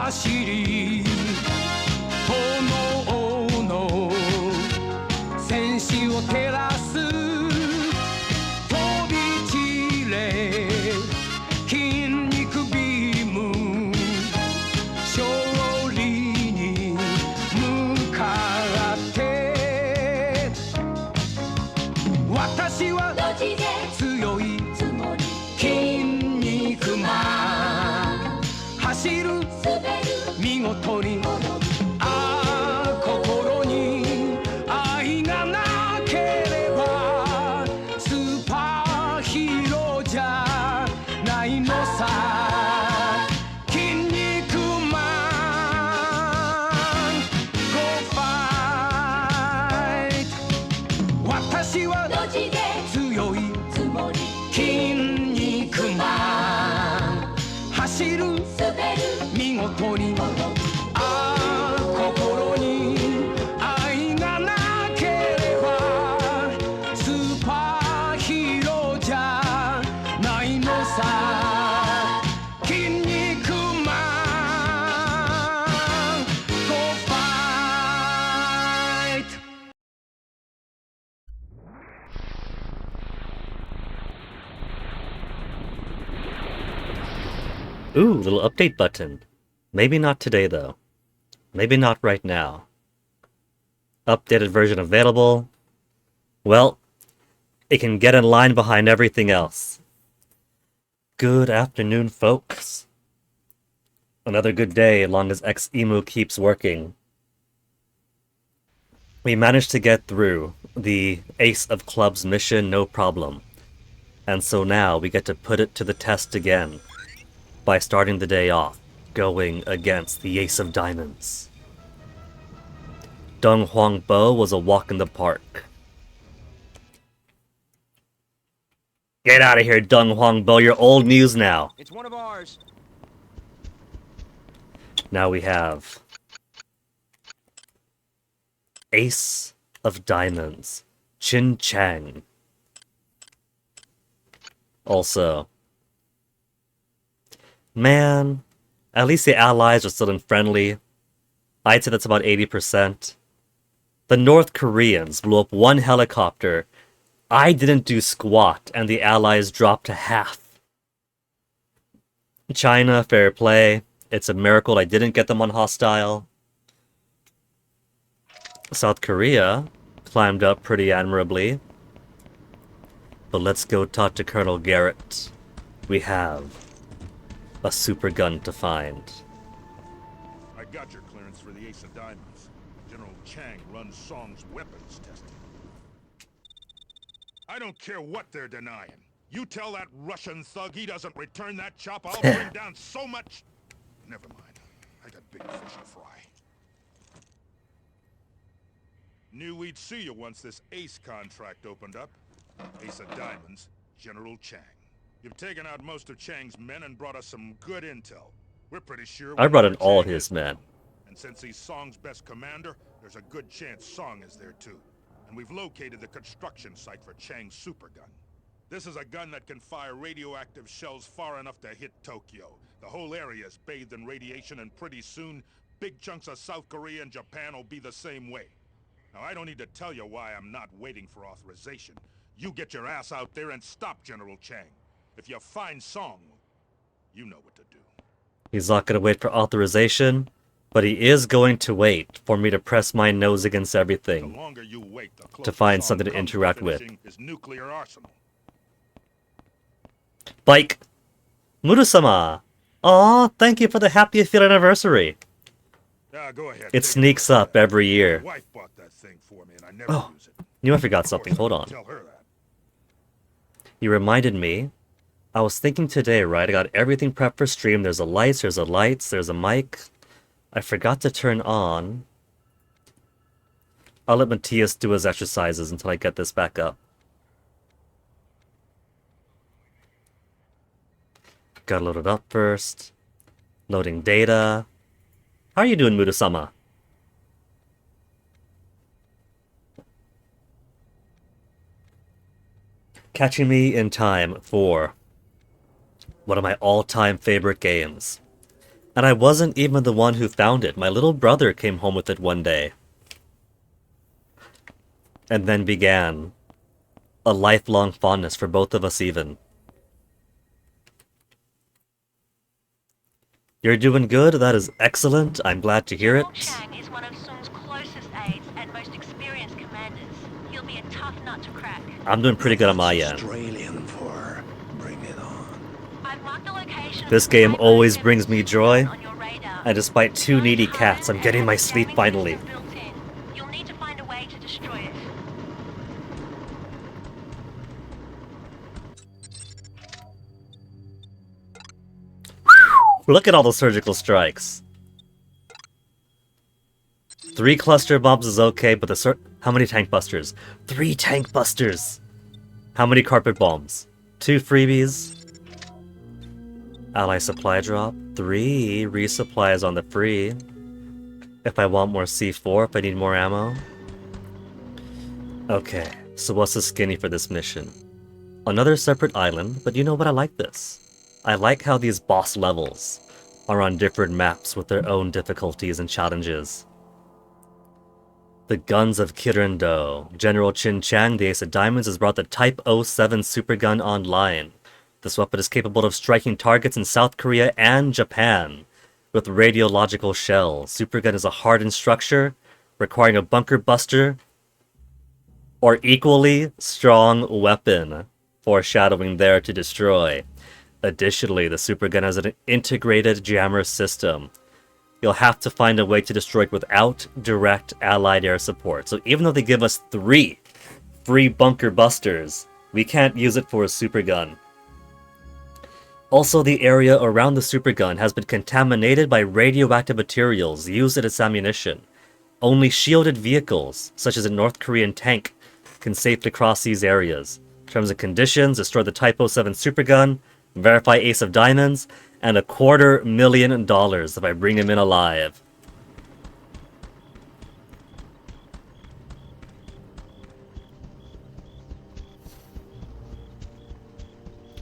走り炎の戦士を照らす飛び散れ筋肉ビーム勝利に向かって私は強い筋肉マン走る見事に心に愛がなければスーパーヒーローじゃないのさ筋肉マン Go fight 私は強い筋肉マン走る見事に心に愛がなければスーパーヒーローじゃないのさ筋肉マン Go fight Ooh, little update button. Maybe not today, though. Maybe not right now. Updated version available. Well, it can get in line behind everything else. Good afternoon, folks. Another good day, as long as X-Emu keeps working. We managed to get through the Ace of Clubs mission, no problem. And so now we get to put it to the test again by starting the day off going against the Ace of Diamonds. Deng Huangbo was a walk in the park. Get out of here, Deng Huangbo, you're old news now. It's one of ours. Now we have Ace of Diamonds, Qin Chang. Also, man, at least the allies are still friendly. I'd say that's about 80%. The North Koreans blew up one helicopter. I didn't do squat, and the allies dropped to half. China, fair play. It's a miracle I didn't get them on hostile. South Korea climbed up pretty admirably. But let's go talk to Colonel Garrett. We have a super gun to find. I got your clearance for the Ace of Diamonds. General Chang runs Song's weapons testing. I don't care what they're denying. You tell that Russian thug he doesn't return that chop, I'll bring down so much... Never mind. I got big fish to fry. Knew we'd see you once this Ace contract opened up. Ace of Diamonds, General Chang. You've taken out most of Chang's men and brought us some good intel. We're pretty sure... I brought in all his men. And since he's Song's best commander, there's a good chance Song is there too. And we've located the construction site for Chang's supergun. This is a gun that can fire radioactive shells far enough to hit Tokyo. The whole area is bathed in radiation, and pretty soon, big chunks of South Korea and Japan will be the same way. Now, I don't need to tell you why I'm not waiting for authorization. You get your ass out there and stop General Chang. If you find Song, you know what to do. He's not gonna wait for authorization, but he is going to wait for me to press my nose against The everything longer you wait, the closer to find Song something to comes interact with. finishing his nuclear arsenal. Bike! Muru-sama! Aw, thank you for the happy field anniversary! Yeah, go ahead. It take sneaks away. up every year. My wife bought that thing for me, and I never Oh, use it. knew I forgot Of something, course, hold I on. Tell her that. You reminded me. I was thinking today, right? I got everything prepped for stream. There's a lights, there's a mic. I forgot to turn on. I'll let Matthias do his exercises until I get this back up. Gotta load it up first. Loading data. How are you doing, Murasama? Catching me in time for one of my all-time favorite games. And I wasn't even the one who found it. My little brother came home with it one day. And then began a lifelong fondness for both of us even. You're doing good, that is excellent, I'm glad to hear it. General Chang is one of Sung's closest aides and most experienced commanders. He'll be a tough nut to crack. I'm doing pretty good on my end. Australian for bring it on. I've marked the location of This the game Typo always 7 brings me joy, on your radar. and despite two needy cats, I'm getting my sleep finally. Built in. You'll need to find a way to destroy it. Look at all the surgical strikes. 3 cluster bombs is okay, but how many tank busters? 3 tank busters! How many carpet bombs? 2 freebies? Ally supply drop? 3 resupplies on the free. If I want more C4, if I need more ammo. Okay, so what's the skinny for this mission? Another separate island, but you know what, I like this. I like how these boss levels are on different maps with their own difficulties and challenges. The Guns of Kirin-do. General Qin Chang, the Ace of Diamonds, has brought the Type 07 supergun online. This weapon is capable of striking targets in South Korea and Japan with radiological shells. Supergun is a hardened structure requiring a bunker buster or equally strong weapon, foreshadowing there to destroy. Additionally, the supergun has an integrated jammer system. You'll have to find a way to destroy it without direct allied air support. So even though they give us 3 free bunker busters, we can't use it for a supergun. Also, the area around the supergun has been contaminated by radioactive materials used in its ammunition. Only shielded vehicles, such as a North Korean tank, can safely cross these areas. Terms and conditions: destroy the Type 07 supergun, verify Ace of Diamonds, and $250,000 if I bring him in alive.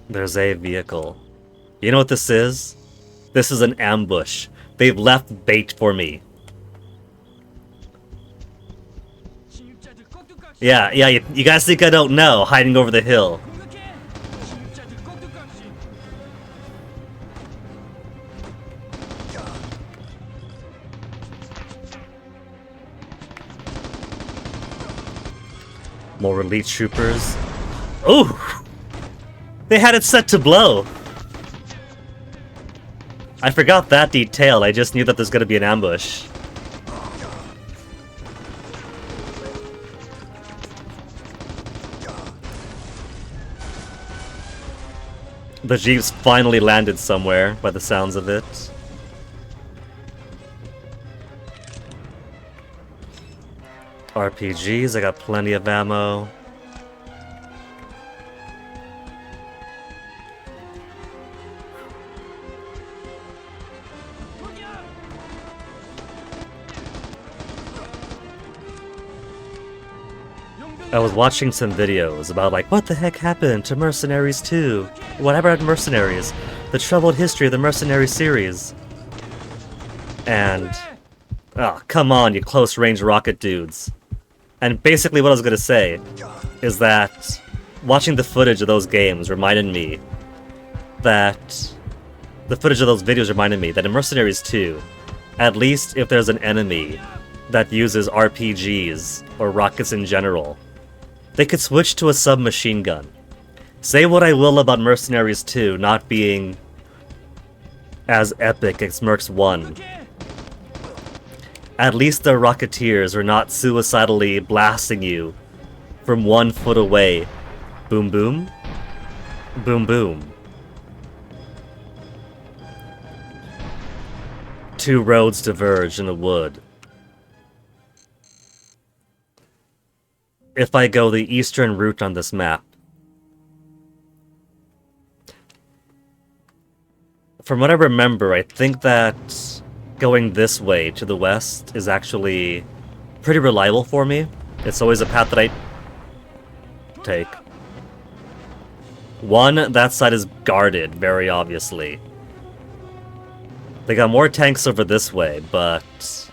There's a vehicle. You know what this is? This is an ambush. They've left bait for me. Yeah, you guys think I don't know, hiding over the hill. More elite troopers. Ooh! They had it set to blow! I forgot that detail, I just knew that there's gonna be an ambush. The Jeeps finally landed somewhere, by the sounds of it. RPGs, I got plenty of ammo. I was watching some videos about like, what the heck happened to Mercenaries 2? Whatever happened to Mercenaries? The troubled history of the Mercenary series. And... oh, come on, you close-range rocket dudes. And basically what I was gonna say is that watching the footage of those games reminded me that the footage of those videos reminded me that in Mercenaries 2, at least if there's an enemy that uses RPGs or rockets in general, they could switch to a submachine gun. Say what I will about Mercenaries 2 not being as epic as Mercs 1. At least the Rocketeers are not suicidally blasting you from 1 foot away. Boom boom. Boom boom. 2 roads diverge in a wood. If I go the eastern route on this map, from what I remember, I think that going this way to the west is actually pretty reliable for me. It's always a path that I take. One, that side is guarded, very obviously. They got more tanks over this way, but...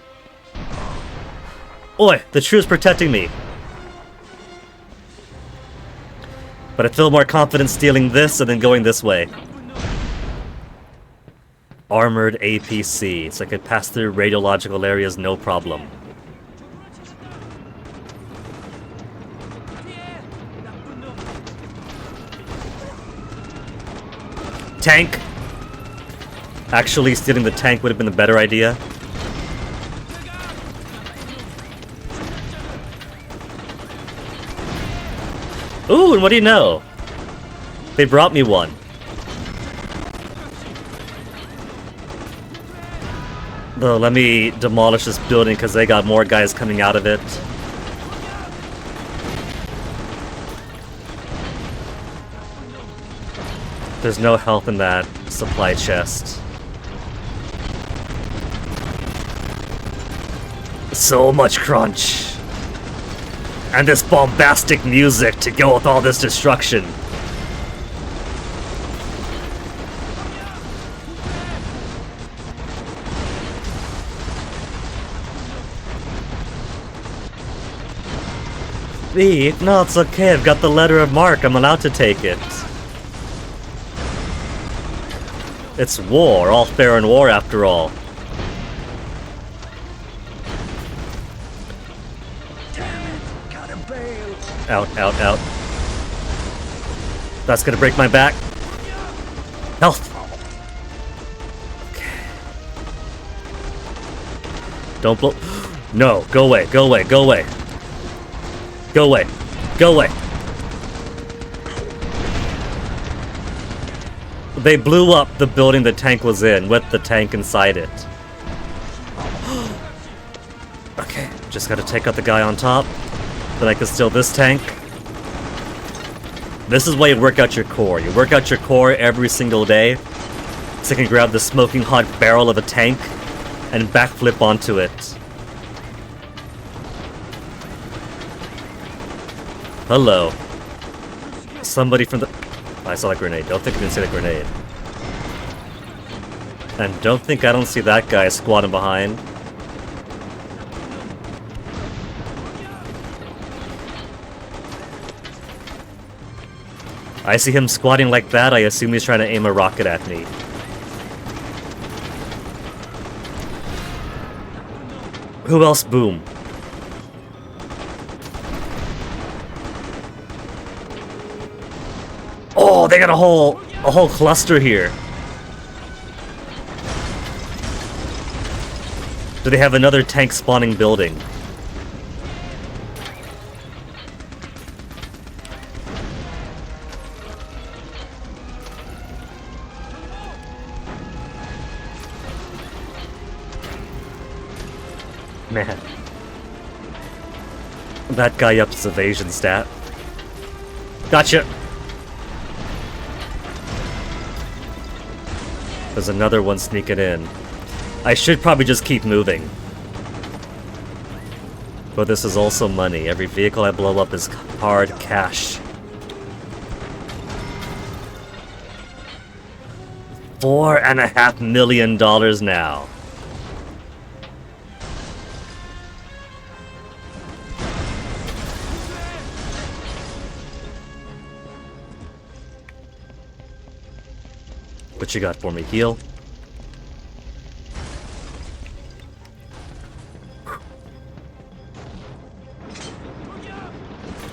Oi! The troops protecting me! But I feel more confident stealing this and then going this way. Armored APC, so I could pass through radiological areas no problem. Tank! Actually, stealing the tank would have been the better idea. Ooh, and what do you know? They brought me one. Though, let me demolish this building because they got more guys coming out of it. There's no health in that supply chest. So much crunch. And this bombastic music to go with all this destruction. Thief? No, it's okay. I've got the letter of marque. I'm allowed to take it. It's war. All fair in war, after all. Out, out, out. That's gonna break my back. Health! Okay. Don't blow. No, go away, go away, go away. Go away, go away. They blew up the building the tank was in with the tank inside it. Okay, just gotta take out the guy on top. Then I can steal this tank. This is why you work out your core. You work out your core every single day. So you can grab the smoking hot barrel of a tank and backflip onto it. Hello. Somebody from the... I saw that grenade. Don't think I didn't see that grenade. And don't think I don't see that guy squatting behind. I see him squatting like that, I assume he's trying to aim a rocket at me. Who else? Boom. Oh, they got a whole cluster here. Do they have another tank spawning building? Man. That guy ups his evasion stat. Gotcha! There's another one sneaking in. I should probably just keep moving. But this is also money. Every vehicle I blow up is hard cash. $4.5 million now. What you got for me? Heal?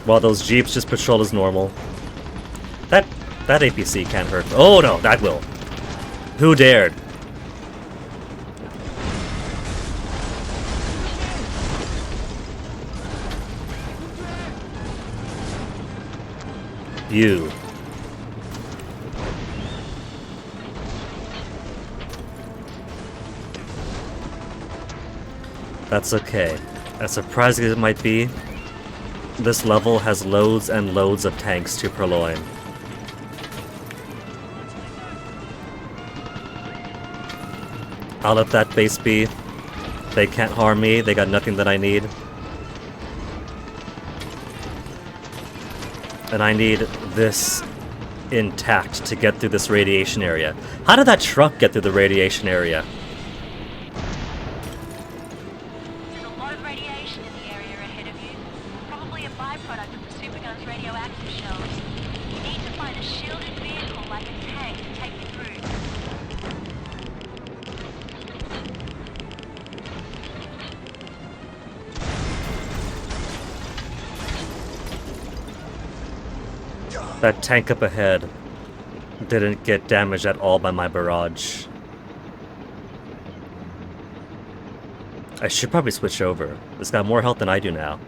While those jeeps just patrol as normal. That APC can't hurt. Oh no, that will. Who dared? You. That's okay. As surprising as it might be, this level has loads and loads of tanks to purloin. I'll let that base be. They can't harm me, they got nothing that I need. And I need this intact to get through this radiation area. How did that truck get through the radiation area? There's a lot of radiation in the area ahead of you. Probably a byproduct of the supergun's radioactive shells. You need to find a shielded vehicle like a tank to take you through. That tank up ahead didn't get damaged at all by my barrage. I should probably switch over. It's got more health than I do now.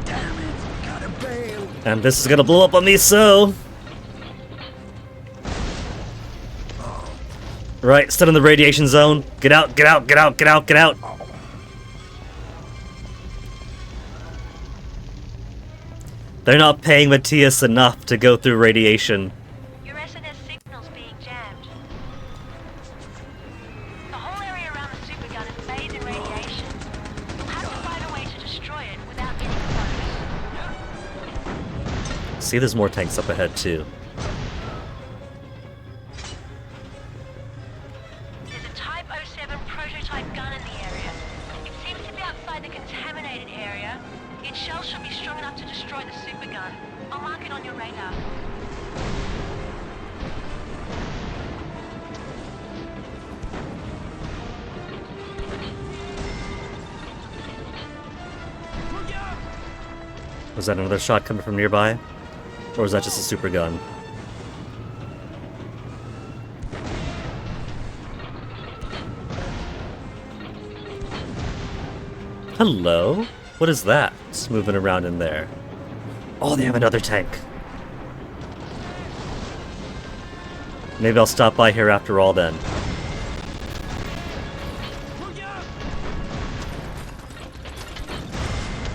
Damn it, gotta bail. And this is gonna blow up on me, so... Right, still in the radiation zone. Get out, get out, get out, get out, get out! They're not paying Matthias enough to go through radiation. Your SNS signal's being jammed. The whole area around the supergun is bathed in radiation. You'll have to find a way to destroy it without getting close. See, there's more tanks up ahead, too. There's a Type 07 prototype gun in the area. It seems to be outside the contaminated area. Its shell should be strong enough to destroy the supergun. I'll mark it on your radar. Was that another shot coming from nearby? Or was that just a super gun? Hello? What is that? It's moving around in there. Oh, they have another tank. Maybe I'll stop by here after all then.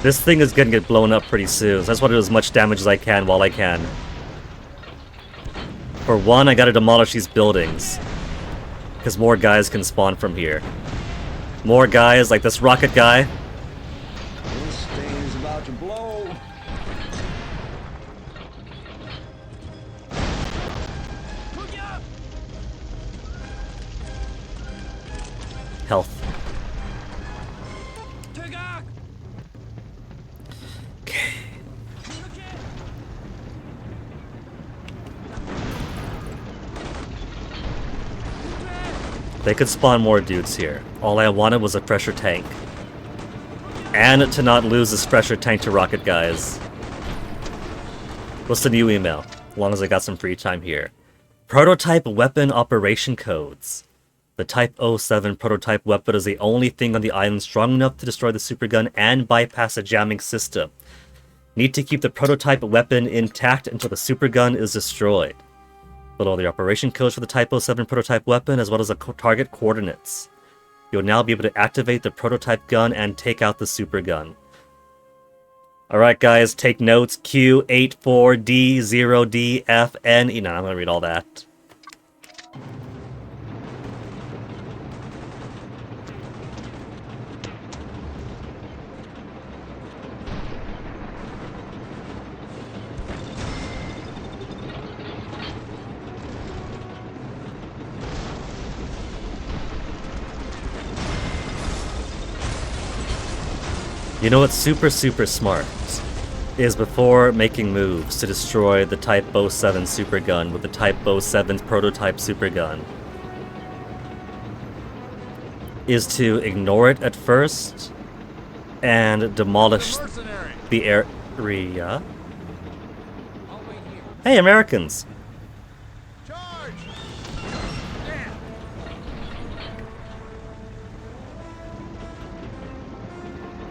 This thing is gonna get blown up pretty soon, so I just want to do as much damage as I can while I can. For one, I gotta demolish these buildings. Because more guys can spawn from here. More guys, like this rocket guy. This thing is about to blow. Health. They could spawn more dudes here. All I wanted was a pressure tank. And to not lose this pressure tank to rocket guys. What's the new email? As long as I got some free time here. Prototype weapon operation codes. The Type 07 prototype weapon is the only thing on the island strong enough to destroy the supergun and bypass a jamming system. Need to keep the prototype weapon intact until the supergun is destroyed. Below the operation codes for the Type 07 prototype weapon, as well as the target coordinates. You'll now be able to activate the prototype gun and take out the supergun. Alright guys, take notes. Q84D0DFN. No, I'm gonna read all that. You know what's super smart is before making moves to destroy the Type 07 supergun with the Type 07's prototype supergun is to ignore it at first and demolish Mercenary. the area. Hey, Americans! Charge. Damn.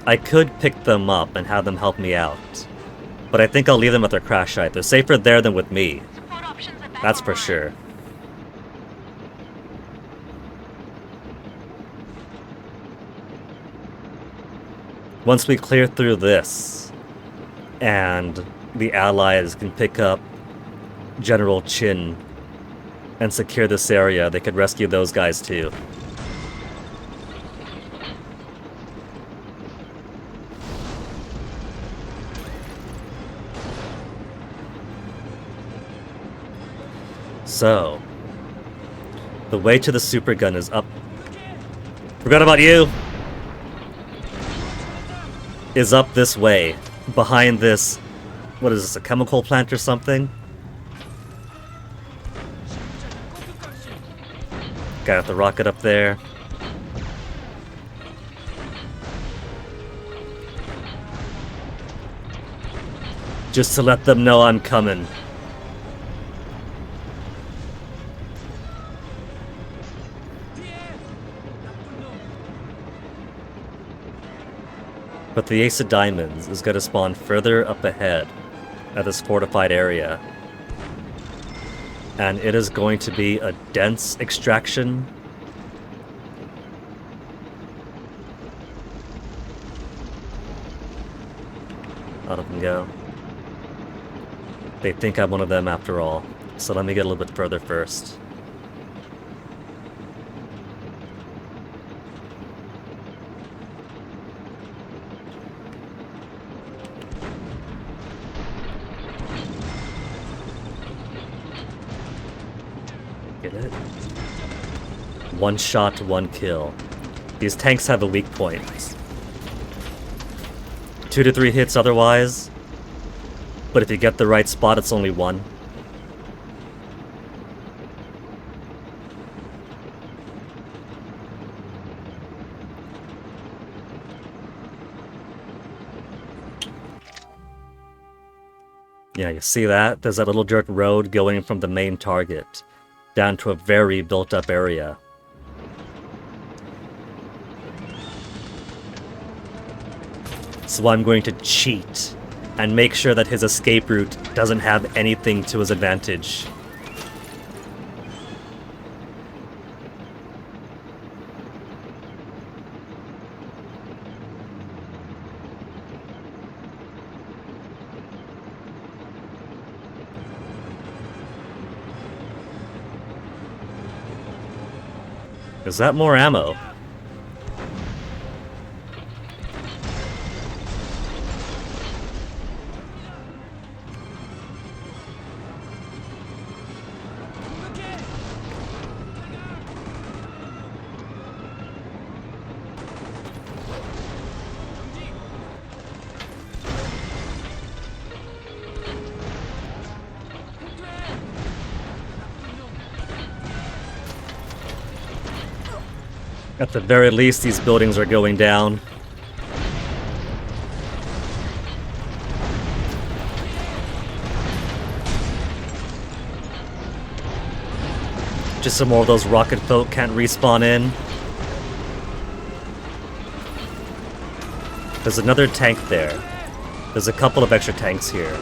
I could pick them up and have them help me out, but I think I'll leave them at their crash site. They're safer there than with me. Support options are back That's for online. sure. Once we clear through this, and the Allies can pick up General Chin and secure this area, they could rescue those guys too. So, the way to the supergun is up. Forgot about you! Is up this way, behind this. What is this, a chemical plant or something? Got the rocket up there. Just to let them know I'm coming. But the Ace of Diamonds is going to spawn further up ahead at this fortified area. And it is going to be a dense extraction. Out of them go. They think I'm one of them after all. So let me get a little bit further first. Get it? One shot, one kill. These tanks have a weak point. 2 to 3 hits otherwise. But if you get the right spot, it's only 1. Yeah, you see that? There's that little dirt road going from the main target down to a very built-up area. So I'm going to cheat and make sure that his escape route doesn't have anything to his advantage. Is that more ammo? At the very least, these buildings are going down. Just so more of those rocket folk can't respawn in. There's another tank there. There's a couple of extra tanks here.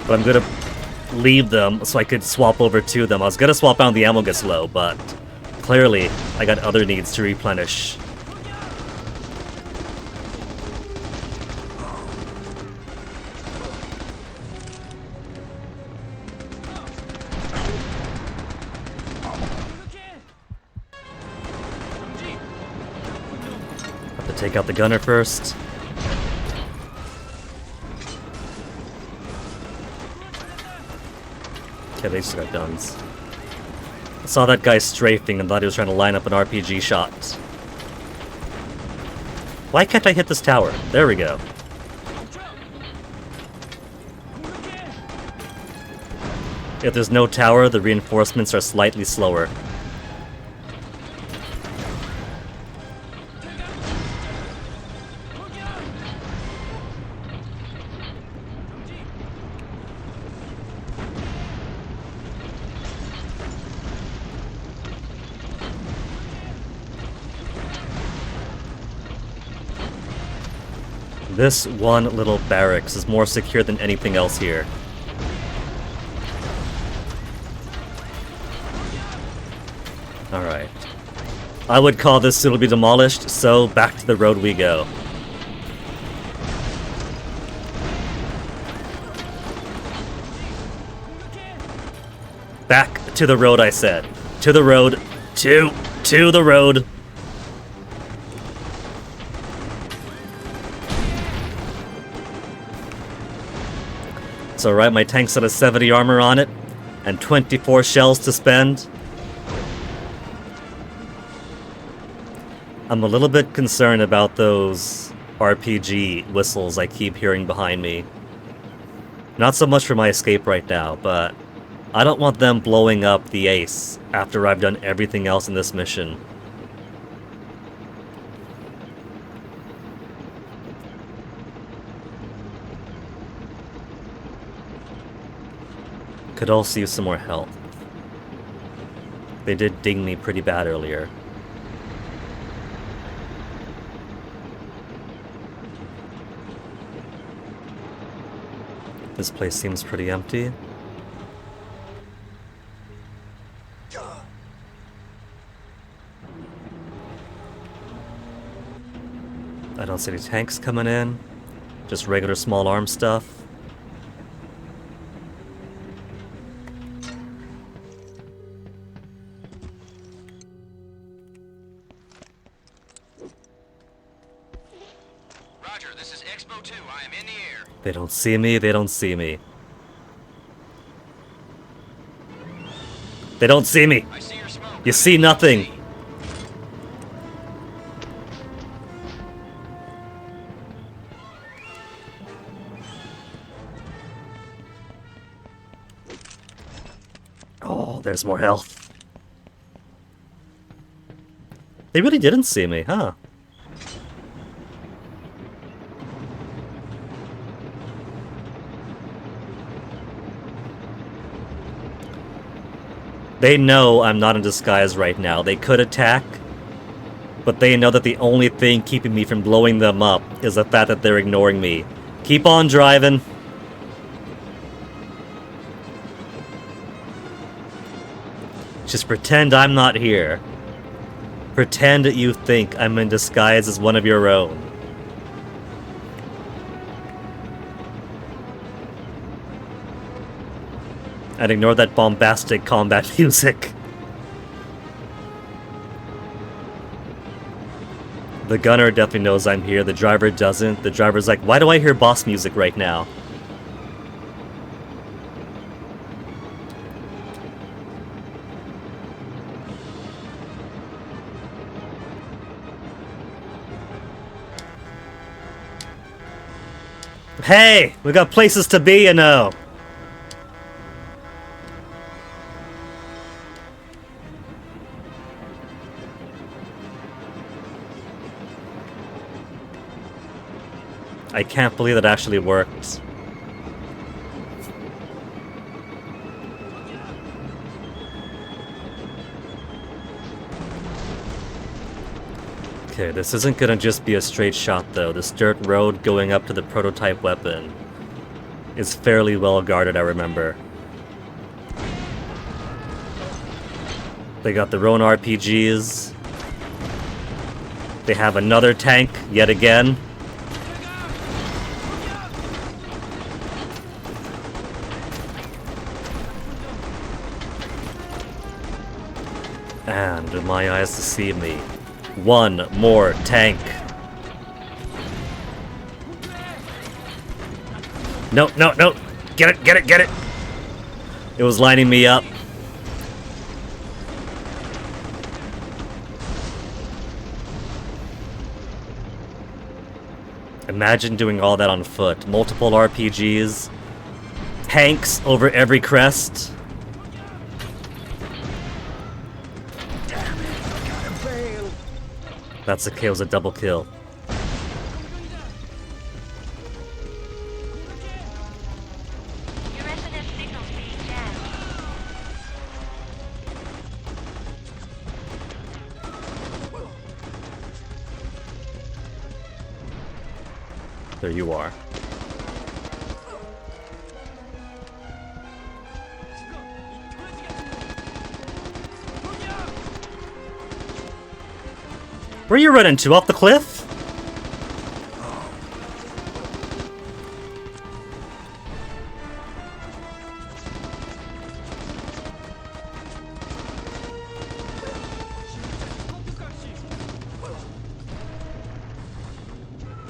But I'm gonna leave them so I could swap over to them. I was gonna swap out when the ammo gets low, but clearly I got other needs to replenish. Have to take out the gunner first. Okay, they just got guns. I saw that guy strafing and thought he was trying to line up an RPG shot. Why can't I hit this tower? There we go. If there's no tower, the reinforcements are slightly slower. This one little barracks is more secure than anything else here. Alright. I would call this soon to be demolished, so back to the road we go. Back to the road, I said. To the road. To the road. So right, my tank's got a 70 armor on it, and 24 shells to spend. I'm a little bit concerned about those RPG whistles I keep hearing behind me. Not so much for my escape right now, but I don't want them blowing up the ace after I've done everything else in this mission. Could also use some more help. They did ding me pretty bad earlier. This place seems pretty empty. I don't see any tanks coming in. Just regular small arms stuff. Roger, this is Expo 2. I am in the air. They don't see me, they don't see me. They don't see me! I see your smoke. You see nothing! Oh, there's more health. They really didn't see me, huh? They know I'm not in disguise right now. They could attack, but they know that the only thing keeping me from blowing them up is the fact that they're ignoring me. Keep on driving. Just pretend I'm not here. Pretend that you think I'm in disguise as one of your own. And ignore that bombastic combat music. The gunner definitely knows I'm here, the driver doesn't. The driver's like, why do I hear boss music right now? Hey! We got places to be, you know! I can't believe that actually worked. Okay, this isn't gonna just be a straight shot though. This dirt road going up to the prototype weapon is fairly well guarded, I remember. They got their own RPGs. They have another tank, yet again. And my eyes deceive me. One more tank. No, no, no! Get it, get it, get it! It was lining me up. Imagine doing all that on foot. Multiple RPGs. Tanks over every crest. That's okay, it was a double kill. Your SNS signal's being jammed. There you are. Where you running to? Off the cliff?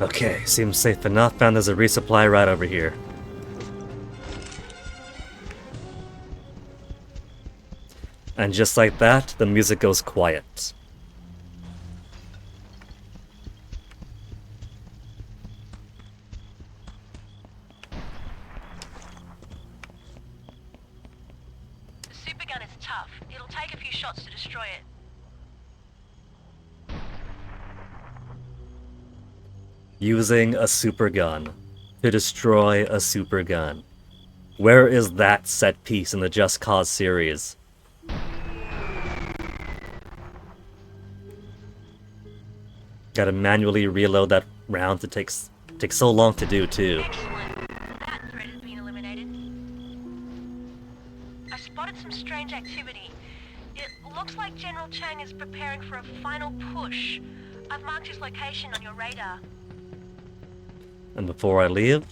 Okay, seems safe enough. Found there's a resupply right over here. And just like that, the music goes quiet. The supergun is tough. It'll take a few shots to destroy it. Using a supergun to destroy a supergun. Where is that set piece in the Just Cause series? Gotta manually reload that round. It takes so long to do too. Excellent. That threat has been eliminated. I spotted some strange activity. It looks like General Chang is preparing for a final push. I've marked his location on your radar. And before I leave,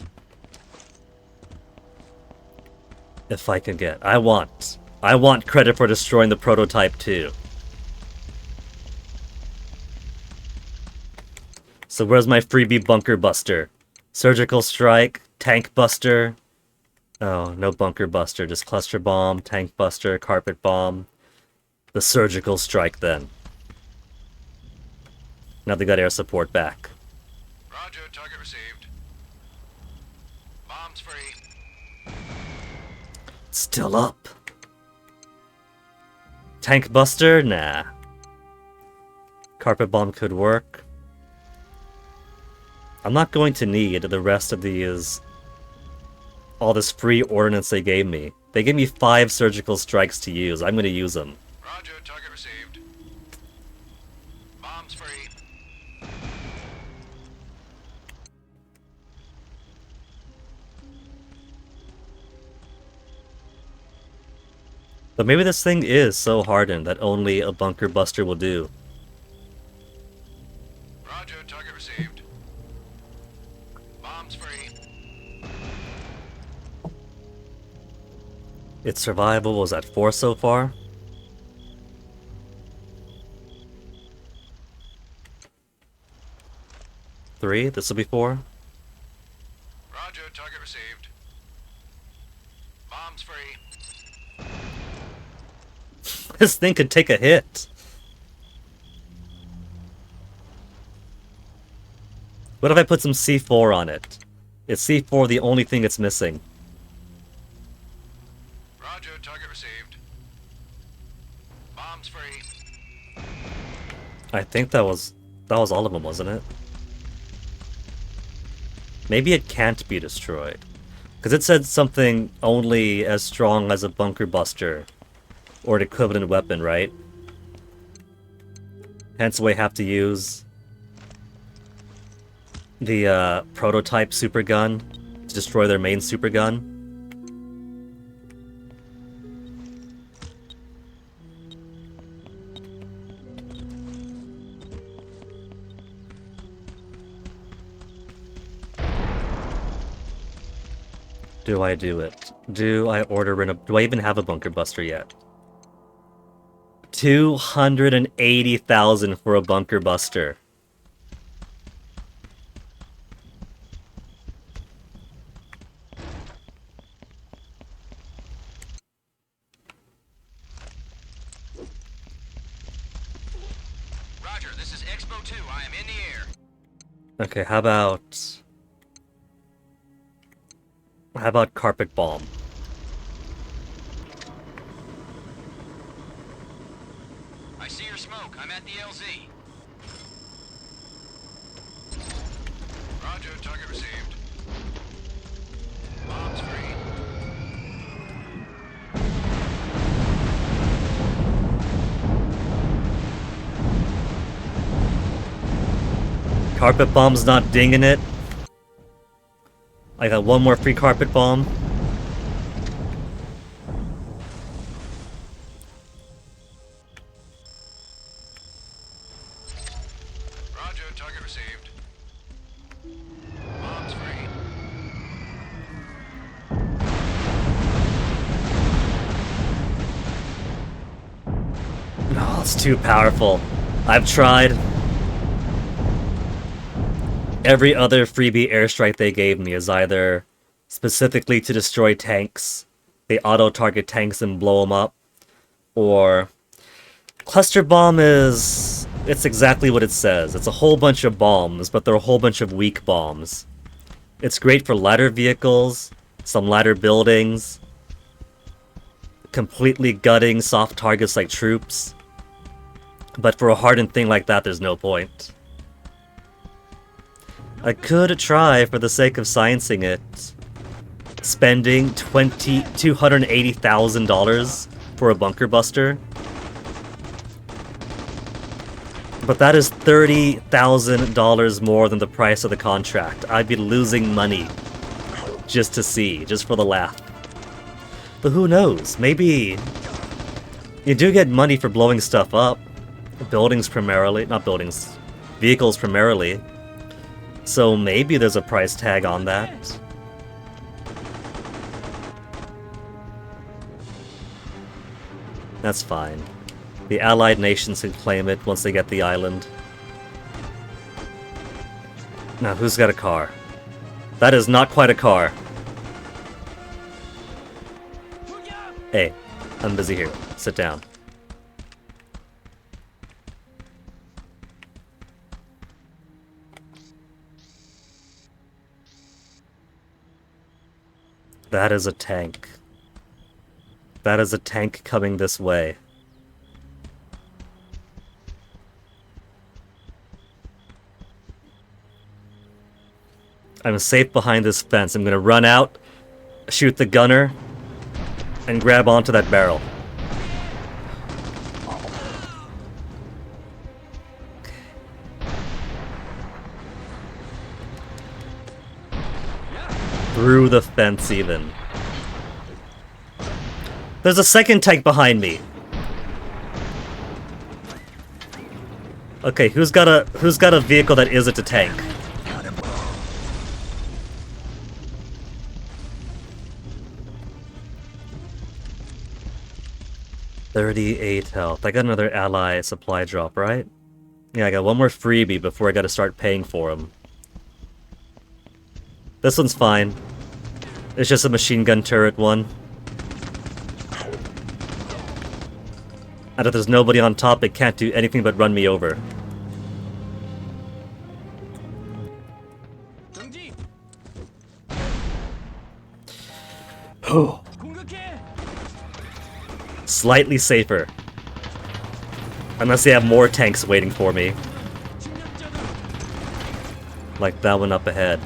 if I can get, I want credit for destroying the prototype too. So where's my freebie bunker buster? Surgical strike, tank buster. Oh, no bunker buster, just cluster bomb, tank buster, carpet bomb. The surgical strike then. Now they got air support back. Roger, target received. Bombs free. Still up. Tank buster? Nah. Carpet bomb could work. I'm not going to need the rest of these... all this free ordnance they gave me. They gave me 5 surgical strikes to use. I'm going to use them. Roger, target received. Bombs free. But maybe this thing is so hardened that only a bunker buster will do. Roger, target received. Bombs free. Its survival was at 4 so far. Three. This will be 4. Roger, target received. Bombs free. This thing could take a hit. What if I put some C4 on it? Is C4 the only thing it's missing? Roger, target received. Bombs free. I think that was all of them, wasn't it? Maybe it can't be destroyed. Because it said something only as strong as a bunker buster. Or an equivalent weapon, right? Hence we have to use the prototype supergun to destroy their main supergun. Do I do it? Do I order in a... Do I even have a bunker buster yet? 280,000 for a bunker buster. Roger, this is Expo 2. I am in the air. Okay, how about carpet bomb? I see your smoke. I'm at the LZ. Roger, target received. Bombs free. Carpet bomb's not dinging it. I got one more free carpet bomb. Roger, target received. Bombs free. Oh, it's too powerful. I've tried. Every other freebie airstrike they gave me is either specifically to destroy tanks, they auto-target tanks and blow them up, or cluster bomb is... it's exactly what it says. It's a whole bunch of bombs, but they're a whole bunch of weak bombs. It's great for ladder vehicles, some ladder buildings, completely gutting soft targets like troops. But for a hardened thing like that, there's no point. I could try, for the sake of sciencing it, spending $280,000 for a bunker buster. But that is $30,000 more than the price of the contract. I'd be losing money just to see, just for the laugh. But who knows? Maybe you do get money for blowing stuff up. Buildings primarily, not buildings, vehicles primarily. So maybe there's a price tag on that. That's fine. The allied nations can claim it once they get the island. Now, who's got a car? That is not quite a car. Hey, I'm busy here. Sit down. That is a tank. That is a tank coming this way. I'm safe behind this fence. I'm gonna run out, shoot the gunner, and grab onto that barrel. Through the fence, even. There's a second tank behind me. Okay, who's got a vehicle that isn't a tank? $38 health. I got another ally supply drop, right? Yeah, I got one more freebie before I gotta start paying for them. This one's fine. It's just a machine gun turret one. And if there's nobody on top, it can't do anything but run me over. Slightly safer. Unless they have more tanks waiting for me. Like that one up ahead.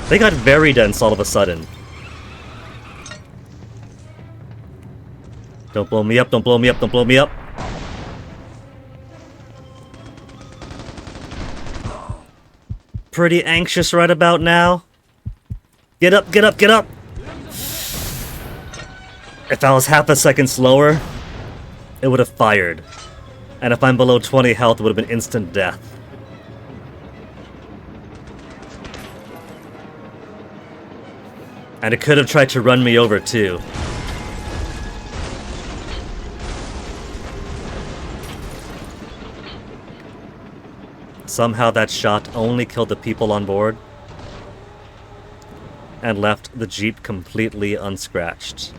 They got very dense all of a sudden. Don't blow me up, don't blow me up, don't blow me up. Pretty anxious right about now. Get up, get up, get up! If I was half a second slower, it would have fired. And if I'm below 20 health, it would have been instant death. And it could have tried to run me over, too. Somehow that shot only killed the people on board and left the Jeep completely unscratched.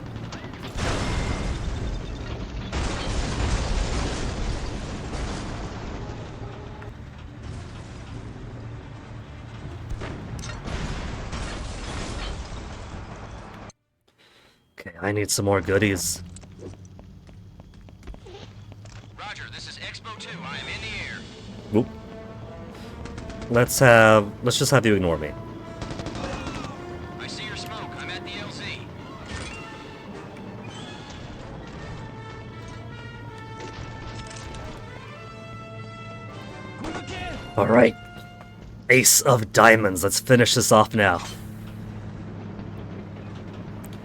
Okay, I need some more goodies. Roger, this is Expo 2. I am in the air. Whoop. Let's just have you ignore me. I see your smoke. I'm at the LZ. Alright. Ace of Diamonds. Let's finish this off now.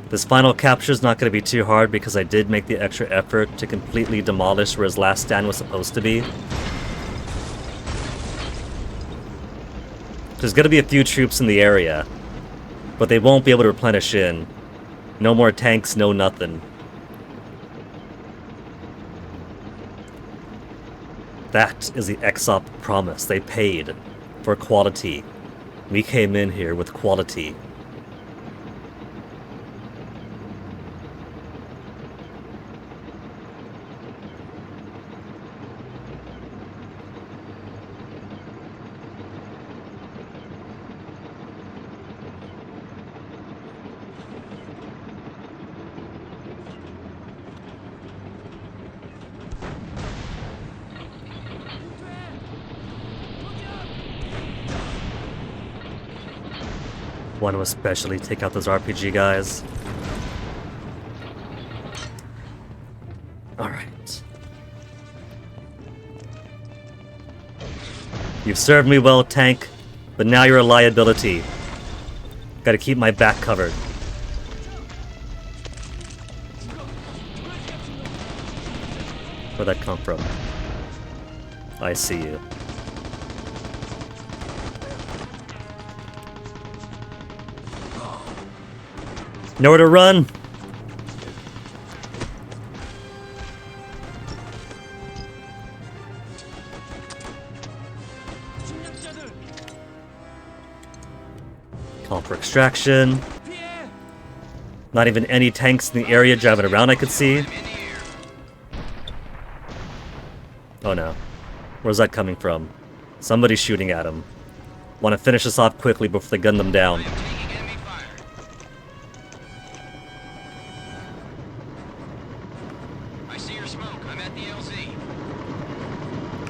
This final capture is not going to be too hard because I did make the extra effort to completely demolish where his last stand was supposed to be. There's going to be a few troops in the area, but they won't be able to replenish in. No more tanks, no nothing. That is the XOP promise. They paid for quality. We came in here with quality. Want to especially take out those RPG guys. Alright. You've served me well, tank, but now you're a liability. Gotta keep my back covered. Where'd that come from? I see you. Nowhere to run! Call for extraction. Not even any tanks in the area driving around I could see. Oh no. Where's that coming from? Somebody's shooting at him. Want to finish this off quickly before they gun them down.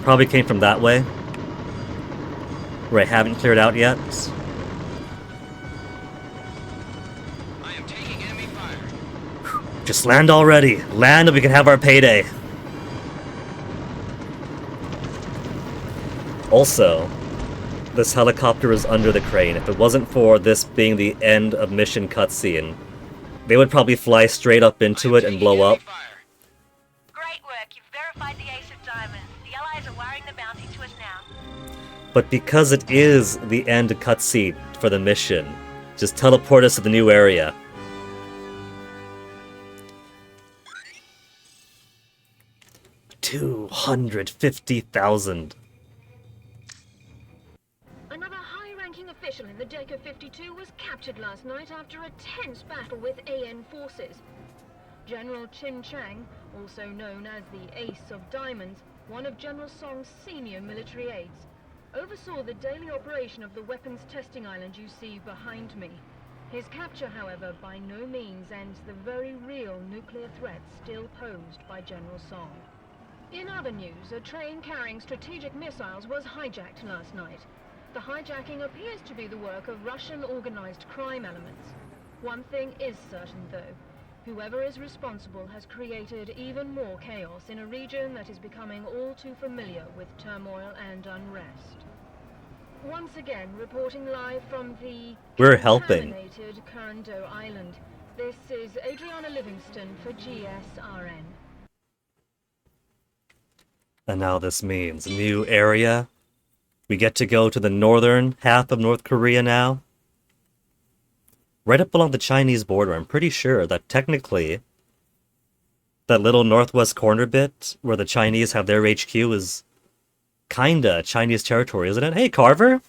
Probably came from that way, where I haven't cleared out yet. I am taking enemy fire. Just land already. Land and we can have our payday. Also, this helicopter is under the crane. If it wasn't for this being the end of mission cutscene, they would probably fly straight up into it and blow up. Great work. You've verified the Ace of Diamonds. The Allies are wiring the bounty to us now. But because it is the end cutscene for the mission, just teleport us to the new area. $250,000. Another high-ranking official in the Deca 52 was captured last night after a tense battle with AN forces. General Chin Chang, also known as the Ace of Diamonds, one of General Song's senior military aides, oversaw the daily operation of the weapons testing island you see behind me. His capture, however, by no means ends the very real nuclear threat still posed by General Song. In other news, a train carrying strategic missiles was hijacked last night. The hijacking appears to be the work of Russian organized crime elements. One thing is certain, though. Whoever is responsible has created even more chaos in a region that is becoming all too familiar with turmoil and unrest. Once again, reporting live from the We're helping. contaminated Kurando Island. This is Adriana Livingston for GSRN. And now this means a new area. We get to go to the northern half of North Korea now. Right up along the Chinese border. I'm pretty sure that technically that little northwest corner bit where the Chinese have their HQ is kinda Chinese territory, isn't it? Hey, Carver!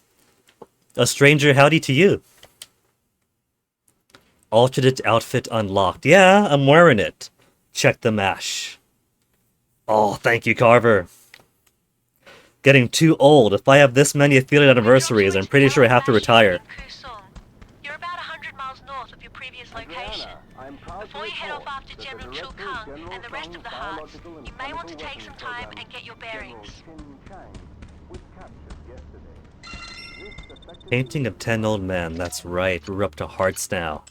A stranger howdy to you. Alternate outfit unlocked. Yeah, I'm wearing it. Check the mash. Oh, thank you, Carver. Getting too old. If I have this many affiliate anniversaries, I'm pretty sure I have to retire. You're about 100 miles north of your previous location. Before you head off after General Chul Kang and the rest of the Hearts, you may want to take some time and get your bearings. Painting of 10 old men. That's right. We're up to Hearts now.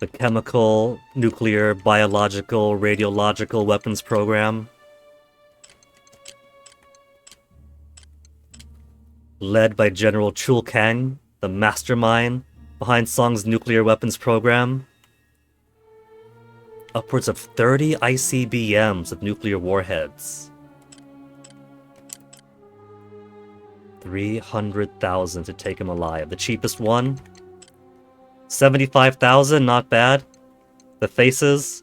The chemical, nuclear, biological, radiological weapons program. led by General Chul Kang, the mastermind behind Song's nuclear weapons program. Upwards of 30 ICBMs of nuclear warheads. 300,000 to take him alive. The cheapest one, 75,000, not bad. The faces,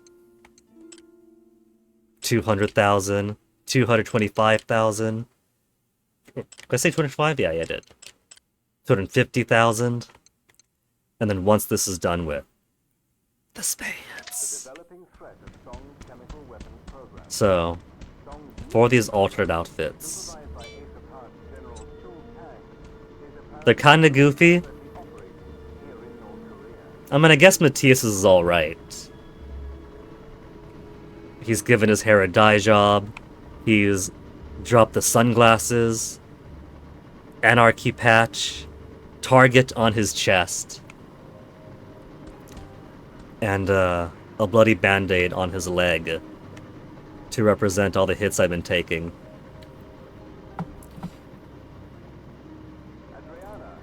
200,000, 225,000. Did I say 205? Yeah, I did. 250,000. And then once this is done with, the spades. So, for these alternate outfits, they're kinda goofy. I mean, I guess Matthias is alright. He's given his hair a dye job. He's dropped the sunglasses. Anarchy patch. Target on his chest. And a bloody band-aid on his leg. To represent all the hits I've been taking.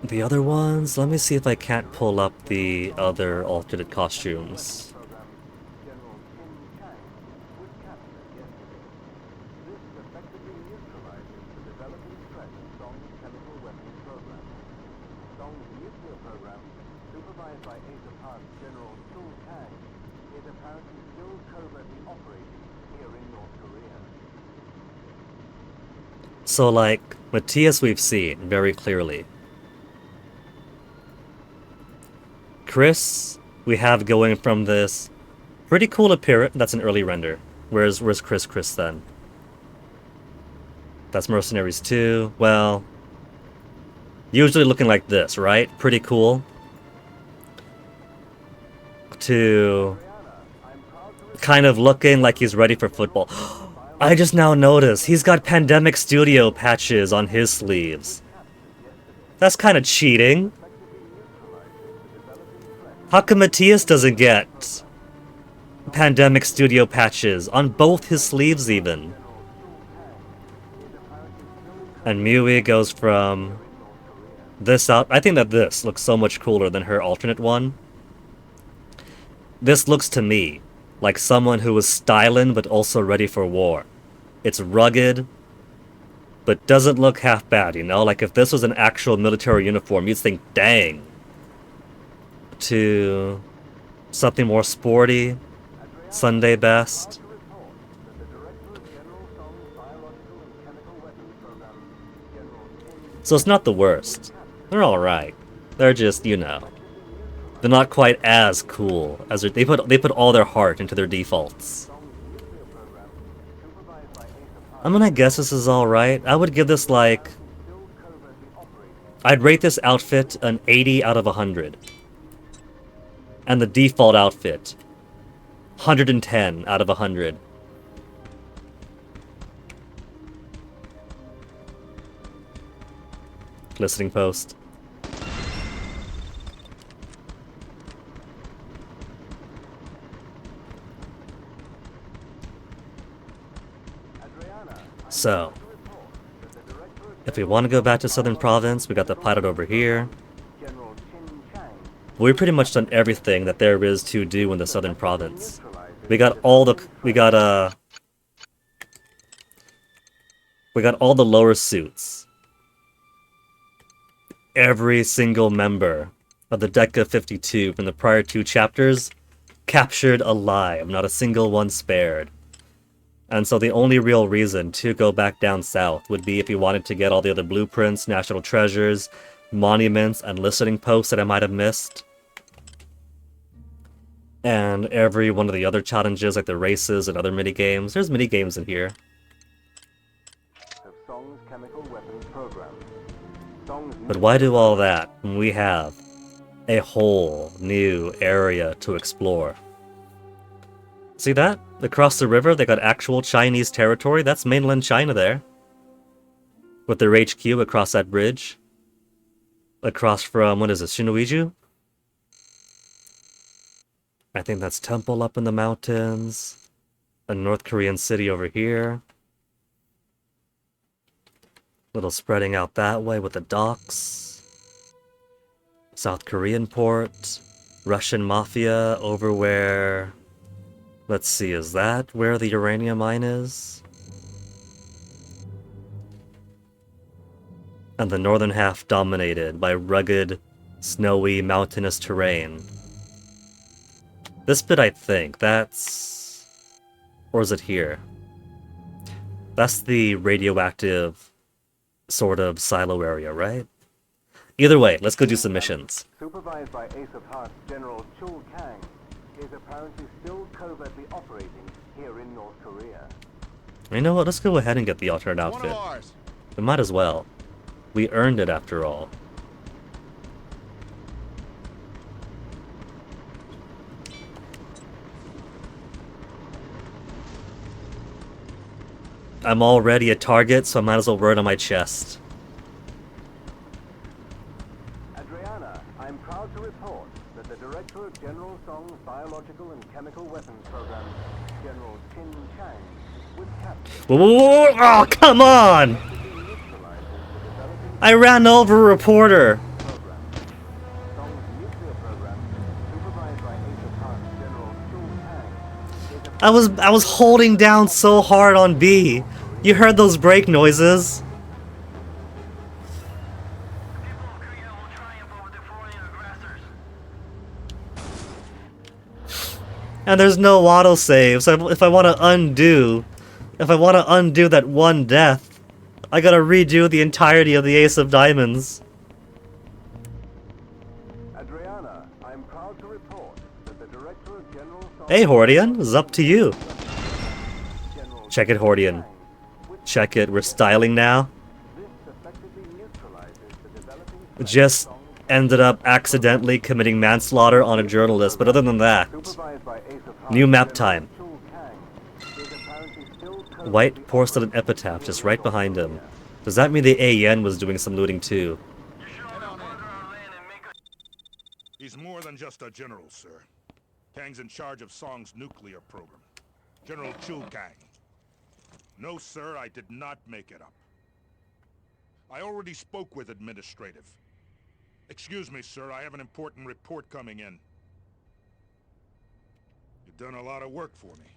The other ones, let me see if I can't pull up the other alternate costumes. So, like, Matthias we've seen very clearly. Chris, we have going from this pretty cool appearance. That's an early render. Where's Chris then? That's Mercenaries 2. Well, usually looking like this, right? Pretty cool. To kind of looking like he's ready for football. I just now noticed he's got Pandemic Studio patches on his sleeves. That's kind of cheating. How come Matthias doesn't get Pandemic Studio patches on both his sleeves even? And Mui goes from this out. I think that this looks so much cooler than her alternate one. This looks to me like someone who was styling but also ready for war. It's rugged, but doesn't look half bad, you know? Like if this was an actual military uniform, you'd think, dang. To something more sporty, Sunday best. So it's not the worst. They're alright. They're just, you know, they're not quite as cool as they put all their heart into their defaults. I mean, I guess this is alright. I would give this like, I'd rate this outfit an 80 out of 100. And the default outfit, 110 out of 100. Listening post. So, if we want to go back to Southern Province, we got the pilot over here. We've pretty much done everything that there is to do in the Southern Province. We got all the lower suits. Every single member of the Deca 52 from the prior 2 chapters captured alive, not a single one spared. And so the only real reason to go back down south would be if you wanted to get all the other blueprints, national treasures, monuments, and listening posts that I might have missed. And every one of the other challenges, like the races and other mini-games. There's mini-games in here. But why do all that when we have a whole new area to explore? See that? Across the river, they got actual Chinese territory. That's mainland China there. With their HQ across that bridge. Across from, what is it, Shinoiju? I think that's Temple up in the mountains. A North Korean city over here. Little spreading out that way with the docks. South Korean port. Russian mafia over where... Let's see, is that where the uranium mine is? And the northern half dominated by rugged, snowy, mountainous terrain. This bit, I think, that's... Or is it here? That's the radioactive sort of silo area, right? Either way, let's go do some missions. Supervised by Ace of Hearts General Chul Kang, is apparently still covertly operating here in North Korea. You know what, let's go ahead and get the alternate outfit. We might as well. We earned it after all. I'm already a target, so I might as well wear it on my chest. Adriana, I'm proud to report that the Director of General Song's Biological and Chemical Weapons Program, General Chin Chang, was captured. Whoa, whoa, whoa, whoa. Oh, come on! I ran over a reporter. Song's nuclear program, supervised by Ace of Hearts General Chul Kang, is I was holding down so hard on B. You heard those brake noises. And there's no autosave, so if I want to undo that one death, I gotta redo the entirety of the Ace of Diamonds. Adriana, I'm proud to report that the Director of General Song Hey Hordian, it's up to you. General Check it, Hordian. Check it, we're styling now. This effectively neutralizes the developing Just ended up accidentally committing manslaughter on a journalist, but other than that, supervised by Ace of Hearts new map time. Chul Kang, is apparently still covertly White porcelain epitaph just right behind him. Does that mean the AEN was doing some looting too? He's more than just a general, sir. Kang's in charge of Song's nuclear program. General Chul Kang. No, sir, I did not make it up. I already spoke with administrative. Excuse me, sir, I have an important report coming in. You've done a lot of work for me.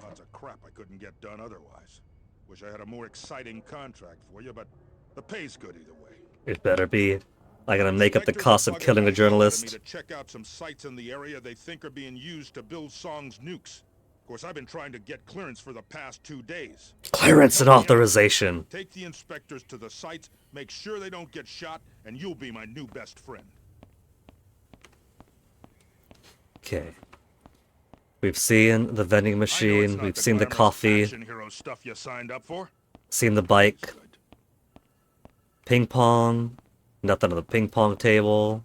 Lots of crap I couldn't get done otherwise. Wish I had a more exciting contract for you, but the pay's good either way. It better be. I gotta make up the Inspectors cost are of bugging killing a the hell out of me journalist. to check out some sites in the area they think are being used to build Song's nukes. Of course, I've been trying to get clearance for the past 2 days. Clearance and authorization. Take the inspectors to the sites, make sure they don't get shot, and you'll be my new best friend. Okay. We've seen the vending I know it's machine, not we've seen the glamorous coffee, action hero stuff you signed up for. seen the bike, Good. ping pong, nothing on the ping pong table.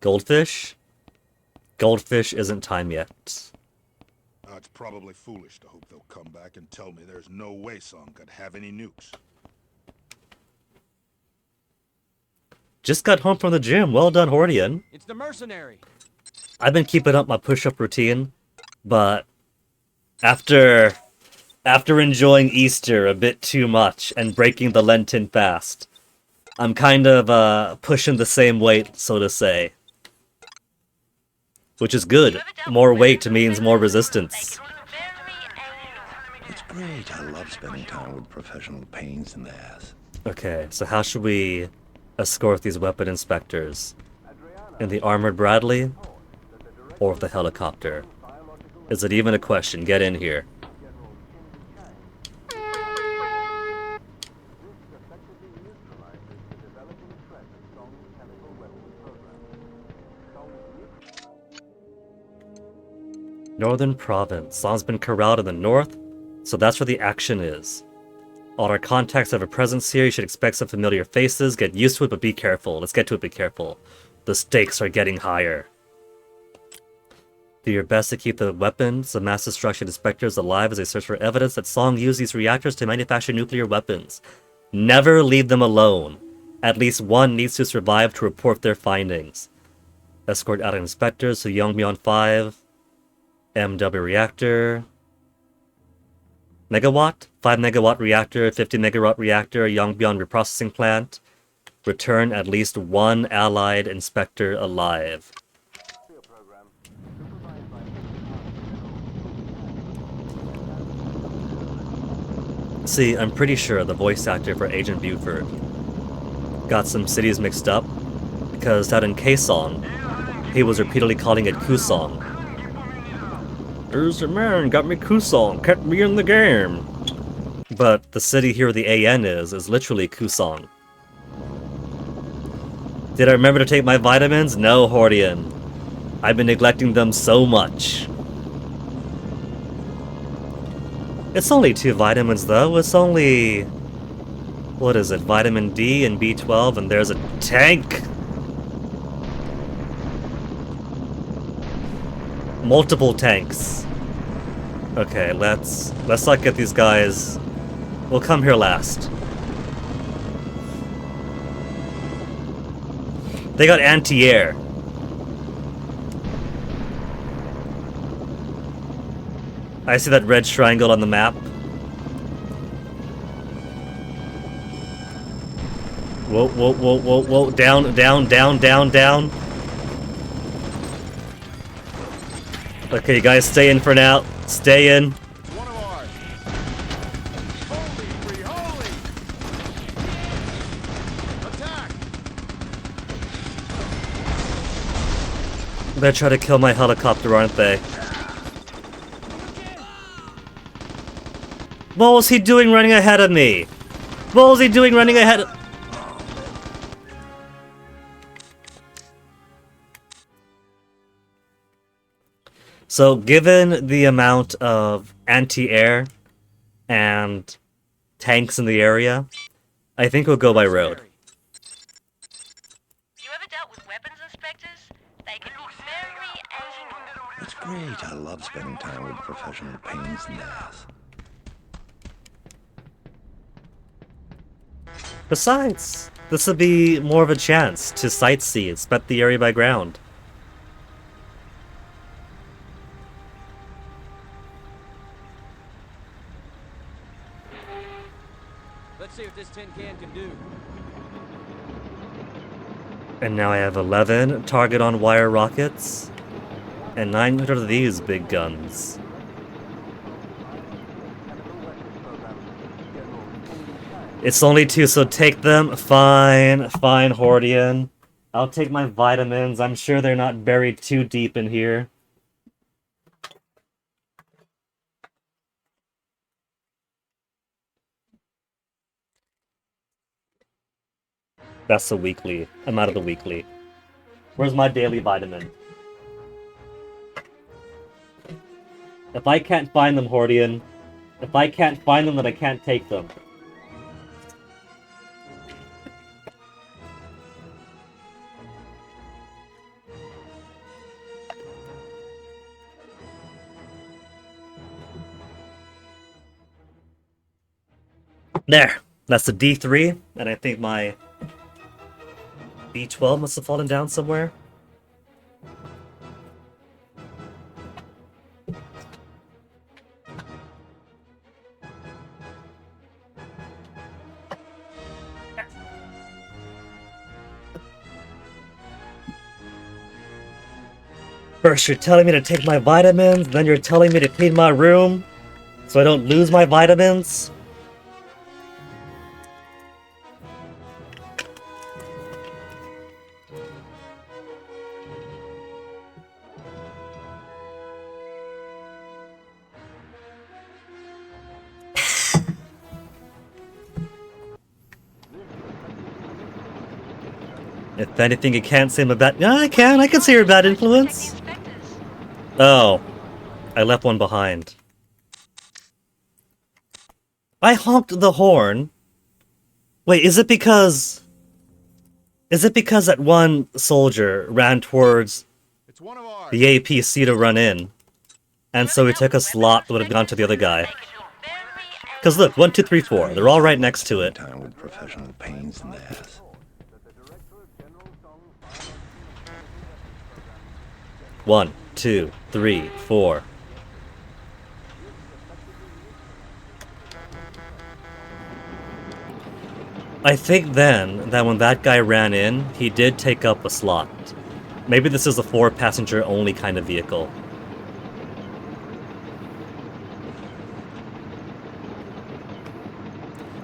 Goldfish? Goldfish isn't time yet. It's probably foolish to hope they'll come back and tell me there's no way Song could have any nukes. Just got home from the gym, well done Hordian. It's the mercenary. I've been keeping up my push-up routine, but after enjoying Easter a bit too much and breaking the Lenten fast, I'm kind of pushing the same weight, so to say. Which is good. More weight means more resistance. It's great. I love spending time with professional pains in the ass. Okay, so how should we escort these weapon inspectors? In the armored Bradley? Or with the helicopter? Is it even a question? Get in here. Northern Province. Song's been corralled in the north, so that's where the action is. All our contacts have a presence here. You should expect some familiar faces. Get used to it, but be careful. Let's get to it, be careful. The stakes are getting higher. Do your best to keep the weapons of mass destruction inspectors alive as they search for evidence that Song used these reactors to manufacture nuclear weapons. Never leave them alone. At least one needs to survive to report their findings. Escort out inspectors to Yongbyon 5. MW reactor. Megawatt? 5 megawatt reactor, 50 megawatt reactor, Yongbyon reprocessing plant. Return at least one allied inspector alive. program supervised by See, I'm pretty sure the voice actor for Agent Buford got some cities mixed up, because out in Kaesong, he was repeatedly calling it Kusong. There's a man got me Kusong, kept me in the game. But the city here the AN is literally Kusong. Did I remember to take my vitamins? No, Hordian. I've been neglecting them so much. It's only 2 vitamins though, it's only... What is it, vitamin D and B12, and there's a tank! Multiple tanks. Okay, let's not get these guys... We'll come here last. They got anti-air. I see that red triangle on the map. Whoa, whoa, whoa, whoa, whoa. Down, down, down, down, down. Okay, you guys stay in for now. Stay in. One of ours. Holy free, holy! Attack! They're trying to kill my helicopter, aren't they? What was he doing running ahead of me? What was he doing running ahead of... So, given the amount of anti-air and tanks in the area, I think we'll go by road. You ever dealt with weapons inspectors? They can be very anal. It's great. I love spending time with professional pains in the ass. Besides, this would be more of a chance to sightsee, inspect the area by ground. Let's see what this tin can do. And now I have 11 target-on-wire rockets, and 900 of these big guns. It's only 2, so take them. Fine, fine, Hordian. I'll take my vitamins. I'm sure they're not buried too deep in here. That's the weekly. I'm out of the weekly. Where's my daily vitamin? If I can't find them, Hordian, if I can't find them, then I can't take them. There! That's the D3, and I think my B12 must have fallen down somewhere. First you're telling me to take my vitamins, then you're telling me to clean my room so I don't lose my vitamins. If anything, you can't say I'm a bad... Yeah, I can say you're a bad influence. Oh. I left one behind. I honked the horn. Wait, is it because... Is it because that one soldier ran towards the APC to run in? And so he took a slot that would have gone to the other guy. Because look, 1, 2, 3, 4. They're all right next to it. Time with professional pains in the ass. 1, 2, 3, 4. I think then that when that guy ran in, he did take up a slot. Maybe this is a 4-passenger only kind of vehicle.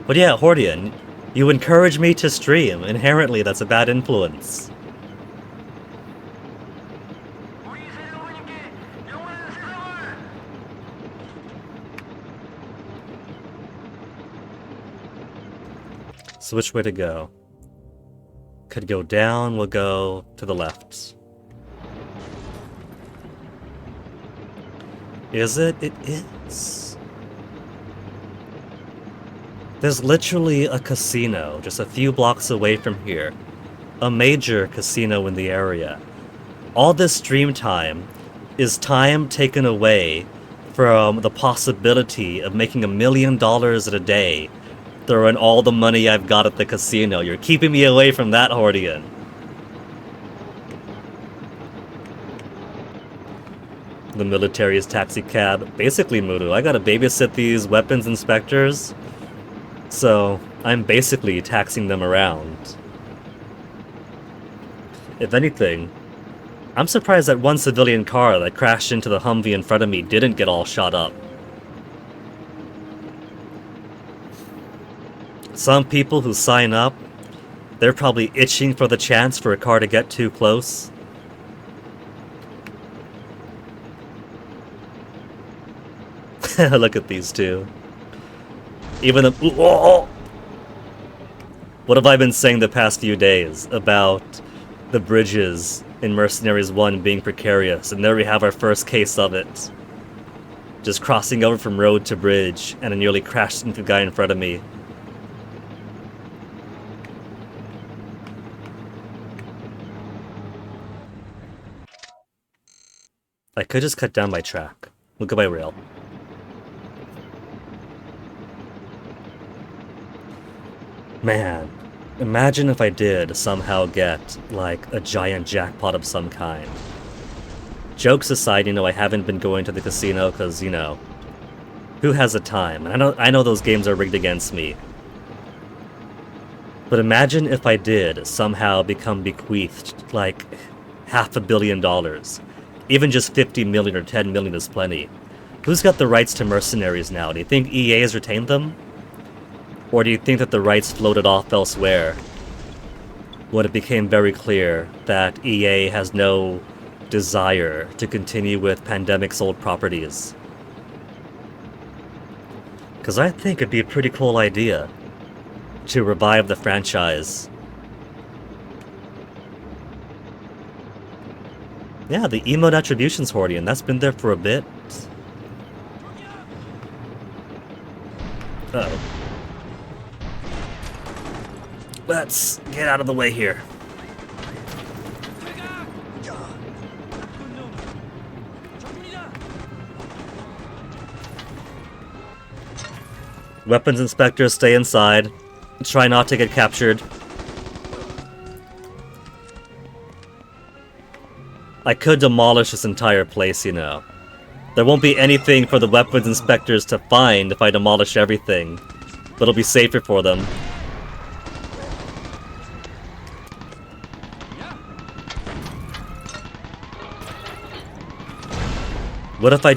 But yeah, Hordian, you encourage me to stream. Inherently, that's a bad influence. So which way to go? Could go down, we'll go to the left. Is it? It is. There's literally a casino just a few blocks away from here. A major casino in the area. All this stream time is time taken away from the possibility of making $1 million in a day throwing all the money I've got at the casino. You're keeping me away from that, Hordian. The military's taxi cab. Basically, Mudu, I gotta babysit these weapons inspectors, so I'm basically taxing them around. If anything, I'm surprised that one civilian car that crashed into the Humvee in front of me didn't get all shot up. Some people who sign up, they're probably itching for the chance for a car to get too close. Look at these two. Even the... Oh! What have I been saying the past few days about the bridges in Mercenaries 1 being precarious? And there we have our first case of it. Just crossing over from road to bridge, and I nearly crashed into the guy in front of me. I could just cut down my track. We'll go by rail. Man, imagine if I did somehow get, like, a giant jackpot of some kind. Jokes aside, you know, I haven't been going to the casino because, you know, who has the time? And I know those games are rigged against me. But imagine if I did somehow become bequeathed, like, $500 million. Even just 50 million or 10 million is plenty. Who's got the rights to Mercenaries now? Do you think EA has retained them? Or do you think that the rights floated off elsewhere when it became very clear that EA has no desire to continue with Pandemic's old properties? Because I think it'd be a pretty cool idea to revive the franchise. Yeah, the emote attributions, Hordian, that's been there for a bit. Uh-oh. Let's get out of the way here. Weapons inspectors, stay inside. Try not to get captured. I could demolish this entire place, you know. There won't be anything for the weapons inspectors to find if I demolish everything, but it'll be safer for them. What if I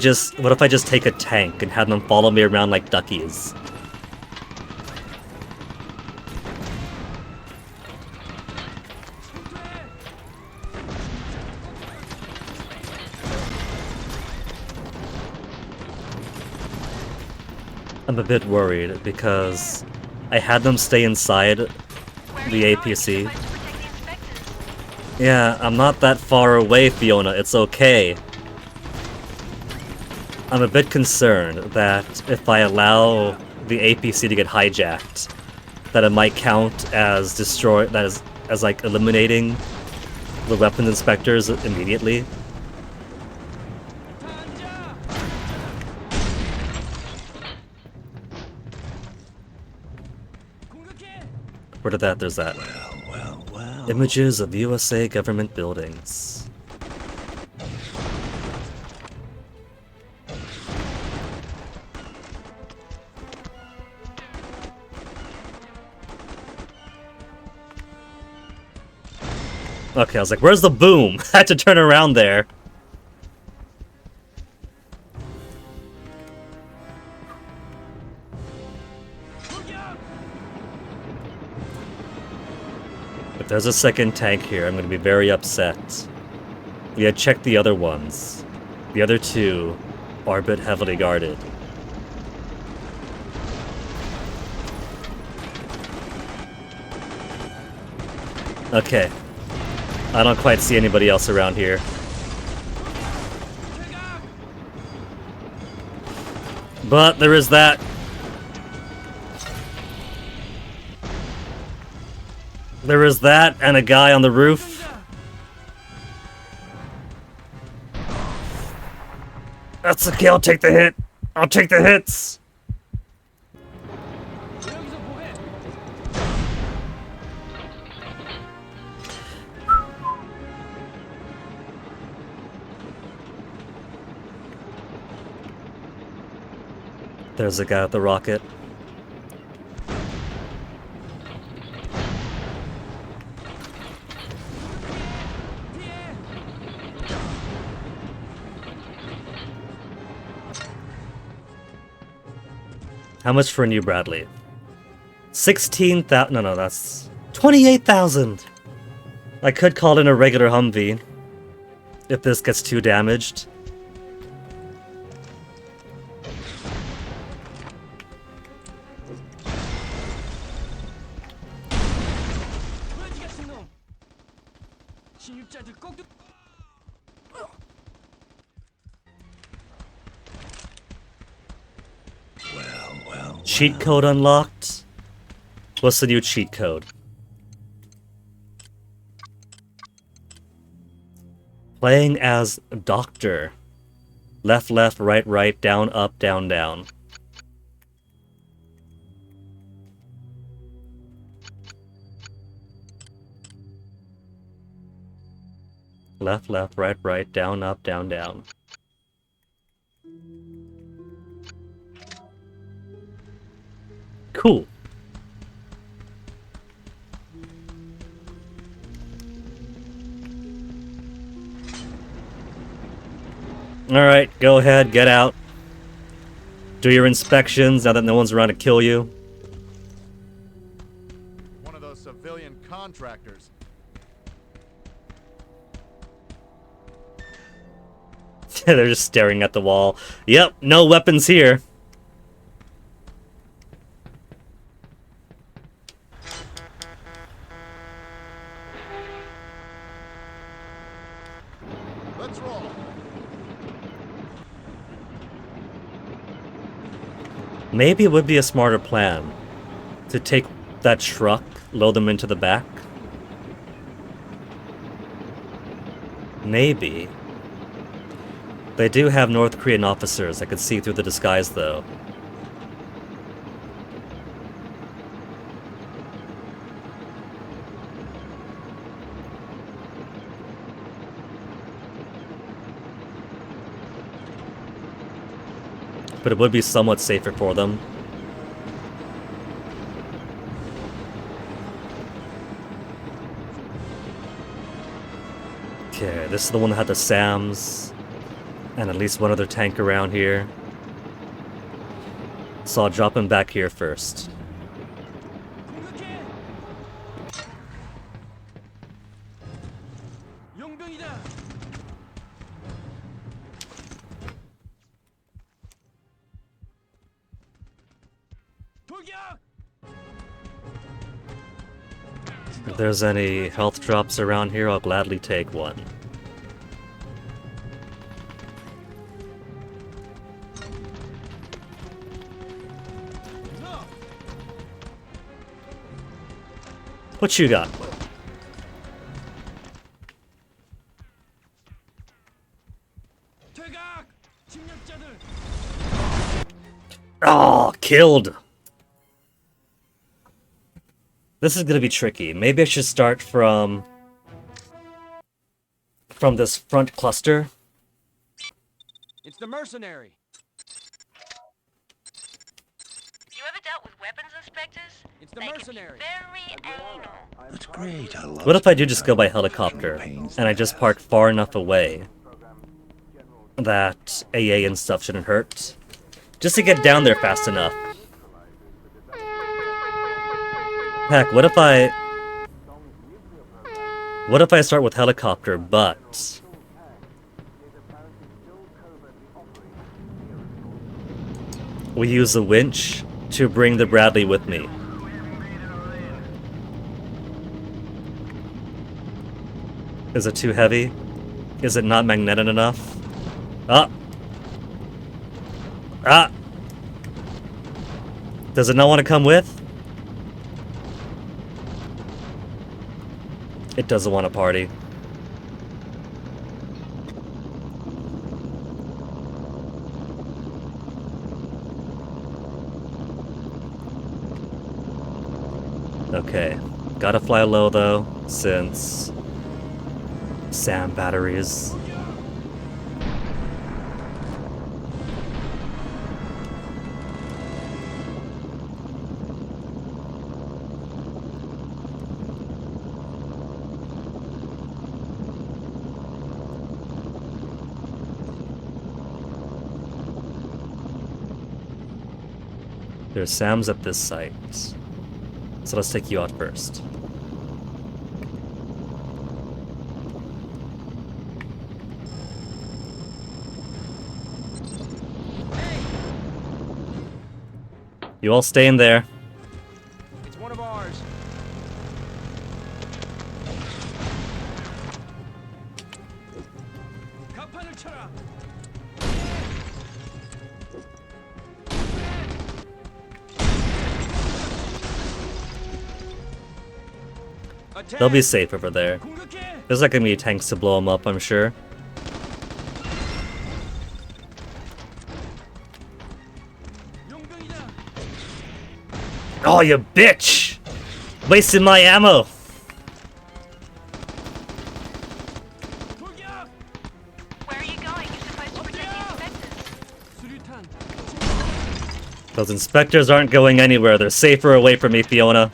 just take a tank and have them follow me around like duckies? I'm a bit worried because I had them stay inside the APC. Yeah, I'm not that far away, Fiona. It's okay. I'm a bit concerned that if I allow the APC to get hijacked, that it might count as as like eliminating the weapons inspectors immediately. Where did that? There's that. Well. Images of USA government buildings. Okay, I was like, where's the boom? I had to turn around there. If there's a second tank here, I'm gonna be very upset. Yeah, check the other ones. The other two are a bit heavily guarded. Okay. I don't quite see anybody else around here. But there is that. There is that and a guy on the roof. That's okay, I'll take the hit. I'll take the hits. There's a guy with the rocket. How much for a new Bradley? 16,000. No, that's 28,000. I could call in a regular Humvee if this gets too damaged. Cheat code unlocked? What's the new cheat code? Playing as Doctor. Left, left, right, right, down, up, down, down. Left, left, right, right, down, up, down, down. Cool. Alright, go ahead, get out. Do your inspections now that no one's around to kill you. One of those civilian contractors. They're just staring at the wall. Yep, no weapons here. Let's roll. Maybe it would be a smarter plan to take that truck, load them into the back. Maybe. They do have North Korean officers. I could see through the disguise, though. But it would be somewhat safer for them. Okay, this is the one that had the SAMs. And at least one other tank around here. So I'll drop him back here first. If there's any health drops around here, I'll gladly take one. What you got? Oh, killed! This is gonna be tricky. Maybe I should start from this front cluster. It's the mercenary. You ever dealt with weapons inspectors? It's the They can be mercenary. very anal. That's great. I love What if I do spending just go time by with helicopter, professional pains and I in just there. park far enough away that AA and stuff shouldn't hurt? Just to get down there fast enough. Heck, what if I start with helicopter, but we use the winch to bring the Bradley with me? Is it too heavy? Is it not magnetic enough? Ah! Ah! Does it not want to come with? It doesn't want to party. Okay. Gotta fly low though, since SAM batteries. There's SAMs at this site. So let's take you out first. You all stay in there. It's one of ours. They'll be safe over there. There's not gonna be tanks to blow them up, I'm sure. Oh, you bitch! Wasting my ammo! Where are you going? You're supposed to protect the inspectors. Those inspectors aren't going anywhere. They're safer away from me, Fiona.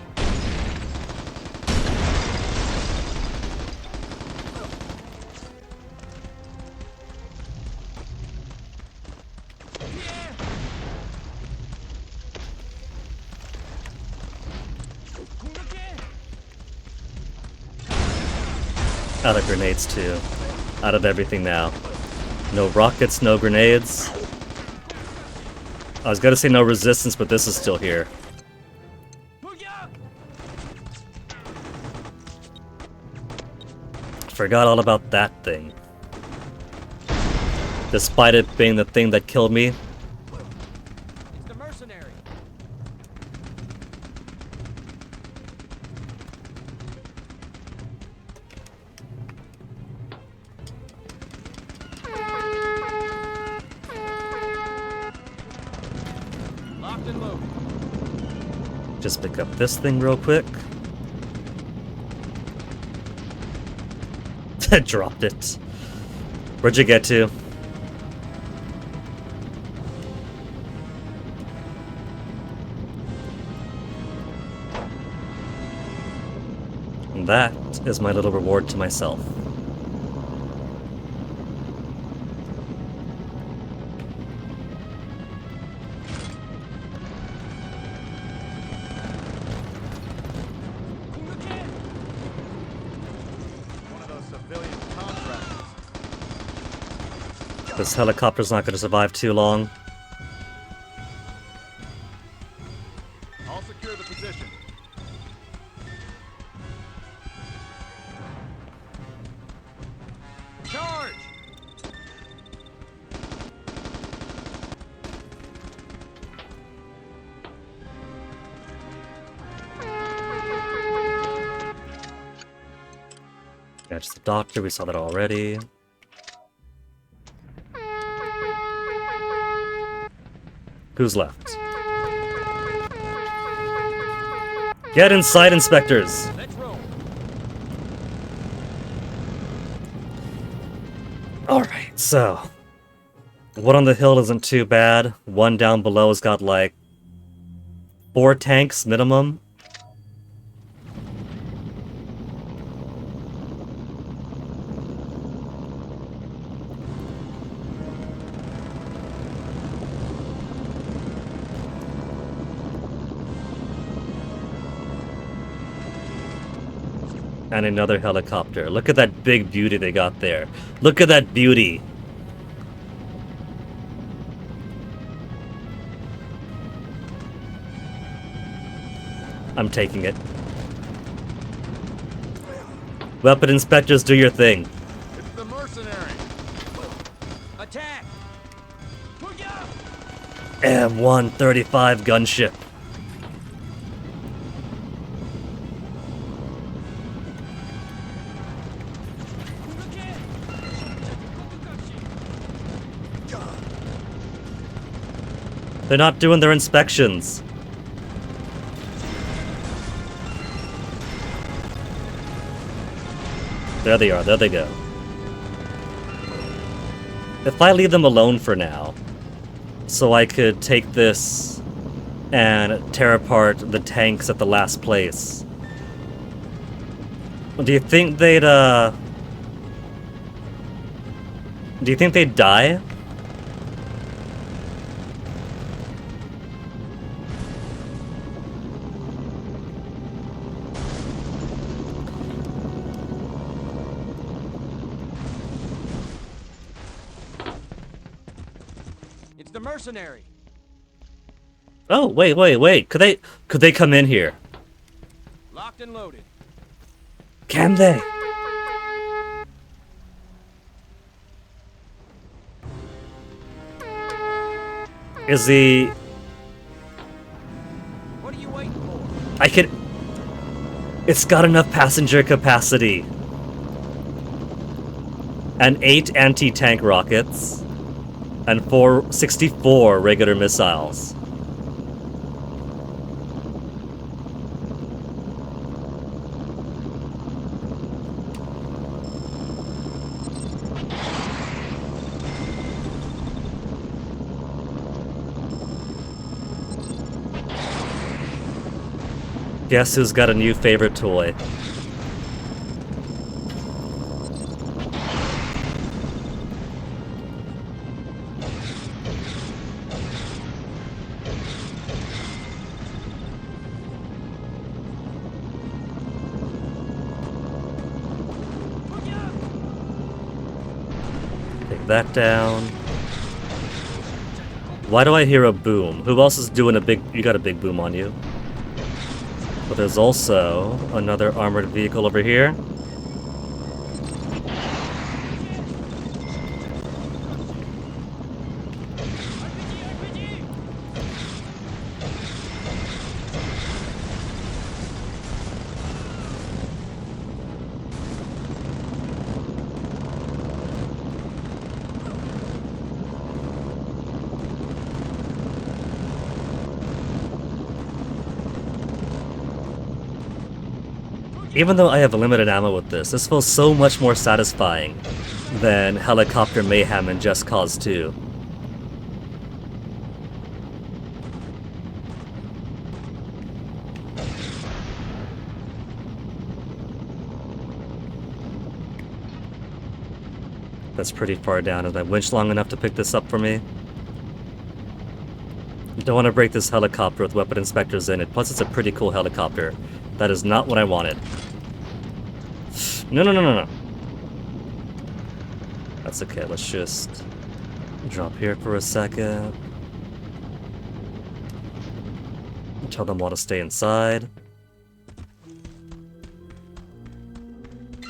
Out of grenades too. Out of everything now. No rockets, no grenades. I was gonna say no resistance, but this is still here. Forgot all about that thing. Despite it being the thing that killed me. It's the mercenary. Locked and loaded. Just pick up this thing real quick. Dropped it. Where'd you get to? And that is my little reward to myself. One of those civilian contractors. This helicopter's not going to survive too long. I'll secure the position. Charge! Catch the doctor, we saw that already. Who's left? Get inside, inspectors! Let's roll. Alright, so. One on the hill isn't too bad. One down below has got like 4 tanks minimum. And another helicopter. Look at that big beauty they got there. Look at that beauty. I'm taking it. Weapon inspectors, do your thing. It's the mercenary. Attack! M135 gunship. They're not doing their inspections. There they are, there they go. If I leave them alone for now, so I could take this and tear apart the tanks at the last place, do you think they'd, do you think they'd die? It's the mercenary. Oh, wait. Could they come in here? Locked and loaded. Can they? Is the... What are you waiting for? I could... It's got enough passenger capacity. And 8 anti-tank rockets. And 64 regular missiles. Guess who's got a new favorite toy? Take that down. Why do I hear a boom? Who else is doing a big... You got a big boom on you. But there's also another armored vehicle over here. Even though I have limited ammo with this feels so much more satisfying than Helicopter Mayhem in Just Cause 2. That's pretty far down. Is my winch long enough to pick this up for me? Don't want to break this helicopter with weapon inspectors in it. Plus, it's a pretty cool helicopter. That is not what I wanted. No. That's okay. Let's just drop here for a second. Tell them all to stay inside.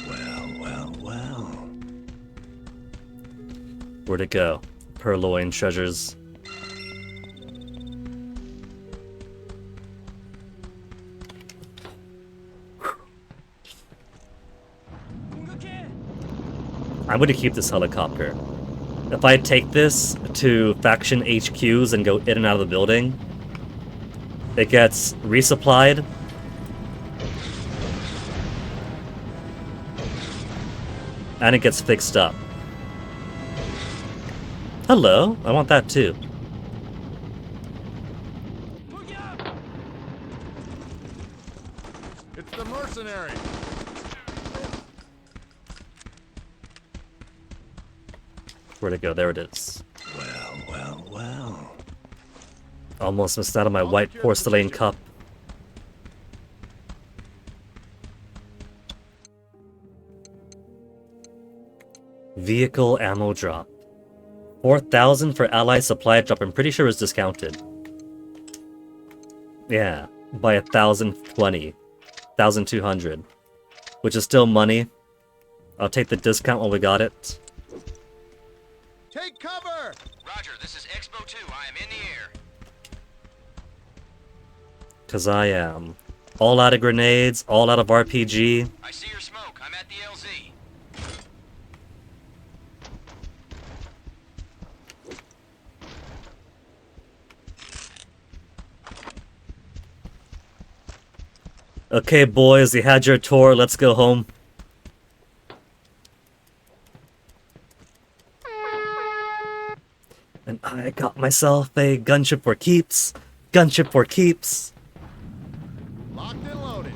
Well. Where'd it go? Purloin treasures. I'm going to keep this helicopter. If I take this to faction HQs and go in and out of the building, it gets resupplied. And it gets fixed up. Hello, I want that too. Where'd it go? There it is. Well. Almost missed out on my white porcelain cup. Vehicle ammo drop. 4,000 for ally supply drop. I'm pretty sure it's discounted. Yeah, by 1,020. 1,200. Which is still money. I'll take the discount while we got it. Take cover! Roger, this is Expo 2. I am in the air. Cause I am. All out of grenades, all out of RPG. I see your smoke. I'm at the LZ. Okay, boys, you had your tour. Let's go home. And I got myself a gunship for keeps. Gunship for keeps. Locked and loaded.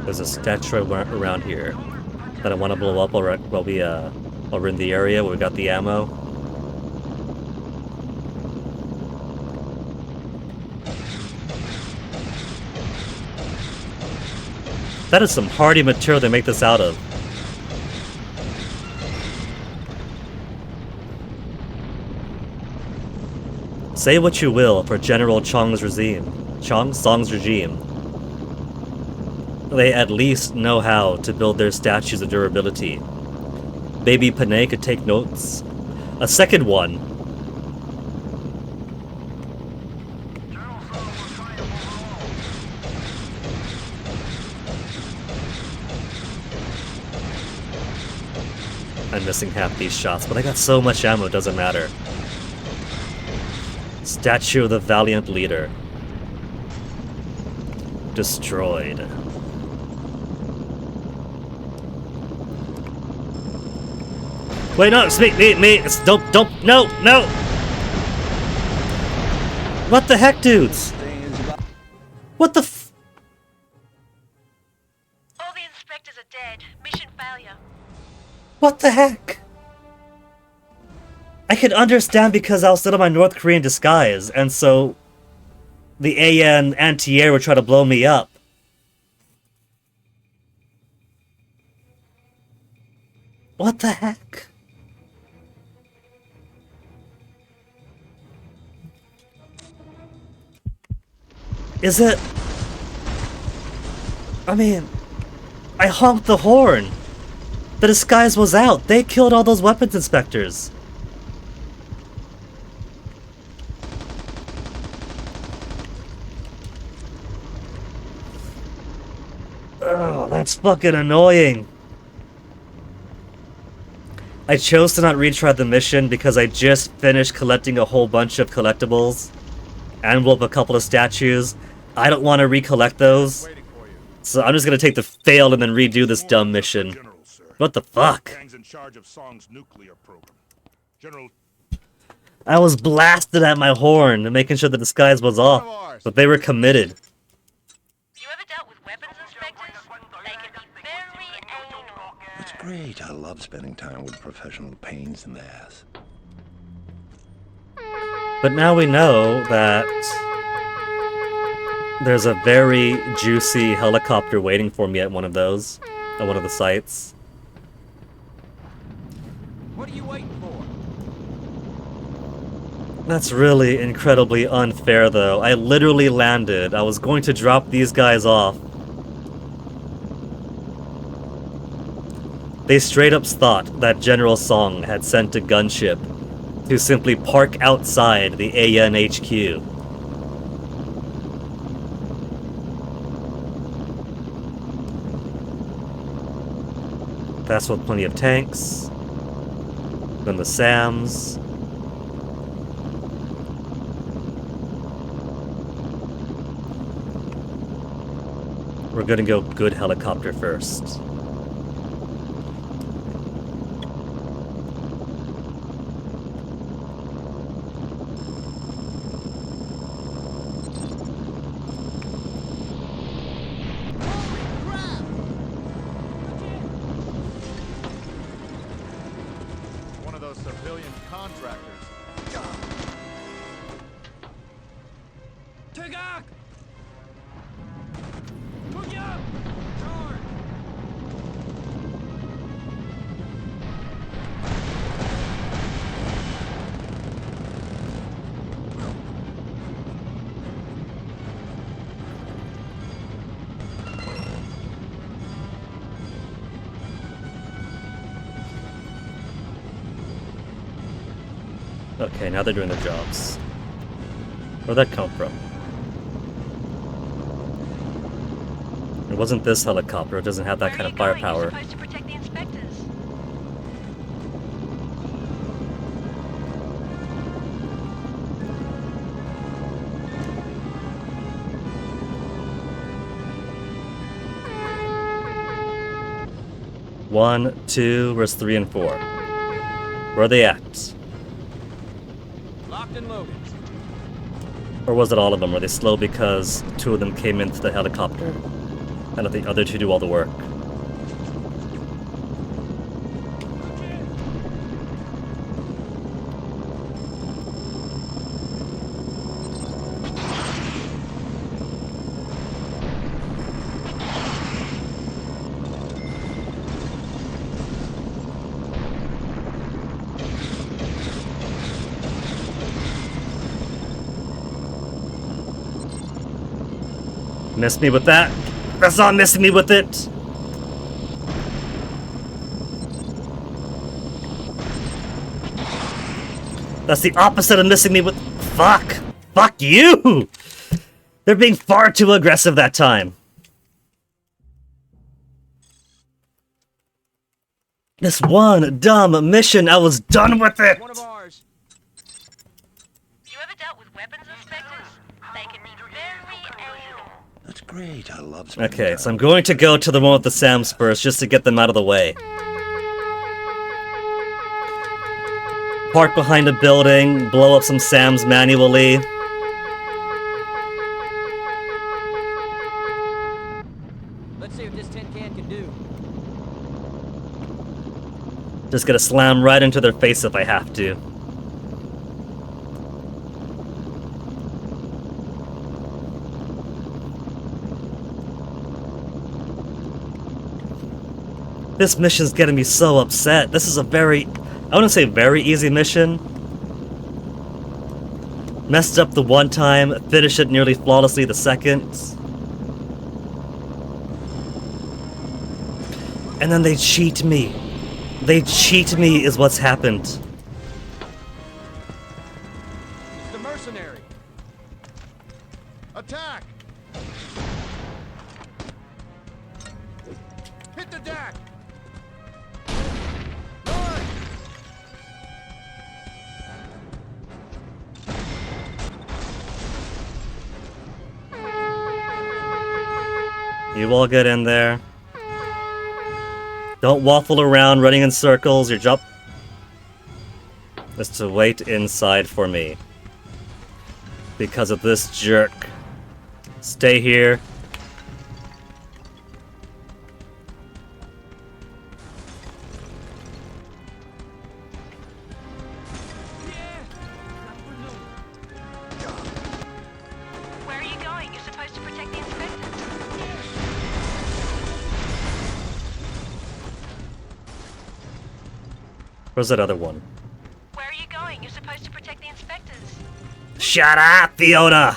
There's a statue around here that I want to blow up while we're in the area where we got the ammo. That is some hardy material they make this out of. Say what you will for General Song's regime. They at least know how to build their statues of durability. Baby Panay could take notes. A second one. I'm missing half these shots, but I got so much ammo, it doesn't matter. Statue of the Valiant Leader. Destroyed. Wait, no, it's me, it's, don't, no! What the heck, dudes? What the f- All the inspectors are dead. Mission failure. What the heck? I could understand because I was still in my North Korean disguise, and so the AN anti-air would try to blow me up. What the heck? Is it... I mean... I honked the horn! The disguise was out! They killed all those weapons inspectors! Oh, that's fucking annoying! I chose to not retry the mission because I just finished collecting a whole bunch of collectibles. And blew up a couple of statues. I don't want to recollect those. So I'm just gonna take the fail and then redo this dumb mission. What the fuck? In charge of Song's nuclear program. General I was blasted at my horn, making sure the disguise was off. But they were committed. You ever dealt with weapons inspectors? They can be very anal. It's great. I love spending time with professional pains in the ass. But now we know that there's a very juicy helicopter waiting for me at one of those, at one of the sites. What are you waiting for? That's really incredibly unfair, though. I literally landed. I was going to drop these guys off. They straight up thought that General Song had sent a gunship to simply park outside the AN HQ. That's with plenty of tanks. Then the SAMs. We're gonna go good helicopter first. One of those civilian contractors. 퇴각! 공격! Charge! Okay, now they're doing their jobs. Where'd that come from? It wasn't this helicopter, it doesn't have that kind of firepower. You're supposed to protect the inspectors. One, two, where's 3 and 4? Where are they at? Locked and loaded. Or was it all of them? Were they slow because 2 of them came into the helicopter and let the other 2 do all the work? Miss me with that? That's not missing me with it! That's the opposite of missing me with... Fuck! Fuck you! They're being far too aggressive that time. This one dumb mission, I was done with it! One of ours. You ever dealt with weapons inspectors? They can be very anal. That's great. I love spending Okay, time. so I'm going to go to the one with the SAMs first, just to get them out of the way. Park behind a building, blow up some SAMs manually. Let's see what this tin can do. Just gonna slam right into their face if I have to. This mission's getting me so upset. This is a very, I wouldn't say very easy mission. Messed up the one time, finished it nearly flawlessly the second. And then they cheat me. They cheat me is what's happened. It's the mercenary. Attack! Hit the deck! Run! You all get in there. Don't waffle around running in circles. Your job is to wait inside for me. Because of this jerk. Stay here. Where are you going? You're supposed to protect the inspectors. Where's that other one? Where are you going? You're supposed to protect the inspectors. Shut up, Fiona!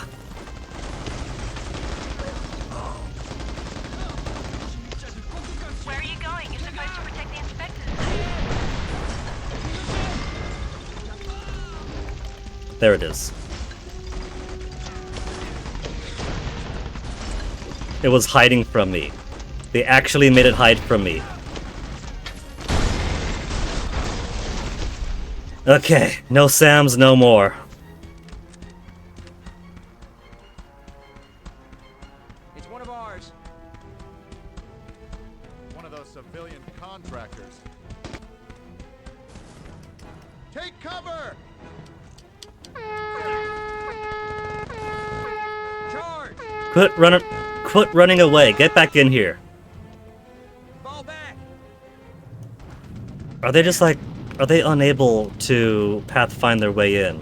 Where are you going? You're supposed to protect the inspectors. There it is. It was hiding from me. They actually made it hide from me. Okay, no SAMs, no more. It's one of ours. Quit running away. Get back in here. Fall back. Are they just like... Are they unable to pathfind their way in?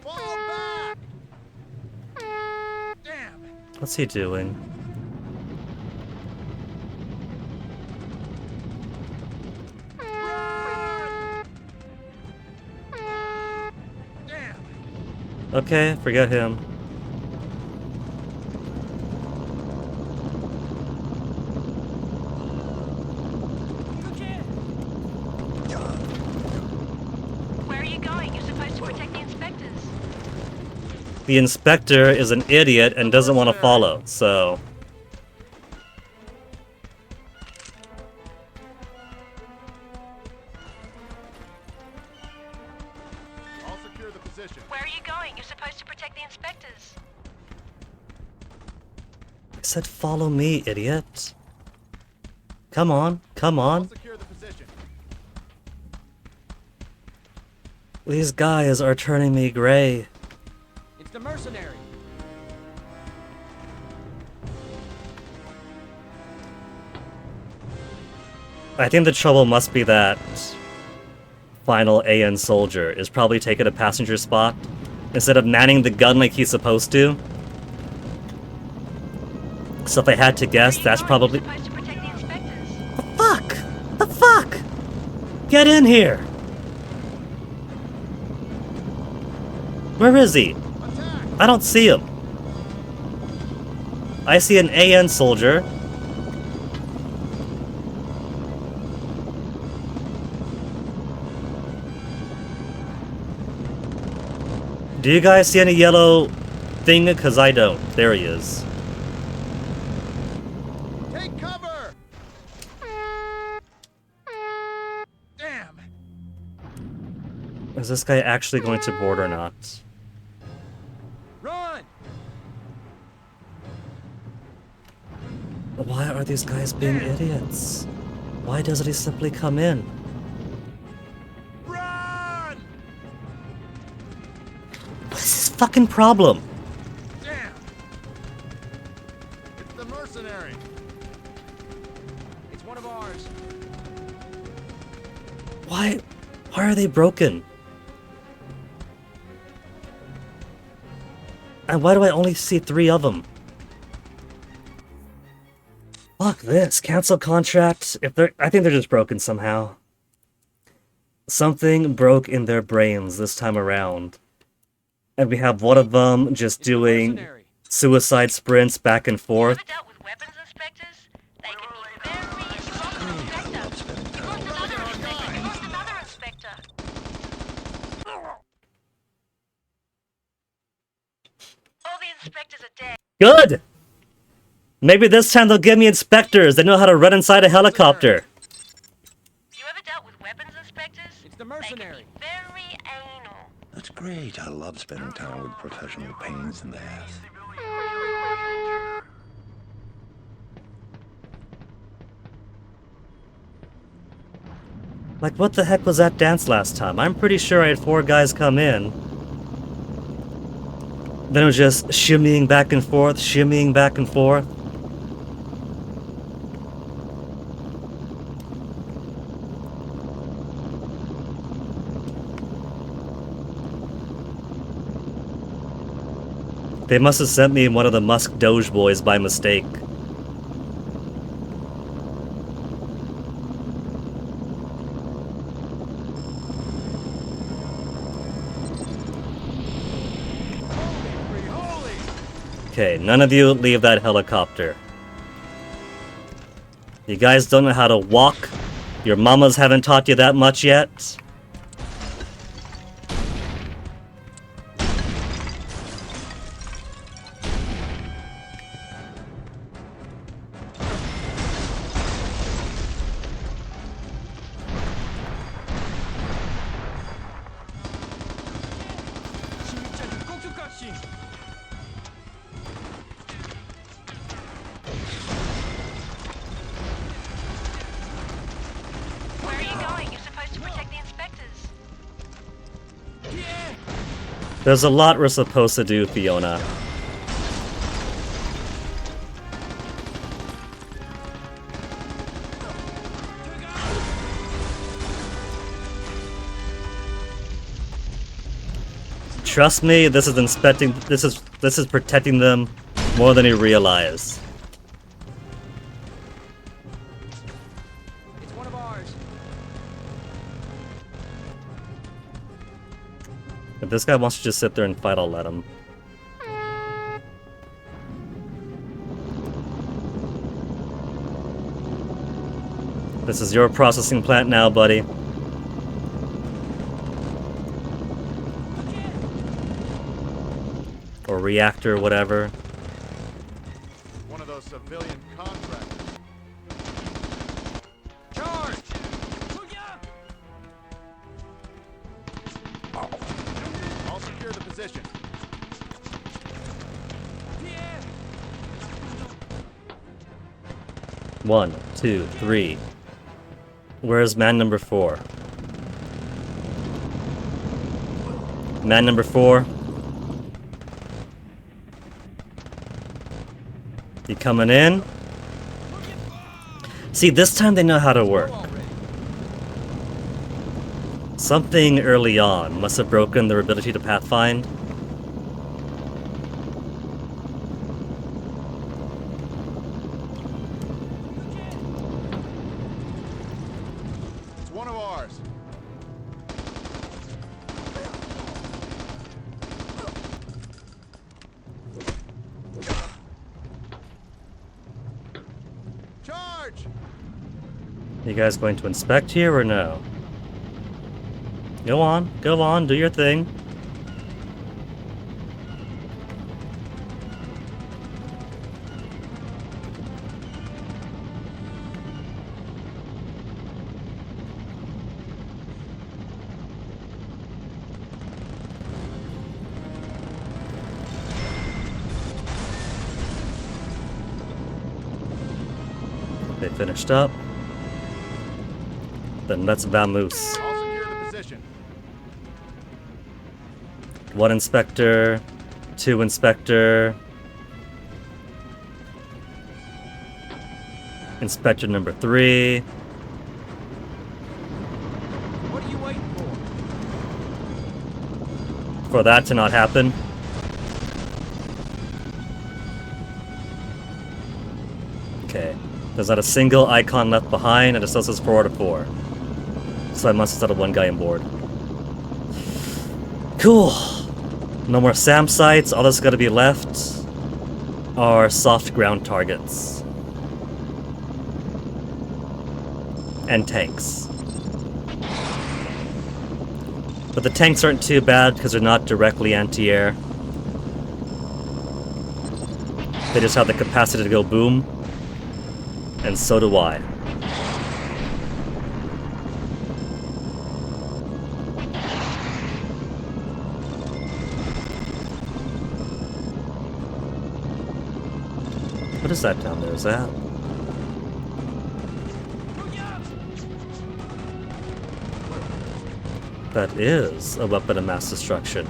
Fall back. Damn. What's he doing? Damn. Okay, forget him. Where are you going? You're supposed to protect the inspectors. The inspector is an idiot and doesn't want to follow, so... I'll secure the position. Where are you going? You're supposed to protect the inspectors. I said follow me, idiot. Come on, come on. Secure the position. These guys are turning me gray. It's the mercenary. I think the trouble must be that final AN soldier is probably taking a passenger spot instead of manning the gun like he's supposed to. So if I had to guess, that's probably... You're supposed to protect the inspectors. The fuck? The fuck? Get in here! Where is he? I don't see him. I see an AN soldier. Do you guys see any yellow thing? Because I don't. There he is. Take cover. Damn. Is this guy actually going to board or not? Run. Why are these guys being idiots? Why doesn't he simply come in? Run. What is his fucking problem? Damn. It's the mercenary. It's one of ours. Why are they broken? And why do I only see 3 of them? Fuck this. Cancel contract. I think they're just broken somehow. Something broke in their brains this time around. And we have one of them just doing suicide sprints back and forth. Ever dealt with weapons inspectors? They can be very inspector. You lost another inspector. All the inspectors are dead. Good! Maybe this time they'll give me inspectors that know how to run inside a helicopter. You ever dealt with weapons inspectors? It's the They can mercenary. be very anal. That's great. I love spending time with professional pains in the ass. Like, what the heck was that dance last time? I'm pretty sure I had 4 guys come in. Then it was just shimmying back and forth, shimmying back and forth. They must have sent me one of the Musk Doge boys by mistake. Okay, none of you leave that helicopter. You guys don't know how to walk? Your mamas haven't taught you that much yet? Where are you going? You're supposed to protect the inspectors. There's a lot we're supposed to do, Fiona. Trust me, this is protecting them more than you realize. It's one of ours. If this guy wants to just sit there and fight, I'll let him. This is your processing plant now, buddy. Or reactor, whatever. One of those civilian contractors. Charge! I'll secure the position. One, two, three. Where's man number 4? Man number 4. You coming in? See, this time they know how to work. Something early on must have broken their ability to pathfind. It's one of ours. Charge! You guys going to inspect here or no? Go on, do your thing. They finished up. Then let's vamoose. I'll secure the position. 1 inspector, 2 inspector. Inspector number 3. What are you waiting for? For that to not happen. Okay. There's not a single icon left behind, and it still says 4 out of 4. So I must have settled one guy on board. Cool. No more SAM sites. All that's gotta be left are soft ground targets. And tanks. But the tanks aren't too bad because they're not directly anti-air. They just have the capacity to go boom. And so do I. What is that down there? Is that? That is a weapon of mass destruction.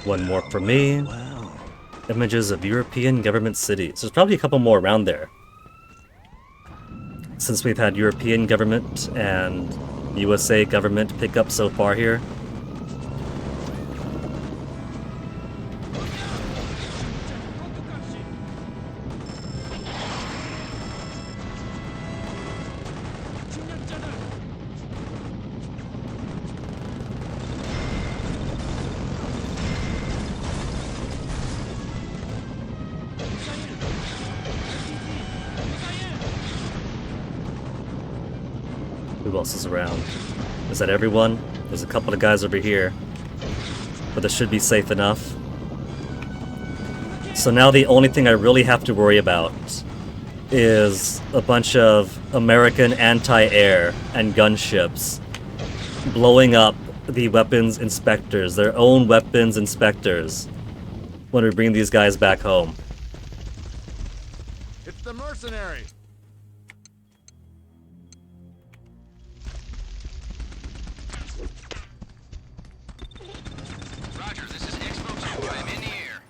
One more for me. Wow. Images of European government cities. There's probably a couple more around there. Since we've had European government and USA government pick up so far here. Who else is around? Is that everyone? There's a couple of guys over here. But this should be safe enough. So now the only thing I really have to worry about is a bunch of American anti-air and gunships blowing up the weapons inspectors, their own weapons inspectors, when we bring these guys back home. It's the mercenary. Roger, this is Expo 2. I'm in the air.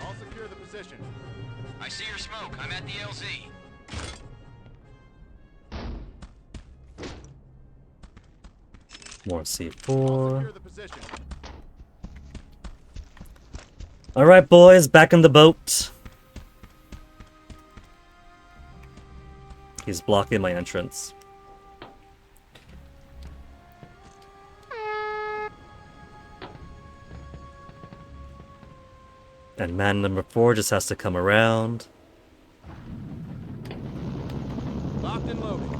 I'll secure the position. I see your smoke. I'm at the LZ. More I'll C4. secure the position. Alright, boys, back in the boat. He's blocking my entrance. And man number 4 just has to come around. Locked and loaded.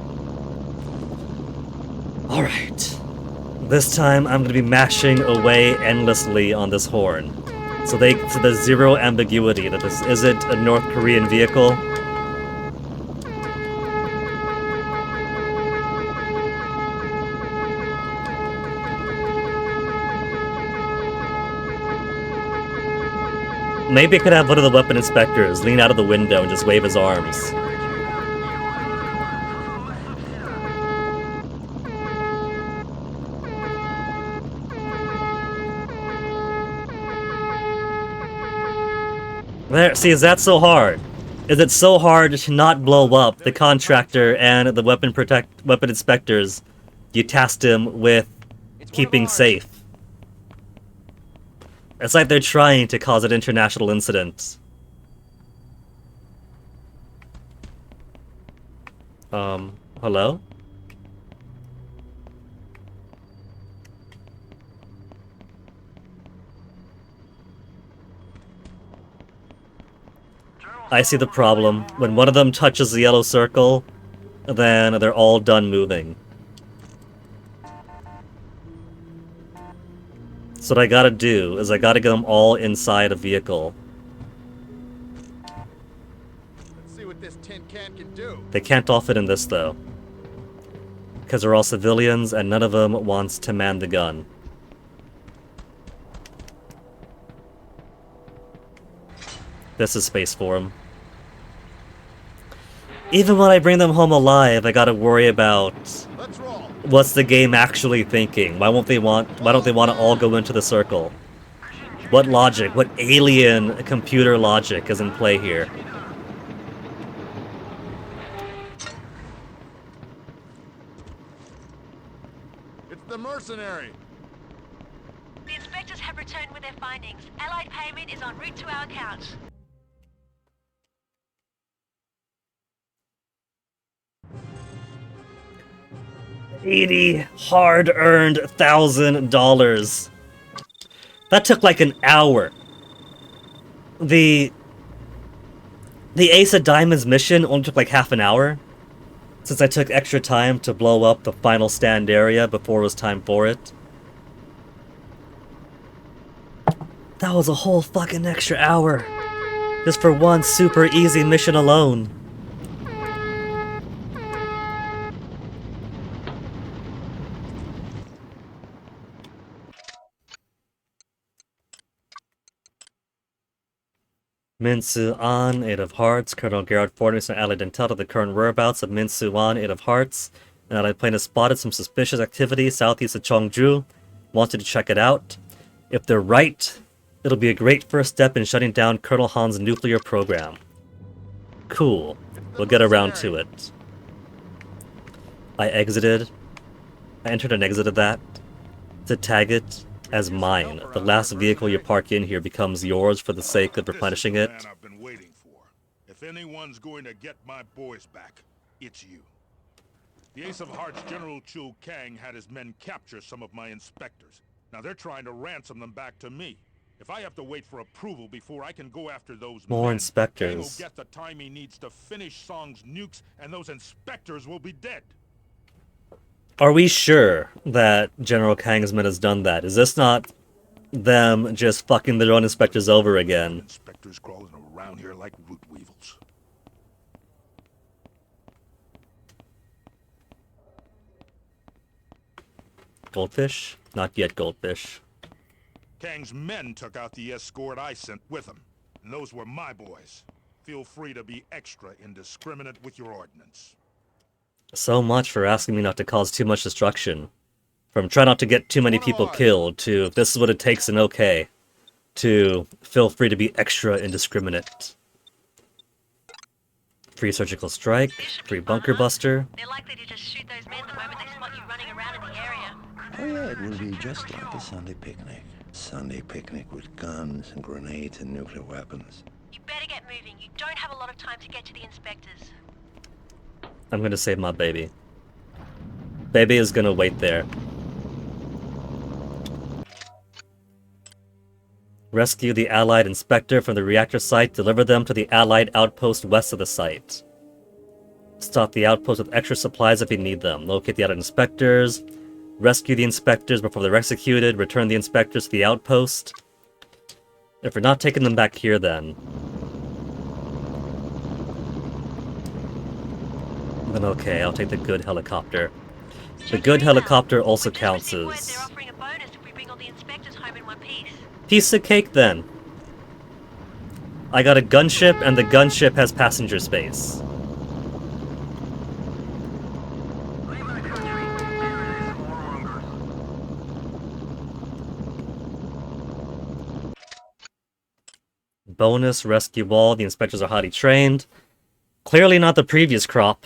Alright. This time I'm gonna be mashing away endlessly on this horn. So there's zero ambiguity that this isn't a North Korean vehicle. Maybe I could have one of the weapon inspectors lean out of the window and just wave his arms. There, see, is that so hard? Is it so hard to not blow up the contractor and the weapon inspectors you tasked him with keeping safe? It's like they're trying to cause an international incident. Hello? I see the problem. When one of them touches the yellow circle, then they're all done moving. So what I gotta do is I gotta get them all inside a vehicle. Let's see what this tin can do. They can't all fit in this though. Because they're all civilians and none of them wants to man the gun. This is space for them. Even when I bring them home alive, I gotta worry about Let's roll. what's the game actually thinking? Why don't they want to all go into the circle? What logic, what alien computer logic is in play here? It's the mercenary. The inspectors have returned with their findings. Allied payment is en route to our accounts. $80 hard-earned $1,000. That took like an hour. The Ace of Diamonds mission only took like half an hour, since I took extra time to blow up the final stand area before it was time for it. That was a whole fucking extra hour, just for one super easy mission alone. Min-Soo An, 8 of Hearts. Colonel Gerard Fornix and allied intel to the current whereabouts of Min-Soo An, 8 of Hearts. An allied plane has spotted some suspicious activity southeast of Cheongju. Wanted to check it out. If they're right, it'll be a great first step in shutting down Colonel Han's nuclear program. Cool. We'll get around to it. I entered and exited that. To tag it as mine. The last vehicle you park in here becomes yours for the sake of replenishing This is it. the man I've been waiting for. If anyone's going to get my boys back, it's you. The Ace of Hearts General Chu Kang had his men capture some of my inspectors. Now they're trying to ransom them back to me. If I have to wait for approval before I can go after those More men, inspectors. Kang will get the time he needs to finish Song's nukes, and those inspectors will be dead. Are we sure that General Kang's men has done that? Is this not them just fucking their own inspectors over again. Inspectors crawling around here like root weevils. Goldfish? Not yet goldfish. Kang's men took out the escort I sent with him. And those were my boys. Feel free to be extra indiscriminate with your ordnance. So much for asking me not to cause too much destruction. From try not to get too many people killed, to this is what it takes and okay, to feel free to be extra indiscriminate. Free surgical strike, free bunker buster. They're likely to just shoot those men the moment they spot you running around in the area. Oh yeah, it will be just like a Sunday picnic. Sunday picnic with guns and grenades and nuclear weapons. You better get moving. You don't have a lot of time to get to the inspectors. I'm gonna save my baby. Baby is gonna wait there. Rescue the Allied inspector from the reactor site, deliver them to the Allied outpost west of the site. Stop the outpost with extra supplies if you need them. Locate the Allied inspectors. Rescue the inspectors before they're executed. Return the inspectors to the outpost. If we're not taking them back here, then okay, I'll take the good helicopter. The good helicopter also counts as... They're offering a bonus if we bring all the inspectors home in one piece. Piece of cake, then. I got a gunship, and the gunship has passenger space. Bonus rescue wall. The inspectors are highly trained. Clearly not the previous crop.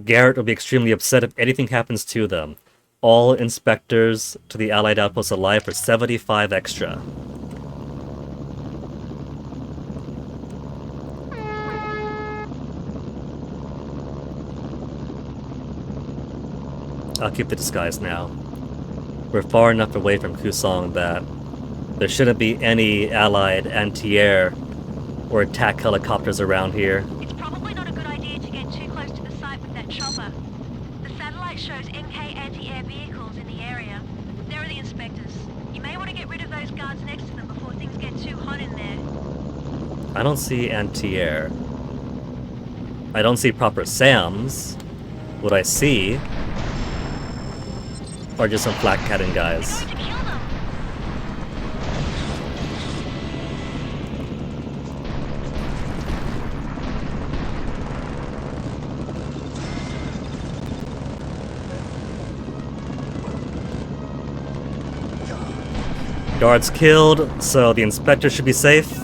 Garrett will be extremely upset if anything happens to them. All inspectors to the Allied outpost alive for 75 extra. I'll keep the disguise now. We're far enough away from Kusong that there shouldn't be any Allied anti-air or attack helicopters around here. It's probably not a good idea to get too close to the site with that chopper. The satellite shows NK anti-air vehicles in the area. There are the inspectors. You may want to get rid of those guards next to them before things get too hot in there. I don't see anti-air. I don't see proper SAMs. What I see are just some flat cannon guys. They're going to kill them. Guards killed, so the inspector should be safe.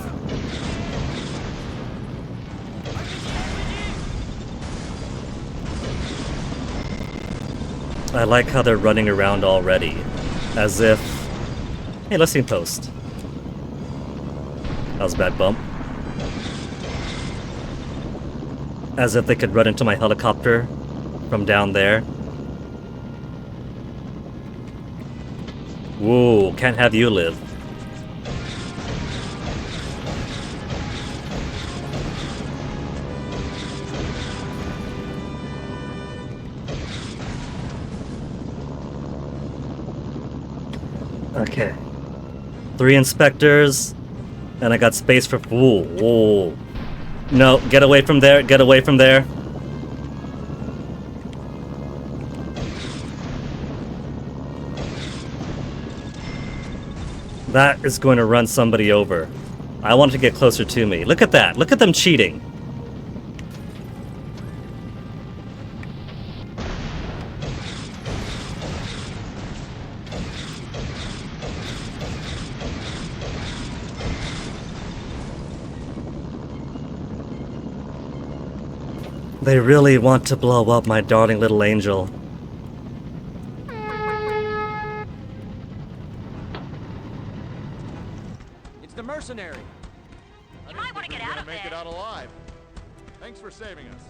I like how they're running around already, as if... Hey, listening post. That was a bad bump. As if they could run into my helicopter from down there. Whoa, can't have you live. Okay. 3 inspectors, and I got space for... Whoa, whoa. No, get away from there, get away from there. That is going to run somebody over. I want to get closer to me. Look at that. Look at them cheating. They really want to blow up my darling little angel. It's the mercenary. You might want to get out of Make it there. out alive. Thanks for saving us.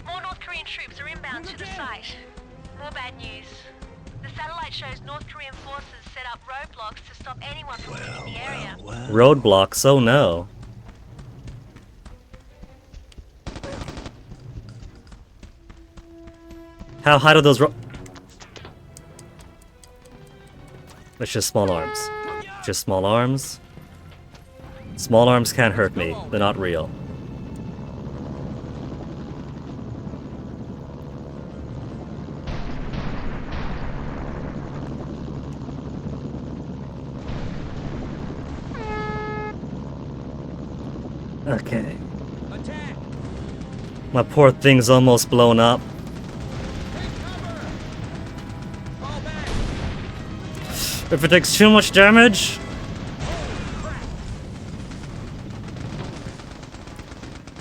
More North Korean troops are inbound to the site. More bad news. The satellite shows North Korean forces set up roadblocks to stop anyone from leaving the area. Roadblocks, oh no. How high do those It's just small arms. Just small arms. Small arms can't hurt me. They're not real. Okay. My poor thing's almost blown up. If it takes too much damage...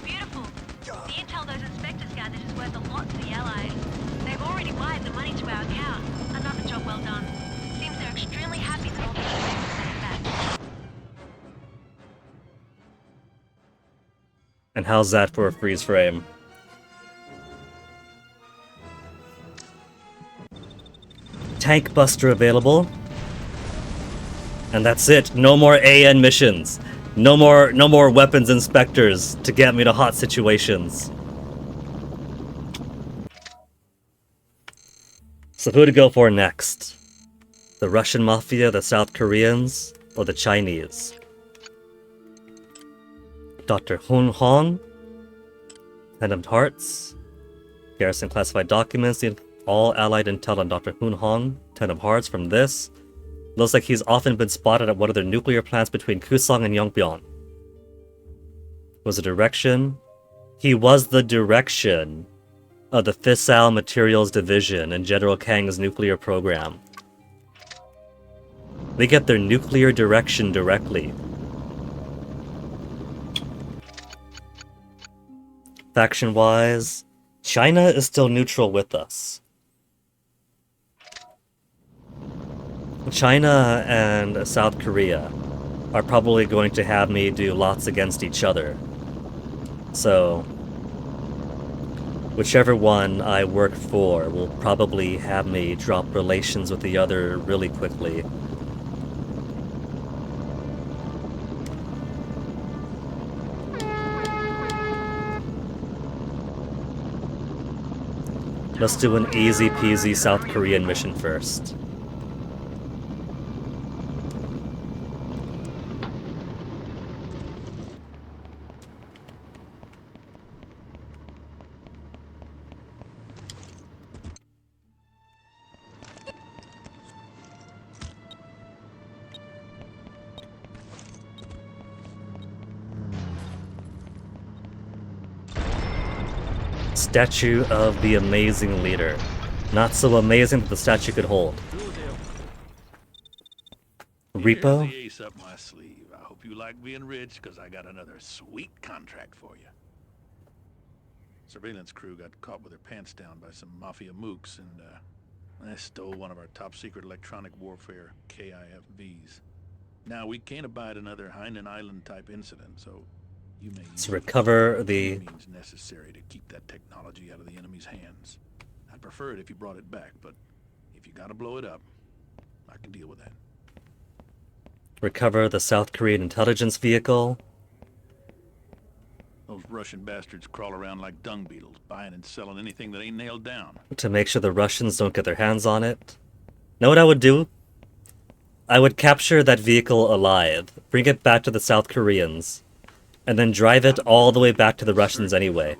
Beautiful. The intel those inspectors gathered is worth a lot to the Allies. They've already wired the money to our account. Another job well done. Seems they're extremely happy that all the inspectors back. And how's that for a freeze frame? Tank Buster available. And that's it. No more AN missions. No more weapons inspectors to get me to hot situations. So who to go for next? The Russian Mafia, the South Koreans, or the Chinese? Dr. Hun Hong, Phantomed Hearts, Garrison Classified Documents, all Allied intel on Dr. Hun Hong, Ten of Hearts from this. Looks like he's often been spotted at one of their nuclear plants between Kusong and Yongbyon. Was the direction? He was the direction of the Fissile Materials Division in General Kang's nuclear program. They get their nuclear direction directly. Faction-wise, China is still neutral with us. China and South Korea are probably going to have me do lots against each other. So, whichever one I work for will probably have me drop relations with the other really quickly. Let's do an easy peasy South Korean mission first. Statue of the Amazing Leader. Not so amazing that the statue could hold. Repo? Here's the ace up my sleeve. I hope you like being rich, because I got another sweet contract for you. Surveillance crew got caught with their pants down by some mafia mooks, and they stole one of our top-secret electronic warfare KIFVs. Now, we can't abide another Hainan Island-type incident, so you may Let's recover the... means necessary to keep that technology out of the enemy's hands. I'd prefer it if you brought it back, but if you gotta blow it up, I can deal with that. Recover the South Korean intelligence vehicle. Those Russian bastards crawl around like dung beetles, buying and selling anything that ain't nailed down. To make sure the Russians don't get their hands on it. Know what I would do? I would capture that vehicle alive, bring it back to the South Koreans, and then drive it all the way back to the Russians anyway.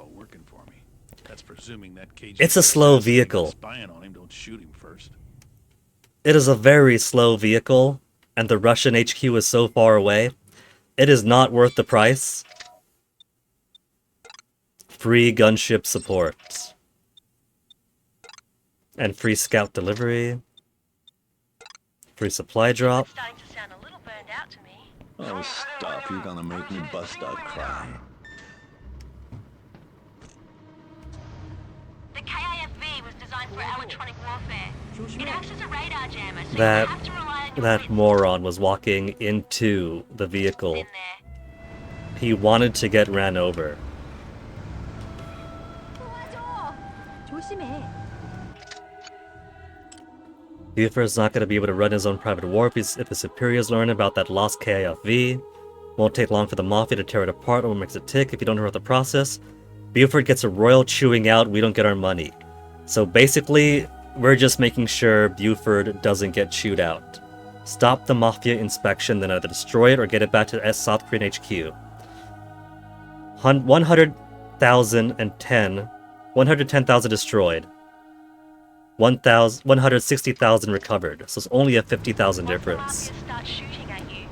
It's a slow vehicle. Spying on him, don't shoot him first. It is a very slow vehicle, and the Russian HQ is so far away. It is not worth the price. Free gunship support. And free scout delivery. Free supply drop. Starting to sound a little burned out to me. Oh, stop. You're gonna make me bust out crying. The KIFV was designed for electronic warfare. It acts as a radar jammer, so That you have to rely on your that moron was walking into the vehicle. He wanted to get ran over. Buford's not going to be able to run his own private war if his superiors learn about that lost KIFV. Won't take long for the Mafia to tear it apart or makes it tick if you don't hurry the process. Buford gets a royal chewing out, we don't get our money. So basically, we're just making sure Buford doesn't get chewed out. Stop the Mafia inspection, then either destroy it or get it back to South Korean HQ. 110,000 destroyed. 160,000 recovered. So it's only a 50,000 difference. Mafia start shooting at you,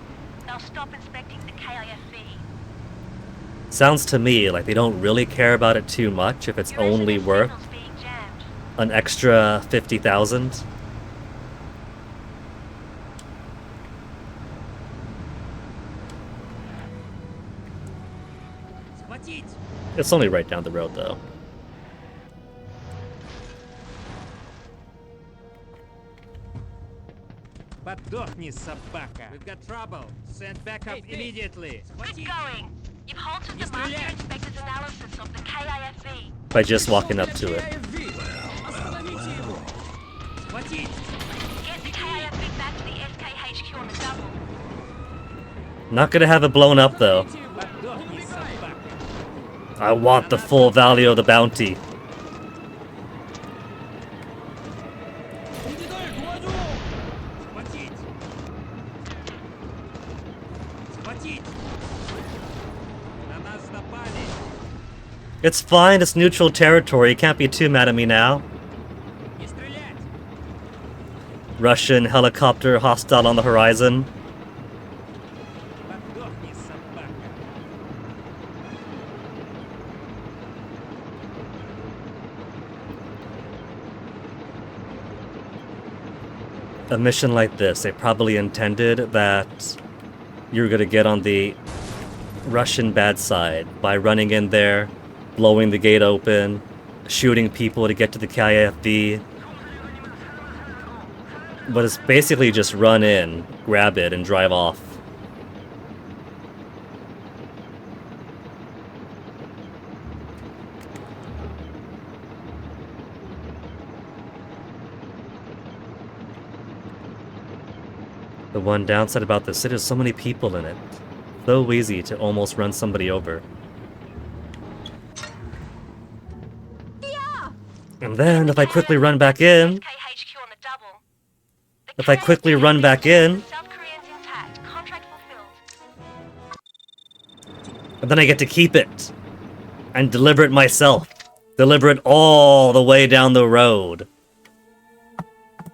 they'll stop inspecting the KIFV. Sounds to me like they don't really care about it too much if it's Your only SMS worth signal's being jammed. an extra 50,000. It's only right down the road, though. Подохни, собака. We've got trouble. Send backup immediately. Good going. You've halted the Mafia inspector's analysis of the KIFV. By just walking up to it. Схватить! Get the KIFV back to the SKHQ on the double. Not gonna have it blown up, though. Подохни, собака. I want the full value of the bounty. Схватить! Схватить! На нас напали! It's fine, it's neutral territory. You can't be too mad at me now. Не стрелять! Russian helicopter hostile on the horizon. Подохни, собака! A mission like this, they probably intended that you're gonna get on the Russian bad side by running in there, blowing the gate open, shooting people to get to the KIFV. But it's basically just run in, grab it, and drive off. The one downside about this city is so many people in it. So easy to almost run somebody over. And then, if I quickly run back in, SKHQ on the double. The If I quickly run back in- South Koreans intact. Contract fulfilled. and then I get to keep it. And deliver it myself. Deliver it all the way down the road.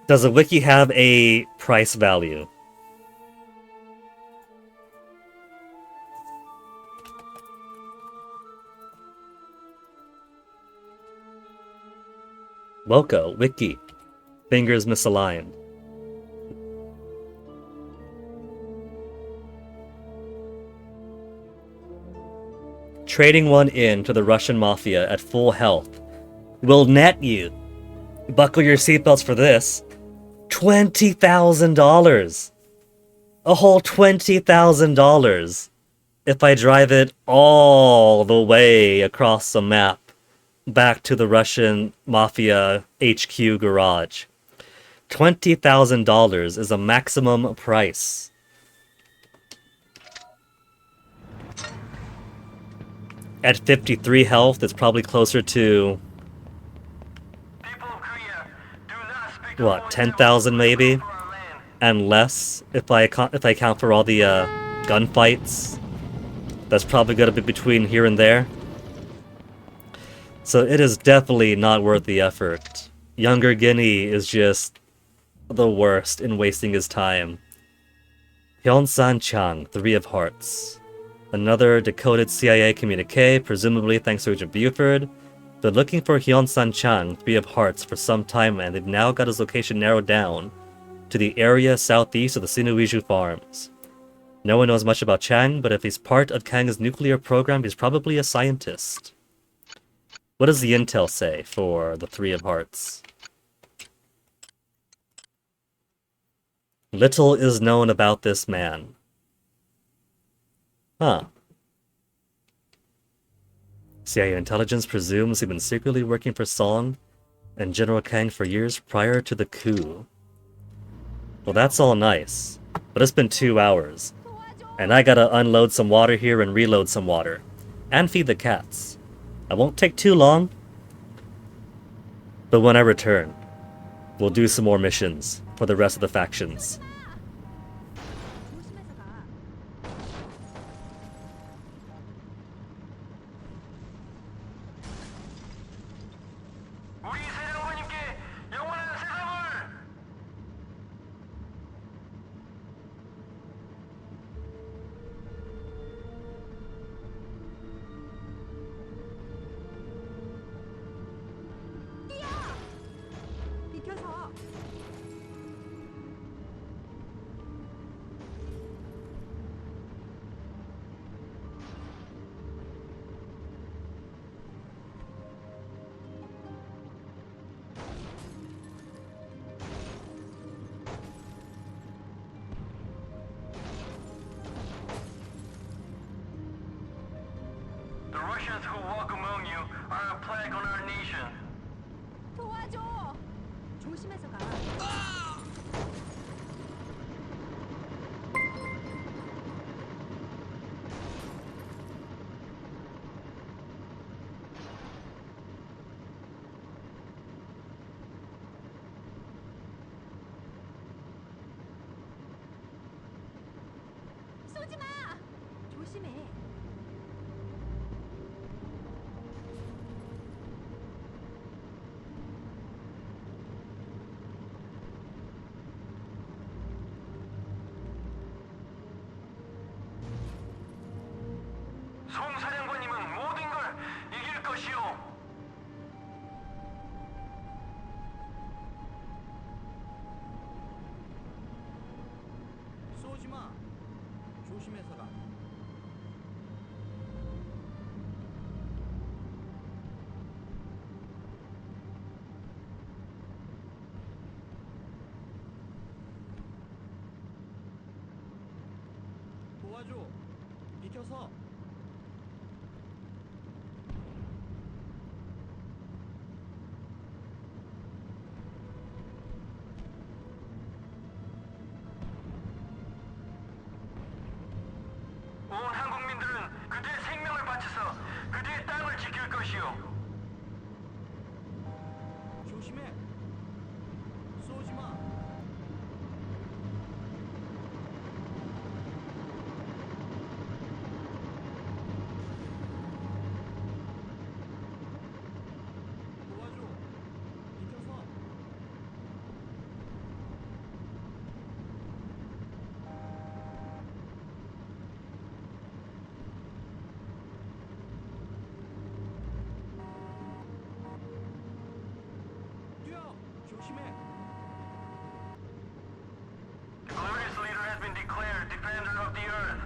Does the wiki have a price value? Loco, wiki. Fingers misaligned. Trading one in to the Russian Mafia at full health will net you, buckle your seatbelts for this, $20,000. A whole $20,000 if I drive it all the way across the map back to the Russian Mafia HQ garage. $20,000 is a maximum price. At 53 health, it's probably closer to what, 10,000 maybe, and less if I count for all the gunfights. That's probably gonna be between here and there. So it is definitely not worth the effort. Younger Guinea is just the worst in wasting his time. Hyun-san Chang, 3 of Hearts. Another decoded CIA communique, presumably thanks to Agent Buford. Been looking for Hyun-san Chang, 3 of Hearts, for some time, and they've now got his location narrowed down to the area southeast of the Sinuiju farms. No one knows much about Chang, but if he's part of Kang's nuclear program, he's probably a scientist. What does the intel say for the 3 of Hearts? Little is known about this man. Huh. CIA intelligence presumes he'd been secretly working for Song and General Kang for years prior to the coup. Well, that's all nice, but it's been 2 hours, and I gotta unload some water here and reload some water, and feed the cats. I won't take too long, but when I return, we'll do some more missions for the rest of the factions. Russians who walk among you are a plague on our nation. 도와줘. 조심해서 가. 쏘지 마. 조심해. 송사령관님은 모든 걸 이길 것이오. 쏘지 마. 조심해서 가. 도와줘. 비켜서. 온 한국민들은 그들의 생명을 바쳐서 그들의 땅을 지킬 것이오. 조심해. 쏘지 마. 도와줘. 비켜서. 뛰어. 조심해. The glorious leader has been declared defender of the earth.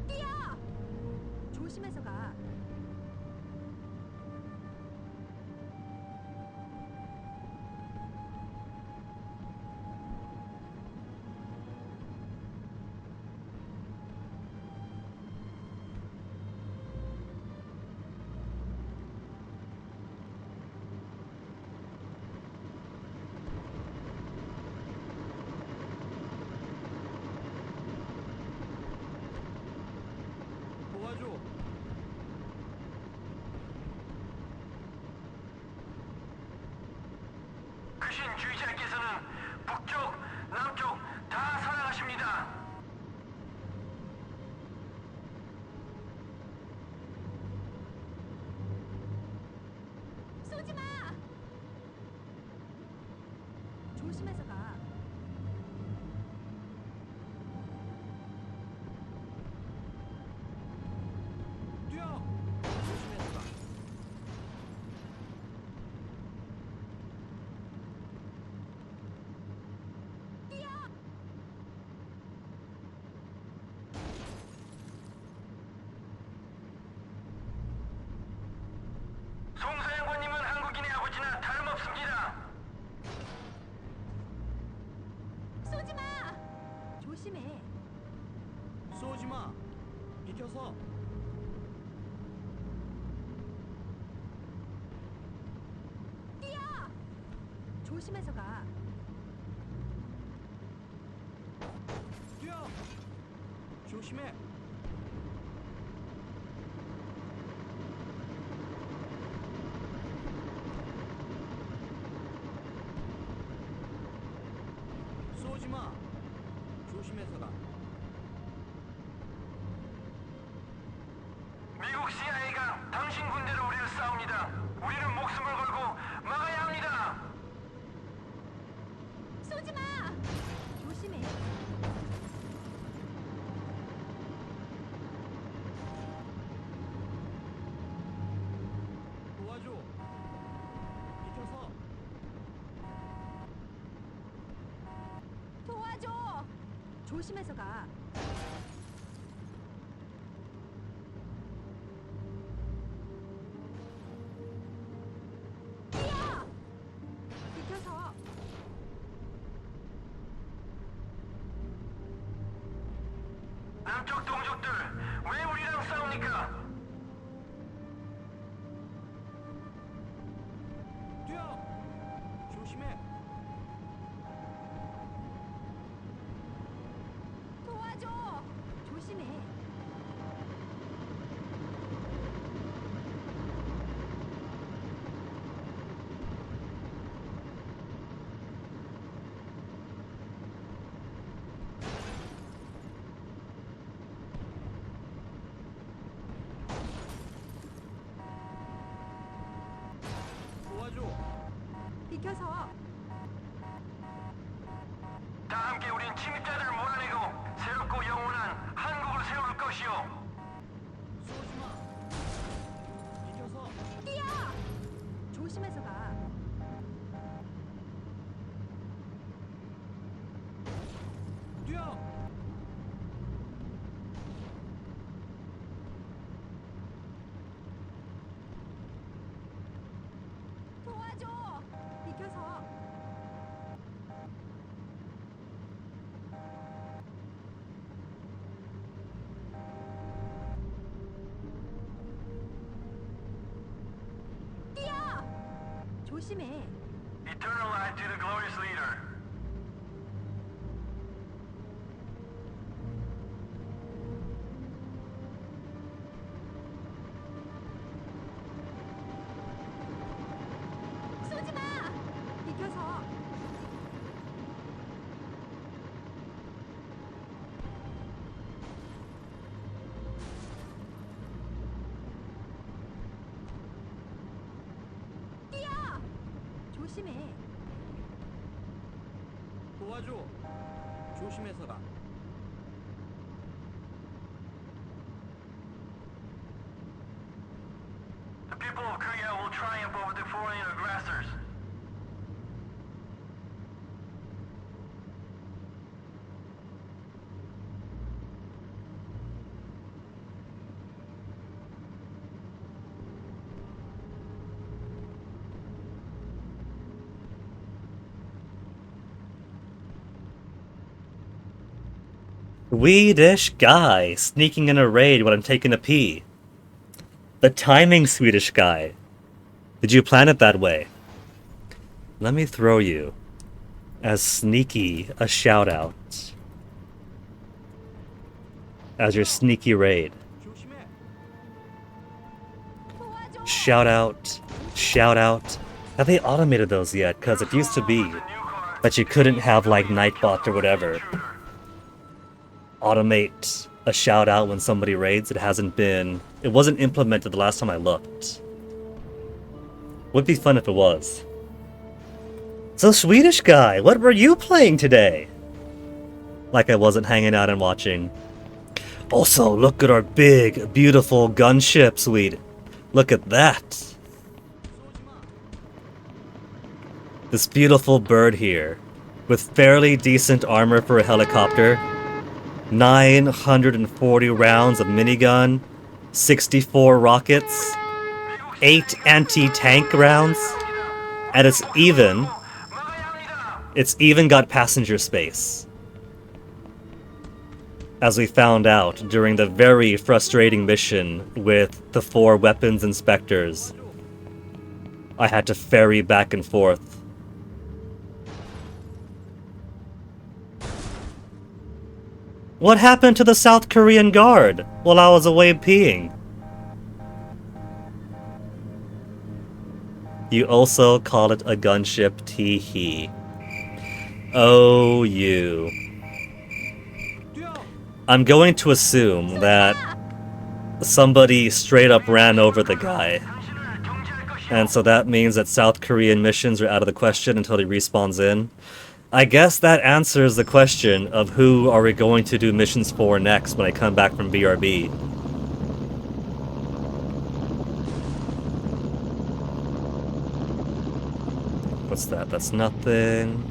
뛰어. 조심해서 가. 도와줘. 크신 주의자께서는 북쪽, 남쪽 다 사랑하십니다. 쏘지 마. 조심해서 가. 뛰어. 조심해서 가. 뛰어. 송사령관님은 한국인의 아버지나 다름없습니다. 쏘지 마. 조심해. 쏘지 마. 비켜서. 뛰어. 조심해서 가. 뛰어. 조심해. 쏘지 마. 조심해서 가. 미국 CIA가 당신 군대로 우리를 싸웁니다. 우리는 목숨을 걸고 막아야 합니다. 쏘지 마. 조심해. 도와줘. 비켜서. 도와줘. 조심해서 가. 뛰어. 비켜서. 남쪽 동족들 왜 우리랑 싸웁니까? 비켜서. 다 함께 우린 침입자들을 몰아내고 새롭고 영원한 한국을 세울 것이오. 뛰어! 조심해서 가. 뛰어! 도와줘! 비켜서. 뛰어! 조심해. Eternal life to the glorious leader. 쏘지 마! 비켜서. 뛰어! 조심해. 도와줘. 조심해서 가. The people of Korea will triumph over the foreign aggressors. Swedish guy sneaking in a raid when I'm taking a pee. The timing, Swedish guy. Did you plan it that way? Let me throw you as sneaky a shout out as your sneaky raid. Shout out, shout out. Have they automated those yet? Because it used to be that you couldn't have like Nightbot or whatever automate a shout out when somebody raids. It wasn't implemented the last time I looked. Would be fun if it was. So Swedish guy, what were you playing today? Like I wasn't hanging out and watching. Also, look at our big, beautiful gunship, Swede. Look at that. This beautiful bird here, with fairly decent armor for a helicopter, 940 rounds of minigun, 64 rockets, 8 anti-tank rounds, and it's even got passenger space. As we found out during the very frustrating mission with the 4 weapons inspectors, I had to ferry back and forth. What happened to the South Korean guard while I was away peeing? You also call it a gunship, tee-hee. Oh, you. I'm going to assume that somebody straight up ran over the guy. And so that means that South Korean missions are out of the question until he respawns in. I guess that answers the question of who are we going to do missions for next when I come back from BRB. What's that? That's nothing.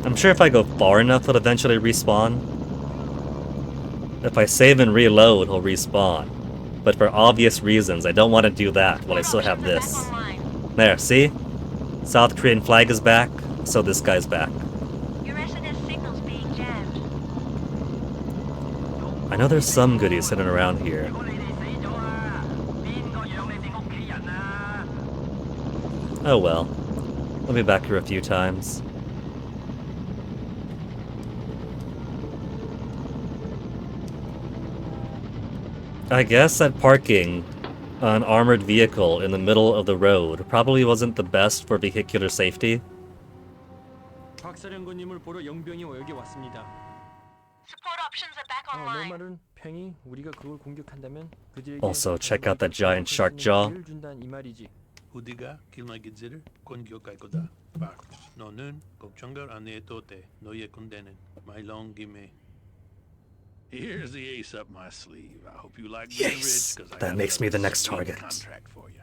I'm sure if I go far enough, he'll eventually respawn. If I save and reload, he'll respawn. But for obvious reasons, I don't want to do that while I still have this. There, see? South Korean flag is back, so this guy's back. Your SNS signal's being jammed. I know there's some goodies sitting around here. Oh well. I'll be back here a few times. I guess that parking an armored vehicle in the middle of the road probably wasn't the best for vehicular safety. 박사령관님을 보러 영병이 여기 왔습니다. Support options are back online. 말은 팽이 우리가 그걸 공격한다면 그들에게 Also, check out that giant shark jaw. 준다는 이 말이지. Hudiga, Kilmagidzider, Kongyokai Koda, Bak, no nun, Gokchungar ane tote, no ye kundenen, my long gime. Here's the ace up my sleeve. I hope you like being Yes, rich, 'cause I that got makes me the next sweet target. contract for you.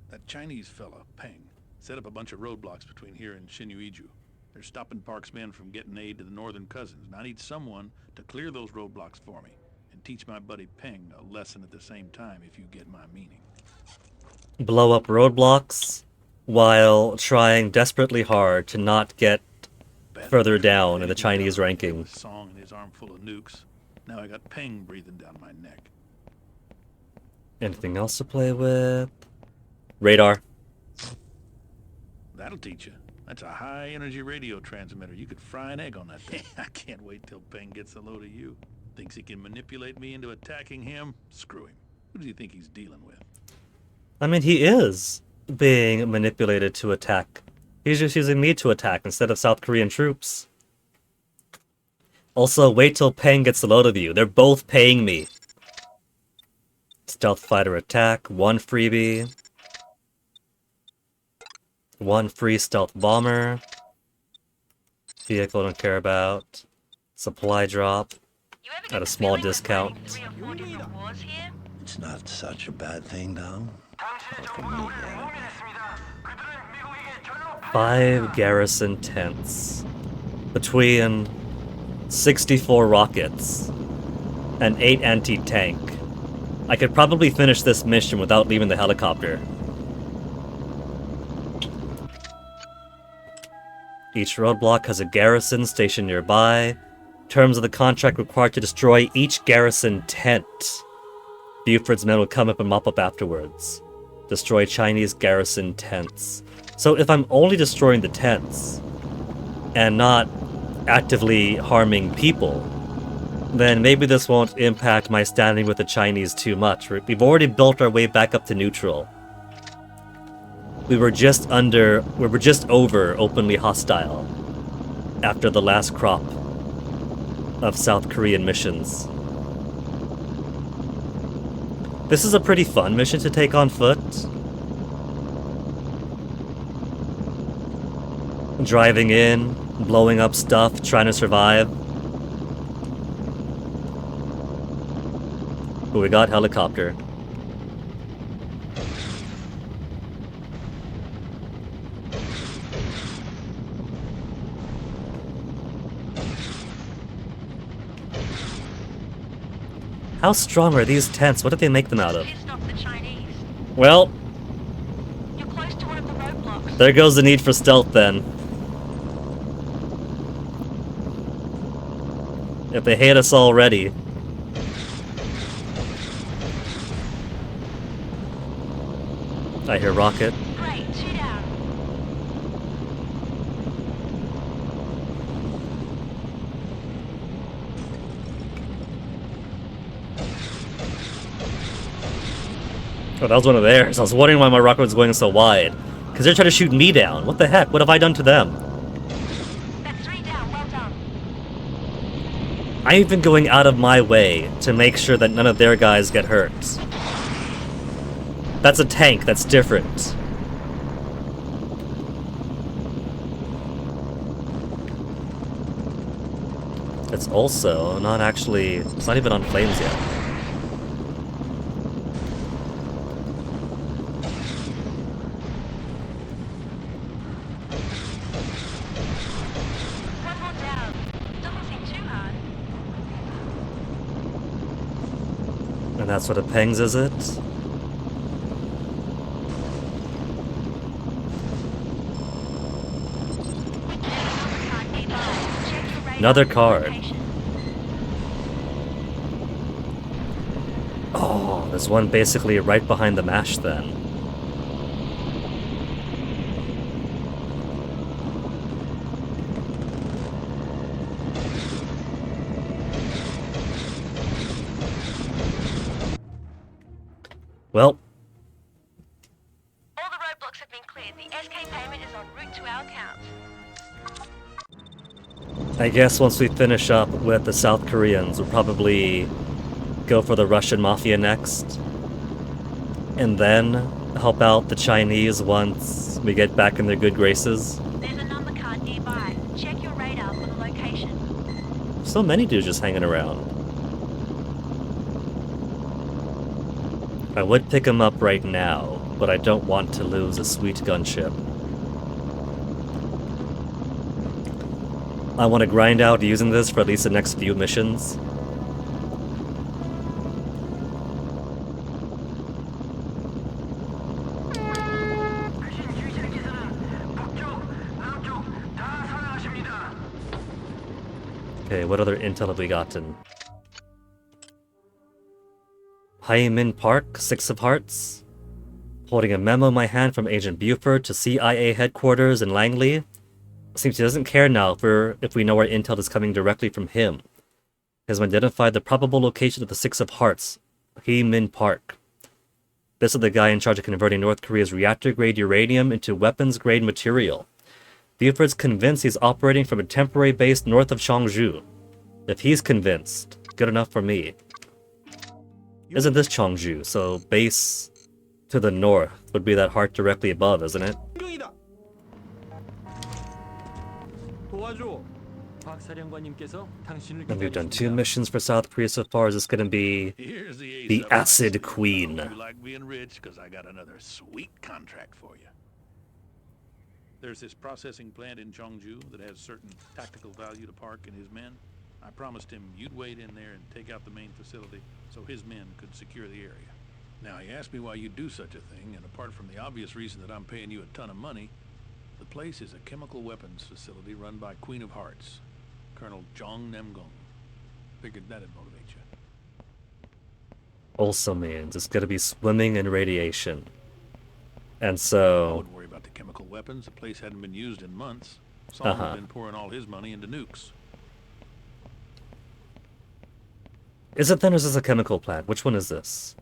That Chinese fella, Peng, set up a bunch of roadblocks between here and Shinuiju. They're stopping Park's men from getting aid to the northern cousins, and I need someone to clear those roadblocks for me and teach my buddy Peng a lesson at the same time, if you get my meaning. Blow up roadblocks while trying desperately hard to not get further down in the Chinese ranking. Song and his arm full of nukes. Now I got Peng breathing down my neck. Anything else to play with? Radar. That'll teach you. That's a high-energy radio transmitter. You could fry an egg on that thing. I can't wait till Peng gets a load of you. Thinks he can manipulate me into attacking him? Screw him. Who does he think he's dealing with? I mean, he is being manipulated to attack. He's just using me to attack instead of South Korean troops. Also, wait till Peng gets a load of you. They're both paying me. Stealth fighter attack, 1 freebie. 1 free stealth bomber. Vehicle I don't care about. Supply drop at a small discount. It's not such a bad thing, though. Not for me, yeah. 5 garrison tents. Between 64 rockets and 8 anti-tank. I could probably finish this mission without leaving the helicopter. Each roadblock has a garrison stationed nearby. Terms of the contract require to destroy each garrison tent. Buford's men will come up and mop up afterwards. Destroy Chinese garrison tents. So if I'm only destroying the tents, and not actively harming people, then maybe this won't impact my standing with the Chinese too much. We've already built our way back up to neutral. We were just over openly hostile after the last crop of South Korean missions. This is a pretty fun mission to take on foot. Driving in, blowing up stuff, trying to survive. But we got helicopter. How strong are these tents? What did they make them out of? Well, there goes the need for stealth then. If they hate us already. I hear rocket. Oh, that was one of theirs. I was wondering why my rocket was going so wide. Because they're trying to shoot me down. What the heck? What have I done to them? That's 3 down, well done. I'm even going out of my way to make sure that none of their guys get hurt. That's a tank. That's different. It's also not actually... It's not even on flames yet. And that's what it pangs, is it? Another card. Oh, there's one basically right behind the MASH then. Well, All the roadblocks have been cleared. The SK payment is en route to our account. I guess once we finish up with the South Koreans, we'll probably go for the Russian Mafia next. And then help out the Chinese once we get back in their good graces. There's a number card nearby. Check your radar for the location. So many dudes just hanging around. I would pick him up right now, but I don't want to lose a sweet gunship. I want to grind out using this for at least the next few missions. 배신 유실기사는 북쪽, 남쪽 다 사랑하십니다. Okay, what other intel have we gotten? Haimin Park, Six of Hearts. Holding a memo in my hand from Agent Buford to CIA headquarters in Langley. Seems he doesn't care now if we know our intel is coming directly from him. He has identified the probable location of the Six of Hearts, Haimin Park. This is the guy in charge of converting North Korea's reactor-grade uranium into weapons-grade material. Buford's convinced he's operating from a temporary base north of Cheongju. If he's convinced, good enough for me. Isn't this Cheongju, so base to the north would be that heart directly above, isn't it? And we've done 2 missions for South Korea so far. Is this going to be Here's the ace the up. Acid Queen? You like being rich? Because I got another sweet contract for you. There's this processing plant in Cheongju that has certain tactical value to Park and his men. I promised him you'd wait in there and take out the main facility so his men could secure the area. Now, he asked me why you'd do such a thing, and apart from the obvious reason that I'm paying you a ton of money, the place is a chemical weapons facility run by Queen of Hearts, Colonel Jong Namgung. Figured that'd motivate you. Also means it's going to be swimming in radiation. And I so, wouldn't worry about the chemical weapons. The place hadn't been used in months. Solomon had been pouring all his money into nukes. is it then or is this a chemical plant? Which one is this?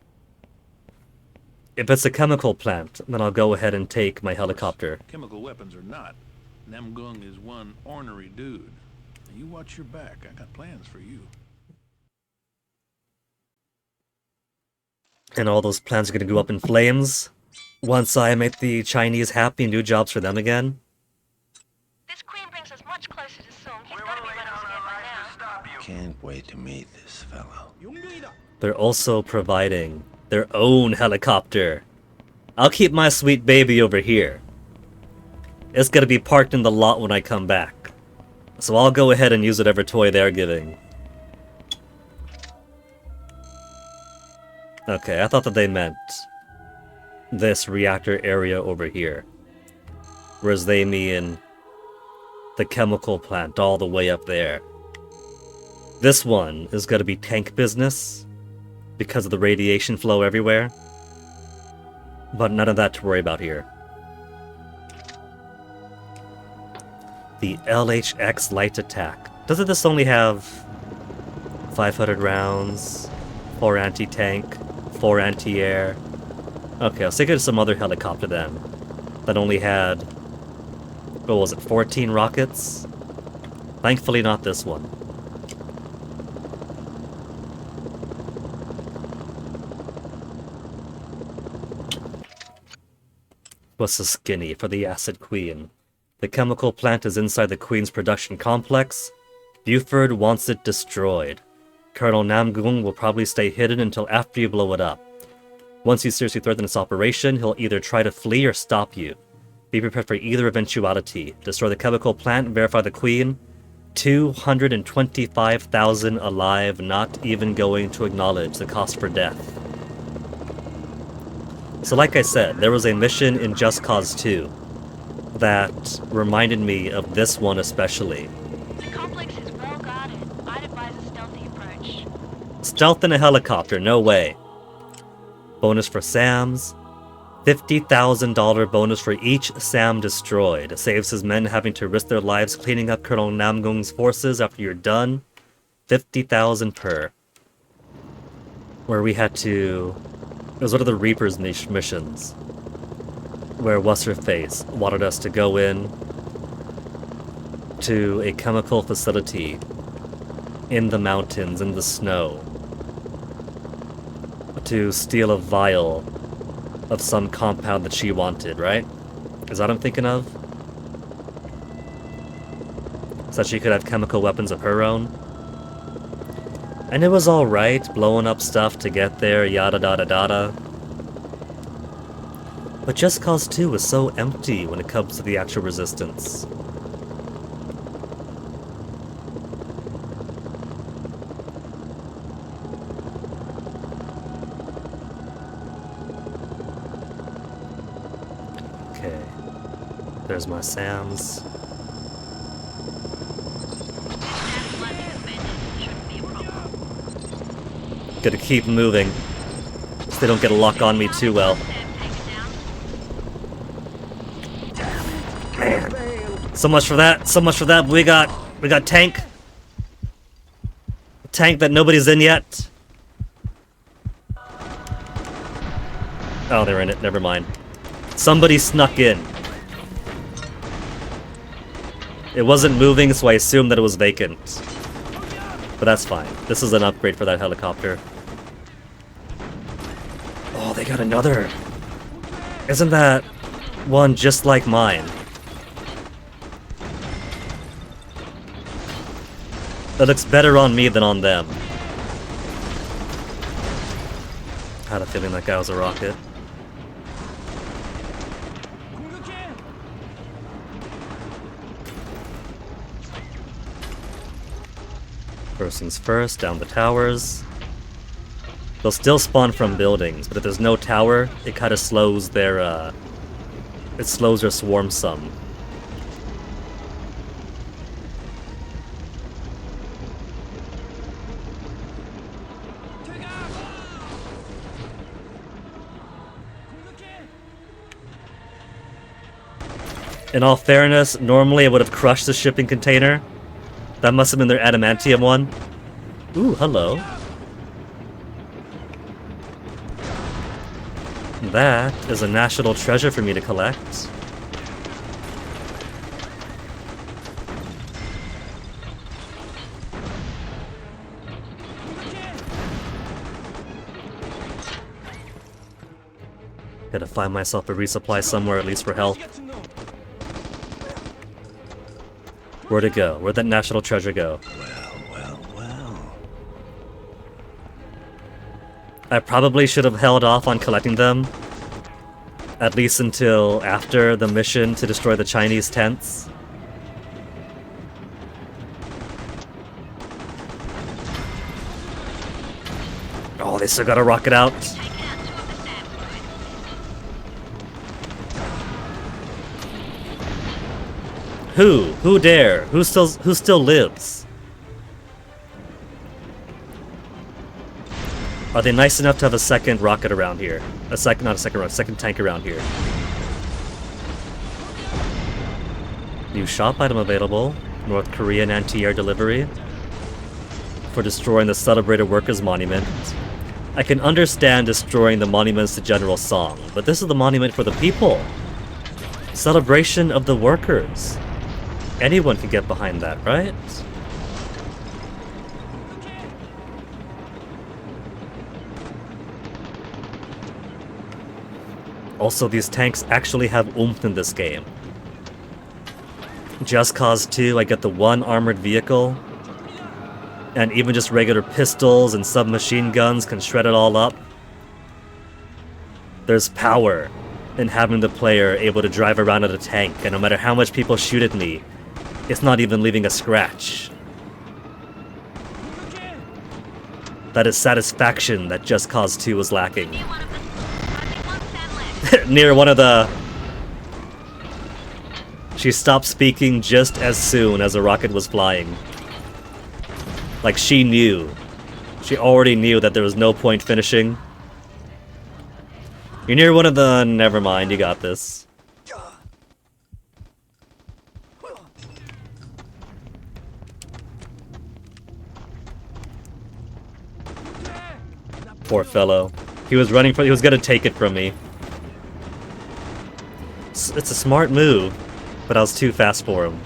If it's a chemical plant, then I'll go ahead and take my helicopter. Chemical weapons or not, Namgung is one ornery dude. Now you watch your back. I got plans for you. And all those plans are going to go up in flames once I make the Chinese happy and do jobs for them again. This queen brings us much closer to Sung. He's got to be running scared by now. Stop you. Can't wait to meet this fellow. They're also providing their own helicopter. I'll keep my sweet baby over here. It's gonna be parked in the lot when I come back. So I'll go ahead and use whatever toy they're giving. Okay, I thought that they meant this reactor area over here. Whereas they mean the chemical plant all the way up there. This one is gonna be tank business because of the radiation flow everywhere. But none of that to worry about here. The LHX light attack. Doesn't this only have 500 rounds, 4 anti-tank, 4 anti-air? Okay, I was thinking of some other helicopter then that only had, what was it, 14 rockets? Thankfully not this one. Was so skinny for the Acid Queen. The chemical plant is inside the Queen's production complex. Buford wants it destroyed. Colonel Namgung will probably stay hidden until after you blow it up. Once you seriously threaten its operation, he'll either try to flee or stop you. Be prepared for either eventuality. Destroy the chemical plant and verify the Queen. 225,000 alive, not even going to acknowledge the cost for death. So like I said, there was a mission in Just Cause 2 that reminded me of this one especially. The complex is well guarded. I'd advise a stealthy approach. Stealth in a helicopter, no way. Bonus for SAMs. $50,000 bonus for each SAM destroyed. It saves his men having to risk their lives cleaning up Colonel Namgung's forces after you're done. 50,000 per. Where we had to... It was one of the Reaper's missions. Where What's-Her-Face wanted us to go in to a chemical facility in the mountains, in the snow, to steal a vial of some compound that she wanted, right? Is that what I'm thinking of? So that she could have chemical weapons of her own? And it was alright, blowing up stuff to get there, yada yada yada. But Just Cause 2 is so empty when it comes to the actual resistance. Okay. There's my Sam's. Gotta keep moving, so they don't get a lock on me too well. Man, so much for that. So much for that. We got tank. Tank that nobody's in yet. Oh, they're in it. Never mind. Somebody snuck in. It wasn't moving, so I assumed that it was vacant. But that's fine. This is an upgrade for that helicopter. Oh, they got another. Isn't that one just like mine? That looks better on me than on them. I had a feeling that guy was a rocket. First things first, down the towers. They'll still spawn from buildings, but if there's no tower, it kind of slows their, it slows their swarm some. In all fairness, normally I would have crushed the shipping container. That must have been their adamantium one. Ooh, hello. That is a national treasure for me to collect. Gotta find myself a resupply somewhere, at least for health. Where'd it go? Where'd that national treasure go? Well. I probably should have held off on collecting them. At least until after the mission to destroy the Chinese tents. Oh, they still got a rocket out. Who? Who dare? Who still lives? Are they nice enough to have a second rocket around here? Second tank around here. New shop item available. North Korean anti-air delivery. For destroying the celebrated workers' monument. I can understand destroying the monuments to General Song, but this is the monument for the people. Celebration of the workers. Anyone can get behind that, right? Also, these tanks actually have oomph in this game. Just Cause 2, I get the one armored vehicle. And even just regular pistols and submachine guns can shred it all up. There's power in having the player able to drive around in a tank, and no matter how much people shoot at me, it's not even leaving a scratch. That is satisfaction that Just Cause 2 was lacking. Near one of the... She stopped speaking just as soon as the rocket was flying. Like she knew. She already knew that there was no point finishing. You're near one of the... Never mind, you got this. Poor fellow. He was running for... He was gonna take it from me. It's a smart move, but I was too fast for him.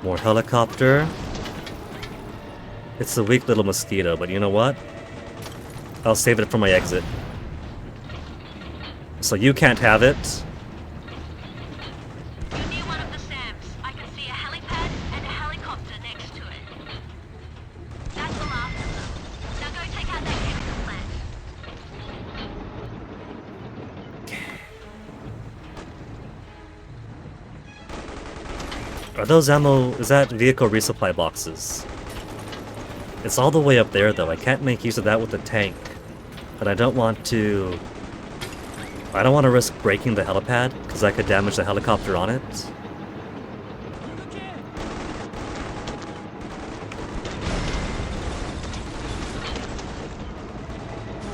More helicopter. It's a weak little mosquito, but you know what? I'll save it for my exit. So you can't have it. You're near one of the SAMs. I can see a helipad and a helicopter next to it. That's the last of them. Now go take out that chemical plant. Are those ammo... is that vehicle resupply boxes? It's all the way up there though, I can't make use of that with the tank. But I don't want to... I don't want to risk breaking the helipad, because I could damage the helicopter on it.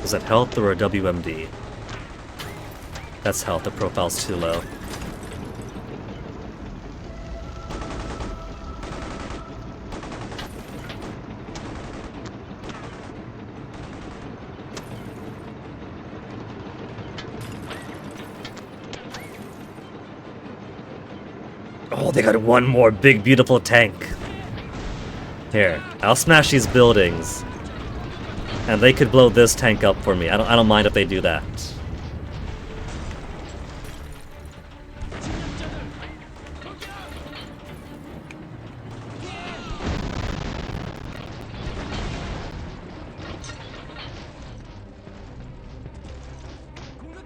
Is that health or a WMD? That's health, the profile's too low. Oh, they got one more big, beautiful tank. Here, I'll smash these buildings. And they could blow this tank up for me. I don't mind if they do that.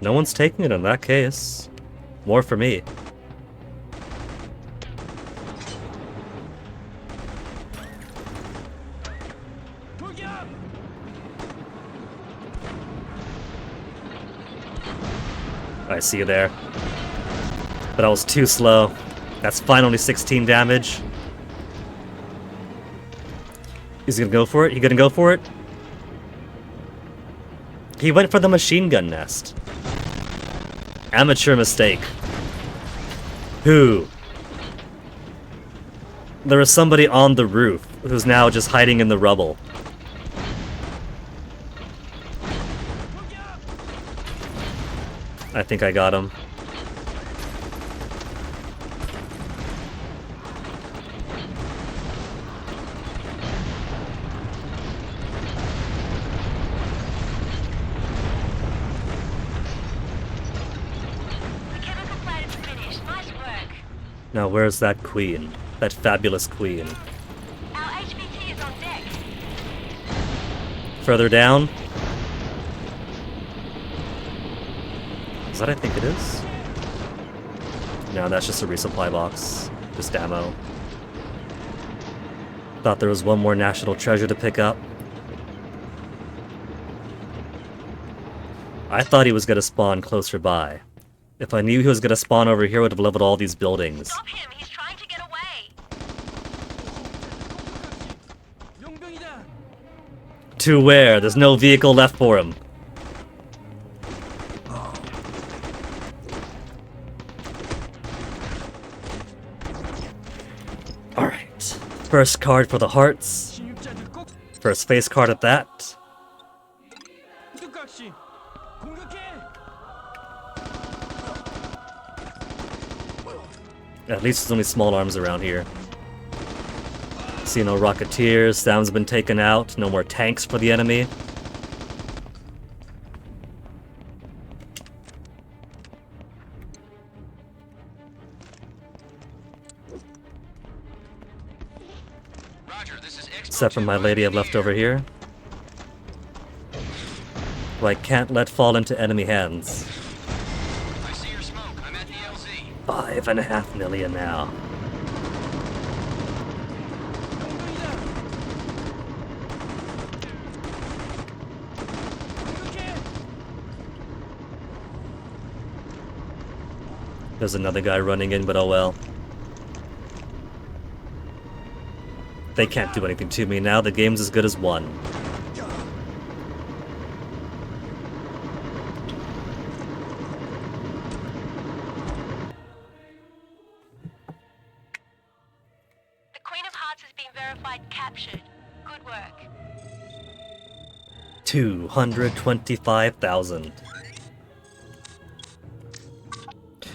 No one's taking it in that case. More for me. I see you there. But I was too slow. That's fine, only 16 damage. He's gonna go for it? He gonna go for it? He went for the machine gun nest. Amateur mistake. Who? There was somebody on the roof who's now just hiding in the rubble. I think I got him. The chemical plant is finished. Nice work. Now where's that queen? That fabulous queen? Our HVT is on deck. Further down? Is that I think it is? No, that's just a resupply box. Just ammo. Thought there was one more national treasure to pick up. I thought he was gonna spawn closer by. If I knew he was gonna spawn over here, I would have leveled all these buildings. Stop him. He's trying to get away. To where? There's no vehicle left for him. Alright. First card for the hearts. First face card at that. At least there's only small arms around here. See no Rocketeers, Sam's been taken out, no more tanks for the enemy. Except for my lady I've left over here. Who I can't let fall into enemy hands. I see your smoke. I'm at the LZ. 5.5 million now. There's another guy running in, but oh well. They can't do anything to me now, the game's as good as won. The Queen of Hearts has been verified captured. Good work. 225,000.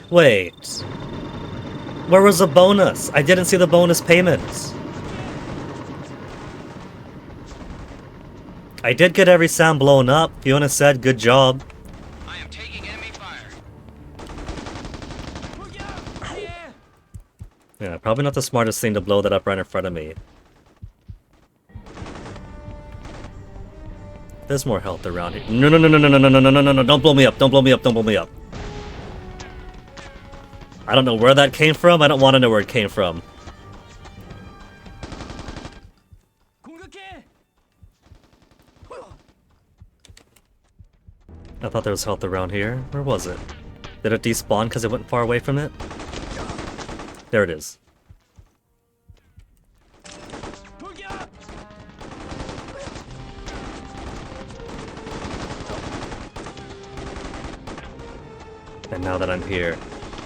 Wait. Where was the bonus? I didn't see the bonus payments. I did get every sound blown up. Fiona said, good job. I am taking enemy fire. Yeah, probably not the smartest thing to blow that up right in front of me. There's more health around here. No, no, no, no, no, no, no, no, no, no, no, no, don't blow me up, don't blow me up, don't blow me up. I don't know where that came from, I don't want to know where it came from. I thought there was health around here. Where was it? Did it despawn because it went far away from it? There it is. And now that I'm here,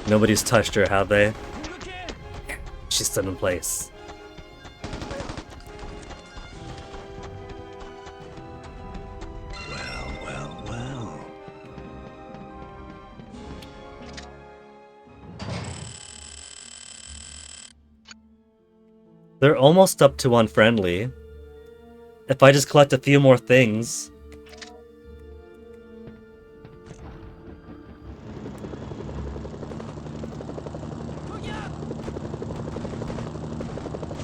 nobody's touched her, have they? She's still in place. Well, well, well. They're almost up to unfriendly. If I just collect a few more things...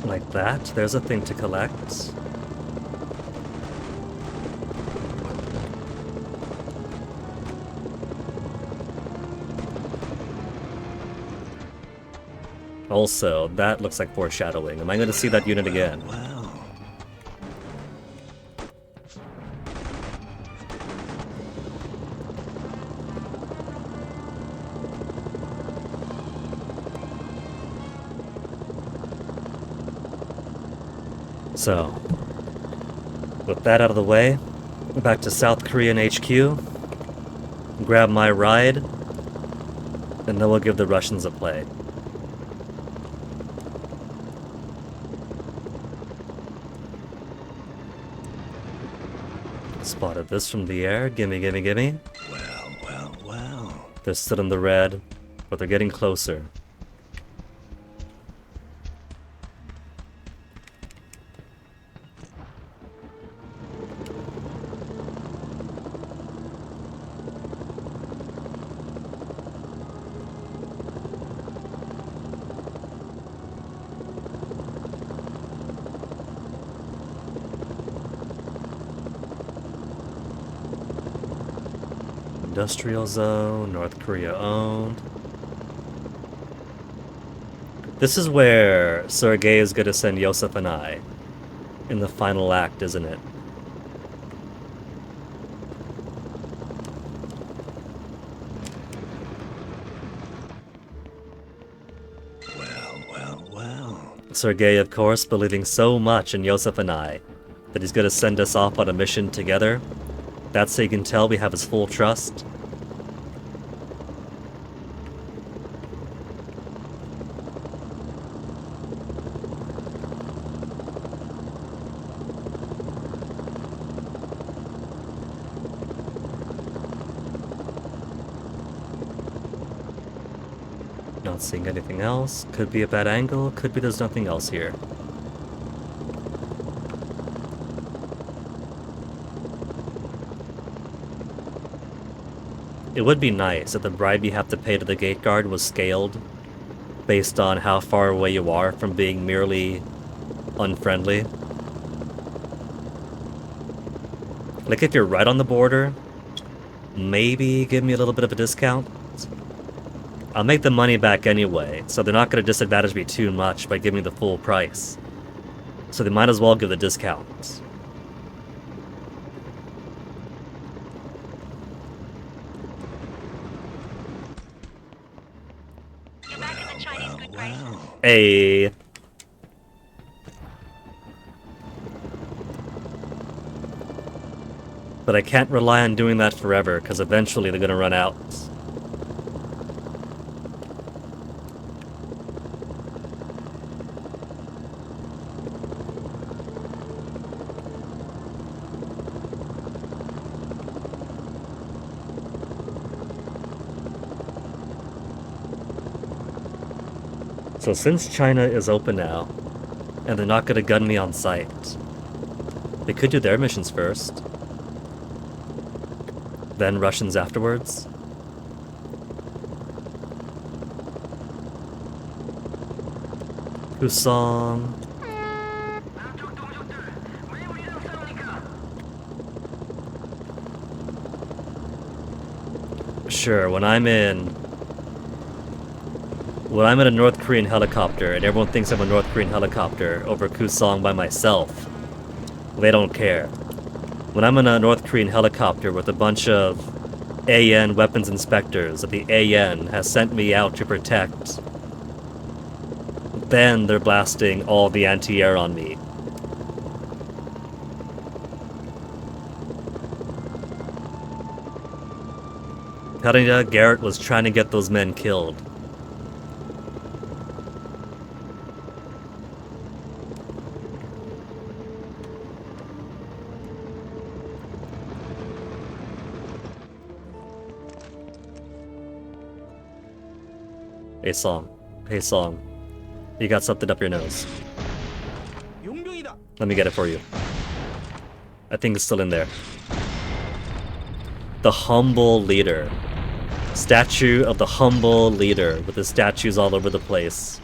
like that, there's a thing to collect. Also, that looks like foreshadowing. Am I going to see that unit again? Well. So, with that out of the way, back to South Korean HQ, grab my ride, and then we'll give the Russians a play. Spotted this from the air, gimme, gimme, gimme. Well, well, well. They're still in the red, but they're getting closer. Industrial zone, North Korea owned. This is where Sergei is going to send Yosef and I in the final act, isn't it? Well, well, well. Sergei, of course, believing so much in Yosef and I that he's going to send us off on a mission together. That's so you can tell we have his full trust. Not seeing anything else. Could be a bad angle, could be there's nothing else here. It would be nice if the bribe you have to pay to the gate guard was scaled based on how far away you are from being merely unfriendly. Like if you're right on the border, maybe give me a little bit of a discount. I'll make the money back anyway, so they're not going to disadvantage me too much by giving me the full price. So they might as well give the discount. Hey. But I can't rely on doing that forever, because eventually they're going to run out. So since China is open now, and they're not going to gun me on sight, They could do their missions first. Then Russians afterwards. Kusong. 남쪽 동족들, 왜 우리랑 싸웁니까? Sure, when I'm in a North Korean helicopter and everyone thinks I'm a North Korean helicopter over Kusong by myself, they don't care. When I'm in a North Korean helicopter with a bunch of AN weapons inspectors that the AN has sent me out to protect, then they're blasting all the anti-air on me. Karina Garrett was trying to get those men killed. Hey Song, you got something up your nose. 용병이다. Let me get it for you. I think it's still in there. The humble leader. Statue of the humble leader with the statues all over the place.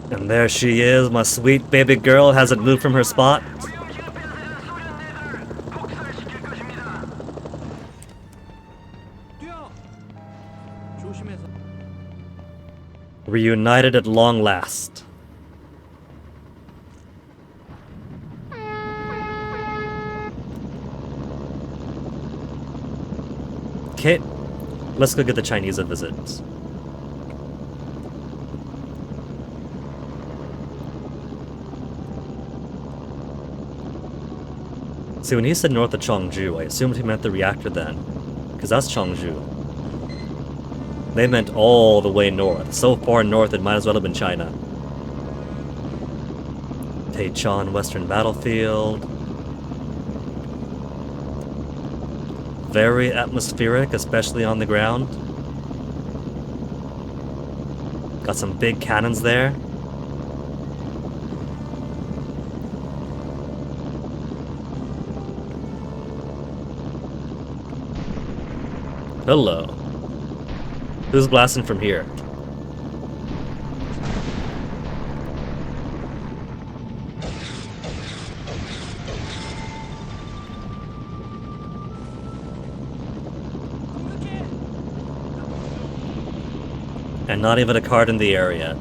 And there she is, my sweet baby girl hasn't moved from her spot. 오염식 앞에서 쏘는 애들을 폭살시킬 것입니다. 뛰어. 조심해서. Reunited at long last. Okay, let's go get the Chinese a visit. See, when he said north of Chongju, I assumed he meant the reactor then, because that's Chongju. They meant all the way north. So far north it might as well have been China. Taichan Western Battlefield. Very atmospheric, especially on the ground. Got some big cannons there. Hello. Who's blasting from here? And not even a card in the area.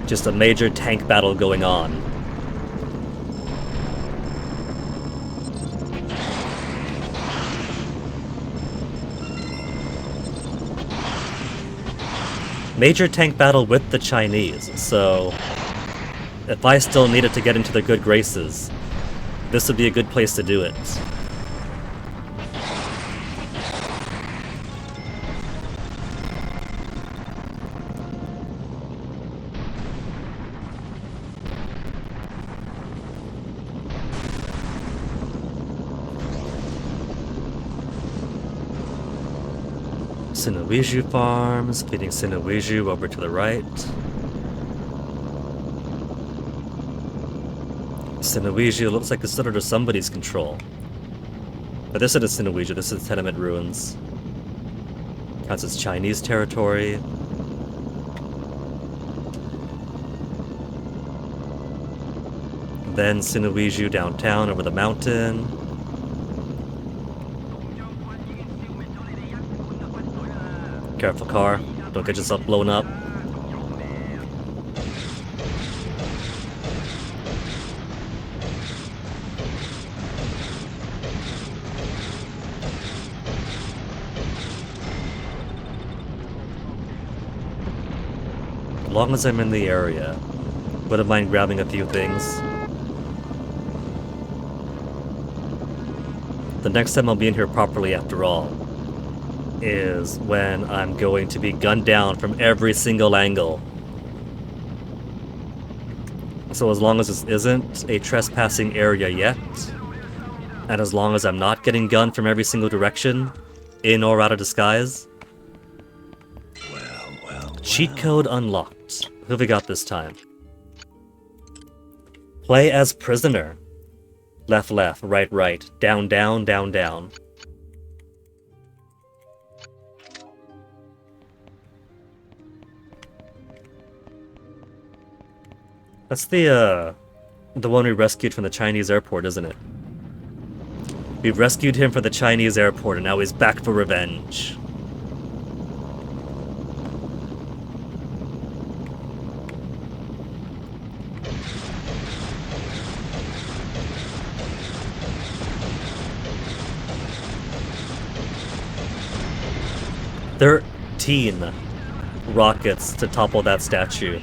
Just a major tank battle going on. Major tank battle with the Chinese, so if I still needed to get into their good graces, this would be a good place to do it. Sinuiju Farms, leading Sinuiju over to the right. Sinuiju looks like it's still under somebody's control. But this isn't Sinuiju, this is Tenement Ruins. Counts as Chinese territory. Then Sinuiju downtown over the mountain. Careful, car. Don't get yourself blown up. As long as I'm in the area, wouldn't mind grabbing a few things. The next time I'll be in here properly, after all, is when I'm going to be gunned down from every single angle. So as long as this isn't a trespassing area yet, and as long as I'm not getting gunned from every single direction, in or out of disguise. Cheat code unlocked. Who have we got this time? Play as prisoner. Left, left, right, right. Down, down, down, down. That's the one we rescued from the Chinese airport, isn't it? We've rescued him from the Chinese airport, and now he's back for revenge. "13 rockets to topple that statue.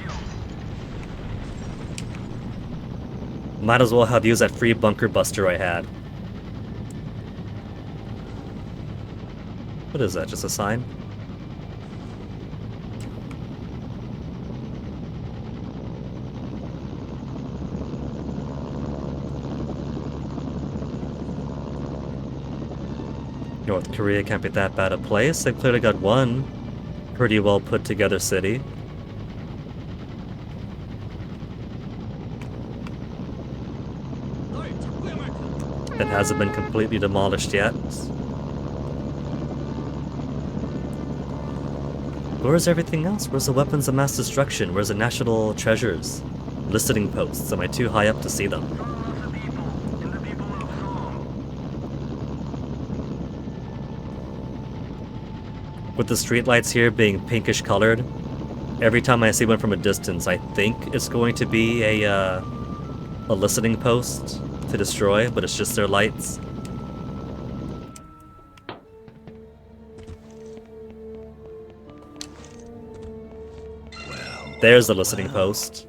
Might as well have used that free bunker buster I had." What is that, just a sign? North Korea can't be that bad a place. They've clearly got one pretty well put together city. That hasn't been completely demolished yet. Where's everything else? Where's the weapons of mass destruction? Where's the national treasures? Listening posts. Am I too high up to see them? With the streetlights here being pinkish colored, every time I see one from a distance, I think it's going to be a listening post to destroy, but it's just their lights. There's the listening post.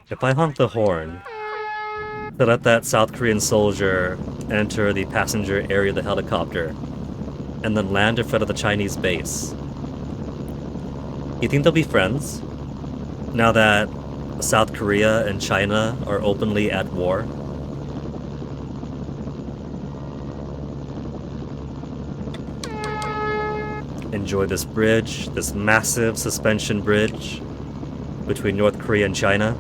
If I honk the horn to let that South Korean soldier enter the passenger area of the helicopter and then land in front of the Chinese base, you think they'll be friends? Now that South Korea and China are openly at war? Enjoy this bridge, this massive suspension bridge between North Korea and China.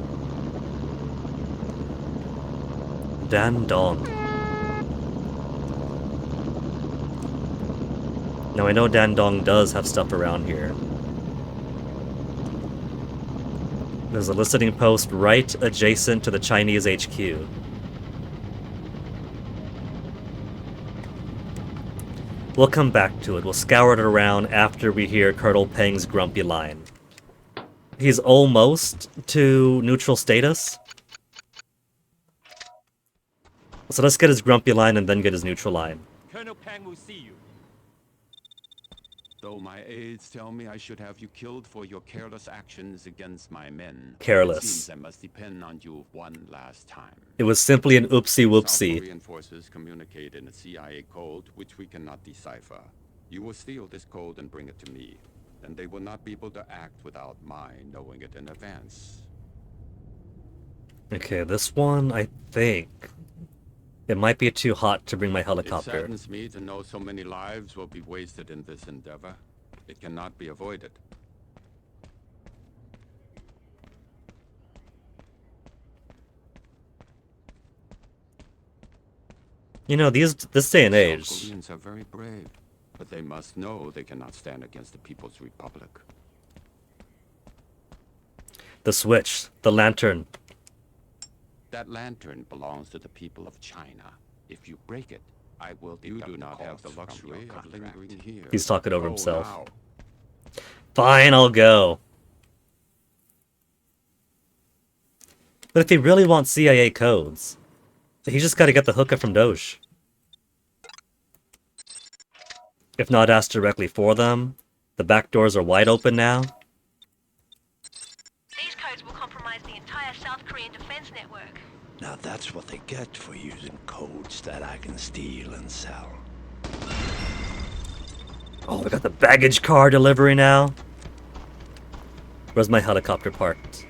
Dandong. Now I know Dandong does have stuff around here. There's a listening post right adjacent to the Chinese HQ. We'll come back to it. We'll scour it around after we hear Colonel Peng's grumpy line. He's almost to neutral status. So let's get his grumpy line and then get his neutral line. Colonel Peng will see you. Though my aides tell me I should have you killed for your careless actions against my men. Careless. It seems I must depend on you one last time. It was simply an oopsie whoopsie. South Korean forces communicate in a CIA code which we cannot decipher. You will steal this code and bring it to me. Then they will not be able to act without my knowing it in advance. Okay, this one, I think it might be too hot to bring my helicopter. It saddens me to know so many lives will be wasted in this endeavor. It cannot be avoided. You know, this day and age, South Koreans are very brave, but they must know they cannot stand against the People's Republic. the switch, the lantern. That lantern belongs to the people of China. If you break it, I will You do not have the luxury of lingering here. He's talking over Go himself. now. Fine, I'll go. But if he really wants CIA codes, he just gotta get the hookup from Doge. If not asked directly for them, the back doors are wide open now. These codes will compromise the entire entire South Korean defense network. Now that's what they get for using codes that I can steal and sell. Oh, we got the baggage car delivery now. Where's my helicopter parked?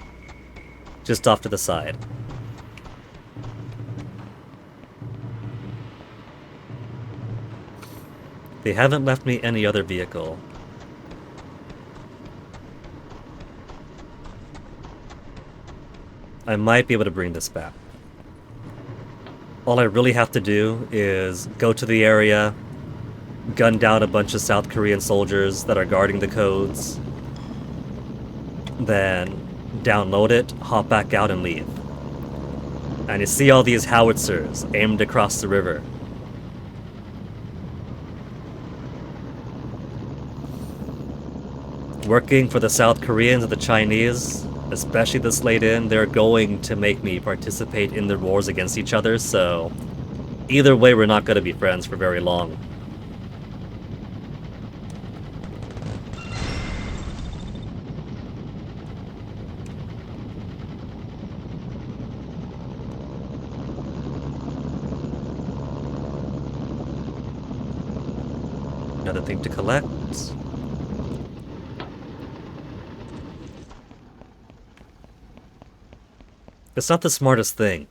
Just off to the side. They haven't left me any other vehicle. I might be able to bring this back. All I really have to do is go to the area, gun down a bunch of South Korean soldiers that are guarding the codes, then download it, hop back out and leave. And you see all these howitzers aimed across the river. Working for the South Koreans and the Chinese, especially this late in, they're going to make me participate in the wars against each other, so either way we're not going to be friends for very long. Another thing to collect. It's not the smartest thing,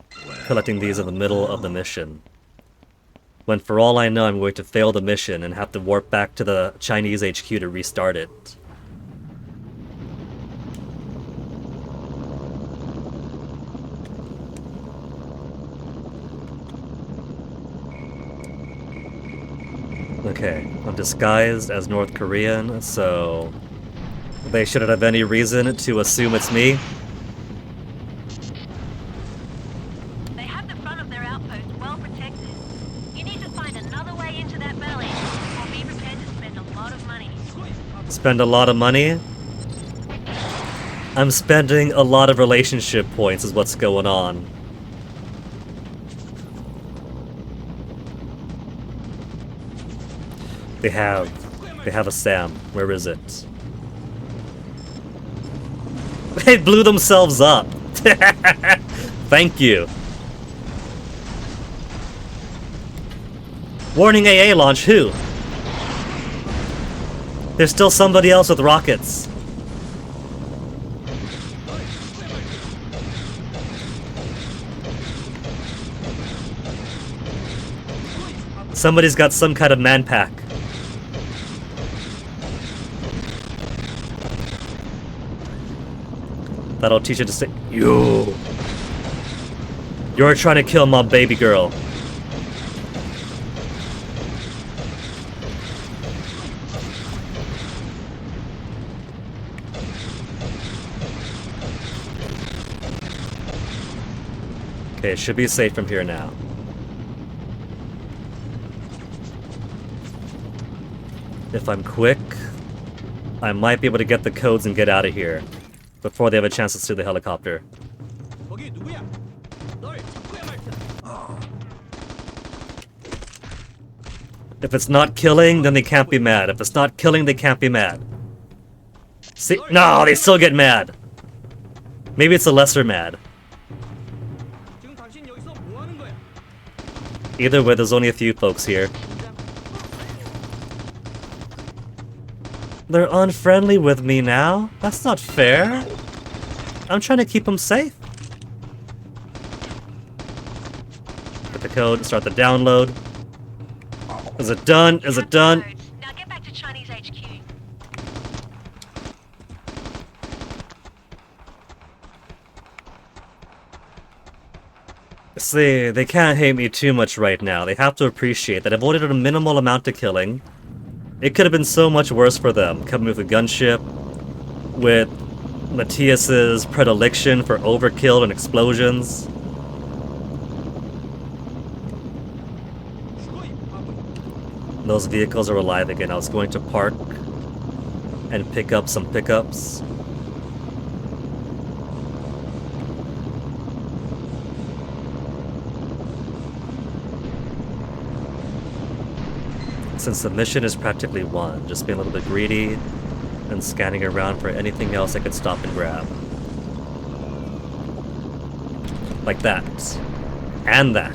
collecting these in the middle of the mission. When for all I know I'm going to fail the mission and have to warp back to the Chinese HQ to restart it. Okay, I'm disguised as North Korean, so they shouldn't have any reason to assume it's me. Spend a lot of money? I'm spending a lot of relationship points is what's going on. They have a SAM. Where is it? They blew themselves up. Thank you. Warning AA launch, who? There's still somebody else with rockets. Somebody's got some kind of man pack. That'll teach you to say, you're trying to kill my baby girl. Okay, it should be safe from here now. If I'm quick, I might be able to get the codes and get out of here before they have a chance to steal the helicopter. If it's not killing, then they can't be mad. If it's not killing, they can't be mad. See? No, they still get mad. Maybe it's a lesser mad. Either way, there's only a few folks here. They're unfriendly with me now? That's not fair. I'm trying to keep them safe. Get the code, start the download. Is it done? Is it done? Now get back to Chinese HQ. See, they can't hate me too much right now. They have to appreciate that I've only done a minimal amount of killing. It could have been so much worse for them, coming with a gunship, with Matthias's predilection for overkill and explosions. Those vehicles are alive again. I was going to park and pick up some pickups. Since the mission is practically won, just being a little bit greedy and scanning around for anything else I could stop and grab. Like that. And that.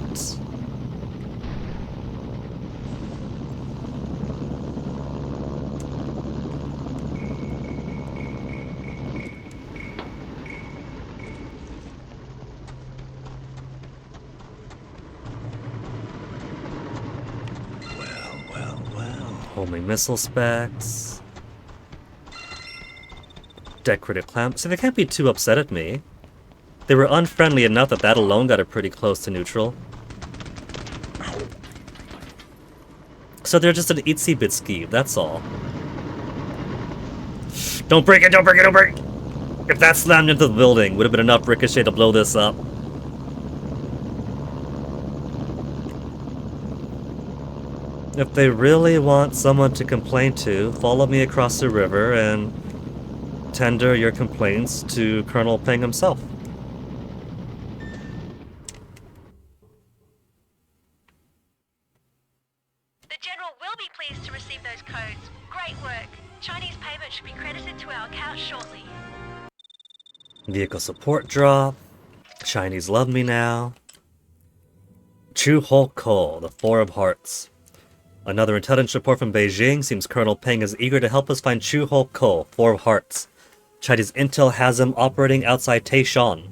Homing missile specs. Decorative clamp. So they can't be too upset at me. They were unfriendly enough that alone got it pretty close to neutral. So they're just an itsy bitsky, that's all. Don't break it, don't break it, don't break it! If that slammed into the building, would have been enough ricochet to blow this up. If they really want someone to complain to, follow me across the river and tender your complaints to Colonel Peng himself. The General will be pleased to receive those codes. Great work. Chinese payment should be credited to our account shortly. Vehicle support drop. Chinese love me now. Chu Ho Ko, the Four of Hearts. Another intelligence report from Beijing seems Colonel Peng is eager to help us find Chu Ho Ko, Four of Hearts. Chinese intel has him operating outside Taishan,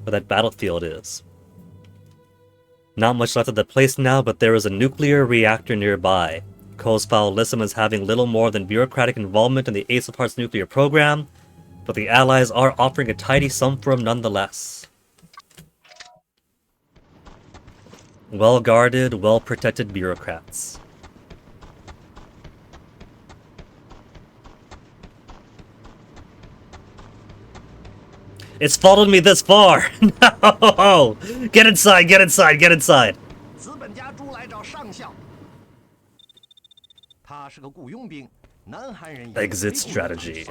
where that battlefield is. Not much left of the place now, but there is a nuclear reactor nearby. Ko's file lists him as having little more than bureaucratic involvement in the Ace of Hearts nuclear program, but the Allies are offering a tidy sum for him nonetheless. Well-guarded, well-protected bureaucrats. It's followed me this far! No! Get inside, get inside, get inside! Exit strategy.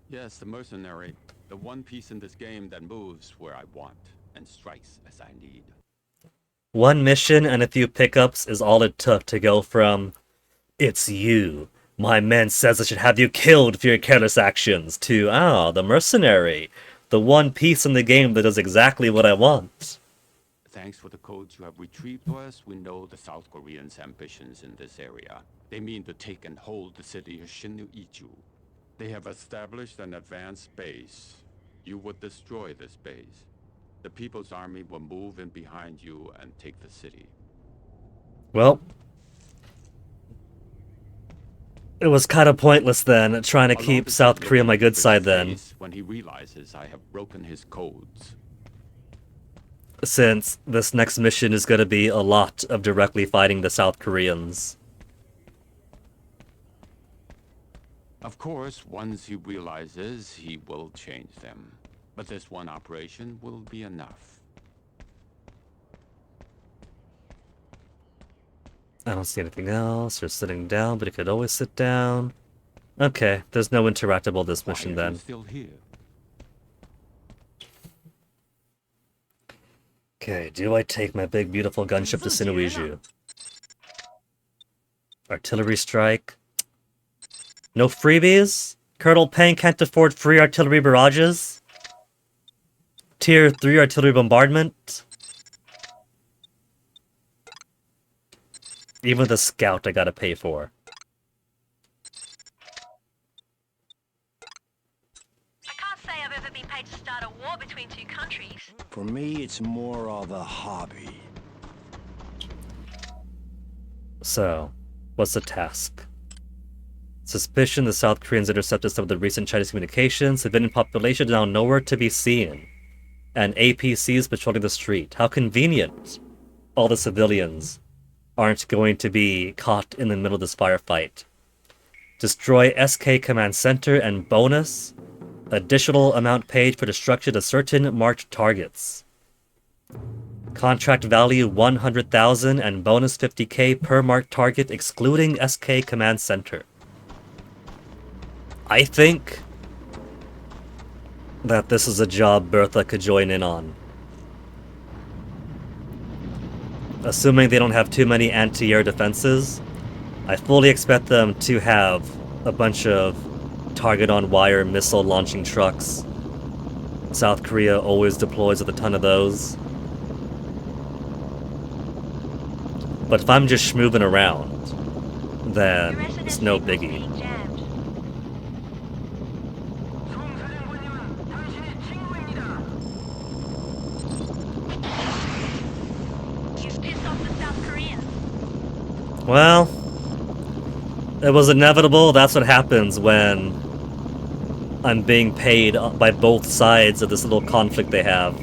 Yes, the mercenary. The one piece in this game that moves where I want and strikes as I need. One mission and a few pickups is all it took to go from "It's you. My men says I should have you killed for your careless actions" to the mercenary. The one piece in the game that does exactly what I want. Thanks for the codes you have retrieved for us, we know the South Koreans' ambitions in this area. They mean to take and hold the city of Shinnu-Ichu. They have established an advanced base. You would destroy this base. The People's Army will move in behind you and take the city. Well, it was kind of pointless then, trying to keep South Korea on my good side then. When he realizes I have broken his codes. Since this next mission is going to be a lot of directly fighting the South Koreans. Of course, once he realizes, he will change them. But this one operation will be enough. I don't see anything else. You're sitting down, but you could always sit down. Okay, there's no interactable this mission then. Still here. Okay, do I take my big beautiful gunship to Sinuiju? Artillery strike. No freebies? Colonel Peng can't afford free artillery barrages? Tier 3 artillery bombardment? Even the scout I gotta pay for. I can't say I've ever been paid to start a war between two countries. For me, it's more of a hobby. So, what's the task? Suspicion the South Koreans intercepted some of the recent Chinese communications. Civilian population is now nowhere to be seen. And APCs patrolling the street. How convenient. All the civilians aren't going to be caught in the middle of this firefight. Destroy SK Command Center and bonus. Additional amount paid for destruction of certain marked targets. Contract value 100,000 and bonus 50k per marked target excluding SK Command Center. I think that this is a job Bertha could join in on. Assuming they don't have too many anti-air defenses, I fully expect them to have a bunch of target-on-wire missile-launching trucks. South Korea always deploys with a ton of those. But if I'm just schmooving around, then it's no biggie. Well, it was inevitable. That's what happens when I'm being paid by both sides of this little conflict they have.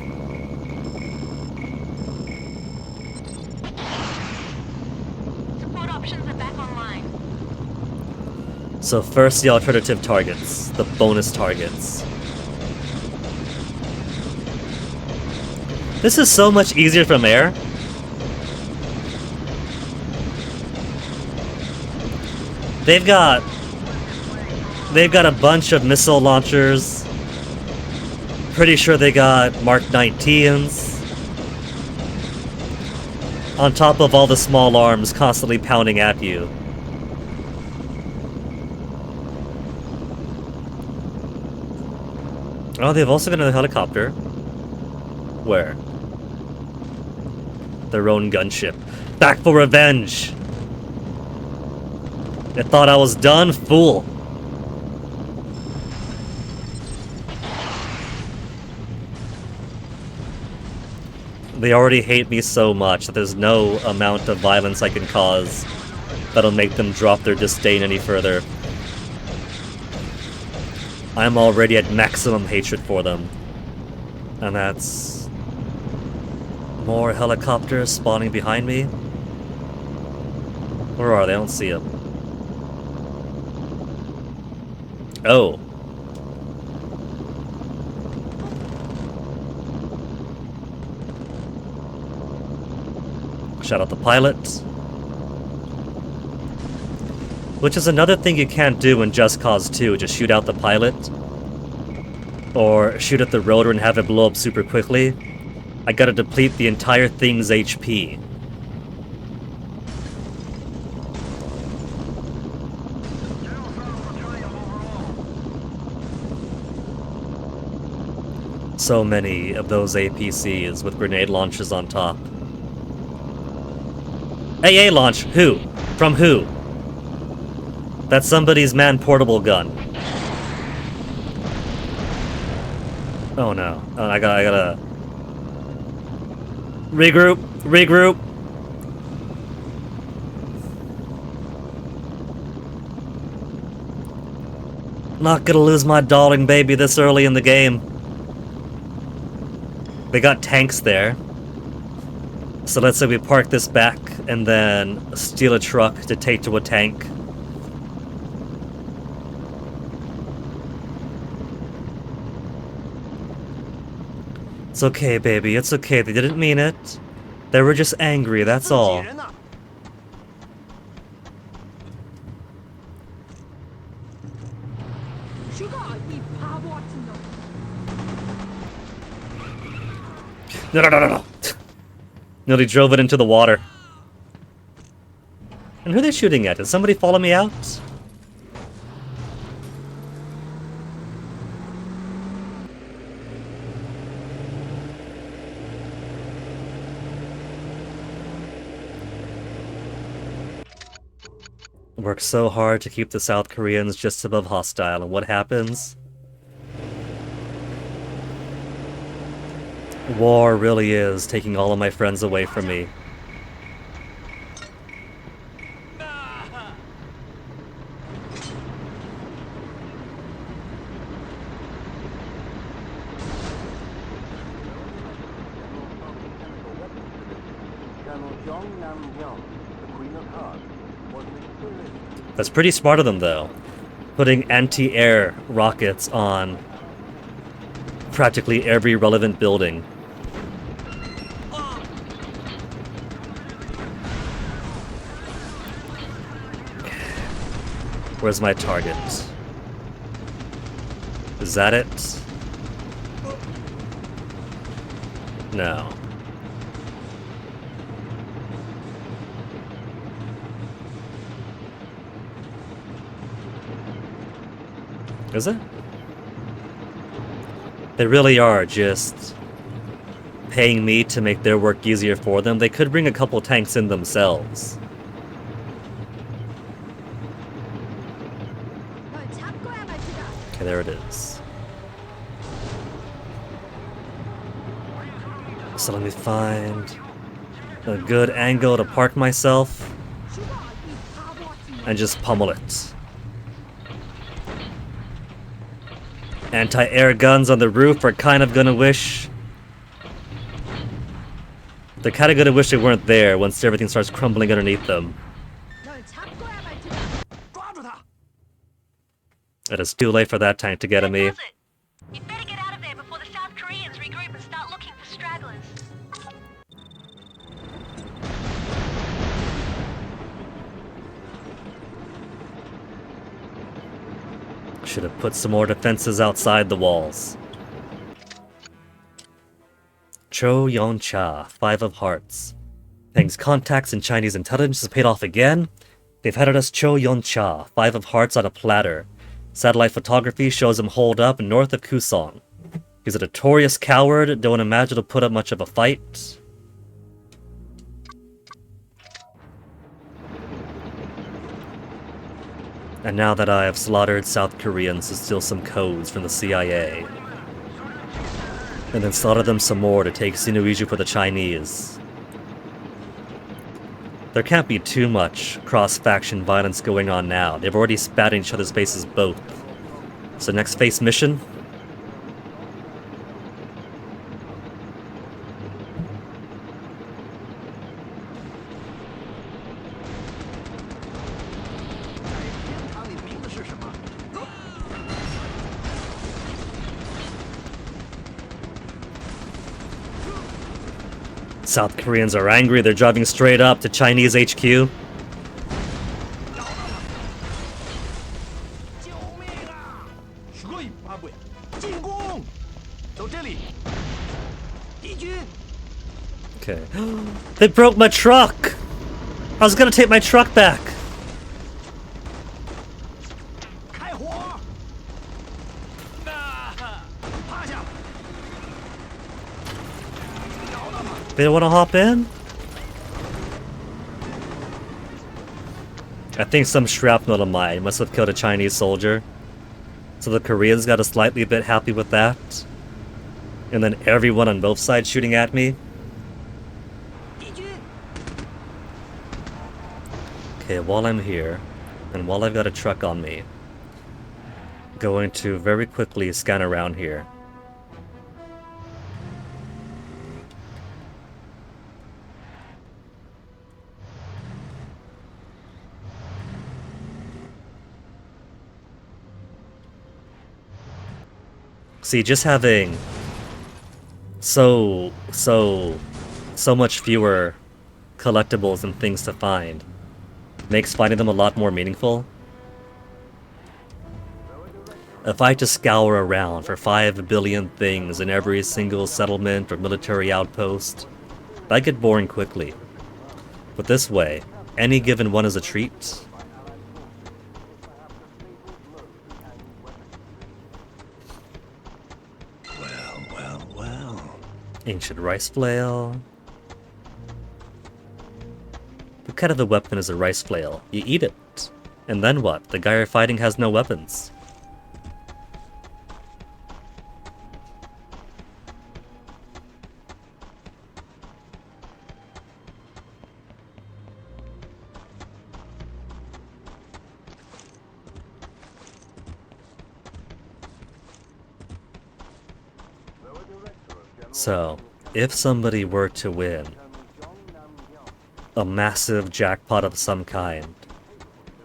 Support options are back online. So first the alternative targets, the bonus targets. This is so much easier from air. They've got a bunch of missile launchers. Pretty sure they got Mark 19s. On top of all the small arms constantly pounding at you. Oh, they've also got another helicopter. Where? Their own gunship. Back for revenge! They thought I was done? Fool! They already hate me so much that there's no amount of violence I can cause that'll make them drop their disdain any further. I'm already at maximum hatred for them. And that's... more helicopters spawning behind me? Where are they? I don't see them. Oh. Shout out the pilot. Which is another thing you can't do in Just Cause 2, just shoot out the pilot. Or shoot at the rotor and have it blow up super quickly. I gotta deplete the entire thing's HP. So many of those APCs with grenade launchers on top. AA launch? Who? From who? That's somebody's man-portable gun. Oh no. Oh, I gotta... Regroup! Regroup! Not gonna lose my darling baby this early in the game. They got tanks there. So let's say we park this back and then steal a truck to take to a tank. It's okay, baby. It's okay. They didn't mean it. They were just angry, that's all. No. Nearly drove it into the water. And who are they shooting at? Did somebody follow me out? Worked so hard to keep the South Koreans just above hostile, and what happens? War really is taking all of my friends away from me. That's pretty smart of them, though. Putting anti-air rockets on practically every relevant building. Where's my target? Is that it? No. Is it? They really are just paying me to make their work easier for them. They could bring a couple tanks in themselves. Okay, there it is. So let me find a good angle to park myself and just pummel it. Anti-air guns on the roof are kind of gonna wish... They're kind of gonna wish they weren't there once everything starts crumbling underneath them. It is too late for that tank to get at me. You'd better get out of there before the South Koreans regroup and start looking for stragglers. Should have put some more defenses outside the walls. Cho Yon-cha, 5 of Hearts. Peng's contacts in Chinese intelligence has paid off again. They've headed us Cho Yon-cha, 5 of Hearts on a platter. Satellite photography shows him holed up north of Kusong. He's a notorious coward, don't imagine he'll put up much of a fight. And now that I have slaughtered South Koreans to steal some codes from the CIA, and then slaughter them some more to take Sinuiju for the Chinese, there can't be too much cross-faction violence going on now. They've already spat in each other's faces both. So next face mission? South Koreans are angry, they're driving straight up to Chinese HQ. Okay. They broke my truck! I was gonna take my truck back! They don't want to hop in? I think some shrapnel of mine must have killed a Chinese soldier. So the Koreans got a slightly bit happy with that. And then everyone on both sides shooting at me. Okay, while I'm here, and while I've got a truck on me, going to very quickly scan around here. See, just having so much fewer collectibles and things to find makes finding them a lot more meaningful. If I just scour around for 5 billion things in every single settlement or military outpost, that get boring quickly. But this way, any given one is a treat. Ancient rice flail. What kind of a weapon is a rice flail? You eat it. And then what? The guy you're fighting has no weapons. So, if somebody were to win a massive jackpot of some kind,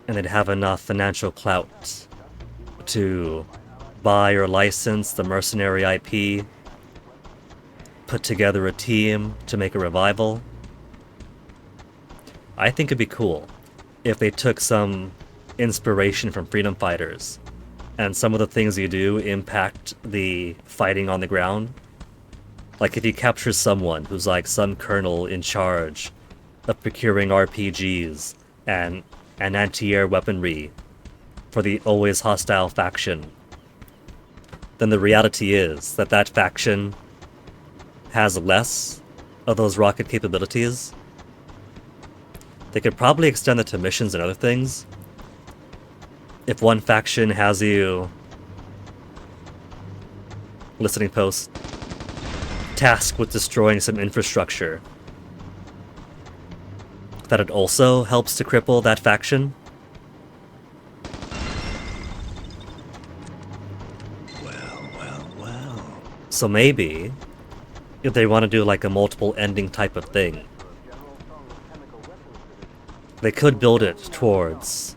and they'd have enough financial clout to buy or license the mercenary IP, put together a team to make a revival, I think it'd be cool if they took some inspiration from freedom fighters, and some of the things you do impact the fighting on the ground. Like if you capture someone who's like some colonel in charge of procuring RPGs and anti-air weaponry for the always hostile faction, then the reality is that that faction has less of those rocket capabilities. They could probably extend it to missions and other things. If one faction has you... Listening post. Tasked with destroying some infrastructure, that it also helps to cripple that faction. Well. So maybe, if they want to do like a multiple ending type of thing, they could build it towards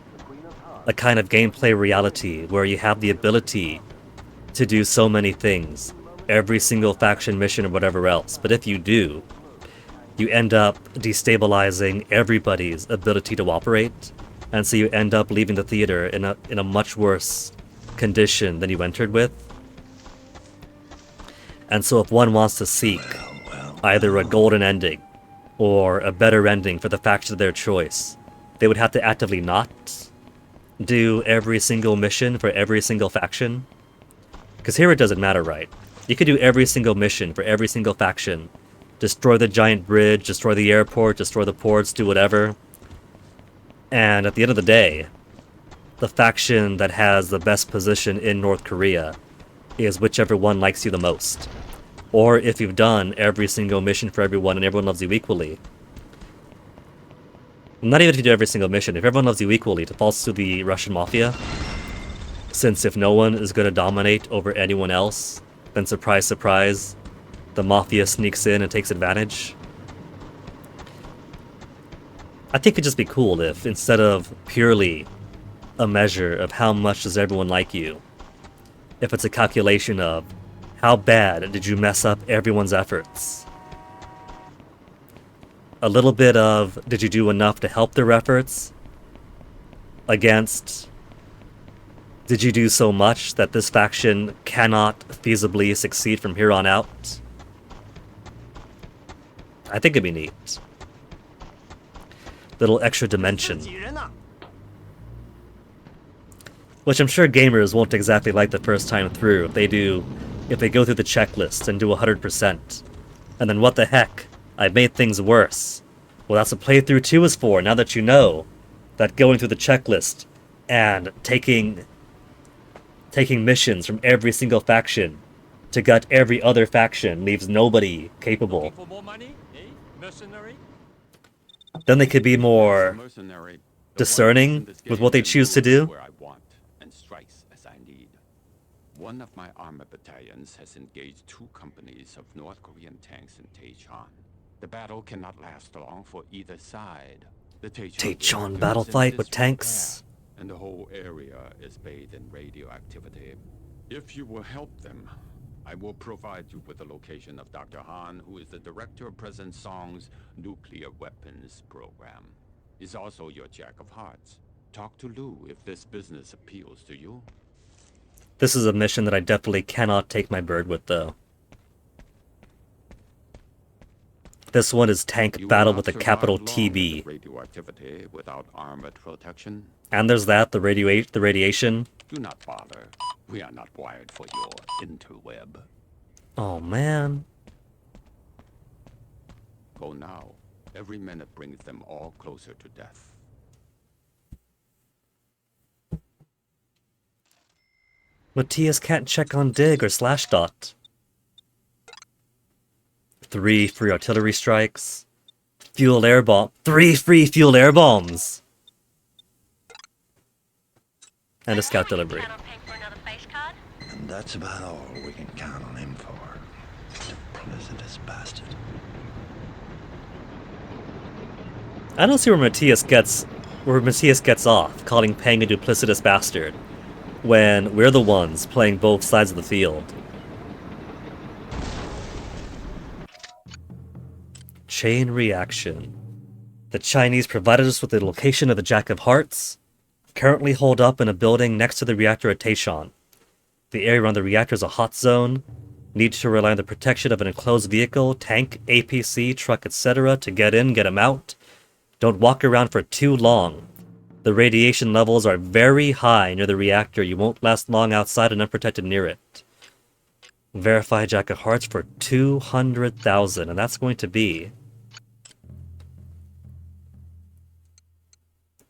a kind of gameplay reality where you have the ability to do so many things, every single faction mission or whatever else. But if you do, you end up destabilizing everybody's ability to operate, and so you end up leaving the theater in a much worse condition than you entered with. And so if one wants to seek either a golden ending or a better ending for the faction of their choice, they would have to actively not do every single mission for every single faction. Because here it doesn't matter, right? You could do every single mission for every single faction. Destroy the giant bridge, destroy the airport, destroy the ports, do whatever. And at the end of the day, the faction that has the best position in North Korea is whichever one likes you the most. Or if you've done every single mission for everyone and everyone loves you equally. Not even if you do every single mission, if everyone loves you equally, it falls to the Russian mafia. Since if no one is going to dominate over anyone else, then surprise, surprise, the mafia sneaks in and takes advantage. I think it'd just be cool if, instead of purely a measure of how much does everyone like you, if it's a calculation of how bad did you mess up everyone's efforts. A little bit of, did you do enough to help their efforts? Against, did you do so much that this faction cannot feasibly succeed from here on out? I think it'd be neat. Little extra dimension. Which I'm sure gamers won't exactly like the first time through if they go through the checklist and do 100%. And then what the heck? I've made things worse. Well, that's what playthrough 2 is for, now that you know that going through the checklist and taking missions from every single faction to gut every other faction leaves nobody capable. For more money, eh? Mercenary? Then they could be more discerning with what they choose to do. Where I want and strikes as I need. One of my armor battalions has engaged 2 companies of North Korean tanks in Taechan. The battle cannot last long for either side. The Taechan battle fight with tanks. And the whole area is bathed in radioactivity. If you will help them, I will provide you with the location of Dr. Han, who is the director of President Song's nuclear weapons program. He's also your Jack of Hearts. Talk to Lou if this business appeals to you. This is a mission that I definitely cannot take my bird with, though. This one is tank battle with a capital TB. Radioactivity without armored protection. And there's that, the radiation. Do not bother. We are not wired for your interweb. Oh man. Go now. Every minute brings them all closer to death. Matthias can't check on Dig or Slashdot. 3 free artillery strikes. Fuel air bomb. 3 free fuel air bombs. And a scout delivery. And that's about all we can count on him for. Duplicitous bastard. I don't see where Matthias gets off calling Peng a duplicitous bastard when we're the ones playing both sides of the field. Chain reaction. The Chinese provided us with the location of the Jack of Hearts, currently holed up in a building next to the reactor at Taechan. The area around the reactor is a hot zone. Need to rely on the protection of an enclosed vehicle, tank, APC, truck, etc. to get in, get them out. Don't walk around for too long. The radiation levels are very high near the reactor. You won't last long outside and unprotected near it. Verify Jack of Hearts for 200,000, and that's going to be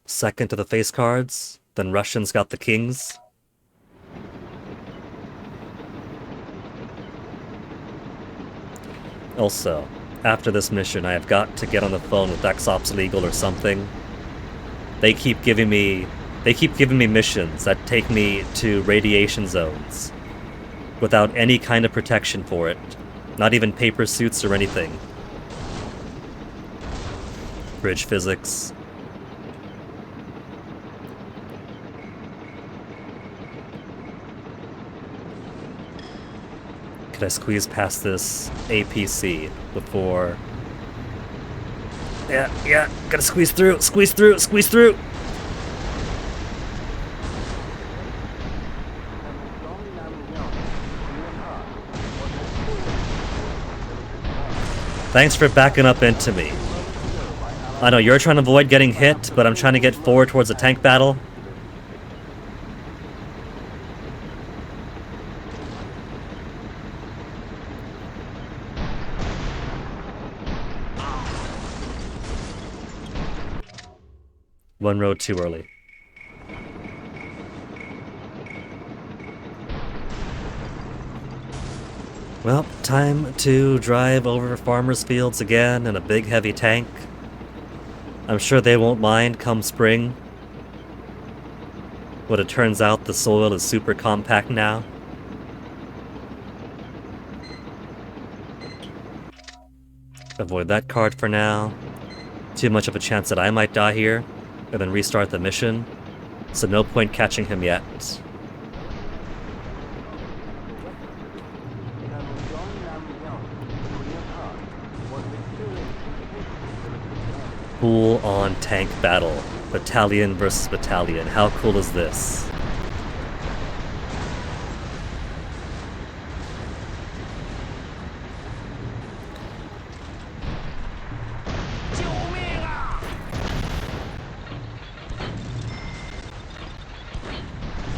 second to the face cards. Then Russians got the kings. Also, after this mission, I have got to get on the phone with Exops Legal or something. They keep giving me missions that take me to radiation zones without any kind of protection for it. Not even paper suits or anything. Bridge physics. Could I squeeze past this APC before... Yeah, gotta squeeze through! Thanks for backing up into me. I know you're trying to avoid getting hit, but I'm trying to get forward towards a tank battle. One road too early. Well, time to drive over farmers' fields again in a big heavy tank. I'm sure they won't mind come spring. But it turns out the soil is super compact now. Avoid that card for now. Too much of a chance that I might die here, and then restart the mission. So no point catching him yet. Full on tank battle. Battalion versus battalion. How cool is this?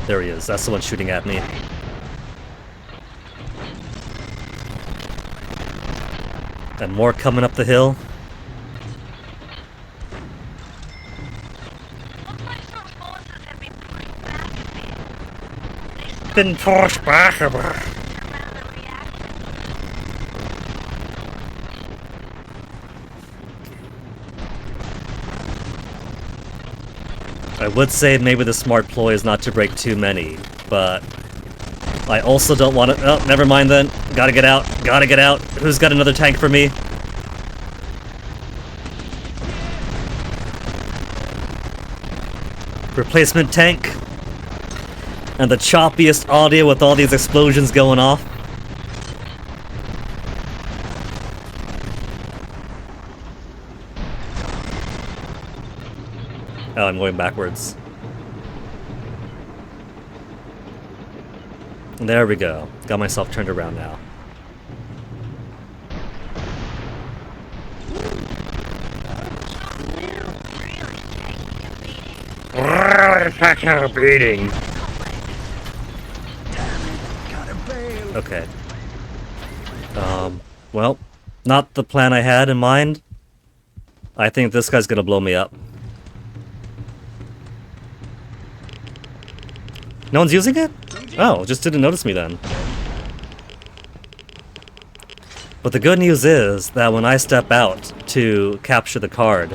There he is. That's the one shooting at me. And more coming up the hill. Been pushed back a bit. I would say maybe the smart ploy is not to break too many, but I also don't want to... Oh, never mind then. Gotta get out. Who's got another tank for me? Replacement tank. And the choppiest audio with all these explosions going off. Oh, I'm going backwards. There we go. Got myself turned around now. Beating. Okay. Well, not the plan I had in mind. I think this guy's gonna blow me up. No one's using it? Oh, just didn't notice me then. But the good news is that when I step out to capture the card,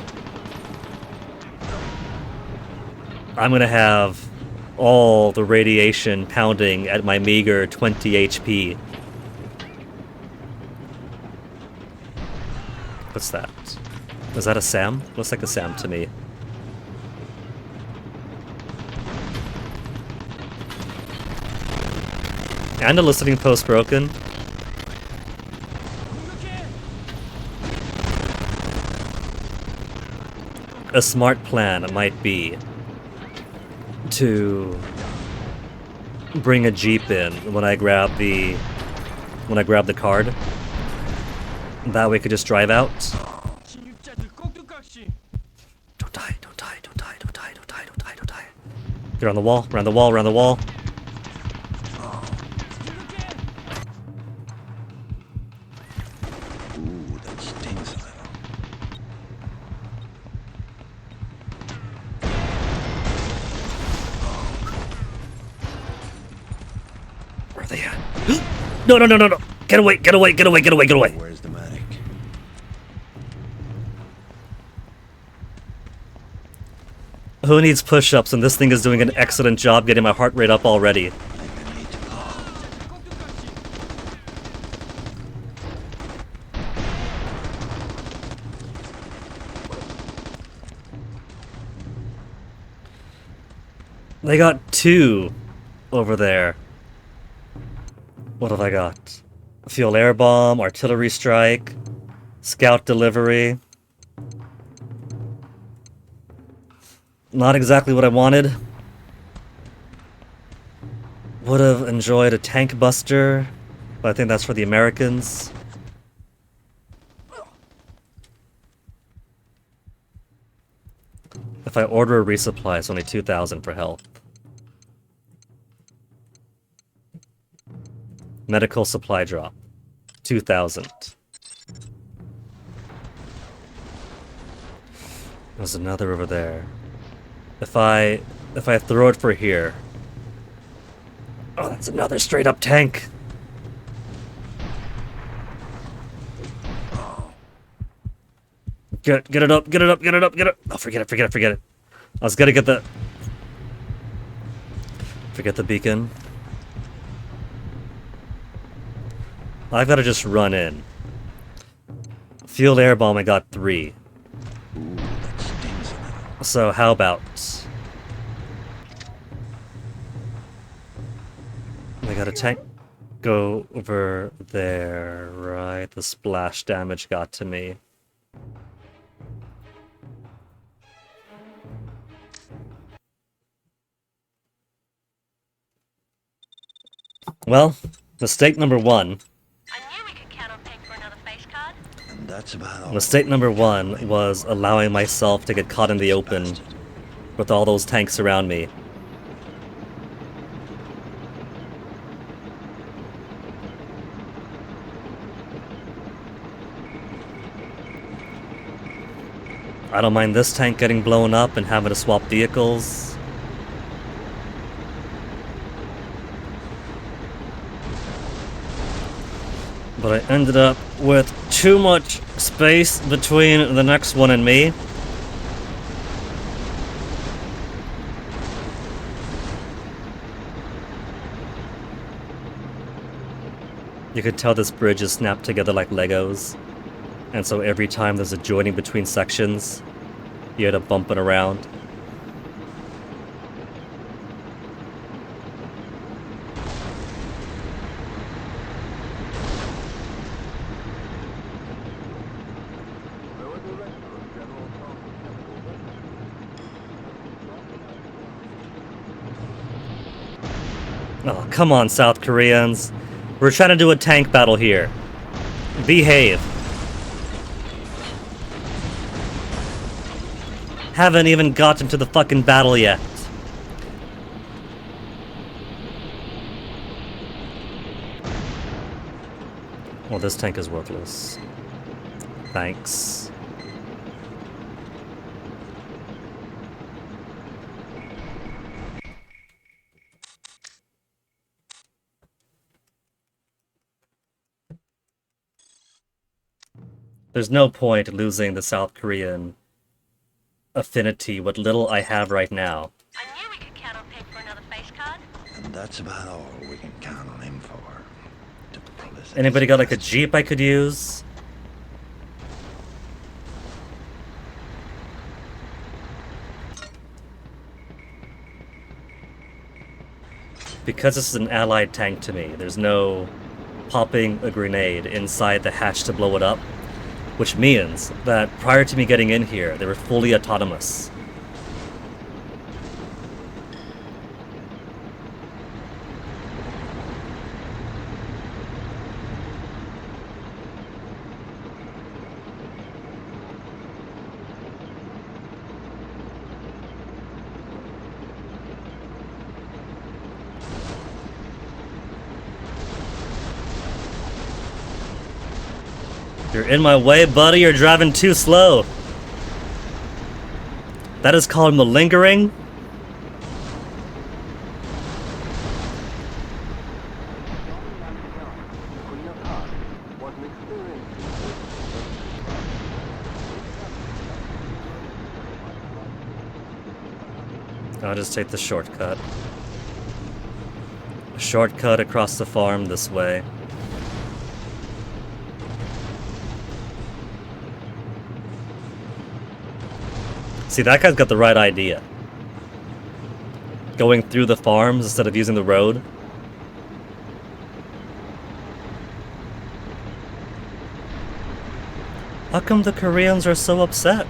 I'm gonna have all the radiation pounding at my meager 20 HP. What's that? Is that a SAM? Looks like a SAM to me. And a listening post broken. A smart plan might be to bring a jeep in when I grab the card. That way I could just drive out. Don't die. Get around the wall. they at? No, no, no, no, no! Get away, get away, get away, get away, get away! Where's the medic? Who needs push-ups when this thing is doing an excellent job getting my heart rate up already? They got 2 over there. What have I got? Fuel air bomb, artillery strike, scout delivery. Not exactly what I wanted. Would have enjoyed a tank buster, but I think that's for the Americans. If I order a resupply, it's only 2,000 for health. Medical supply drop, 2,000. There's another over there. If I throw it for here. Oh, that's another straight up tank. Get it up, get it up, get it up, get it. Oh, forget it, forget it, forget it. I was gonna get the... Forget the beacon. I've gotta just run in. Field air bomb, I got 3. Ooh, that stings a little. So how about... I got a tank go over there, right? The splash damage got to me. Well, mistake number 1. I knew we could count on paying for another face card. And that's about all. Mistake number 1 was allowing myself to get caught in the open with all those tanks around me. I don't mind this tank getting blown up and having to swap vehicles. But I ended up with too much space between the next one and me. You could tell this bridge is snapped together like Legos. And so every time there's a joining between sections, you end up bumping around. Oh, come on, South Koreans. We're trying to do a tank battle here. Behave. Haven't even gotten to the fucking battle yet. Well, this tank is worthless. Thanks. There's no point losing the South Korean affinity, what little I have right now. I knew we could count on paying for another face card. And that's about all we can count on him for. Duplicitous Anybody got like a jeep I could use? Because this is an allied tank to me, there's no popping a grenade inside the hatch to blow it up. Which means that prior to me getting in here, they were fully autonomous. You're in my way, buddy. You're driving too slow. That is called malingering. I'll just take the shortcut. Shortcut across the farm this way. See, that guy's got the right idea. Going through the farms instead of using the road. How come the Koreans are so upset?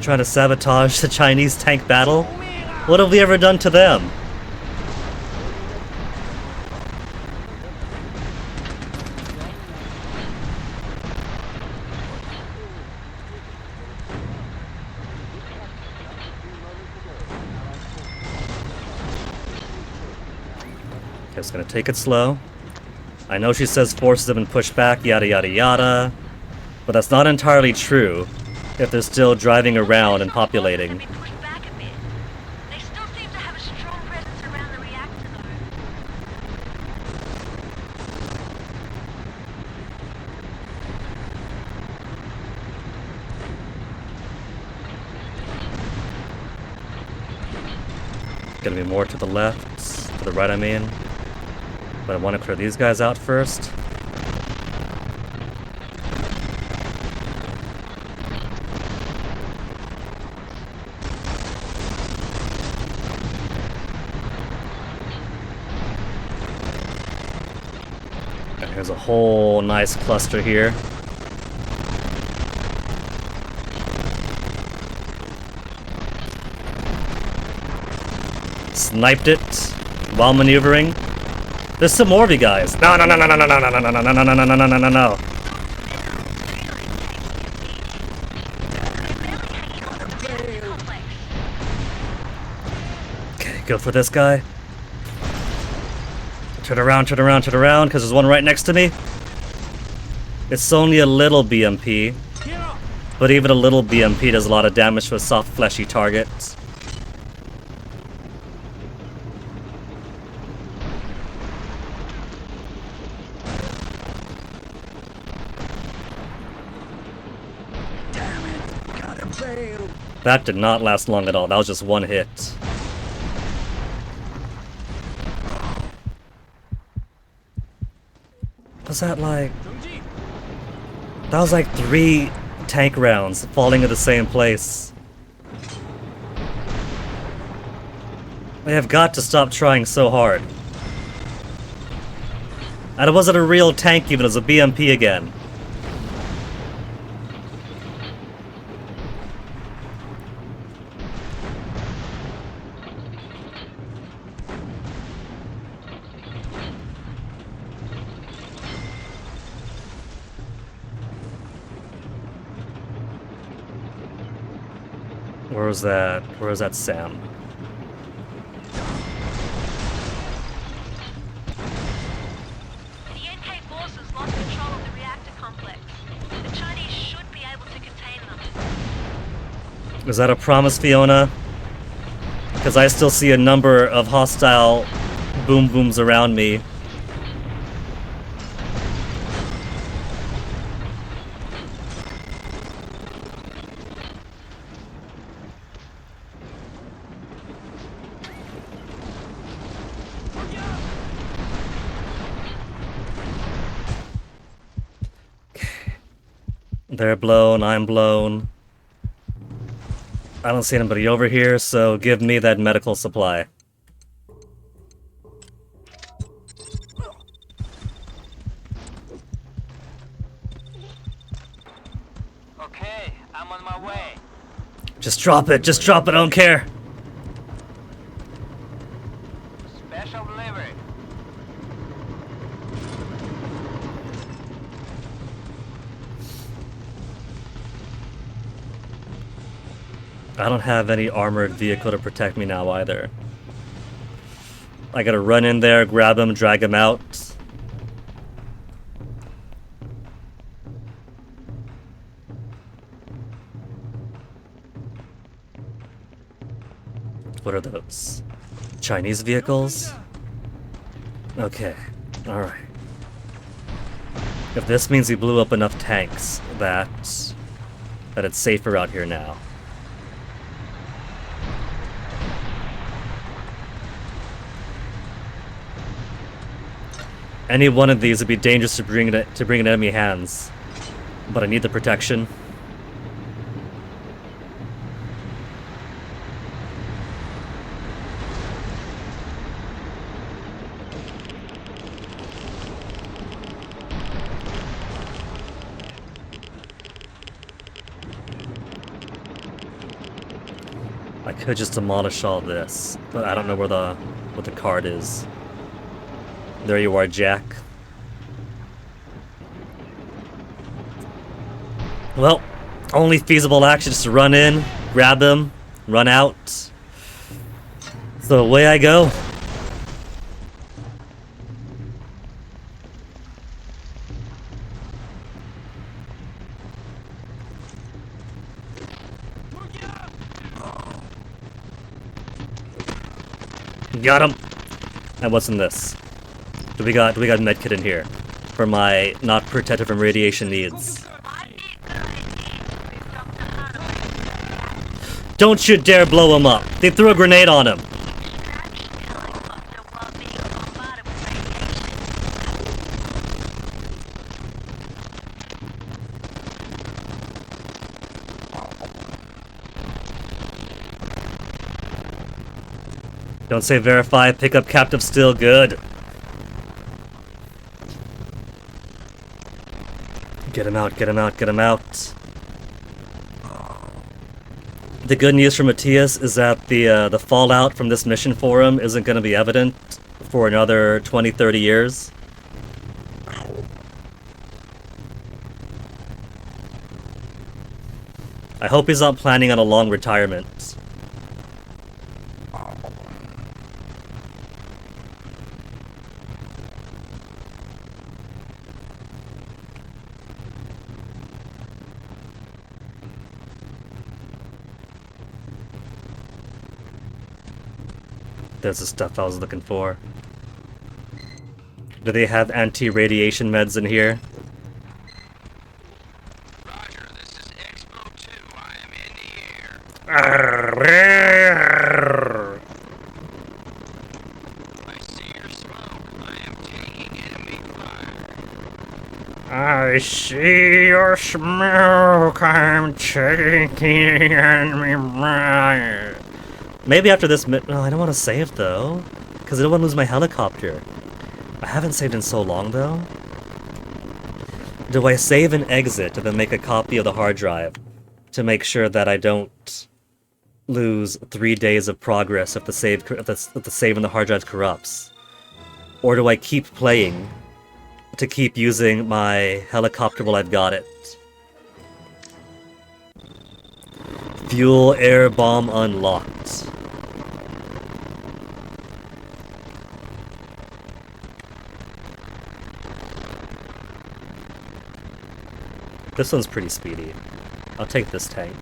Trying to sabotage the Chinese tank battle? What have we ever done to them? Just gonna take it slow. I know she says forces have been pushed back, yada yada yada, but that's not entirely true if they're still driving around and populating. They still seem to have a strong presence around the reactor, Gonna be more to the left, to the right I mean. But I want to clear these guys out first. And here's a whole nice cluster here. Sniped it while maneuvering. There's some more of you guys. No, no, no, no, no, no, no, no, no, no, no, no, no, no, no, no, no, no. Okay, go for this guy. Turn around, because there's one right next to me. It's only a little BMP. But even a little BMP does a lot of damage to a soft, fleshy target. That did not last long at all. That was just one hit. Was that like... That was like 3 tank rounds falling in the same place. They have got to stop trying so hard. And it wasn't a real tank even, it was a BMP again. Where was that Sam? The NK forces lost control of the reactor complex. The Chinese should be able to contain them. Is that a promise, Fiona? Because I still see a number of hostile boom booms around me. They're blown, I'm blown. I don't see anybody over here, so give me that medical supply. Okay, I'm on my way. Just drop it, I don't care. Special delivery. I don't have any armored vehicle to protect me now either. I gotta run in there, grab him, drag him out. What are those? Chinese vehicles? Okay, alright. If this means we blew up enough tanks that it's safer out here now. Any one of these would be dangerous to bring in enemy hands, but I need the protection. I could just demolish all this, but I don't know where what the card is. There you are, Jack. Well, only feasible action is to run in, grab him, run out. So away I go. Got him. And what's in this? Do we got a medkit in here for my not protected from radiation needs? Don't you dare blow him up. They threw a grenade on him. Don't say verify, pick up captive still, good. Get him out, get him out, get him out. The good news for Matthias is that the fallout from this mission for him isn't going to be evident for another 20-30 years. I hope he's not planning on a long retirement. There's the stuff I was looking for. Do they have anti-radiation meds in here? Roger, this is Expo 2. I am in the air. I see your smoke. I am taking enemy fire. I see your smoke. I'm taking enemy fire. Maybe after this no, I don't want to save though, because I don't want to lose my helicopter. I haven't saved in so long though. Do I save and exit and then make a copy of the hard drive to make sure that I don't lose 3 days of progress if the save in the hard drive corrupts? Or do I keep playing to keep using my helicopter while I've got it? Fuel air bomb unlocked. This one's pretty speedy. I'll take this tank.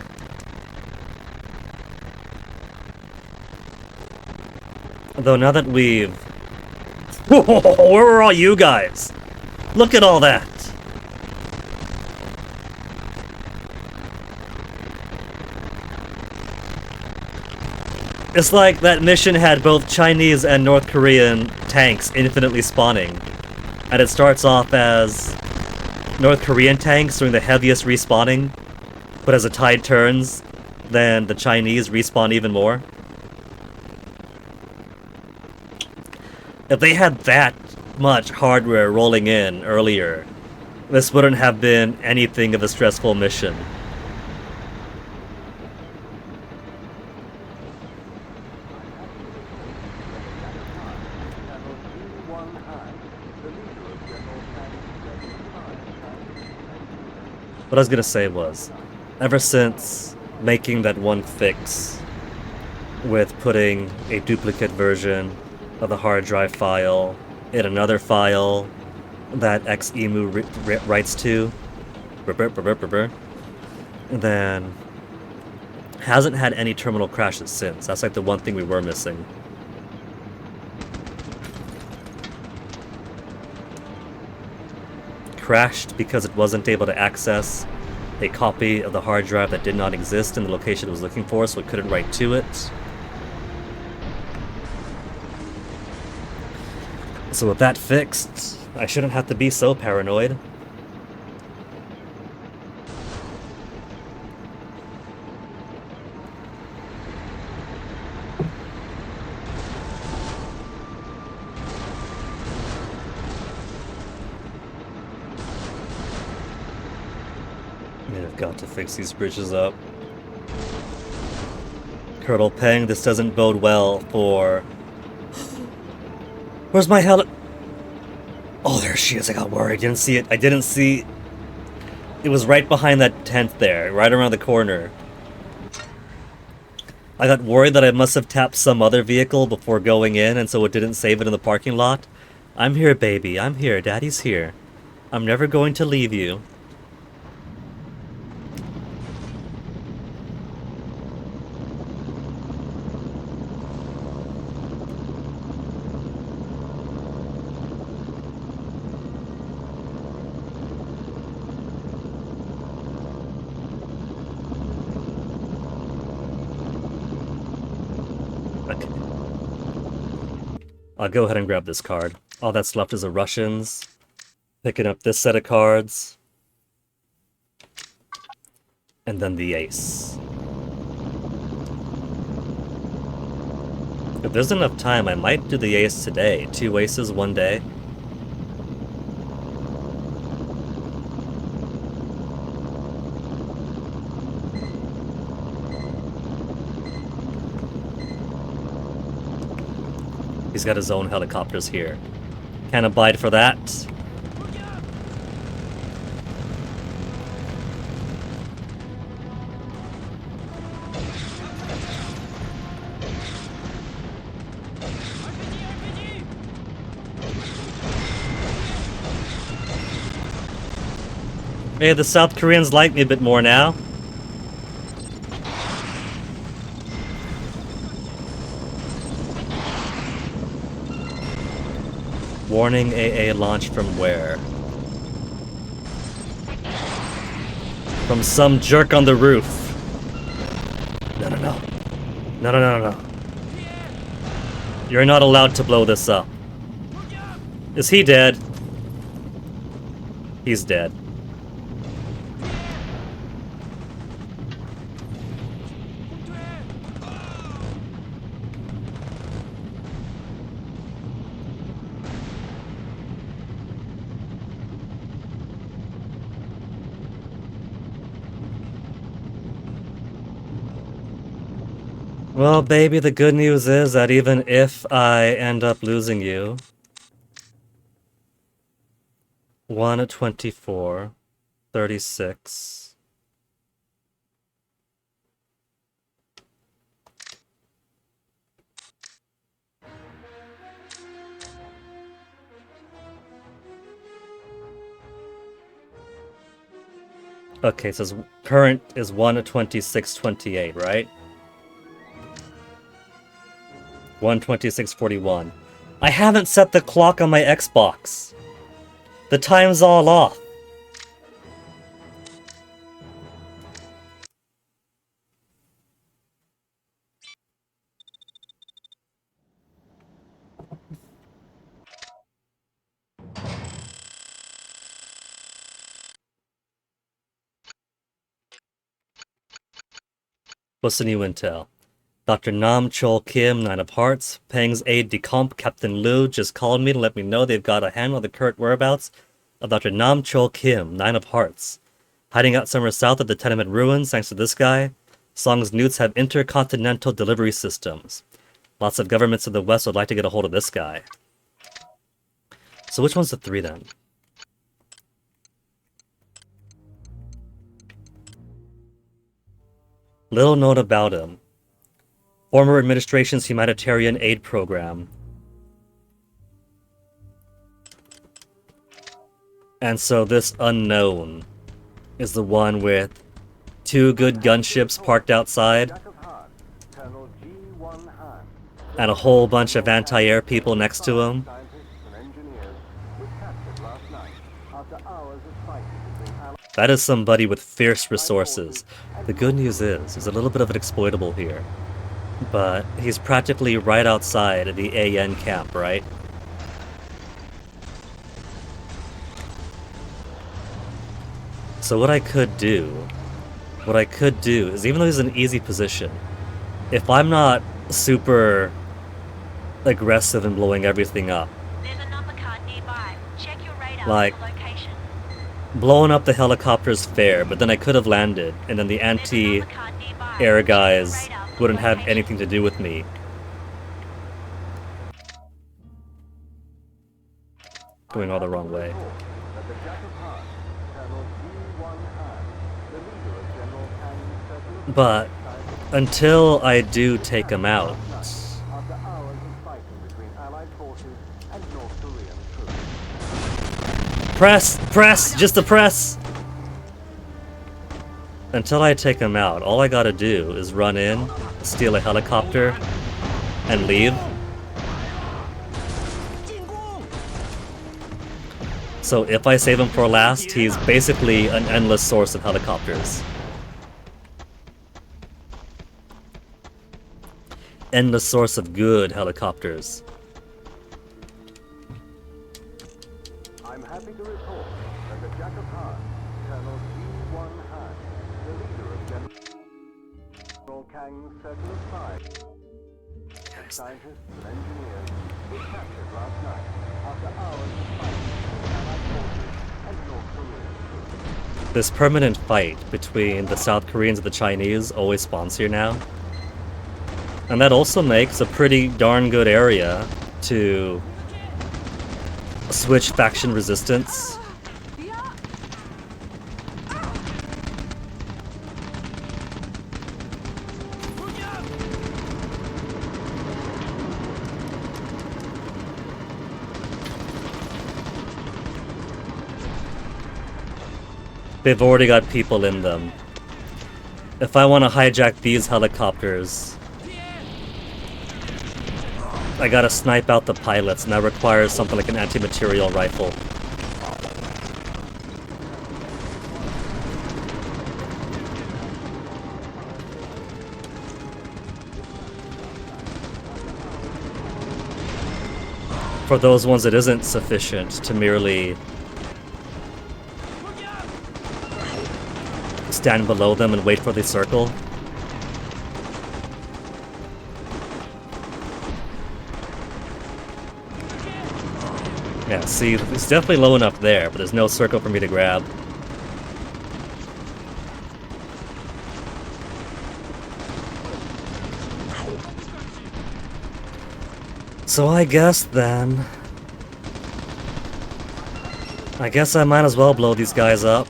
Though now that we've... Where are all you guys? Look at all that! It's like that mission had both Chinese and North Korean tanks infinitely spawning. And it starts off as North Korean tanks doing the heaviest respawning, but as the tide turns, then the Chinese respawn even more. If they had that much hardware rolling in earlier, this wouldn't have been anything of a stressful mission. What I was gonna say was, ever since making that one fix with putting a duplicate version of the hard drive file in another file that XEMU writes to, and then hasn't had any terminal crashes since. That's like the one thing we were missing. crashed because it wasn't able to access a copy of the hard drive that did not exist in the location it was looking for, so it couldn't write to it. So with that fixed, I shouldn't have to be so paranoid. I've got to fix these bridges up. Colonel Peng, this doesn't bode well for... Where's my heli... Oh, there she is. I got worried. I didn't see it. I didn't see... It was right behind that tent there, right around the corner. I got worried that I must have tapped some other vehicle before going in, and so it didn't save it in the parking lot. I'm here, baby. I'm here. Daddy's here. I'm never going to leave you. I'll go ahead and grab this card. All that's left is the Russians. Picking up this set of cards. And then the ace. If there's enough time, I might do the ace today. 2 aces, 1 day. He's got his own helicopters here. Can't abide for that. Hey, the South Koreans like me a bit more now. Warning, AA launched from where? From some jerk on the roof. No, no, no. No, no, no, no. You're not allowed to blow this up. Is he dead? He's dead. Well, baby, the good news is that even if I end up losing you... 1 at 24, 36... Okay, it says current is 1 at 26, 28, right? 1:26:41. I haven't set the clock on my Xbox. The time's all off. What's the new intel? Dr. Nam Chol Kim, 9 of Hearts. Peng's aide de camp, Captain Liu, just called me to let me know they've got a handle on the current whereabouts of Dr. Nam Chol Kim, 9 of Hearts. Hiding out somewhere south of the tenement ruins, thanks to this guy. Song's newts have intercontinental delivery systems. Lots of governments in the West would like to get a hold of this guy. So which one's the 3 then? Little known about him. Former administration's humanitarian aid program. And so this unknown is the one with 2 good gunships parked outside and a whole bunch of anti-air people next to him. That is somebody with fierce resources. The good news is, there's a little bit of an exploitable here. But he's practically right outside of the AN camp, right? So what I could do is, even though he's in an easy position, if I'm not super aggressive in blowing everything up, There's a number card nearby. Check your radar Like- for location. blowing up the helicopter's fair, but then I could have landed, and then the anti-air guys wouldn't have anything to do with me. Going all the wrong way. That the Jack of Hearts, Colonel G1 Han, the leader of General Tang's circle of But until I do take him out, after hours of fighting between Allied forces and North Korean troops. press, just the press. Until I take him out, all I gotta do is run in, steal a helicopter, and leave. So if I save him for last, he's basically an endless source of helicopters. Endless source of good helicopters. I'm happy to report that the Jack of Hearts, Colonel G1 Han, the leader of General Kang's circle of spies, scientists and engineers, was captured last night after hours of fighting between Allied forces and North Korean troops. This permanent fight between the South Koreans and the Chinese always spawns here now. And that also makes a pretty darn good area to switch faction resistance. They've already got people in them. If I want to hijack these helicopters, I gotta snipe out the pilots, and that requires something like an anti-material rifle. For those ones, it isn't sufficient to merely stand below them and wait for the circle. Yeah, see, it's definitely low enough there, but there's no circle for me to grab. So I guess then... I guess I might as well blow these guys up.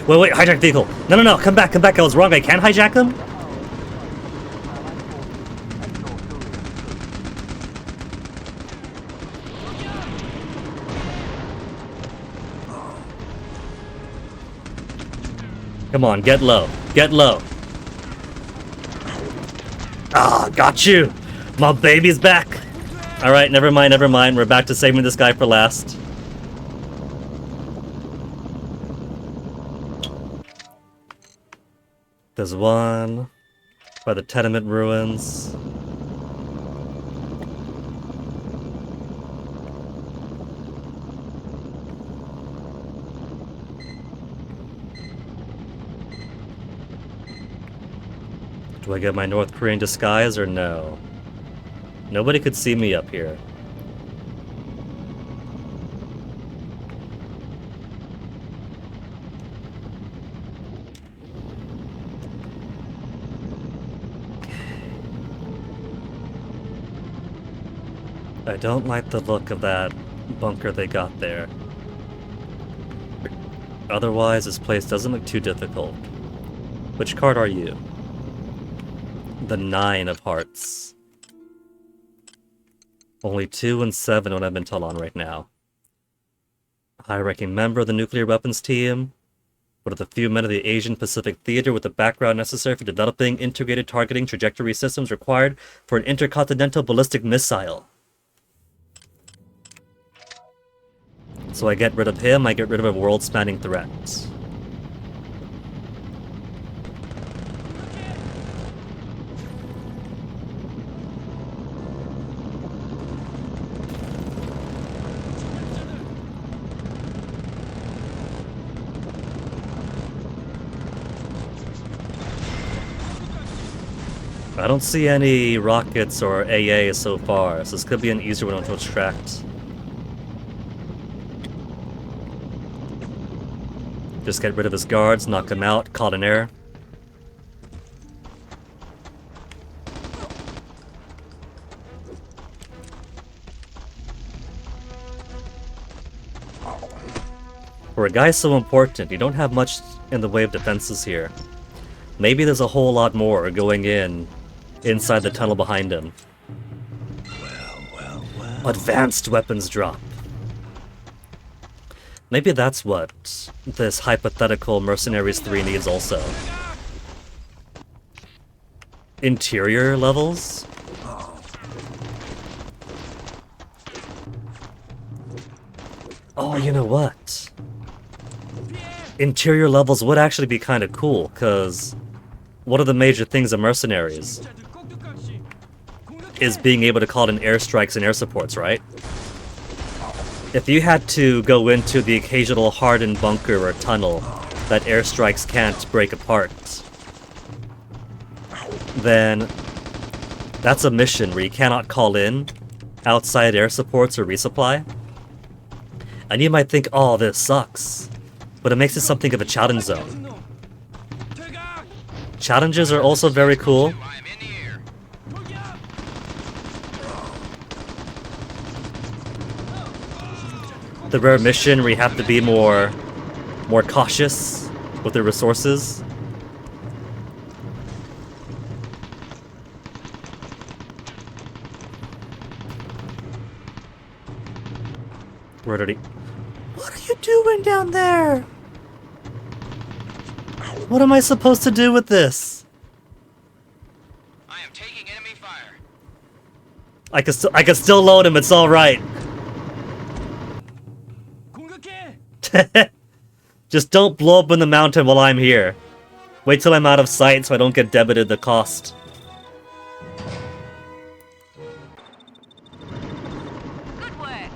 Wait, hijack vehicle! No, come back, I was wrong, I can hijack them? Come on, get low. Get low. Ah, got you! My baby's back! Alright, never mind. We're back to saving this guy for last. There's one by the tenement ruins. Do I get my North Korean disguise or no? Nobody could see me up here. I don't like the look of that bunker they got there. Otherwise, this place doesn't look too difficult. Which card are you? The 9 of Hearts. Only 2 and 7 on I've been told on right now. High-ranking member of the nuclear weapons team. One of the few men of the Asian Pacific Theater with the background necessary for developing integrated targeting trajectory systems required for an intercontinental ballistic missile. So I get rid of him, I get rid of a world-spanning threat. I don't see any rockets or AA so far, so this could be an easier one to extract. Just get rid of his guards, knock him out, call it an error. For a guy so important, you don't have much in the way of defenses here. Maybe there's a whole lot more going inside the tunnel behind him. Well. Advanced weapons drop. Maybe that's what this hypothetical Mercenaries 3 needs also. Interior levels? Oh, you know what? Interior levels would actually be kind of cool, because one of the major things of Mercenaries is being able to call in airstrikes and air supports, right? If you had to go into the occasional hardened bunker or tunnel that airstrikes can't break apart, then that's a mission where you cannot call in outside air supports or resupply. And you might think, oh, this sucks. But it makes it something of a challenge zone. Challenges are also very cool. The rare mission where you have to be more cautious with the resources. Where did he? What are you doing down there? What am I supposed to do with this? I am taking enemy fire. I can still load him. It's all right. Just don't blow up in the mountain while I'm here. Wait till I'm out of sight so I don't get debited the cost. Good work.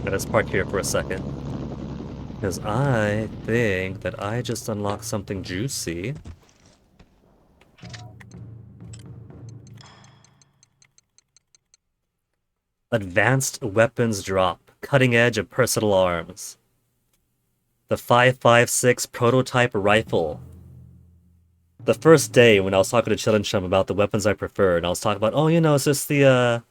'Let's park here for a second. Because I think that I just unlocked something juicy. Advanced weapons drop. Cutting edge of personal arms. The 5.56 prototype rifle. The first day when I was talking to Chillin' Chum about the weapons I prefer, and I was talking about, oh, you know, it's just the,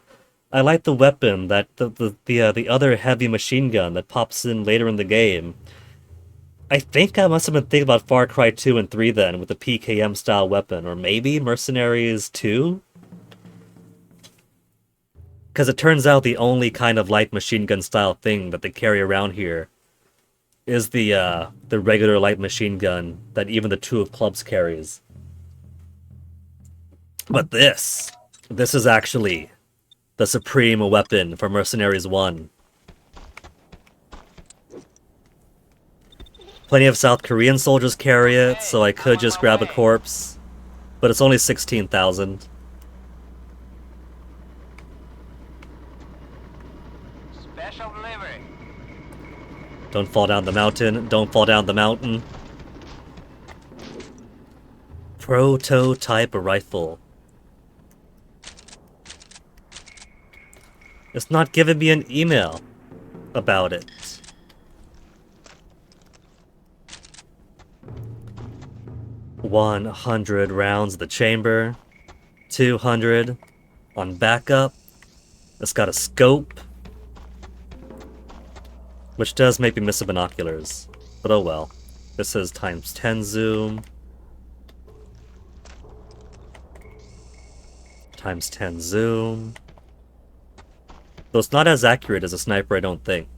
I like the weapon that the other heavy machine gun that pops in later in the game. I think I must have been thinking about Far Cry 2 and 3 then, with the PKM style weapon, or maybe Mercenaries 2? Because it turns out the only kind of light machine gun style thing that they carry around here is the regular light machine gun that even the 2 of Clubs carries. But this is actually the supreme weapon for Mercenaries 1. Plenty of South Korean soldiers carry it, so I could just grab a corpse. But it's only 16,000. Special delivery. Don't fall down the mountain. Don't fall down the mountain. Prototype rifle. It's not giving me an email about it. $100 rounds of the chamber. 200 on backup. It's got a scope. Which does make me miss the binoculars. But oh well. This is ×10 zoom. ×10 zoom. Though it's not as accurate as a sniper, I don't think.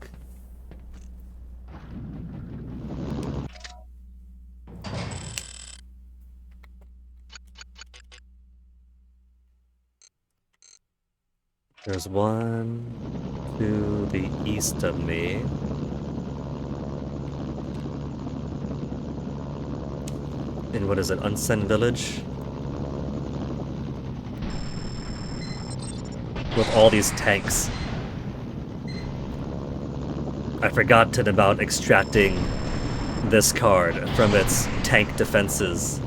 There's one to the east of me. In what is it, Unsen Village? With all these tanks. I forgot about extracting this card from its tank defenses.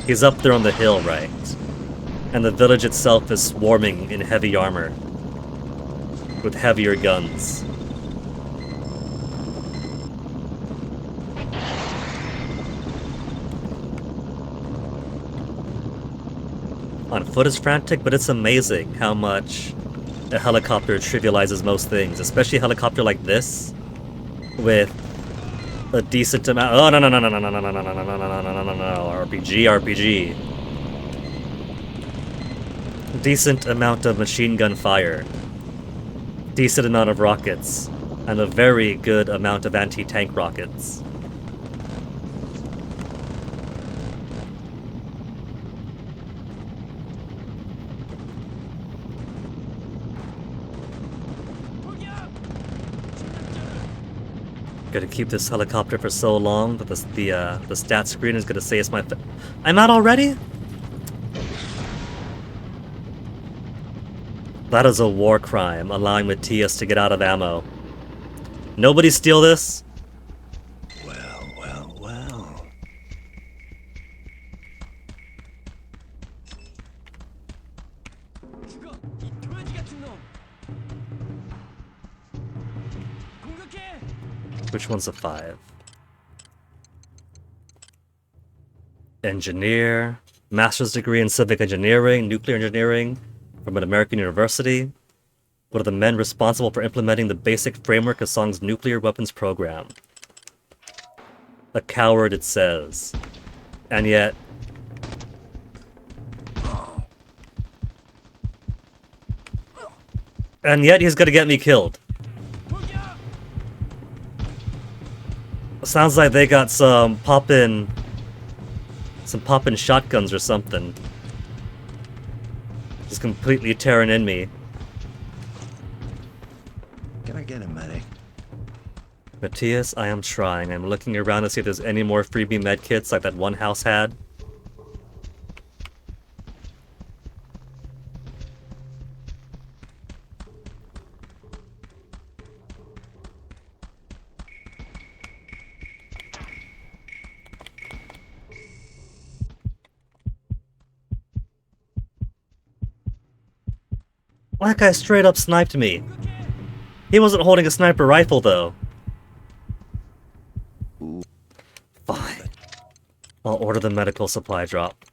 He's up there on the hill, right? And the village itself is swarming in heavy armor. With heavier guns. On foot is frantic, but it's amazing how much a helicopter trivializes most things, especially a helicopter like this, with a decent amount. Oh no no no no no no no no no no no no no no no RPG. Decent amount of machine gun fire, decent amount of rockets, and a very good amount of anti-tank rockets. Gonna keep this helicopter for so long that the stat screen is gonna say it's my. I'm out already? That is a war crime, allowing Matthias to get out of ammo. Nobody steal this? Well, well, well. Which one's a 5? Engineer, master's degree in civic engineering, nuclear engineering from an American university. What are the men responsible for implementing the basic framework of Song's nuclear weapons program? A coward, it says. And yet... And yet he's gonna get me killed. Sounds like they got some poppin' shotguns or something. Just completely tearing in me. Can I get a medic? Matthias, I am trying. I'm looking around to see if there's any more freebie medkits like that one house had. That guy straight up sniped me. He wasn't holding a sniper rifle, though. Fine. I'll order the medical supply drop.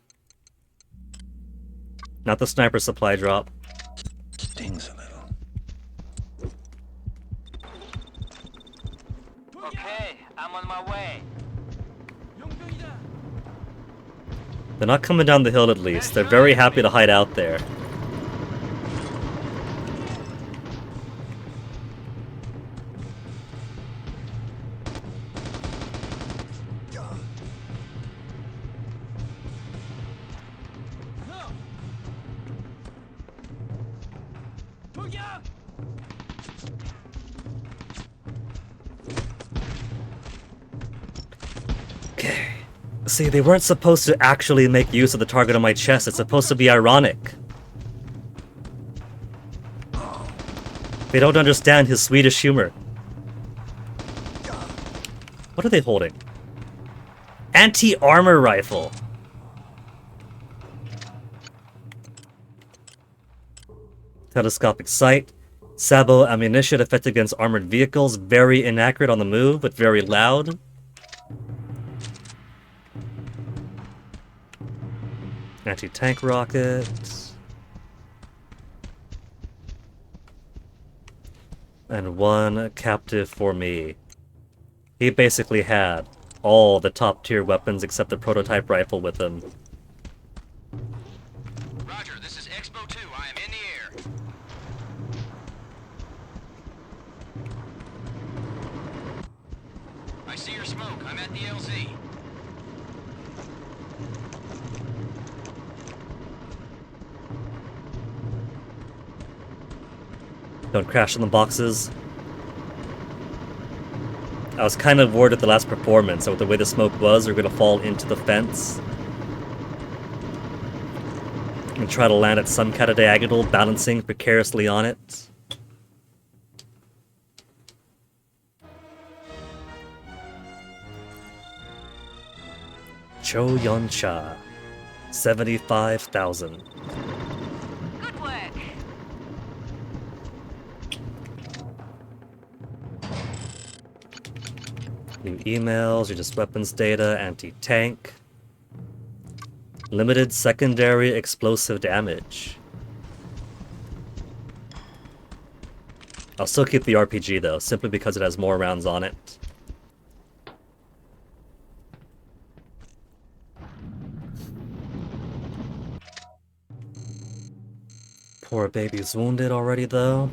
Not the sniper supply drop. Stings a little. Okay, I'm on my way. They're not coming down the hill at least. They're very happy to hide out there. See, they weren't supposed to actually make use of the target on my chest. It's supposed to be ironic. They don't understand his Swedish humor. What are they holding? Anti-armor rifle. Telescopic sight. Sabo ammunition effective against armored vehicles. Very inaccurate on the move, but very loud. Anti-tank rockets. And one captive for me. He basically had all the top tier weapons except the prototype rifle with him. Roger, this is Expo 2. I am in the air. I see your smoke. I'm at the LZ. Don't crash on the boxes. I was kind of worried at the last performance, so with the way the smoke was, we're gonna fall into the fence. And try to land at some kind of diagonal, balancing precariously on it. Cho Yon-cha, 75,000. Good work. New emails, reduced weapons data, anti-tank. Limited secondary explosive damage. I'll still keep the RPG though, simply because it has more rounds on it. Poor baby's wounded already though.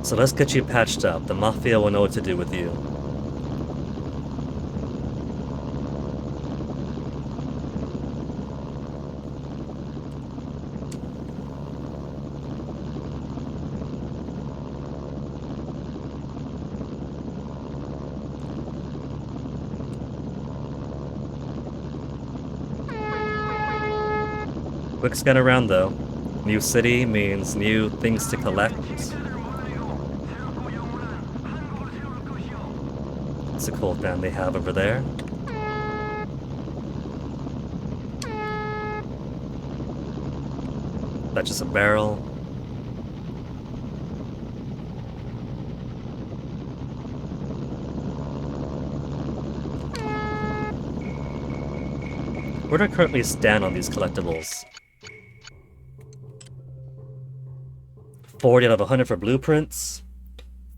So let's get you patched up. The Mafia will know what to do with you. Quick scan around though. New city means new things to collect. It's a cool fan they have over there. That's just a barrel. Where do I currently stand on these collectibles? 40 out of 100 for blueprints.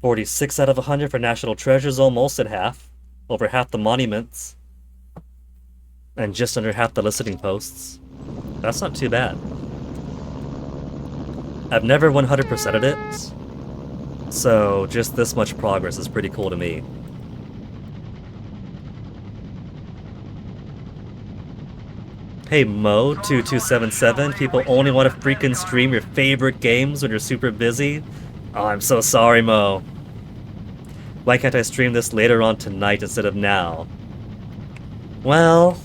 46 out of 100 for national treasures, almost at half. Over half the monuments. And just under half the listening posts. That's not too bad. I've never 100%ed it. So just this much progress is pretty cool to me. Hey Mo2277, people only want to freaking stream your favorite games when you're super busy? Oh, I'm so sorry, Mo. Why can't I stream this later on tonight instead of now? Well,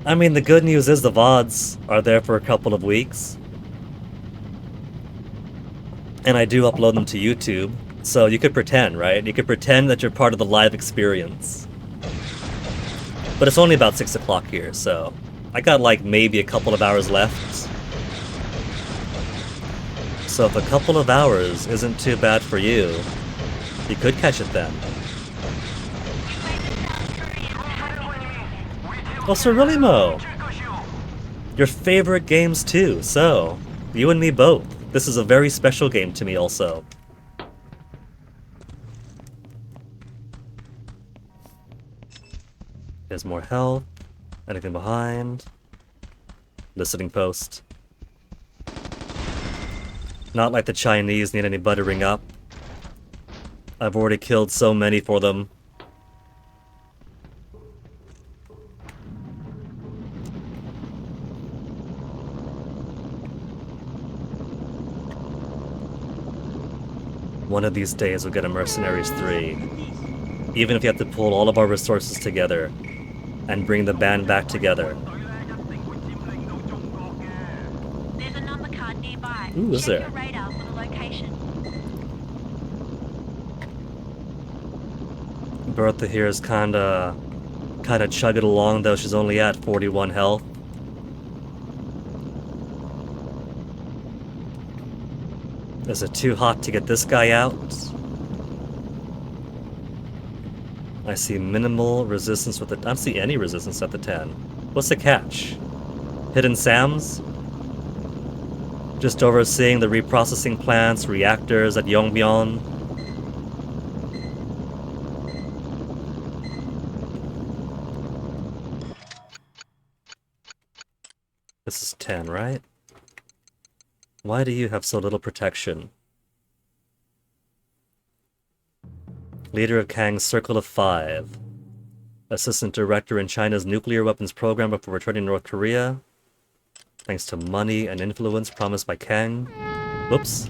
I mean, the good news is the VODs are there for a couple of weeks. And I do upload them to YouTube, so you could pretend, right? You could pretend that you're part of the live experience. But it's only about 6 o'clock here, so I got like maybe a couple of hours left. So if a couple of hours isn't too bad for you, you could catch it then. Oh, so really, Mo? Your favorite games too, so you and me both. This is a very special game to me also. There's more health. Anything behind? Listening post. Not like the Chinese need any buttering up. I've already killed so many for them. One of these days we'll get a Mercenaries 3. Even if you have to pull all of our resources together and bring the band back together. There's a number card nearby. Ooh, is Check there? your radar for the location. Bertha here is kinda chugging along, though she's only at 41 health. Is it too hot to get this guy out? I see minimal resistance with it. I don't see any resistance at the 10. What's the catch? Hidden Sams? Just overseeing the reprocessing plants, reactors at Yongbyon. This is 10, right? Why do you have so little protection? Leader of Kang's Circle of Five. Assistant Director in China's nuclear weapons program before returning to North Korea. Thanks to money and influence promised by Kang. Whoops.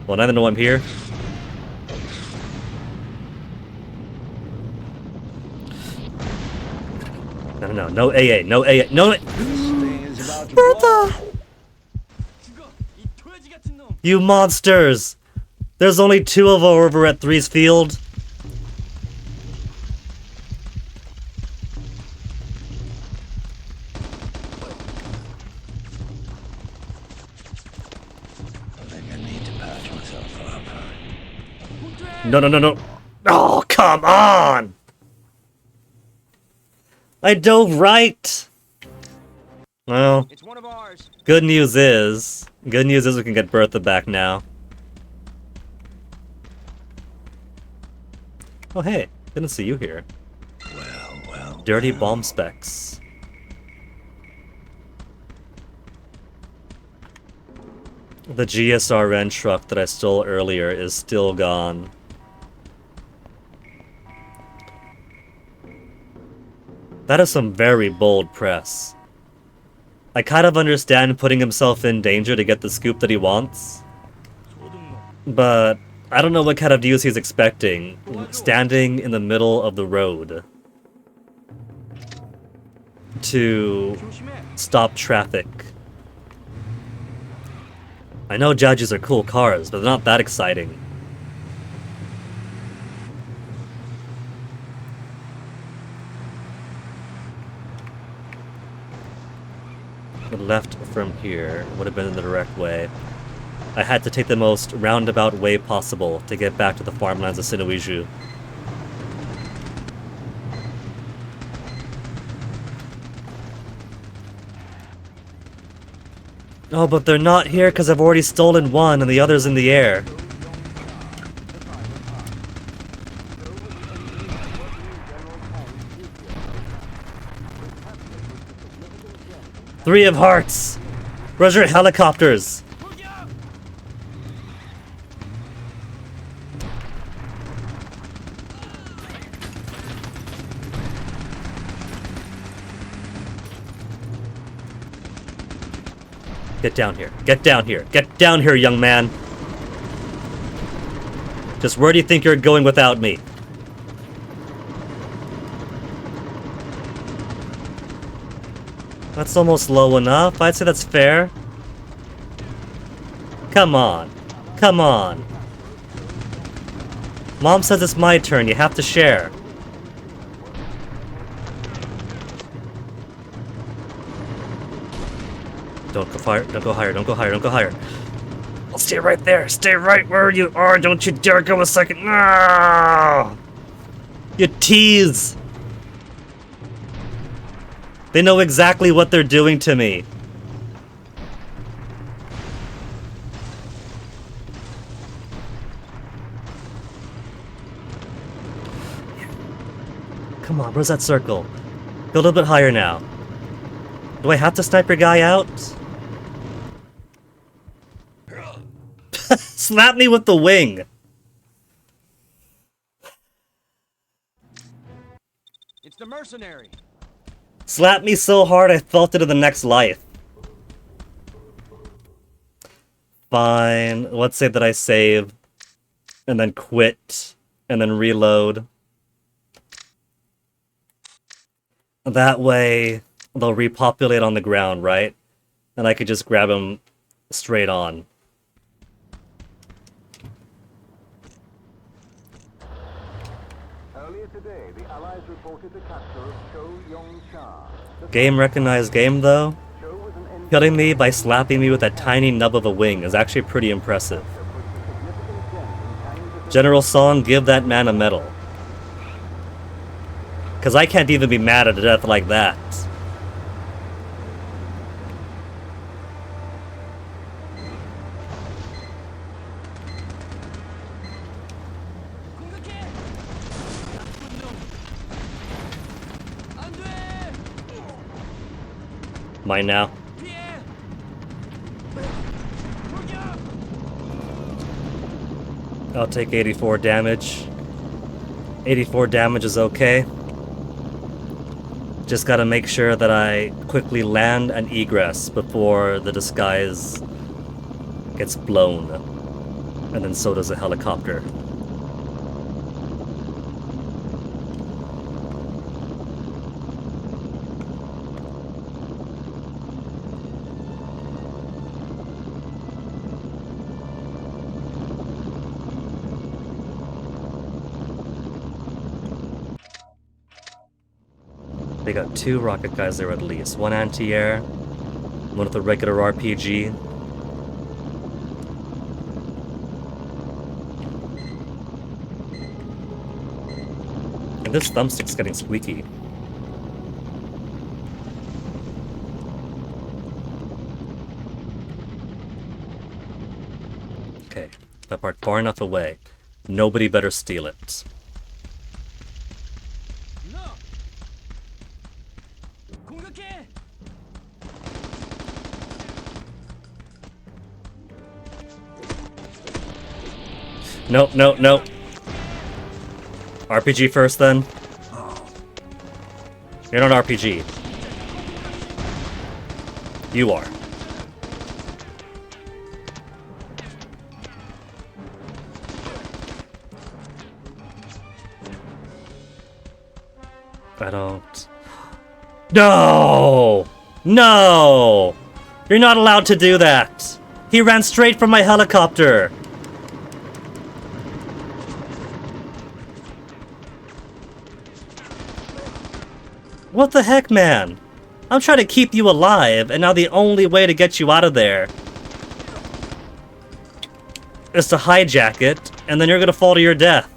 Well, now they know I'm here. No AA, no AA, no. Bertha! You monsters! There's only 2 of them over at Three's Field. No. Oh, come on! I dove right! Well, It's one of ours. good news is we can get Bertha back now. Oh hey, didn't see you here. Well. Dirty bomb specs. The GSRN truck that I stole earlier is still gone. That is some very bold press. I kind of understand putting himself in danger to get the scoop that he wants. But I don't know what kind of news he's expecting, standing in the middle of the road to stop traffic. I know Judges are cool cars, but they're not that exciting. The left from here would have been the direct way. I had to take the most roundabout way possible to get back to the farmlands of Sinuiju. Oh, but they're not here because I've already stolen one and the other's in the air. Three of Hearts! Where's your helicopters? Get down here. Get down here. Get down here, young man. Just where do you think you're going without me? That's almost low enough. I'd say that's fair. Come on. Come on. Mom says it's my turn. You have to share. Don't go fire. Don't go higher. Don't go higher. Don't go higher. I'll stay right there. Stay right where you are. Don't you dare go a second. No! You tease. They know exactly what they're doing to me. Come on, where's that circle? Go a little bit higher now. Do I have to snipe your guy out? Slap me with the wing! It's the mercenary. Slap me so hard I felt it in the next life. Fine. Let's say that I save, and then quit, and then reload. That way, they'll repopulate on the ground, right? And I could just grab them straight on. Earlier today, the Allies reported the capture of Cho Yong-cha. Game recognized game, though. Killing me by slapping me with that tiny nub of a wing is actually pretty impressive. General Song, give that man a medal. Because I can't even be mad at a death like that. Mine now. I'll take 84 damage. 84 damage is okay. Just gotta make sure that I quickly land and egress before the disguise gets blown. And then so does the helicopter. They got 2 rocket guys there at least. 1 anti-air, 1 with a regular RPG. And this thumbstick's getting squeaky. Okay, if I park far enough away, nobody better steal it. Nope, nope, nope. RPG first, then. You're not RPG. You are. I don't... No! No! You're not allowed to do that! He ran straight from my helicopter! What the heck, man? I'm trying to keep you alive, and now the only way to get you out of there is to hijack it, and then you're gonna fall to your death.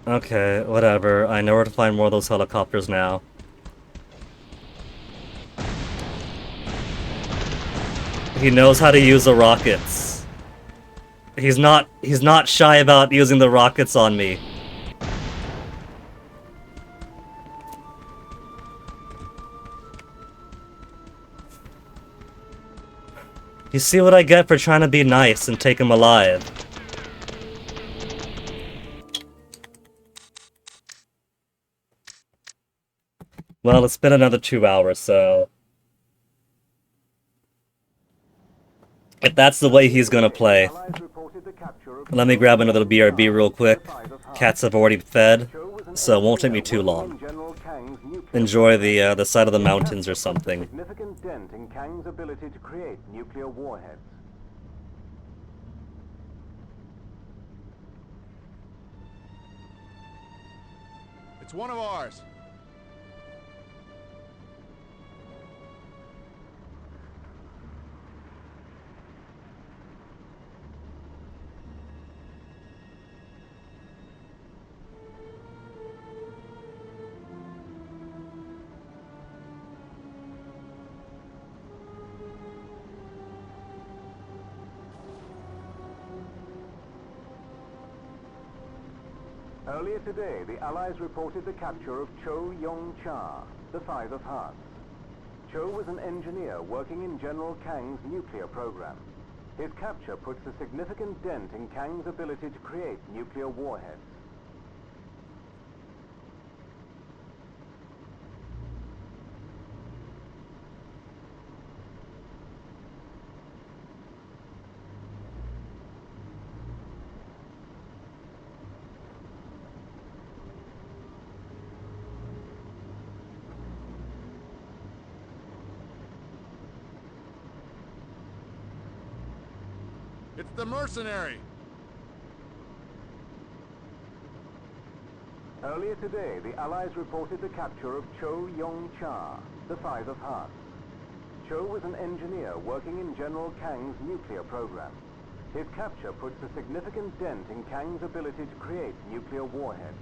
Okay, whatever. I know where to find more of those helicopters now. He knows how to use the rockets. He's not shy about using the rockets on me. You see what I get for trying to be nice and take him alive? Well, it's been another 2 hours, so... if that's the way he's gonna play... Let me grab another BRB real quick. Cats have already fed, so it won't take me too long. Enjoy the side of the mountains or something. Significant dent in Kang's ability to create nuclear warheads. It's one of ours. Earlier today, the Allies reported the capture of Cho Yong-cha, the Five of Hearts. Cho was an engineer working in General Kang's nuclear program. His capture puts a significant dent in Kang's ability to create nuclear warheads. It's the mercenary! Earlier today, the Allies reported the capture of Cho Yong-cha, the Five of Hearts. Cho was an engineer working in General Kang's nuclear program. His capture puts a significant dent in Kang's ability to create nuclear warheads.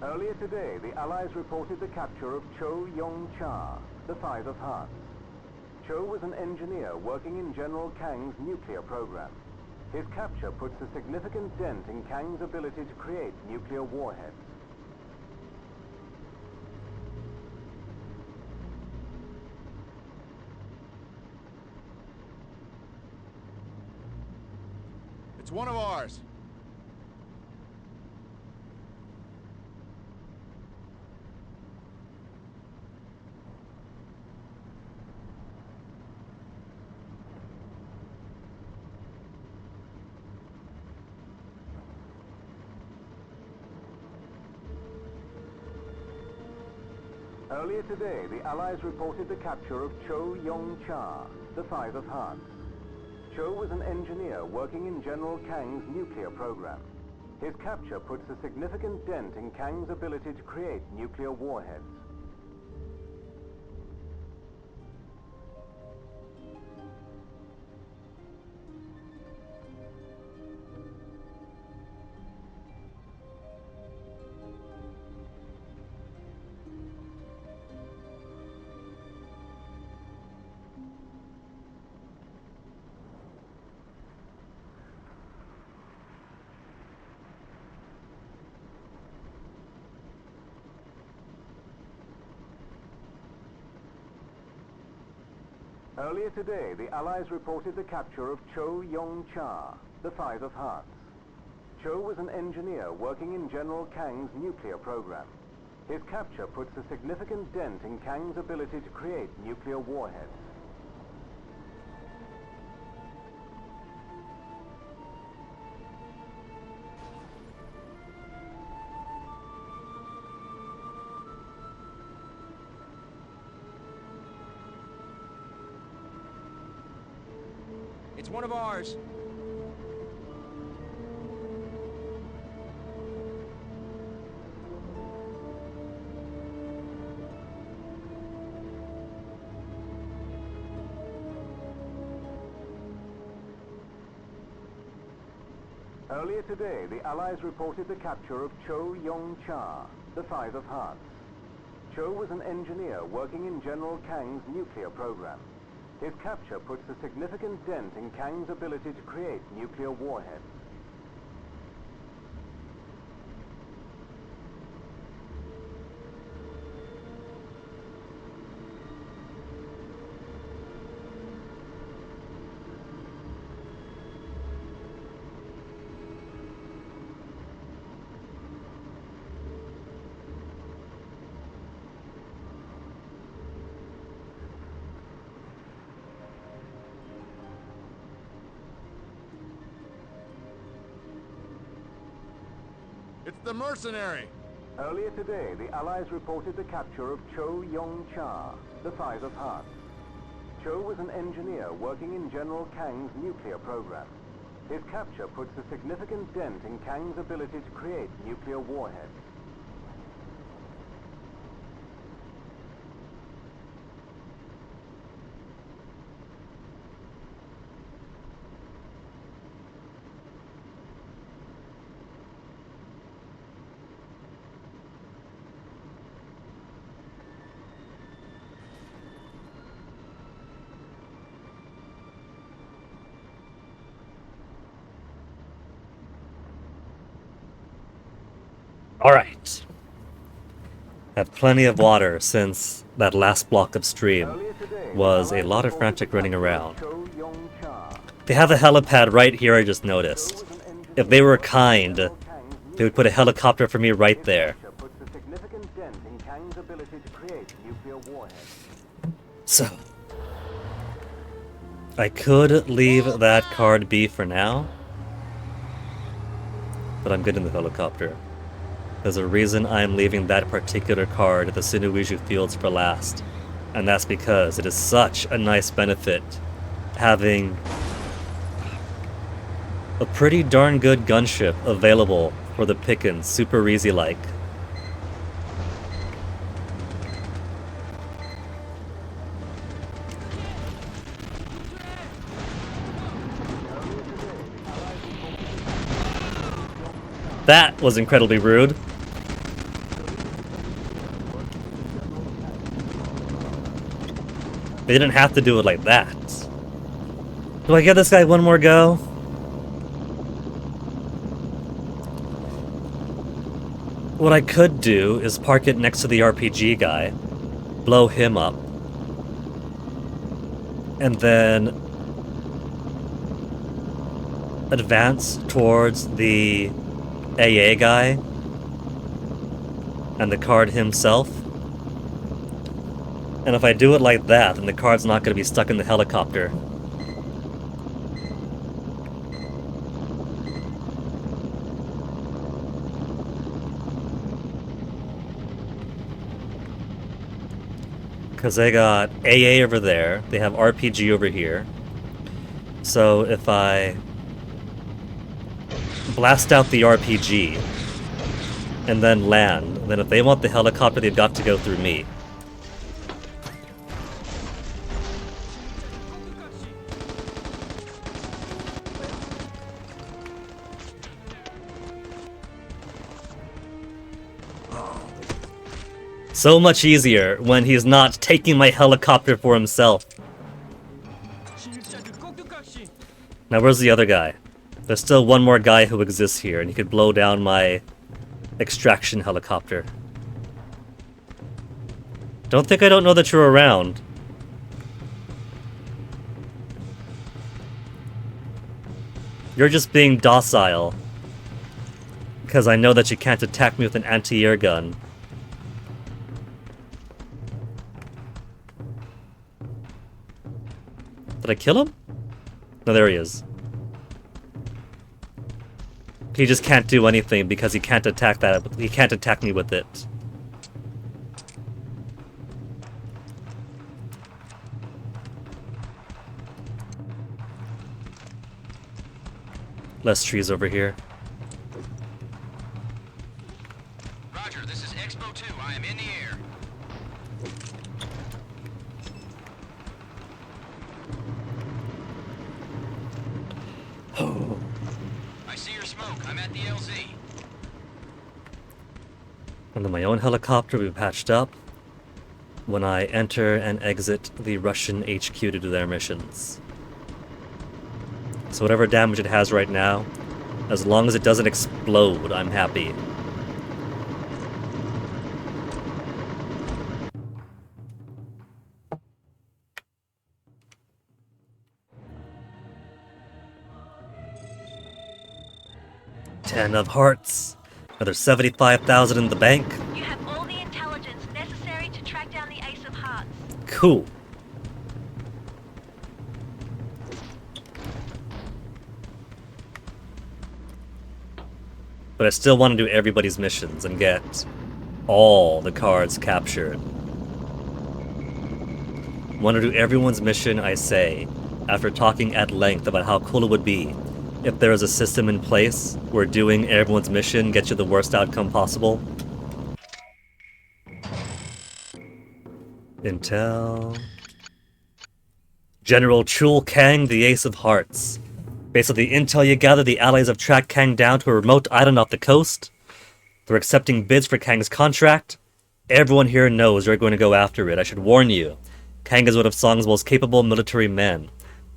Earlier today, the Allies reported the capture of Cho Yong-cha, the Five of Hearts. Cho was an engineer working in General Kang's nuclear program. His capture puts a significant dent in Kang's ability to create nuclear warheads. It's one of ours. Earlier today, the Allies reported the capture of Cho Yong-cha, the Five of Hearts. Cho was an engineer working in General Kang's nuclear program. His capture puts a significant dent in Kang's ability to create nuclear warheads. Earlier today, the Allies reported the capture of Cho Yong-cha, the Five of Hearts. Cho was an engineer working in General Kang's nuclear program. His capture puts a significant dent in Kang's ability to create nuclear warheads. It's one of ours. Earlier today, the Allies reported the capture of Cho Yong-cha, the Five of Hearts. Cho was an engineer working in General Kang's nuclear program. His capture puts a significant dent in Kang's ability to create nuclear warheads. It's the mercenary! Earlier today, the Allies reported the capture of Cho Yong-cha, the Five of Hearts. Cho was an engineer working in General Kang's nuclear program. His capture puts a significant dent in Kang's ability to create nuclear warheads. Alright. Have plenty of water since that last block upstream was a lot of frantic running around. They have a helipad right here, I just noticed. If they were kind, they would put a helicopter for me right there. So, I could leave that card be for now, but I'm good in the helicopter. There's a reason I'm leaving that particular card at the Sinuiju Fields for last, and that's because it is such a nice benefit having a pretty darn good gunship available for the pickins, super easy like. That was incredibly rude. They didn't have to do it like that. Do I give this guy one more go? What I could do is park it next to the RPG guy, blow him up, and then advance towards the AA guy and the card himself. And if I do it like that, then the card's not going to be stuck in the helicopter. Because they got AA over there, they have RPG over here. So if I blast out the RPG and then land, then if they want the helicopter, they've got to go through me. So much easier when he's not taking my helicopter for himself. Now where's the other guy? There's still one more guy who exists here, and he could blow down my extraction helicopter. Don't think I don't know that you're around. You're just being docile. Because I know that you can't attack me with an anti-air gun. Did I kill him? No, there he is. He just can't do anything because he can't attack that. He can't attack me with it. Less trees over here. Roger, this is Expo 2. I am in the air. I see your smoke. I'm at the LZ. And then my own helicopter will be patched up when I enter and exit the Russian HQ to do their missions. So whatever damage it has right now, as long as it doesn't explode, I'm happy. Ten of hearts. Another 75,000 in the bank. You have all the intelligence necessary to track down the Ace of Hearts. Cool. But I still want to do everybody's missions and get all the cards captured. Want to do everyone's mission, I say, after talking at length about how cool it would be if there is a system in place where doing everyone's mission gets you the worst outcome possible. Intel. General Chul Kang, the Ace of Hearts. Based on the intel you gather, the allies have tracked Kang down to a remote island off the coast. They're accepting bids for Kang's contract. Everyone here knows you're going to go after it. I should warn you. Kang is one of Song's most capable military men,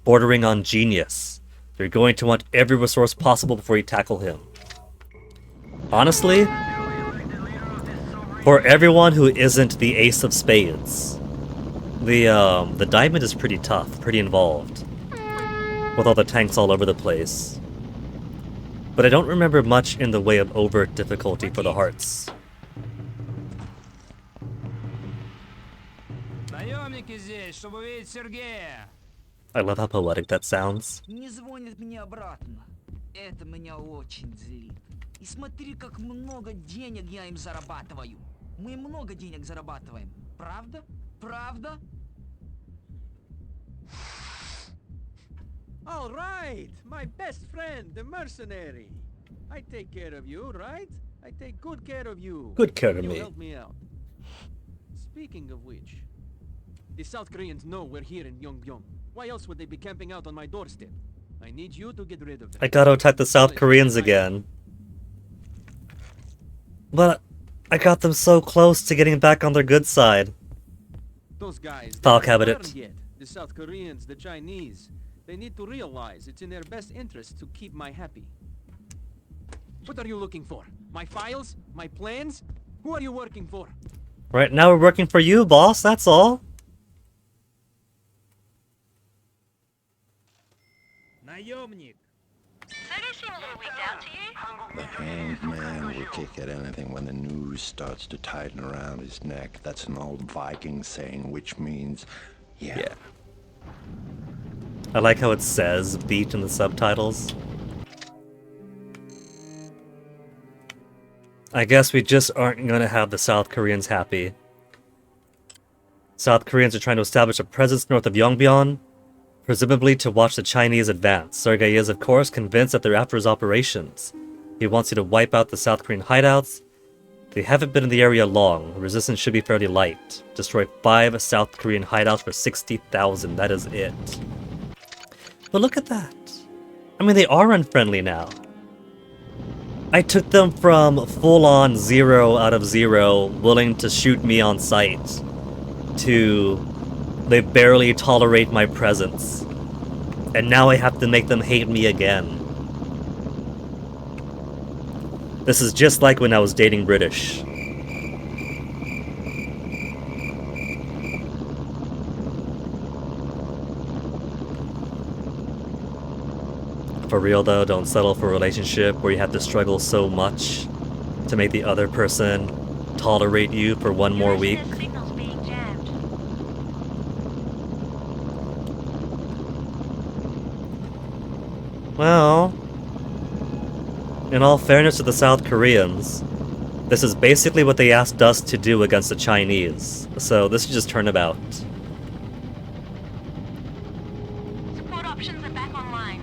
bordering on genius. You're going to want every resource possible before you tackle him. Honestly, for everyone who isn't the Ace of Spades, the diamond is pretty tough, pretty involved, with all the tanks all over the place. But I don't remember much in the way of overt difficulty for the hearts. I love how poetic that sounds. Не звонит мне обратно. Это меня очень злит. И смотри, как много денег я им зарабатываю. Мы много денег зарабатываем. Правда? Правда? All right, my best friend, the mercenary. I take care of you, right? I take good care of you. Good care of You me. help me out. Speaking of which, the South Koreans know we're here in Yongbyon. Why else would they be camping out on my doorstep? I need you to get rid of them. I gotta attack the South Koreans again. But I got them so close to getting back on their good side. those guys, File they haven't cabinet. learned yet. The South Koreans, the Chinese, they need to realize it's in their best interest to keep my happy. What are you looking for? My files? My plans? Who are you working for? Right now we're working for you, boss, that's all. So they seem a little wigged out to you? The hanged man will kick at anything when the noose starts to tighten around his neck. That's an old Viking saying, which means, yeah. I like how it says beat in the subtitles. I guess we just aren't gonna have the South Koreans happy. South Koreans are trying to establish a presence north of Yongbyon, presumably to watch the Chinese advance. Sergei is, of course, convinced that they're after his operations. He wants you to wipe out the South Korean hideouts. They haven't been in the area long. Resistance should be fairly light. Destroy 5 South Korean hideouts for 60,000. That is it. But look at that. I mean, they are unfriendly now. I took them from full-on 0 out of 0, willing to shoot me on sight, to they barely tolerate my presence. And now I have to make them hate me again. This is just like when I was dating British. For real though, don't settle for a relationship where you have to struggle so much to make the other person tolerate you for one more week. Well, in all fairness to the South Koreans, this is basically what they asked us to do against the Chinese, so this is just turnabout. Support options are back online.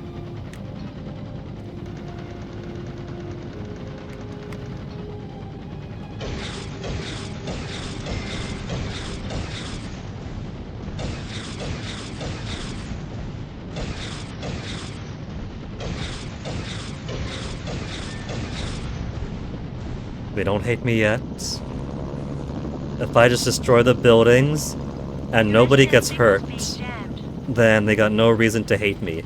They don't hate me yet. If I just destroy the buildings and nobody gets hurt, then they got no reason to hate me.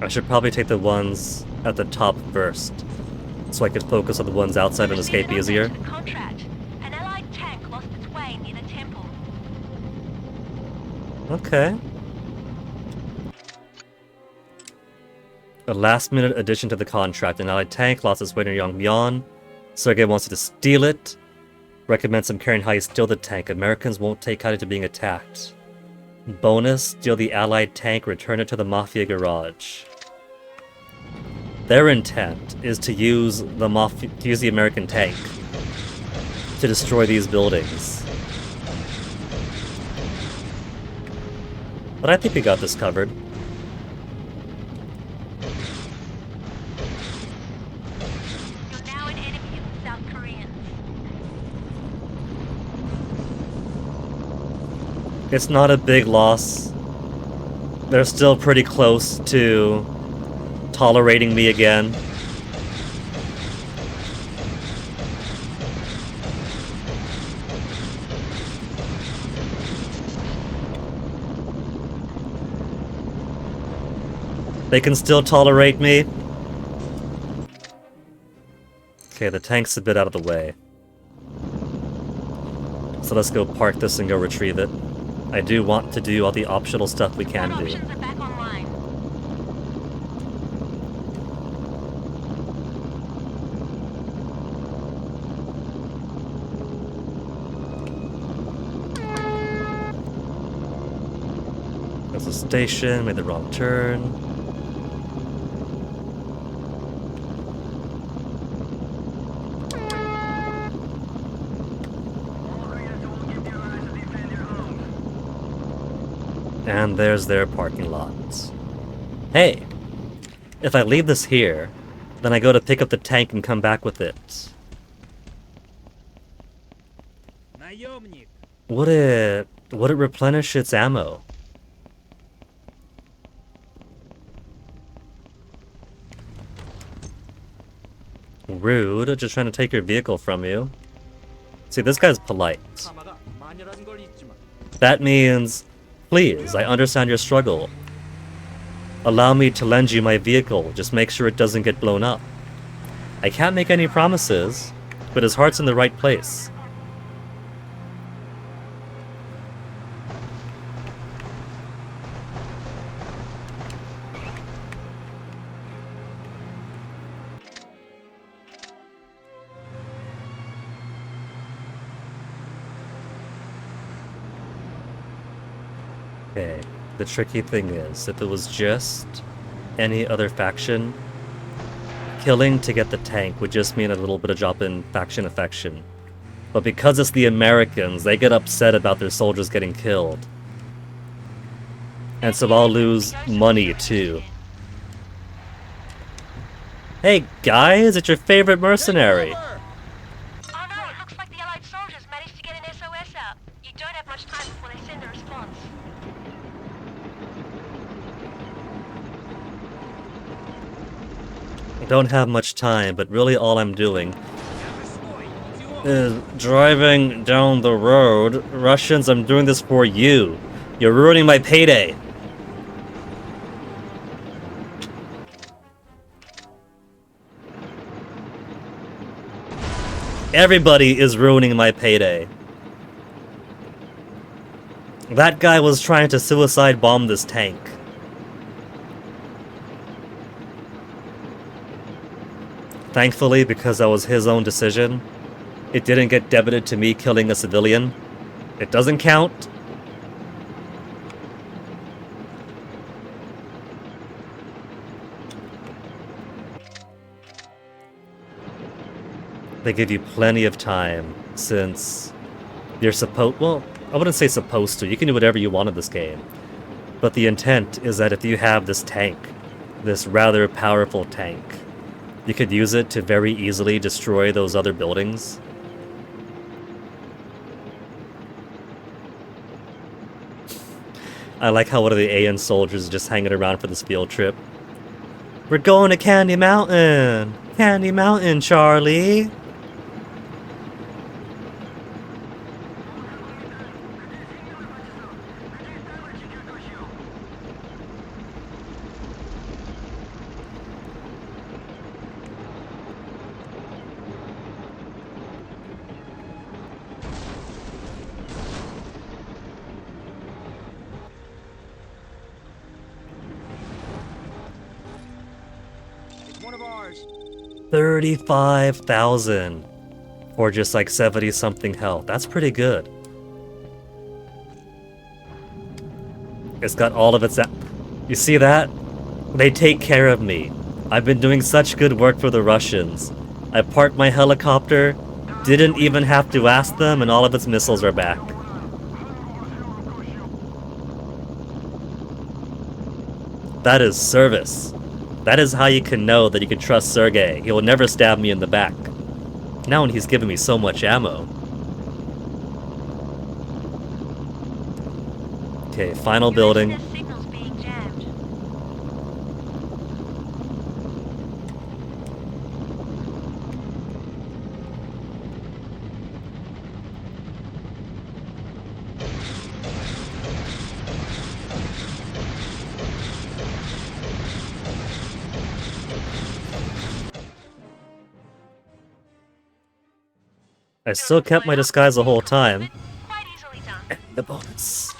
I should probably take the ones at the top first, so I could focus on the ones outside and escape easier. Contract. An Allied tank lost its way near the temple. Okay. A last-minute addition to the contract. An Allied tank lost its way near Yongbyon. Sergei wants you to steal it. Recommends some caring how you steal the tank. Americans won't take kindly to being attacked. Bonus, steal the Allied tank, return it to the Mafia garage. Their intent is to use the American tank to destroy these buildings. But I think we got this covered. You're now an enemy of the South Koreans. It's not a big loss. They're still pretty close to tolerating me again. They can still tolerate me. Okay, the tank's a bit out of the way. So let's go park this and go retrieve it. I do want to do all the optional stuff we can do. Options are back online. There's a station, made the wrong turn. And there's their parking lot. Hey! If I leave this here, then I go to pick up the tank and come back with it. Would it replenish its ammo? Rude, just trying to take your vehicle from you. See, this guy's polite. That means, please, I understand your struggle. Allow me to lend you my vehicle, just make sure it doesn't get blown up. I can't make any promises, but his heart's in the right place. Okay, the tricky thing is, if it was just any other faction, killing to get the tank would just mean a little bit of drop in faction affection. But because it's the Americans, they get upset about their soldiers getting killed. And so I'll lose money too. Hey guys, it's your favorite mercenary! Oh no, it looks like the Allied soldiers managed to get an SOS out. You don't have much time before they send a response. I don't have much time, but really all I'm doing is driving down the road. Russians, I'm doing this for you. You're ruining my payday. Everybody is ruining my payday. That guy was trying to suicide bomb this tank. Thankfully, because that was his own decision, it didn't get debited to me killing a civilian. It doesn't count. They give you plenty of time, since you're well, I wouldn't say supposed to, you can do whatever you want in this game. But the intent is that if you have this tank, this rather powerful tank, you could use it to very easily destroy those other buildings. I like how one of the AN soldiers is just hanging around for this field trip. We're going to Candy Mountain! Candy Mountain, Charlie! One of ours. 35,000 for just like 70 something health. That's pretty good. It's got all of its... You see that? They take care of me. I've been doing such good work for the Russians. I parked my helicopter, didn't even have to ask them, and all of its missiles are back. That is service. That is how you can know that you can trust Sergei. He will never stab me in the back. Now when he's given me so much ammo. Okay, final building. I still kept my disguise the whole time. And the bonus.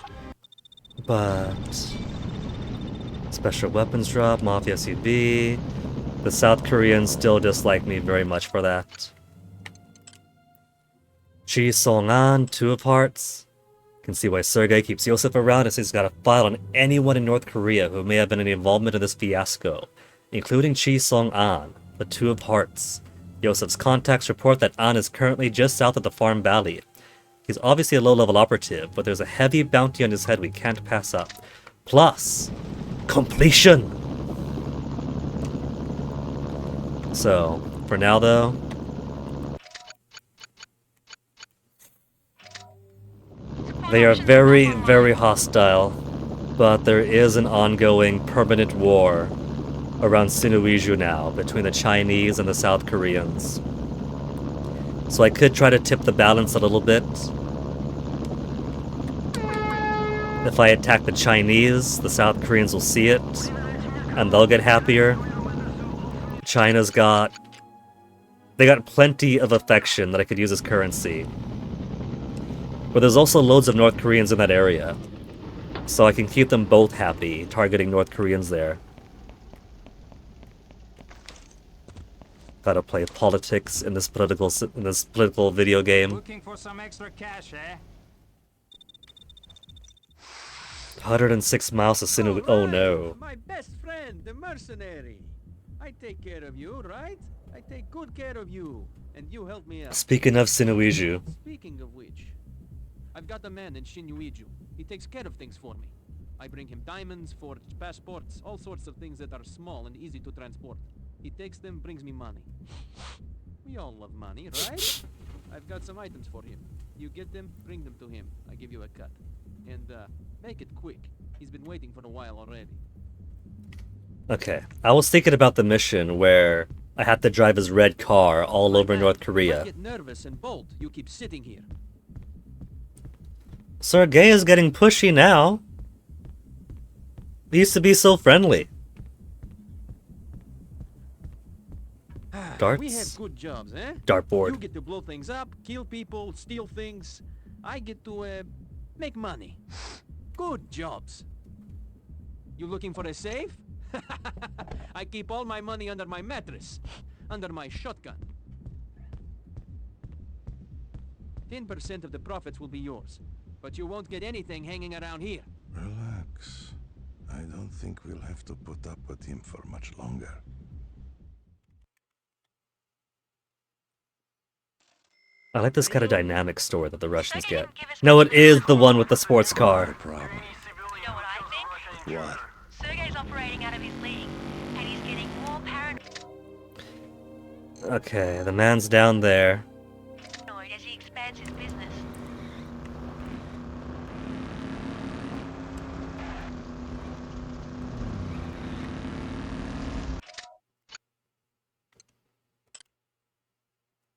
But... Special weapons drop, Mafia SUV. The South Koreans still dislike me very much for that. Chi Song-an, 2 of Hearts. You can see why Sergei keeps Yosef around, as he's got a file on anyone in North Korea who may have been in involvement in this fiasco, including Chi Song-an, the 2 of Hearts. Yosef's contacts report that An is currently just south of the Farm Valley. He's obviously a low-level operative, but there's a heavy bounty on his head we can't pass up. Plus, completion! So, for now though... They are very, very hostile, but there is an ongoing permanent war around Sinuiju now, between the Chinese and the South Koreans. So I could try to tip the balance a little bit. If I attack the Chinese, the South Koreans will see it, and they'll get happier. China's got... They got plenty of affection that I could use as currency. But there's also loads of North Koreans in that area. So I can keep them both happy, targeting North Koreans there. Gotta play politics in this political video game. Looking for some extra cash, eh? 106 miles to Sinu. Oh no. My best friend, the mercenary. I take care of you, right? I take good care of you, and you help me out. Speaking of Sinuiju. Speaking of which, I've got a man in Shinuiju. He takes care of things for me. I bring him diamonds, forged passports, all sorts of things that are small and easy to transport. He takes them, brings me money. We all love money, right? I've got some items for him. You get them, bring them to him. I give you a cut. And, make it quick. He's been waiting for a while already. Okay, I was thinking about the mission where I had to drive his red car all over North Korea. I get nervous and bold. You keep sitting here. Sergei is getting pushy now. He used to be so friendly. Darts? We have good jobs, eh? Dartboard. You get to blow things up, kill people, steal things. I get to, make money. Good jobs. You looking for a safe? I keep all my money under my mattress, under my shotgun. 10% of the profits will be yours, but you won't get anything hanging around here. Relax. I don't think we'll have to put up with him for much longer. I like this kind of dynamic store that the Russians get. No, it is the one with the sports car. You know what I think? What? Sergei's operating out of his league, and he's getting more paranoid Okay, the man's down there. as he expands his business.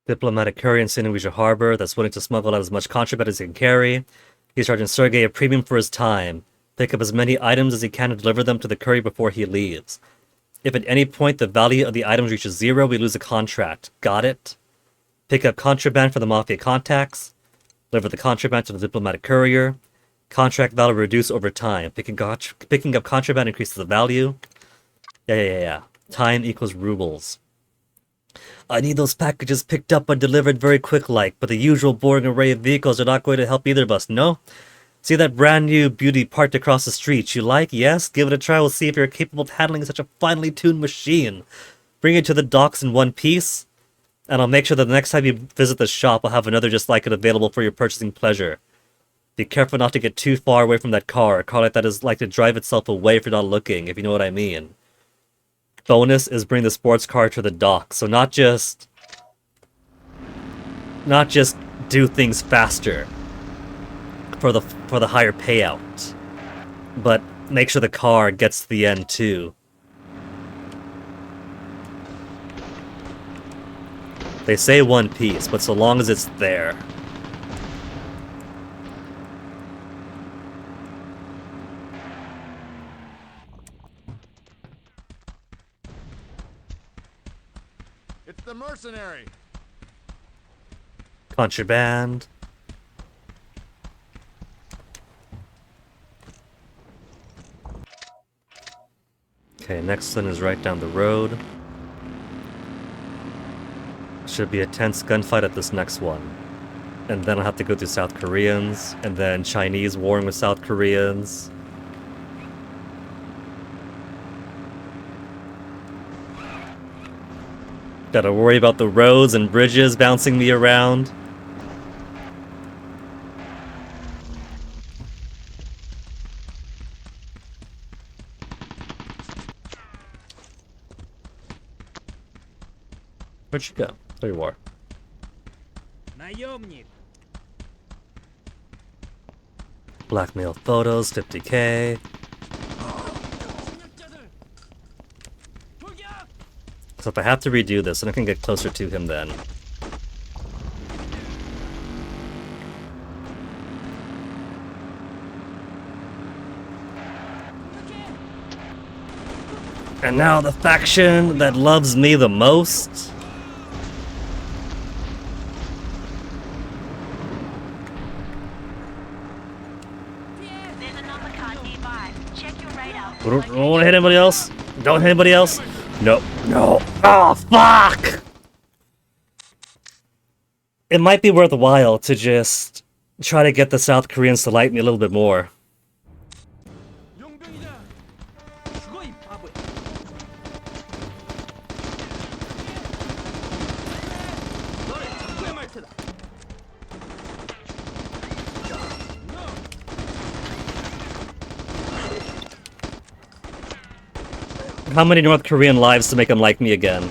Diplomatic courier in Sinuiju Harbor that's willing to smuggle out as much contraband as he can carry. He's charging Sergei a premium for his time. Pick up as many items as he can and deliver them to the courier before he leaves. If at any point the value of the items reaches 0, we lose a contract. Got it? Pick up contraband for the Mafia contacts. Deliver the contraband to the diplomatic courier. Contract value reduced over time. Picking up contraband increases the value. Yeah. Time equals rubles. I need those packages picked up and delivered very quick-like, but the usual boring array of vehicles are not going to help either of us, no? See that brand new beauty parked across the street? You like? Yes? Give it a try, we'll see if you're capable of handling such a finely tuned machine. Bring it to the docks in one piece, and I'll make sure that the next time you visit the shop, I'll have another just like it available for your purchasing pleasure. Be careful not to get too far away from that car. A car like that is like to drive itself away if you're not looking, if you know what I mean. Bonus is bring the sports car to the dock, so not just do things faster for the higher payout, but make sure the car gets to the end too. They say one piece, but so long as it's there. It's the mercenary. Contraband. Okay, next one is right down the road. Should be a tense gunfight at this next one. And then I'll have to go through South Koreans, and then Chinese warring with South Koreans. Gotta worry about the roads and bridges bouncing me around. Where'd you go? There you are. Наемник. Blackmail photos, 50k. So if I have to redo this, then I can get closer to him then. And now the faction that loves me the most. There's a number card nearby. Check your radar. Don't want to hit anybody else. Don't hit anybody else. No. No. Oh, fuck! It might be worthwhile to just try to get the South Koreans to like me a little bit more. How many North Korean lives to make them like me again?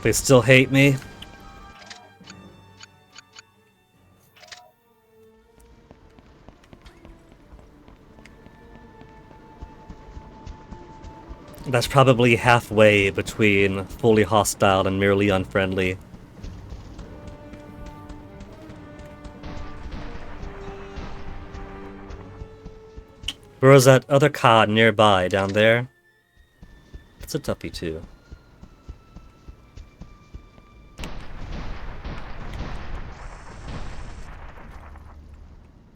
They still hate me? That's probably halfway between fully hostile and merely unfriendly. Where was that other cod nearby down there? It's a toughie too.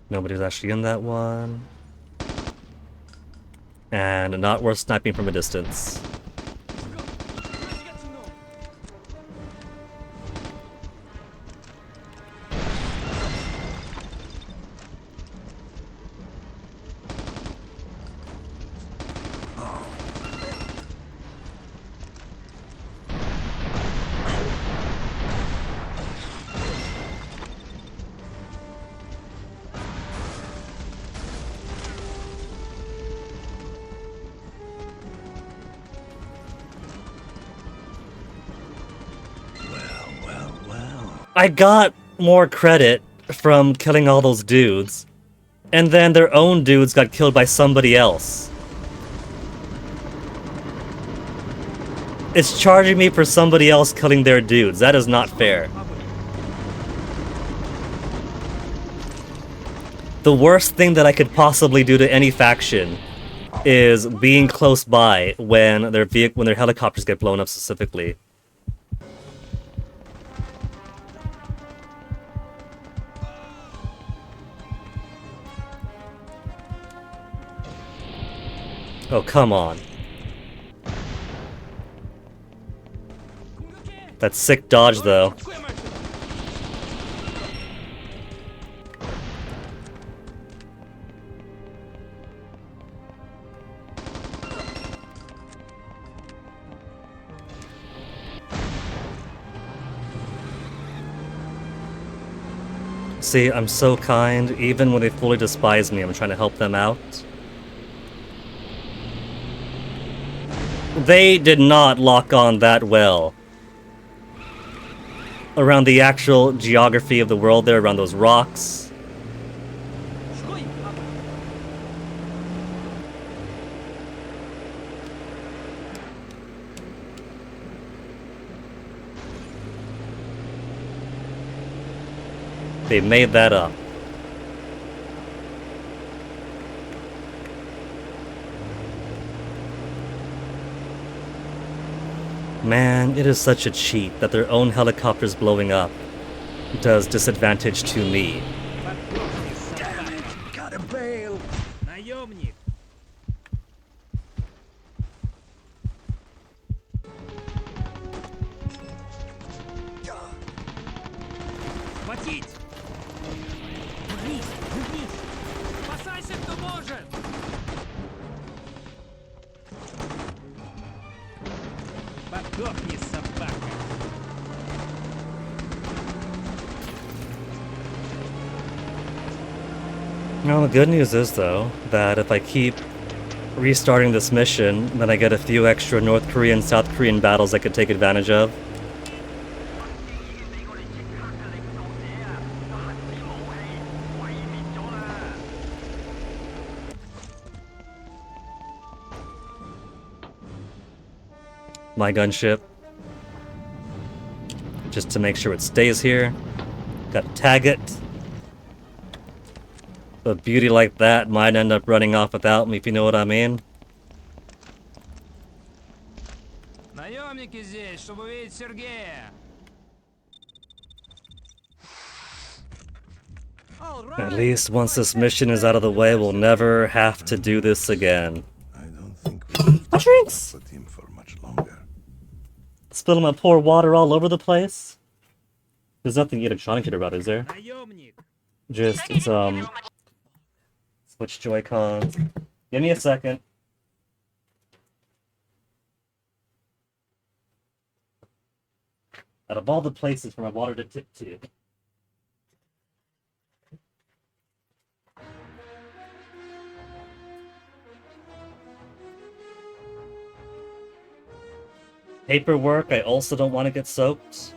Nobody's actually in that one. And not worth sniping from a distance. I got more credit from killing all those dudes, and then their own dudes got killed by somebody else. It's charging me for somebody else killing their dudes. That is not fair. The worst thing that I could possibly do to any faction is being close by when their helicopters get blown up specifically. Oh, come on. That sick dodge, though. See, I'm so kind. Even when they fully despise me, I'm trying to help them out. They did not lock on that well around the actual geography of the world there, around those rocks. They made that up. Man, it is such a cheat that their own helicopters blowing up does disadvantage to me. Gotta bail. Наемник. Хватить! Вернись, вернись! Спасайся, кто может! Подохни, собака! Now, the good news is, though, that if I keep restarting this mission, then I get a few extra North Korean, South Korean battles I could take advantage of. my gunship. Just to make sure it stays here. Gotta tag it. A beauty like that might end up running off without me, if you know what I mean. Наемники здесь, чтобы увидеть Сергея. At least once this mission is out of the way, we'll never have to do this again. Drinks! Put him for much longer. Spilling my poor water all over the place. There's nothing electronic about, is there? Just, it's, switch Joy-Cons. Give me a second. Out of all the places for my water to tip to. Paperwork, I also don't want to get soaked.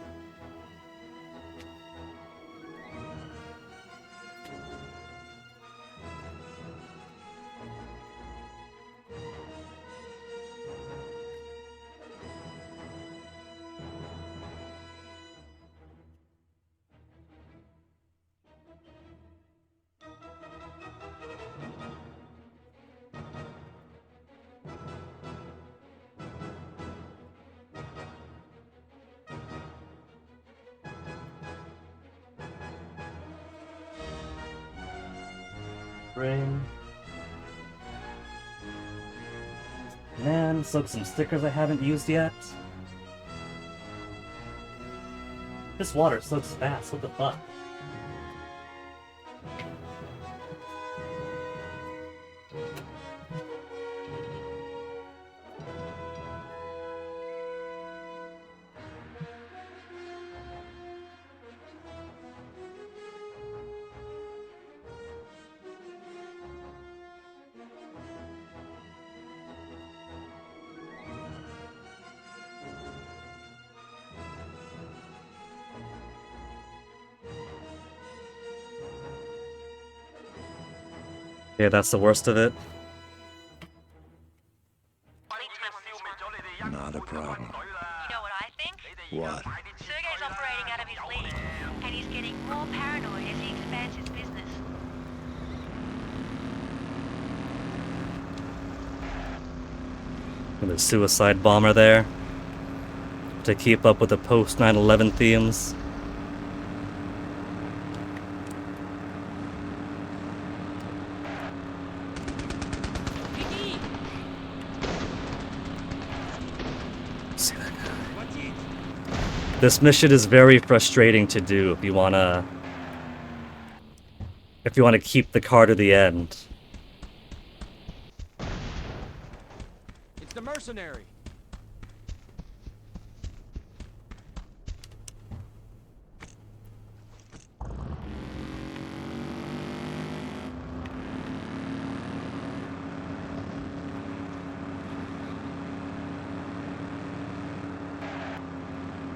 Man, soak some stickers I haven't used yet. This water soaks fast, what the fuck? Yeah, that's the worst of it. Not a problem. You know what I think? What? Sergei's operating out of his league, and he's getting more paranoid as he expands his business. And the suicide bomber there. To keep up with the post 9/11 themes. This mission is very frustrating to do if you wanna keep the car to the end. It's the mercenary.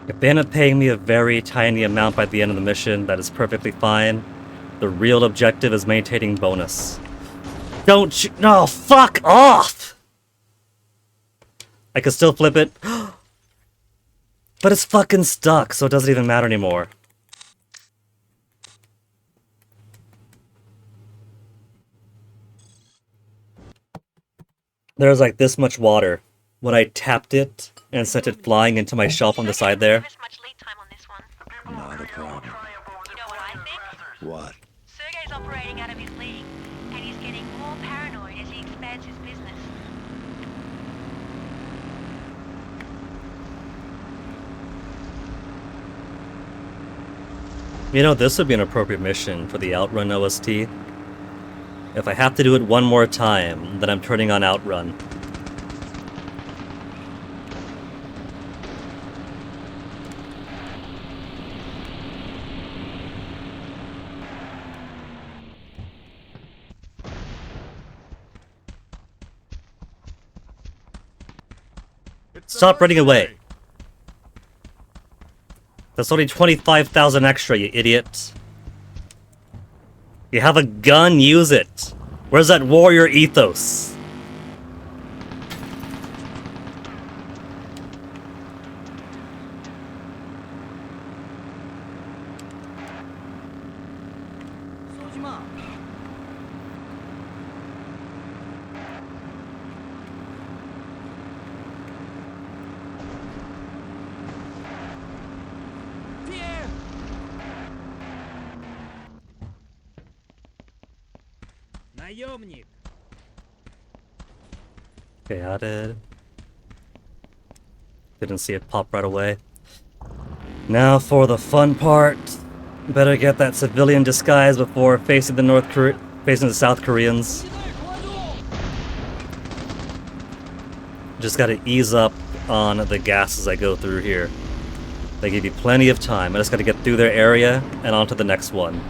If they end up paying me a very tiny amount by the end of the mission, that is perfectly fine. The real objective is maintaining bonus. Don't you— no, fuck off! I can still flip it. But it's fucking stuck, so it doesn't even matter anymore. There's like this much water. When I tapped it and sent it flying into my shelf on the side there. Not a problem. You know what I think? What? Sergei's operating out of his league, and he's getting more paranoid as he expands his business. You know, this would be an appropriate mission for the Outrun OST. If I have to do it one more time, then I'm turning on Outrun. Stop running away. That's only 25,000 extra, you idiot. You have a gun, use it. Where's that warrior ethos? Наемник. Okay, added. Didn't see it pop right away. Now for the fun part. Better get that civilian disguise before facing the South Koreans. Just gotta ease up on the gas as I go through here. They give you plenty of time. I just gotta get through their area and on to the next one.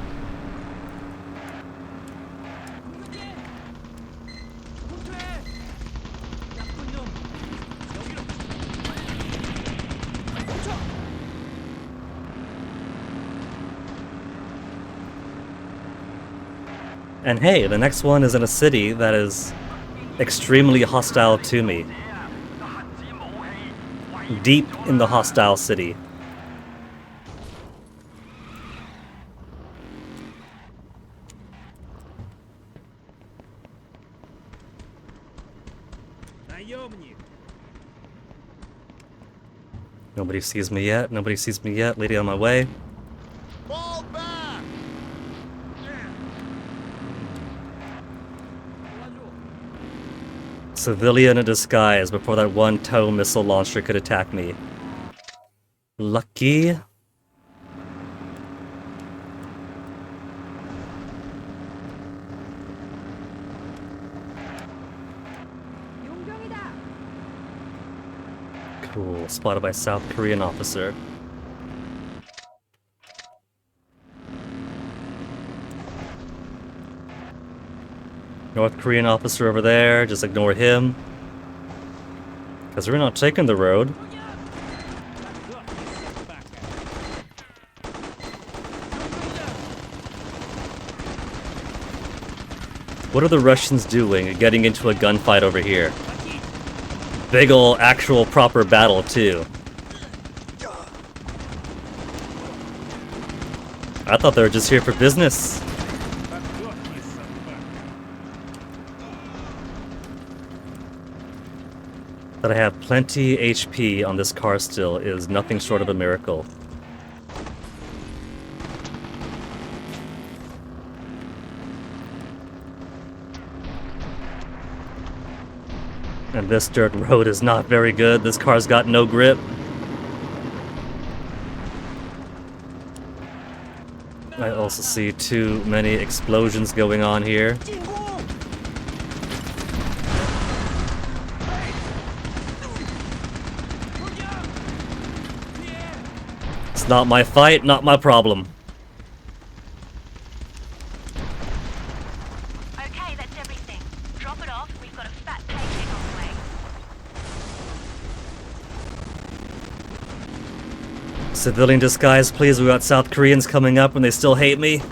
And hey, the next one is in a city that is extremely hostile to me. Deep in the hostile city. Nobody sees me yet. Nobody sees me yet. Lady on my way. Fall back! Civilian in disguise before that one tow missile launcher could attack me. Lucky. Cool. Spotted by South Korean officer. North Korean officer over there, just ignore him. Because we're not taking the road. What are the Russians doing getting into a gunfight over here? Big ol' actual proper battle too. I thought they were just here for business. That I have plenty HP on this car still is nothing short of a miracle. And this dirt road is not very good. This car's got no grip. I also see too many explosions going on here. It's not my fight, not my problem. Okay, that's everything. Drop it off. We've got a fat paycheck on the way. Civilian disguise, please. We got South Koreans coming up and they still hate me.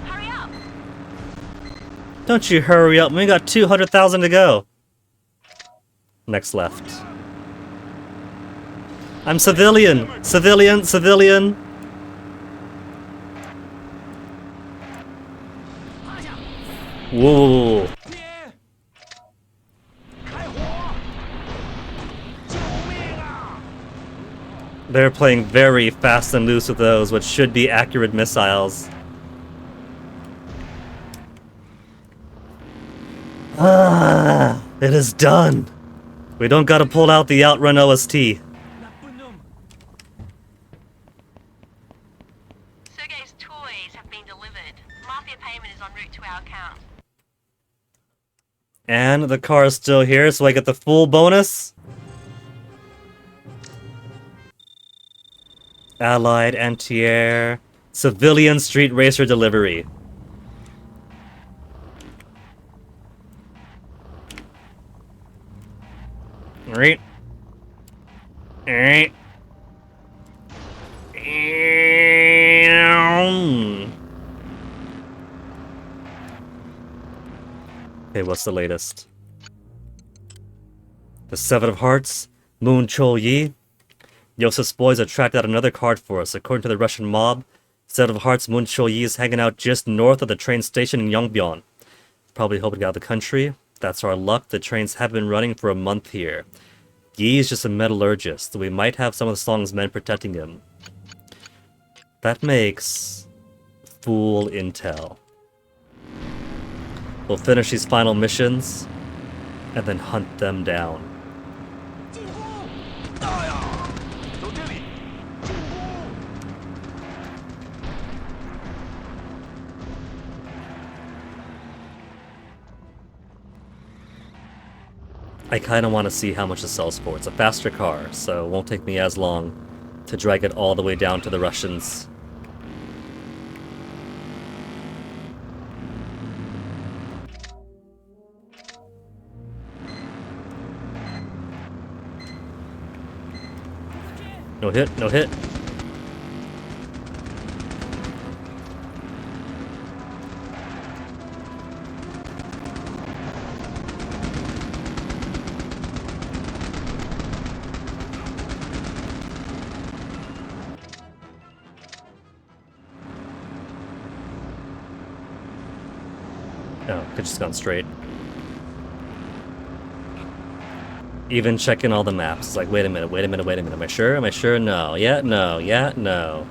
Hurry up! Don't you hurry up. We got 200,000 to go. Next left. I'm civilian! Civilian! Civilian! Whoa! They're playing very fast and loose with those, which should be accurate missiles. Ah! It is done! We don't gotta pull out the Outrun OST. Sergei's toys have been delivered. Mafia payment is en route to our account. And the car is still here, so I get the full bonus. Allied anti-air, civilian street racer delivery. Right. Alright. Okay, what's the latest? The Seven of Hearts, Moon Chol-yi. Yosef's boys have tracked out another card for us. According to the Russian mob, Seven of Hearts, Moon Chol-yi is hanging out just north of the train station in Yongbyon. Probably hoping to get out of the country. That's our luck. The trains have been running for a month here. Yi is just a metallurgist, so we might have some of the Song's men protecting him. That makes full intel. We'll finish these final missions and then hunt them down. I kind of want to see how much it sells for. It's a faster car, so it won't take me as long to drag it all the way down to the Russians. No hit, no hit. Oh, could just gone straight. Even checking all the maps. It's like, wait a minute, wait a minute, wait a minute. Am I sure? Am I sure? No. Yeah, no. Yeah, no.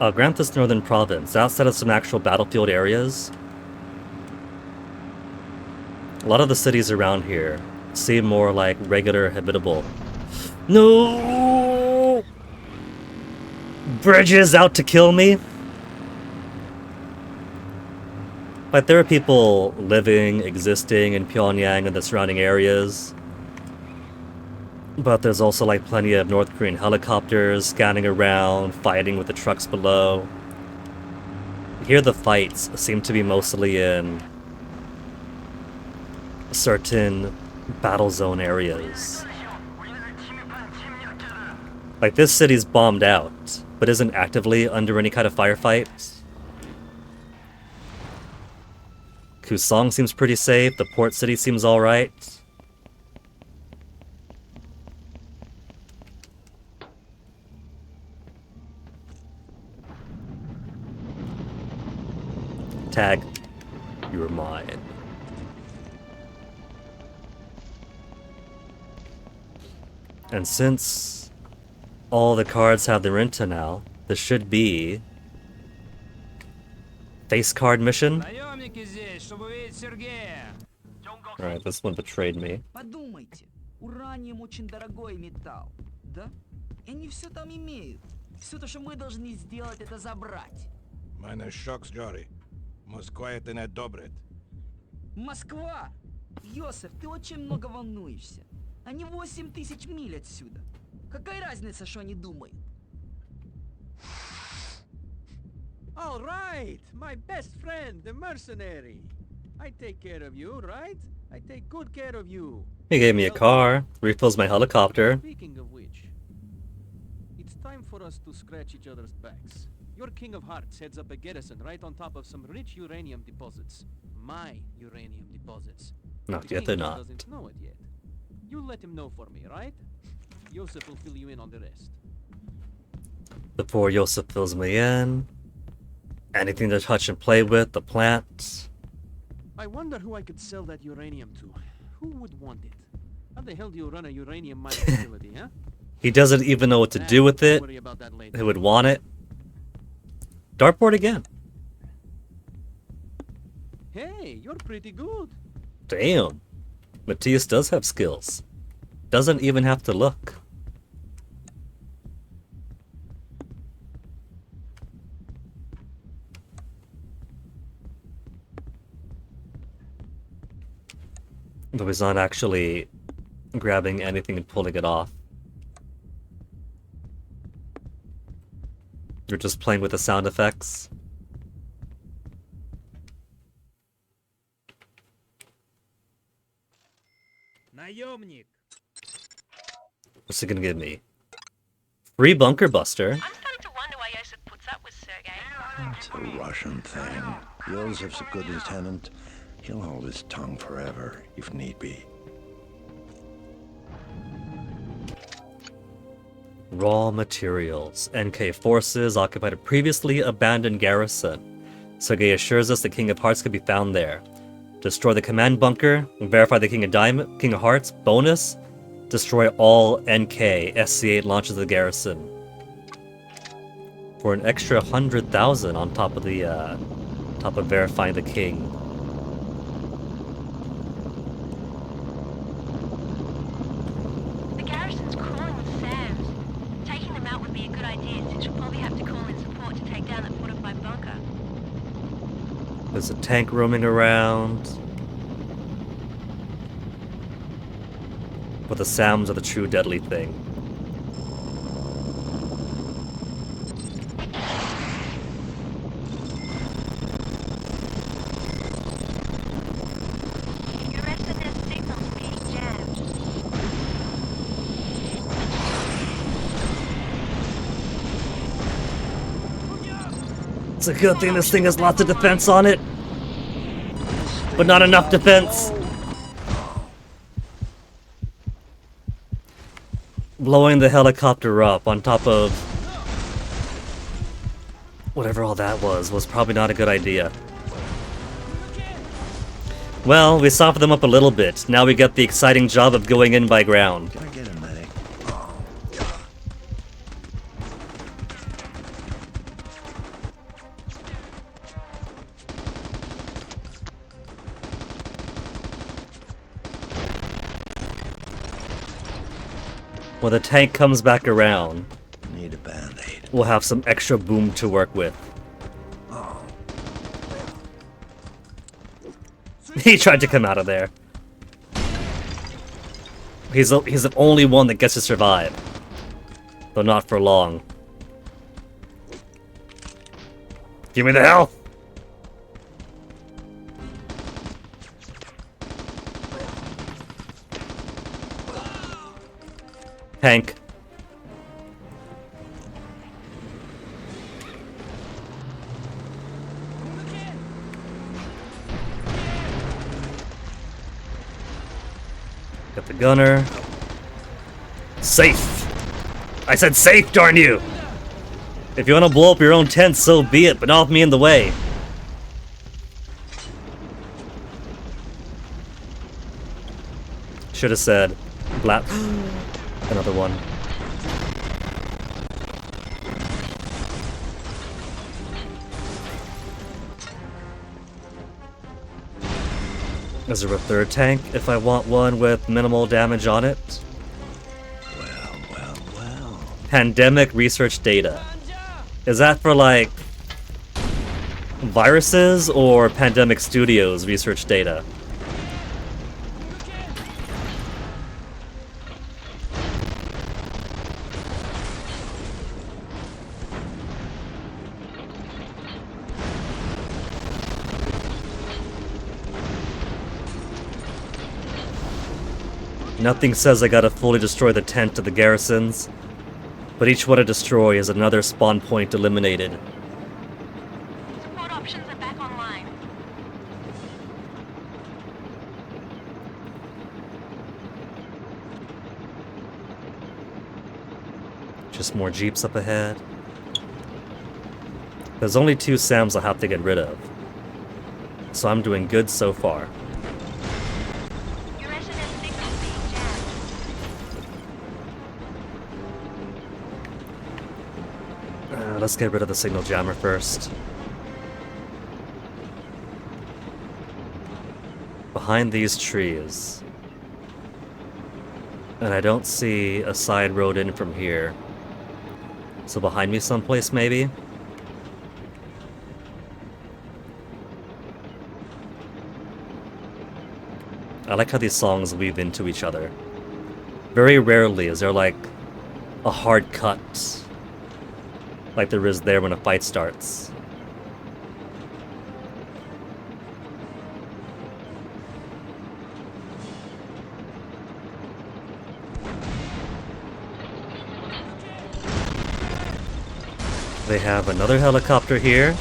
I'll grant this northern province, outside of some actual battlefield areas, a lot of the cities around here seem more like regular habitable. No! Bridges out to kill me? Like, there are people living, existing in Pyongyang and the surrounding areas. But there's also, like, plenty of North Korean helicopters scanning around, fighting with the trucks below. Here the fights seem to be mostly in certain battle zone areas. Like, this city's bombed out, but isn't actively under any kind of firefight. Kusong seems pretty safe, the port city seems alright. Tag, you're mine. And since all the cards have their Renta now, this should be face card mission. Alright, this one betrayed me. Подумайте, ураниум очень дорогой металл, да? И они все там имеют. Все то, что мы должны сделать, это забрать. Мене шок згори. Москва это не одобрит. Москва? Йосеф, ты очень много волнуешься. Они 8000 миль отсюда. Какая разница, что они думают? All right, my best friend, the mercenary. I take care of you, right? I take good care of you. He gave me a car, refills my helicopter. Speaking of which, it's time for us to scratch each other's backs. Your King of Hearts heads up a garrison right on top of some rich uranium deposits. My uranium deposits. Not The yet, they're King not. doesn't know it yet. You let him know for me, right? Yosef will fill you in on the rest. Before Yosef fills me in, anything to touch and play with, the plants. I wonder who I could sell that uranium to. Who would want it? How the hell do you run a uranium mining facility, huh? He doesn't even know what to do with it. Don't worry about that later. Who would want it? Dartboard again. Hey, you're pretty good. Damn. Matthias does have skills. Doesn't even have to look. But he's not actually grabbing anything and pulling it off. You're just playing with the sound effects. Наемник. What's it gonna give me? Free bunker buster. I'm starting to wonder why Yosef puts up with Sergei. It's a Russian thing. Yosef's a good lieutenant. He'll hold his tongue forever, if need be. Raw materials. NK forces occupied a previously abandoned garrison. Sergei assures us the King of Hearts could be found there. Destroy the command bunker, verify the King of Hearts, bonus, destroy all NK SC-8 launches of the garrison. For an extra 100,000 on top of the top of verifying the king. The garrison's crawling with SAMs. Taking them out would be a good idea, since you'll probably have to call in support to take down that fortified bunker. There's a tank roaming around. But the SAMs are the true deadly thing. Your SNS signal's being jammed. It's a good thing this thing has lots of defense on it. But not enough defense. Blowing the helicopter up on top of whatever all that was probably not a good idea. Well, we softened them up a little bit. Now we get the exciting job of going in by ground. Can I get a medic? When the tank comes back around, Need a band-aid. we'll have some extra boom to work with. He tried to come out of there. He's the only one that gets to survive. Though not for long. Give me the health! Tank. Got the gunner. Safe! I said safe, darn you! If you want to blow up your own tent, so be it, but not with me in the way. Should have said, blap. Another one. Is there a third tank if I want one with minimal damage on it? Well. Pandemic research data. Is that for like viruses or Pandemic Studios research data? Nothing says I gotta fully destroy the tent of the garrisons, but each one I destroy is another spawn point eliminated. Support options are back online. Just more jeeps up ahead. There's only 2 SAMs I'll have to get rid of, so I'm doing good so far. Your SNS signal's being jammed. Let's get rid of the signal jammer first. Behind these trees. And I don't see a side road in from here. So behind me someplace, maybe? I like how these songs weave into each other. Very rarely is there like a hard cut like there is there when a fight starts. They have another helicopter here.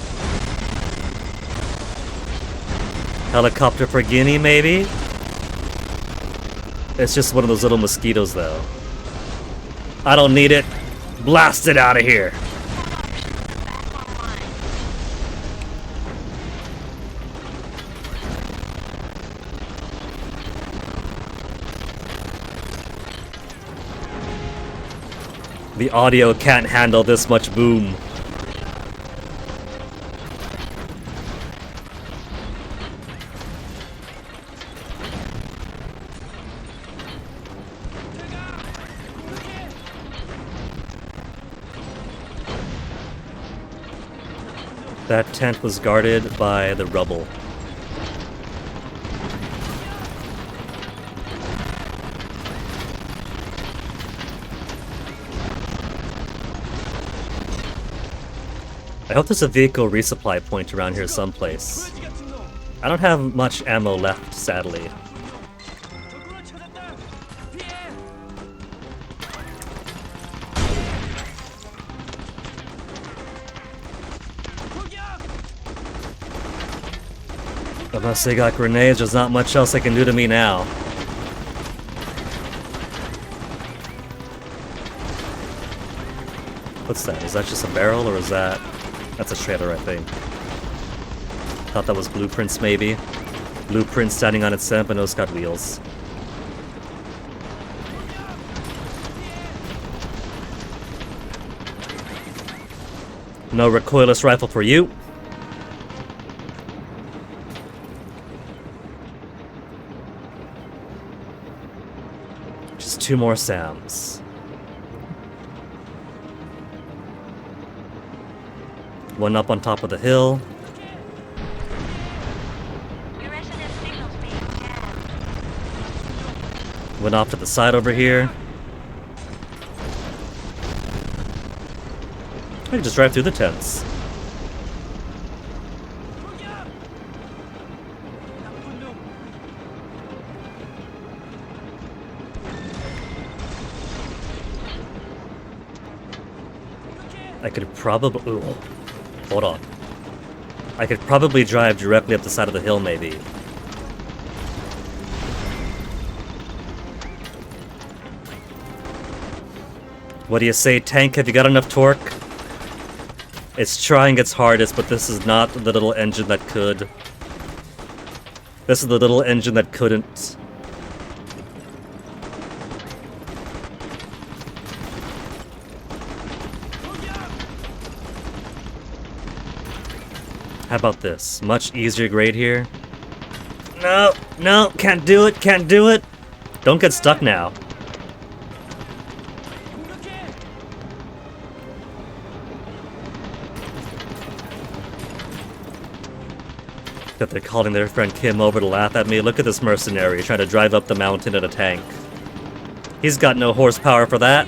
Helicopter for Guinea, maybe? It's just one of those little mosquitoes, though. I don't need it. Blast it out of here! The audio can't handle this much boom. That tent was guarded by the rubble. I hope there's a vehicle resupply point around here someplace. I don't have much ammo left, sadly. Unless they got grenades, there's not much else they can do to me now. What's that? Is that just a barrel, or is that... That's a trailer, I think. Thought that was blueprints, maybe. Blueprint standing on its end, but no, it's got wheels. No recoilless rifle for you. Just 2 more Sams. One up on top of the hill. One off to the side over here. I can just drive through the tents. I could probably... Ooh, hold on. I could probably drive directly up the side of the hill, maybe. What do you say, tank? Have you got enough torque? It's trying its hardest, but this is not the little engine that could. This is the little engine that couldn't. How about this? Much easier grade here. No, no, can't do it, can't do it. Don't get stuck now. That they're calling their friend Kim over to laugh at me. Look at this mercenary trying to drive up the mountain in a tank. He's got no horsepower for that.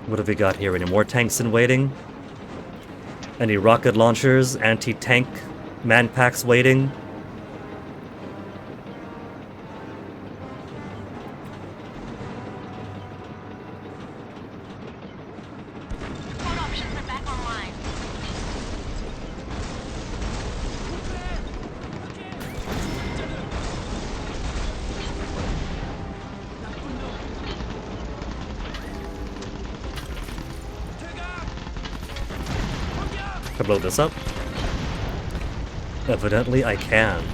What have we got here? Any more tanks in waiting? Any rocket launchers, anti-tank man packs waiting? Can I blow this up? Evidently I can.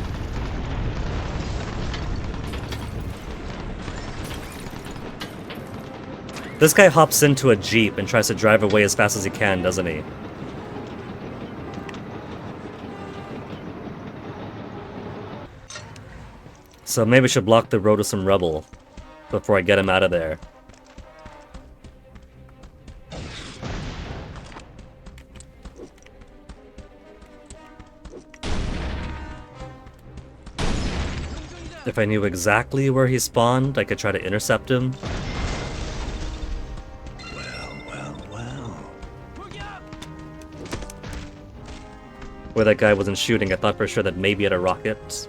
This guy hops into a jeep and tries to drive away as fast as he can, doesn't he? So maybe I should block the road with some rubble before I get him out of there. If I knew exactly where he spawned, I could try to intercept him. Where that guy wasn't shooting, I thought for sure that maybe he had a rocket.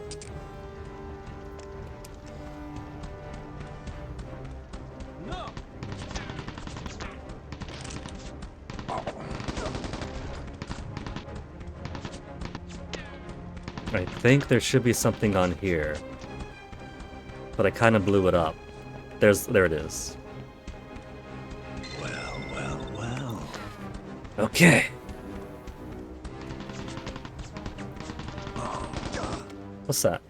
I think there should be something on here. But I kind of blew it up. There it is. Well. Okay. What's that?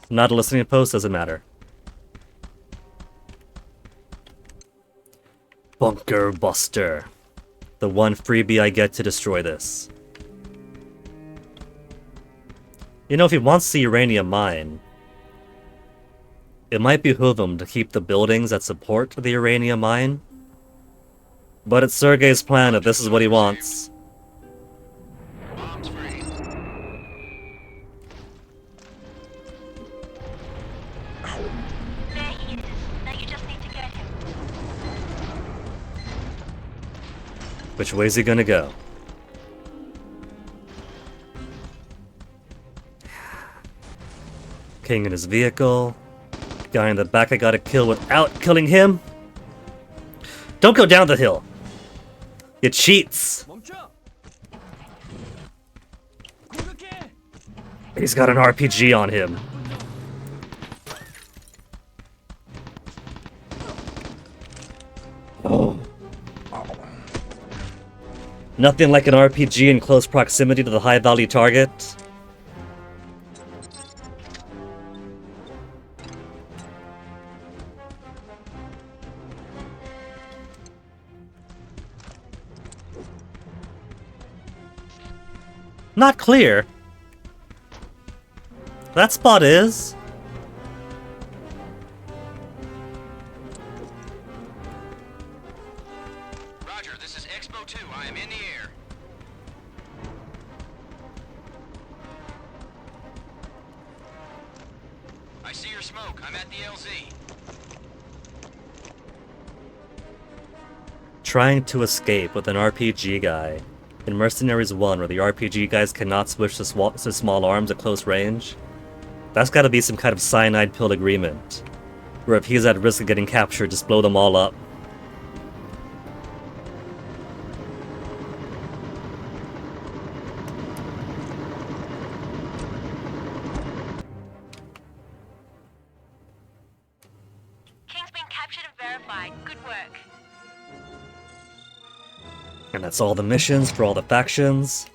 Not a listening post, doesn't matter. Bunker Buster. The one freebie I get to destroy this. You know, if he wants the uranium mine, it might behoove him to keep the buildings that support the uranium mine. But it's Sergei's plan if this is what he wants. There he is. Now you just need to get him. Which way's he gonna go? King in his vehicle. Guy in the back I gotta kill without killing him. Don't go down the hill. You cheats. He's got an RPG on him. Oh. Nothing like an RPG in close proximity to the high value target. Not clear. That spot is. Roger, this is Expo 2. I am in the air. I see your smoke. I'm at the LZ. Trying to escape with an RPG guy. In Mercenaries 1, where the RPG guys cannot switch to small arms at close range, that's gotta be some kind of cyanide pill agreement. Where if he's at risk of getting captured, just blow them all up. King's been captured and verified. Good work. And that's all the missions for all the factions.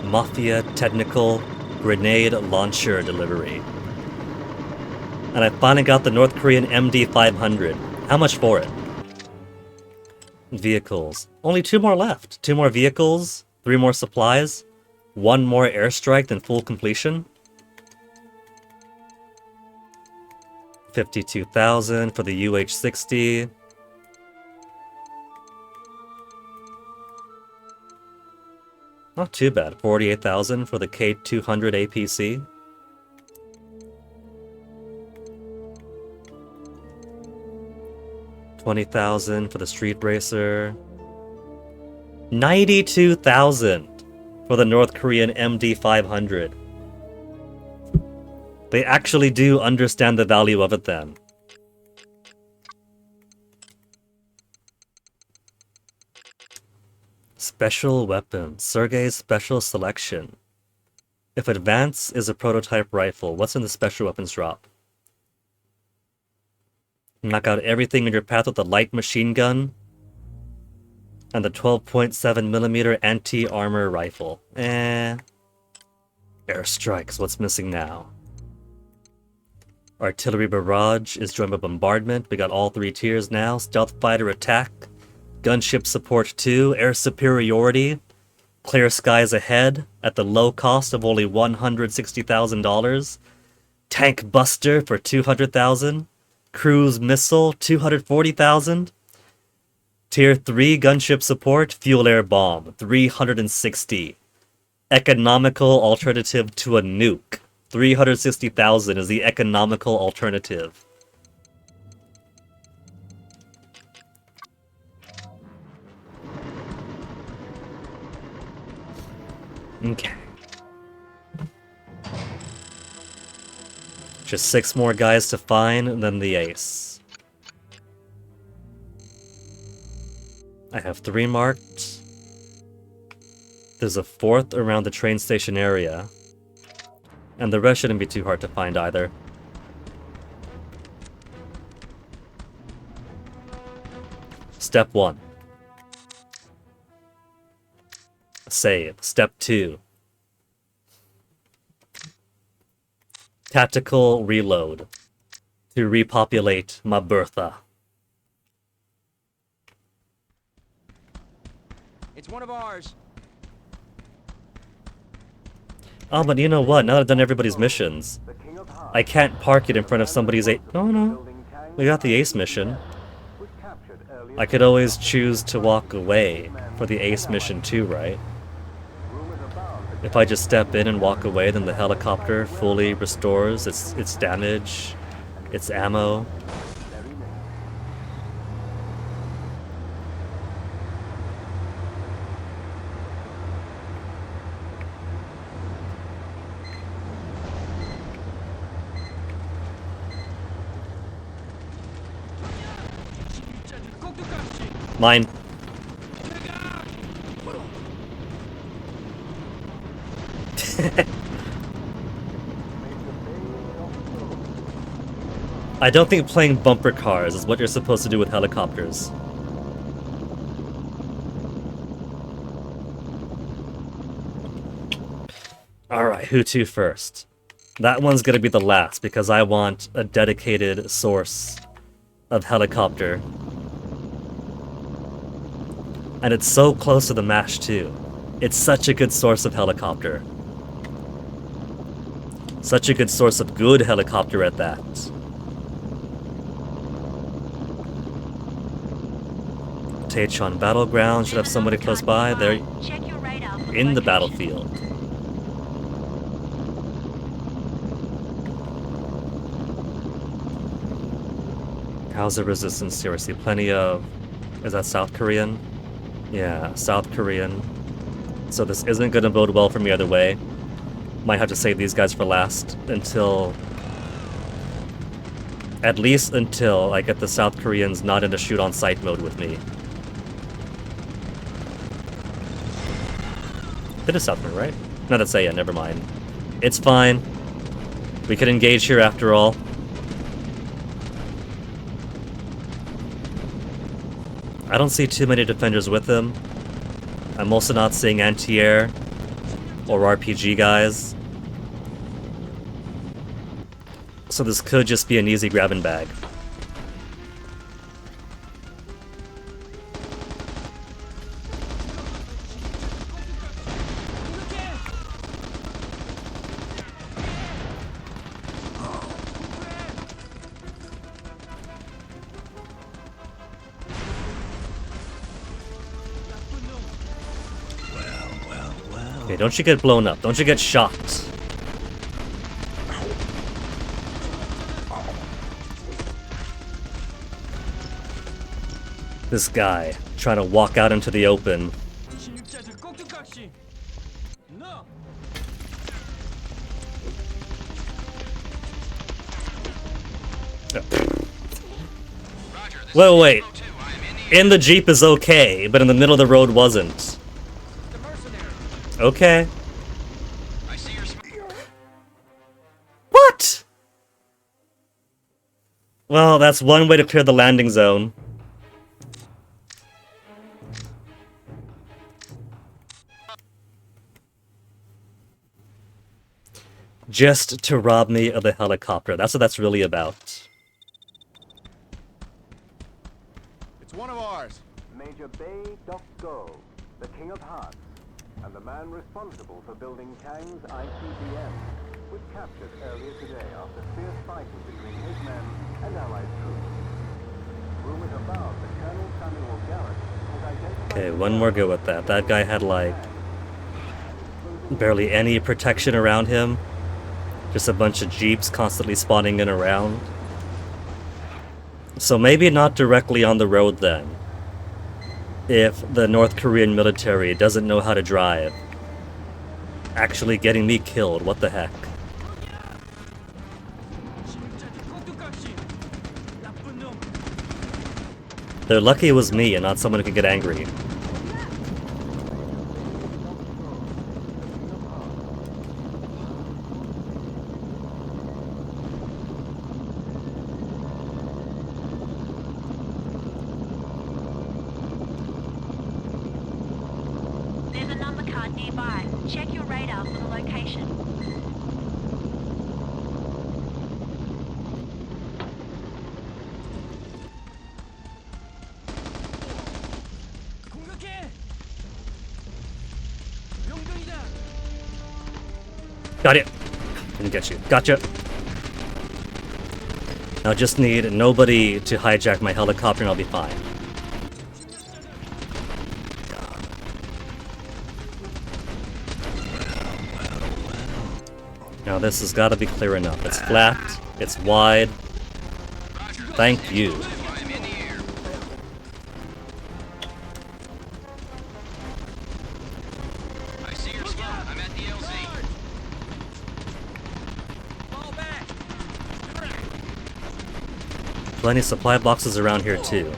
Mafia Technical Grenade Launcher Delivery. And I finally got the North Korean MD-500. How much for it? Vehicles. Only 2 more left. 2 more vehicles, 3 more supplies, 1 more airstrike than full completion. 52,000 for the UH-60. Not too bad. 48,000 for the K200 APC. $20,000 for the Street Racer. 92,000 for the North Korean MD-500. They actually do understand the value of it then. Special weapon. Sergei's special selection. If Advance is a prototype rifle, what's in the special weapons drop? Knock out everything in your path with a light machine gun. And the 12.7mm anti-armor rifle. Airstrikes, what's missing now? Artillery barrage is joined by bombardment. We got all 3 tiers now. Stealth fighter attack. Gunship support 2. Air superiority. Clear skies ahead at the low cost of only $160,000. Tank buster for $200,000. Cruise missile $240,000. Tier 3 gunship support. Fuel air bomb $360,000. Economical alternative to a nuke. $360,000 is the economical alternative. Okay. Just 6 more guys to find, and then the ace. I have 3 marked. There's a fourth around the train station area. And the rest shouldn't be too hard to find either. Step 1. Save. Step 2. Tactical reload. To repopulate my Bertha. It's one of ours. Oh, but you know what? Now that I've done everybody's missions, I can't park it in front of somebody's No. We got the ace mission. I could always choose to walk away for the ace mission too, right? If I just step in and walk away, then the helicopter fully restores its damage, its ammo. Mine. I don't think playing bumper cars is what you're supposed to do with helicopters. Alright, who to first? That one's gonna be the last because I want a dedicated source of helicopter. And it's so close to the MASH too. It's such a good source of helicopter. Such a good source of good helicopter at that. Taechon Battleground should have somebody close by. They're in the battlefield. How's the resistance here? I see plenty of... Is that South Korean? Yeah, South Korean. So this isn't going to bode well for me either way. Might have to save these guys for last until... At least until I get the South Koreans not into shoot-on-sight mode with me. It is South Korea, right? No, that's Seiya, never mind. It's fine. We can engage here after all. I don't see too many defenders with him. I'm also not seeing anti-air or RPG guys. So this could just be an easy grab and bag. Okay, don't you get blown up. Don't you get shot. This guy trying to walk out into the open. Wait. In the Jeep is okay, but in the middle of the road wasn't. Okay. What? Well, that's one way to clear the landing zone. Just to rob me of the helicopter. That's what that's really about. It's one of ours. Major Bei Dok-go, the King of Hearts, and the man responsible for building Kang's ICBM, was captured earlier today after fierce fighting between his men and Allied troops. Rumors about that Colonel Samuel Garrett has identified... Okay, one more go with that. That guy had, like, barely any protection around him. Just a bunch of jeeps constantly spawning in around. So maybe not directly on the road then. If the North Korean military doesn't know how to drive. Actually getting me killed, what the heck? They're lucky it was me and not someone who could get angry. aren't nearby. Check your radar for the location. Got it. Didn't get you. Gotcha. Now just need nobody to hijack my helicopter and I'll be fine. Now this has got to be clear enough. It's flat. It's wide. Thank you. I see your scope. I'm at the LZ. Plenty of supply boxes around here too.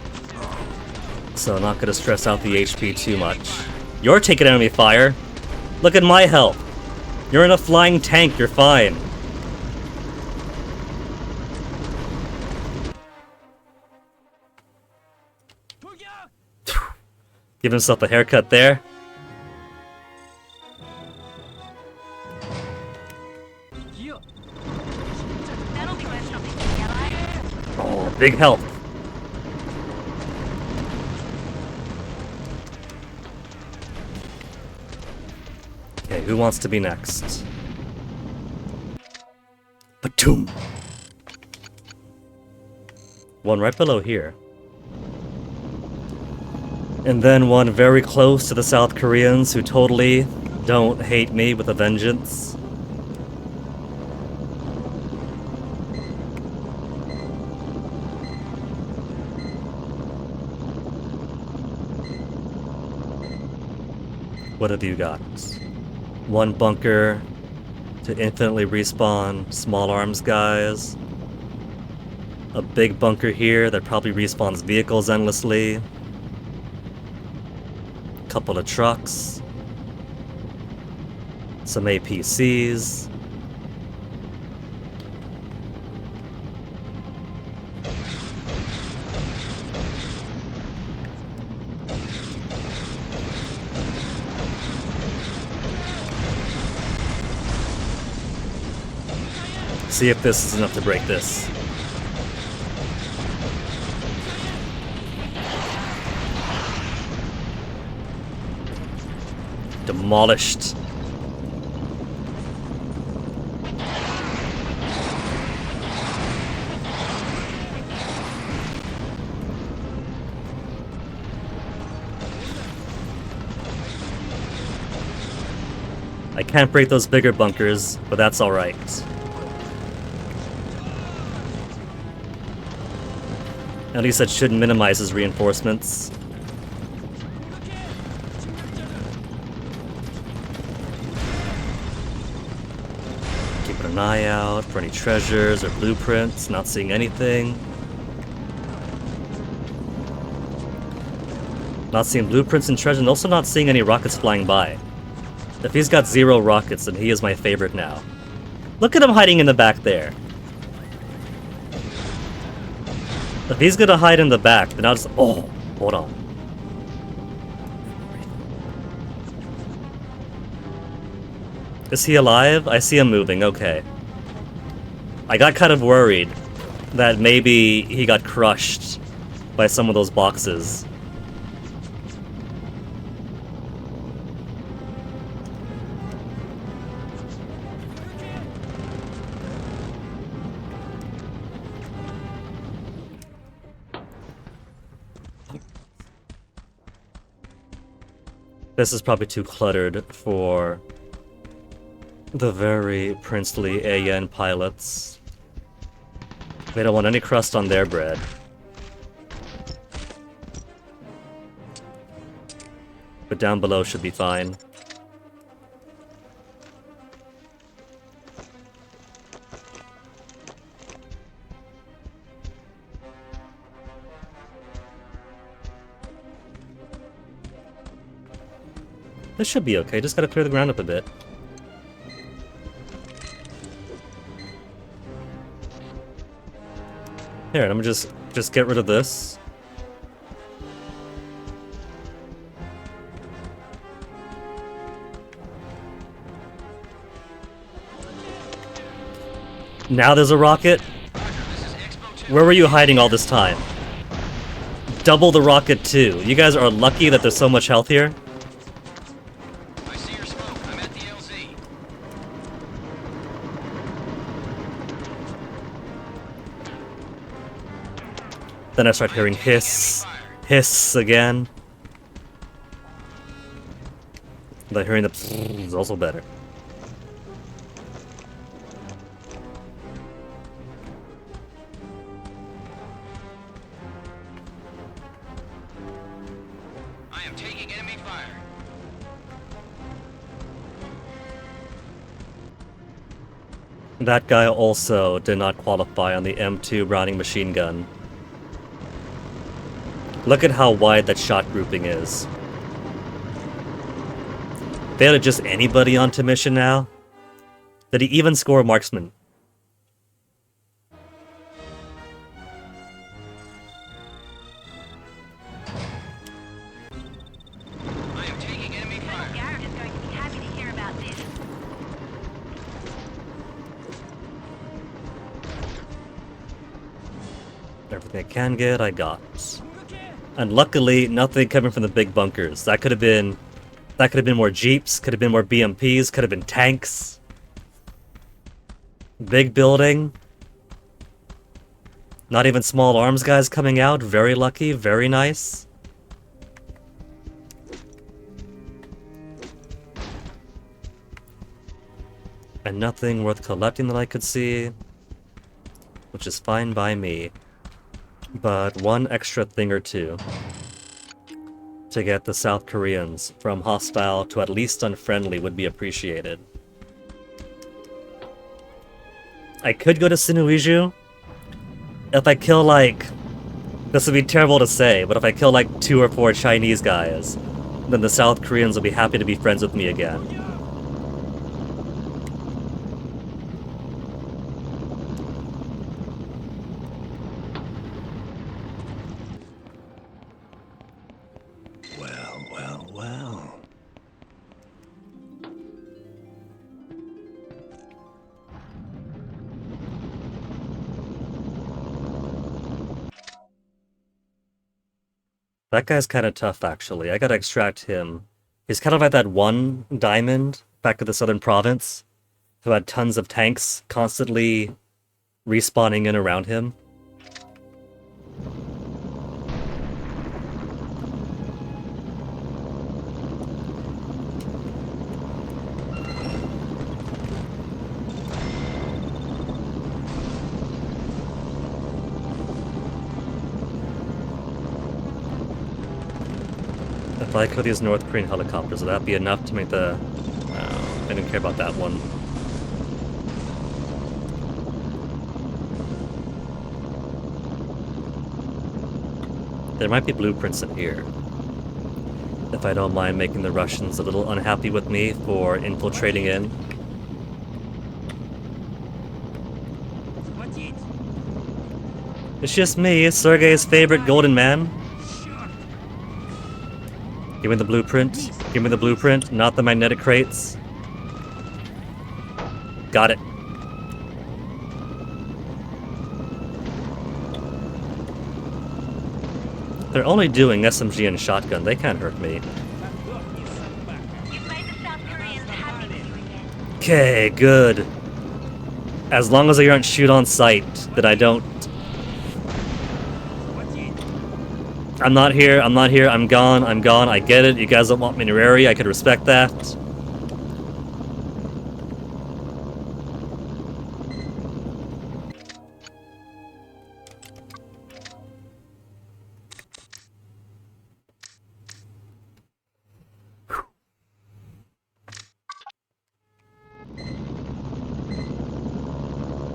So not gonna stress out the HP too much. You're taking enemy fire! Look at my health! You're in a flying tank, you're fine. Give himself a haircut there. That'll be worth something to the Allies. Oh, big help. Okay, who wants to be next? Batum! One right below here. And then one very close to the South Koreans who totally don't hate me with a vengeance. What have you got? One bunker to infinitely respawn small arms guys. A big bunker here that probably respawns vehicles endlessly. Couple of trucks. Some APCs. See if this is enough to break this. Demolished. I can't break those bigger bunkers, but that's alright. At least that shouldn't minimize his reinforcements. Keeping an eye out for any treasures or blueprints, not seeing anything. Not seeing blueprints and treasure, and also not seeing any rockets flying by. If he's got 0 rockets, then he is my favorite now. Look at him hiding in the back there. If he's gonna hide in the back, then I'll just... Oh, hold on. Is he alive? I see him moving, okay. I got kind of worried that maybe he got crushed by some of those boxes. This is probably too cluttered for the very princely AN pilots. They don't want any crust on their bread. But down below should be fine. This should be okay, just gotta clear the ground up a bit. Here, I'm gonna just get rid of this. Now there's a rocket? Where were you hiding all this time? Double the rocket too. You guys are lucky that there's so much health here. I see your smoke. I'm at the LZ. Then I start hearing hiss. Hiss again. But hearing the pfft is also better. I am taking enemy fire. That guy also did not qualify on the M2 Browning machine gun. Look at how wide that shot grouping is. They had just anybody onto mission now? Did he even score a marksman? I am taking enemy fire. Garrett is going to be happy to hear about this. Everything I can get, I got. And luckily, nothing coming from the big bunkers. That could have been more jeeps, could have been more BMPs, could have been tanks. Big building. Not even small arms guys coming out. Very lucky, very nice. And nothing worth collecting that I could see, which is fine by me. But one extra thing or two to get the South Koreans from hostile to at least unfriendly would be appreciated. I could go to Sinuiju. If I kill like... This would be terrible to say, but if I kill like 2 or 4 Chinese guys, then the South Koreans will be happy to be friends with me again. Well. That guy's kind of tough, actually. I gotta extract him. He's kind of like that one diamond back at the southern province who had tons of tanks constantly respawning in around him. If I could use North Korean helicopters, would that be enough to make the... I didn't care about that one. There might be blueprints in here. If I don't mind making the Russians a little unhappy with me for infiltrating in. It's just me, Sergei's favorite golden man. Give me the blueprint. Give me the blueprint, not the magnetic crates. Got it. They're only doing SMG and shotgun. They can't hurt me. Okay, good. As long as I aren't shoot on sight, that I don't... I'm not here, I'm gone, I get it, you guys don't want me in your area, I could respect that.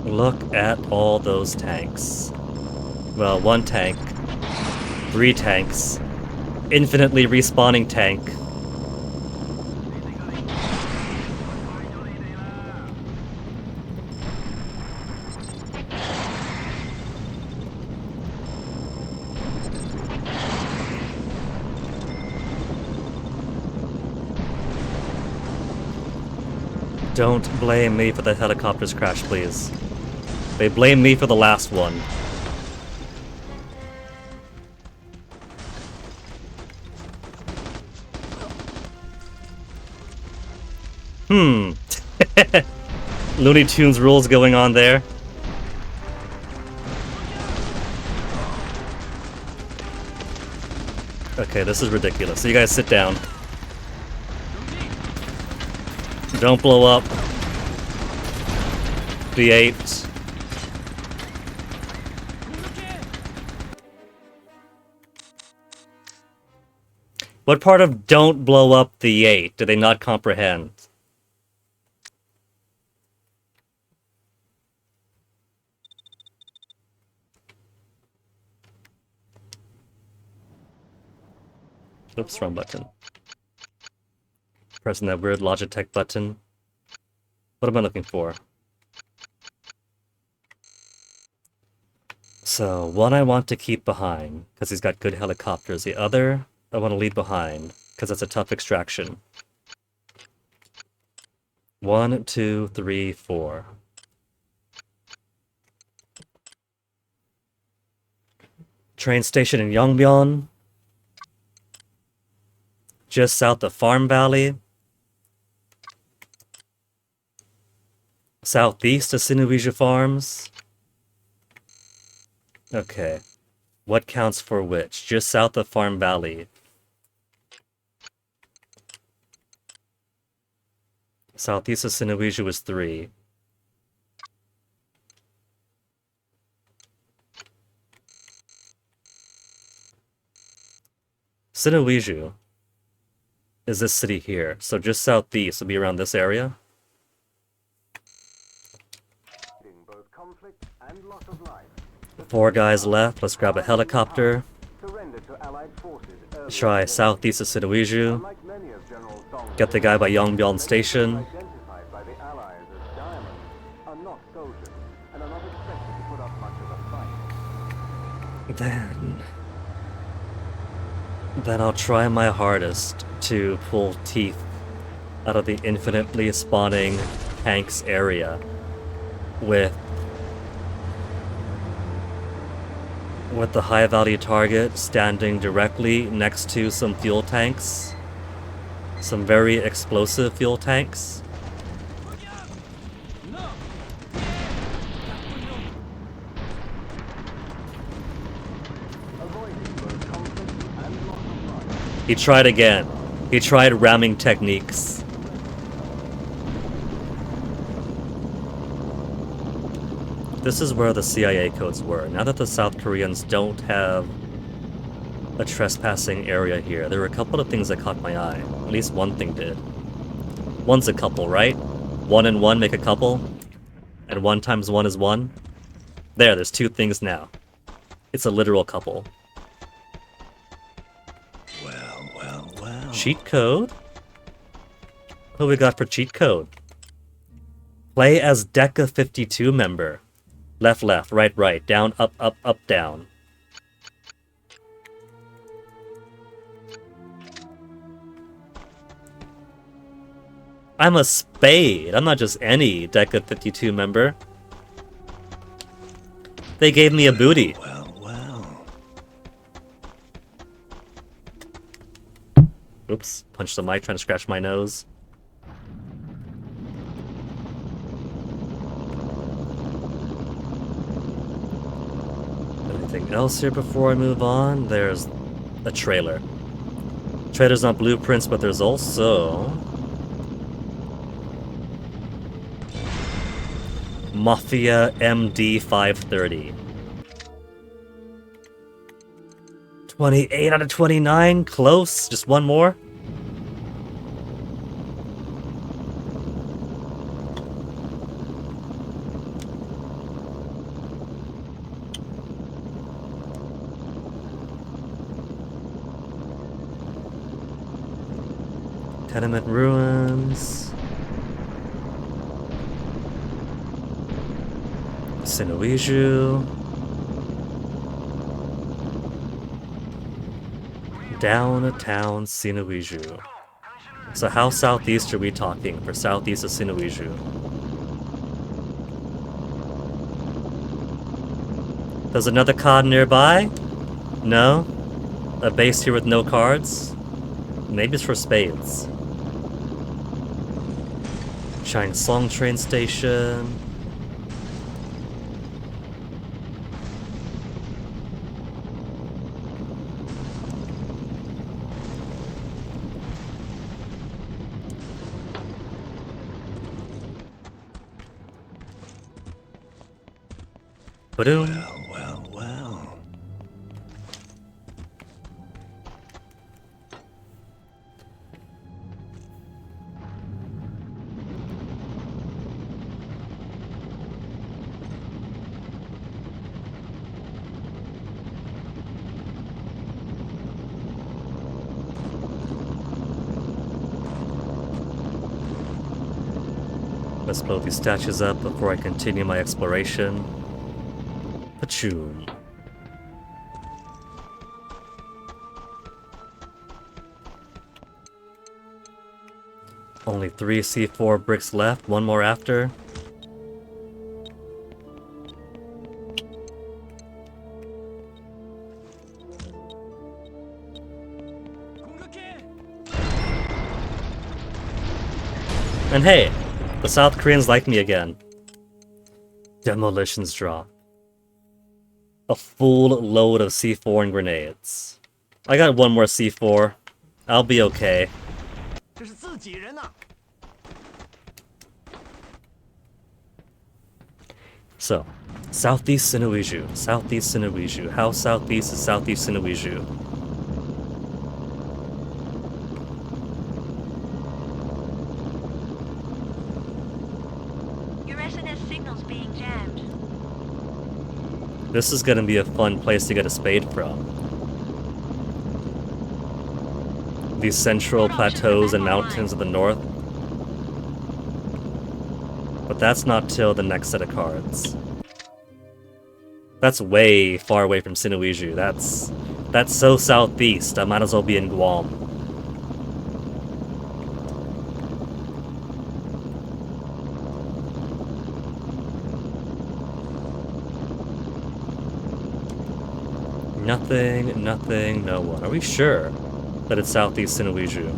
Look at all those tanks. Well, 1 tank. 3 tanks. Infinitely respawning tank. Don't blame me for the helicopter's crash, please. They blame me for the last one. Looney Tunes rules going on there. Okay, this is ridiculous. So you guys sit down. Don't blow up. The 8. What part of don't blow up the 8 do they not comprehend? Oops, wrong button. Pressing that weird Logitech button. What am I looking for? So, one I want to keep behind, because he's got good helicopters. The other, I want to leave behind, because it's a tough extraction. 1, 2, 3, 4. Train station in Yongbyon. Just south of Farm Valley. Southeast of Sinuiju Farms. Okay. What counts for which? Just south of Farm Valley. Southeast of Sinuiju was 3. Sinuiju is this city here, so just southeast will be around this area. Both conflict and loss of life. 4 guys left. Let's grab a helicopter. Surrendered to Allied forces earlier Try today. southeast of Sinuiju. Unlike many of General Song's Get the guy by Yongbyon Station. identified by the Allies as diamonds, are not soldiers, and are not expected to put up much of a fight. Then I'll try my hardest to pull teeth out of the infinitely spawning tanks area with the high value target standing directly next to some fuel tanks. Some very explosive fuel tanks. He tried again. He tried ramming techniques. This is where the CIA codes were. Now that the South Koreans don't have a trespassing area here, there were a couple of things that caught my eye. At least one thing did. One's a couple, right? 1 and 1 make a couple, and 1 times 1 is 1. There's 2 things now. It's a literal couple. Well. Cheat code? What we got for cheat code? Play as Deca 52 member. Left, left, right, right, down, up, up, up, down. I'm a spade. I'm not just any Deca 52 member. They gave me a booty. Well. Oops, punched the mic trying to scratch my nose. Anything else here before I move on? There's a trailer. Trailers on blueprints, but there's also Mafia MD 530. 28 out of 29, close. Just one more. Tenement ruins. Sinuiju. Downtown Sinuiju. So how southeast are we talking for southeast of Sinuiju? There's another card nearby? No? A base here with no cards? Maybe it's for spades. Changsong train station. Ba-doom. Well. Let's blow these statues up before I continue my exploration. Pachoom. Only 3 C4 bricks left, one more after. And hey, the South Koreans like me again. Demolitions drop. A full load of C4 and grenades. I got one more C4. I'll be okay. So, Southeast Sinuiju. Southeast Sinuiju. How southeast is Southeast Sinuiju? Your SNS signal's being jammed. This is gonna be a fun place to get a spade from. These central plateaus and mountains of the north. But that's not till the next set of cards. That's way far away from Sinuiju. That's so southeast, I might as well be in Guam. Nothing, no one. Are we sure that it's Southeast Sinuiju?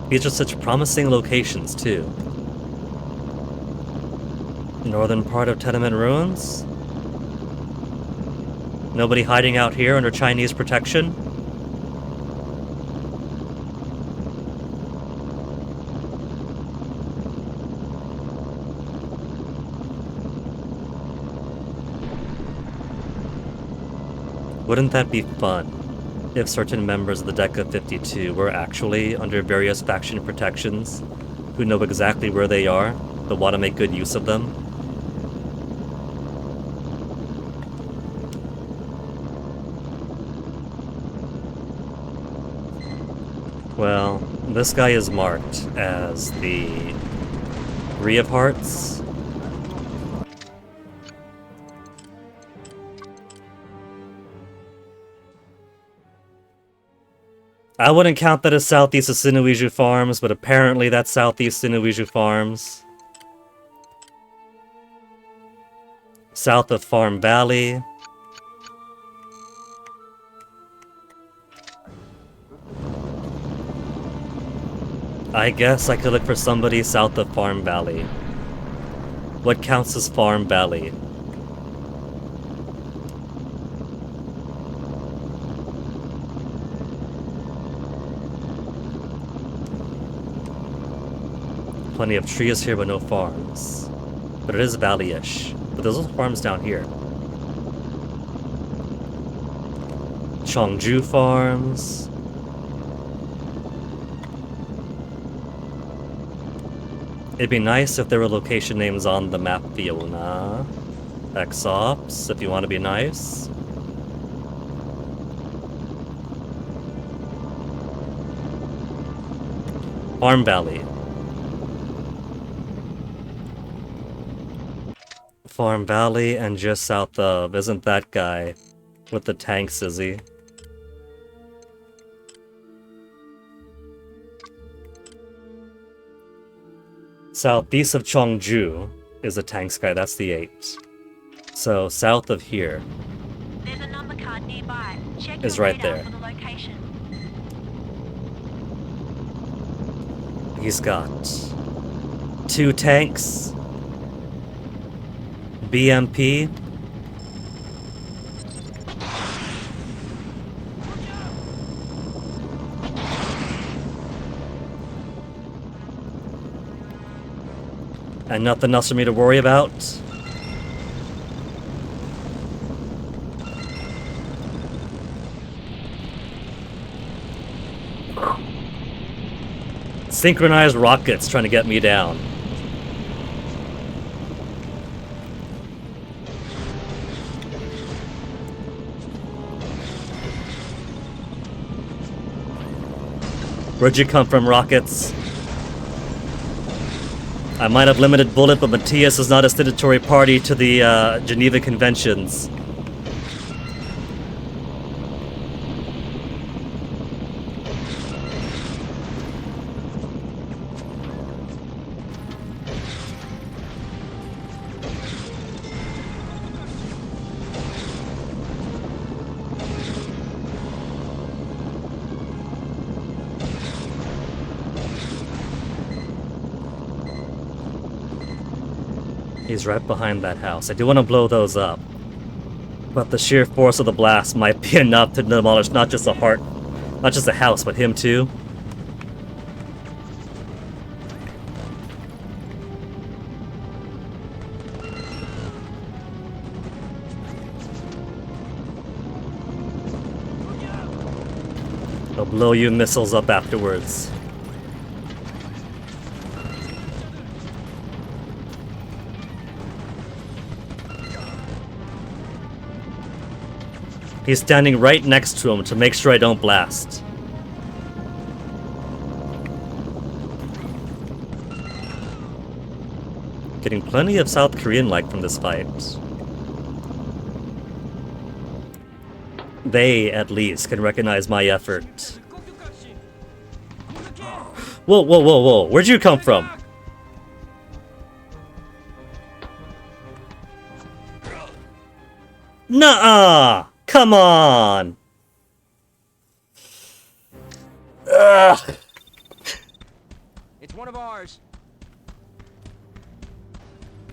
These are such promising locations, too. Northern part of Tenement Ruins? Nobody hiding out here under Chinese protection? Wouldn't that be fun if certain members of the Deca 52 were actually under various faction protections, who know exactly where they are, but want to make good use of them? Well, this guy is marked as the 3 of Hearts. I wouldn't count that as southeast of Sinuiju Farms, but apparently that's southeast Sinuiju Farms. South of Farm Valley. I guess I could look for somebody south of Farm Valley. What counts as Farm Valley? Plenty of trees here, but no farms. But it is valley-ish. But there's also farms down here. Chongju Farms. It'd be nice if there were location names on the map, Fiona. Exops, if you want to be nice. Farm Valley. Farm Valley, and just south of, isn't that guy with the tanks, is he? Southeast of Cheongju is the tank sky, that's the 8. So south of here There's a number card nearby. Check is your right radar there. for the location. He's got 2 tanks, BMP, and nothing else for me to worry about. Synchronized rockets trying to get me down. Where'd you come from, rockets? I might have limited bullet, but Matthias is not a signatory party to the Geneva Conventions. He's right behind that house. I do want to blow those up. But the sheer force of the blast might be enough to demolish not just the house, but him too. I'll blow you missiles up afterwards. He's standing right next to him to make sure I don't blast. Getting plenty of South Korean like from this fight. They, at least, can recognize my effort. Whoa, whoa, whoa, whoa. Where'd you come from? Nuh-uh! Come on! Ugh. It's one of ours.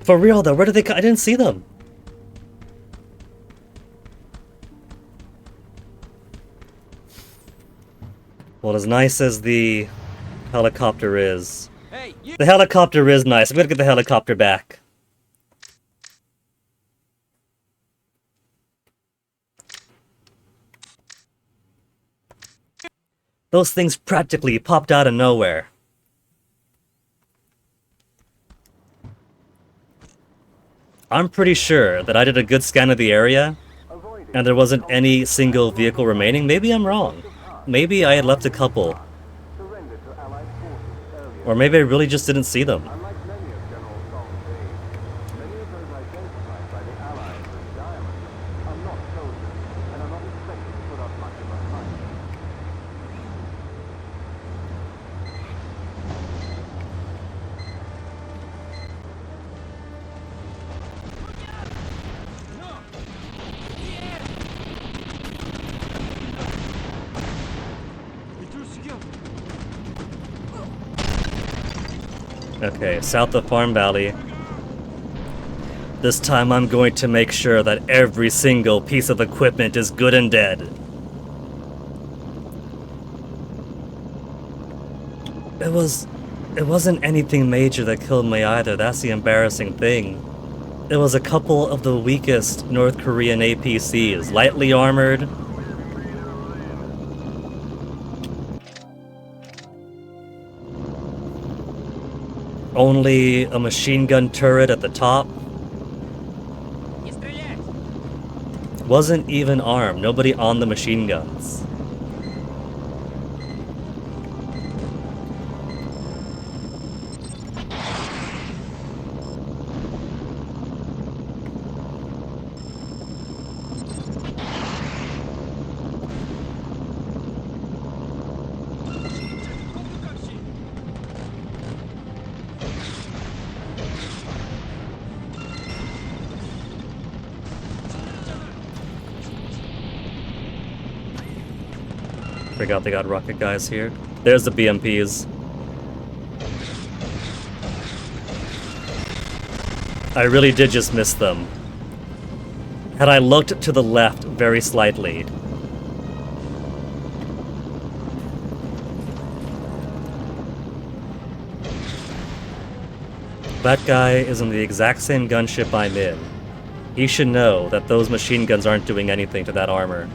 For real though, where did they I didn't see them. Well, as nice as the helicopter is, the helicopter is nice. I'm gonna get the helicopter back. Those things practically popped out of nowhere. I'm pretty sure that I did a good scan of the area, and there wasn't any single vehicle remaining. Maybe I'm wrong. Maybe I had left a couple. Or maybe I really just didn't see them. Okay, south of Farm Valley. This time I'm going to make sure that every single piece of equipment is good and dead. It wasn't anything major that killed me either, that's the embarrassing thing. It was a couple of the weakest North Korean APCs, lightly armored. Only a machine gun turret at the top. Wasn't even armed, nobody on the machine guns. Forgot they got rocket guys here. There's the BMPs. I really did just miss them. Had I looked to the left very slightly. That guy is in the exact same gunship I'm in. He should know that those machine guns aren't doing anything to that armor.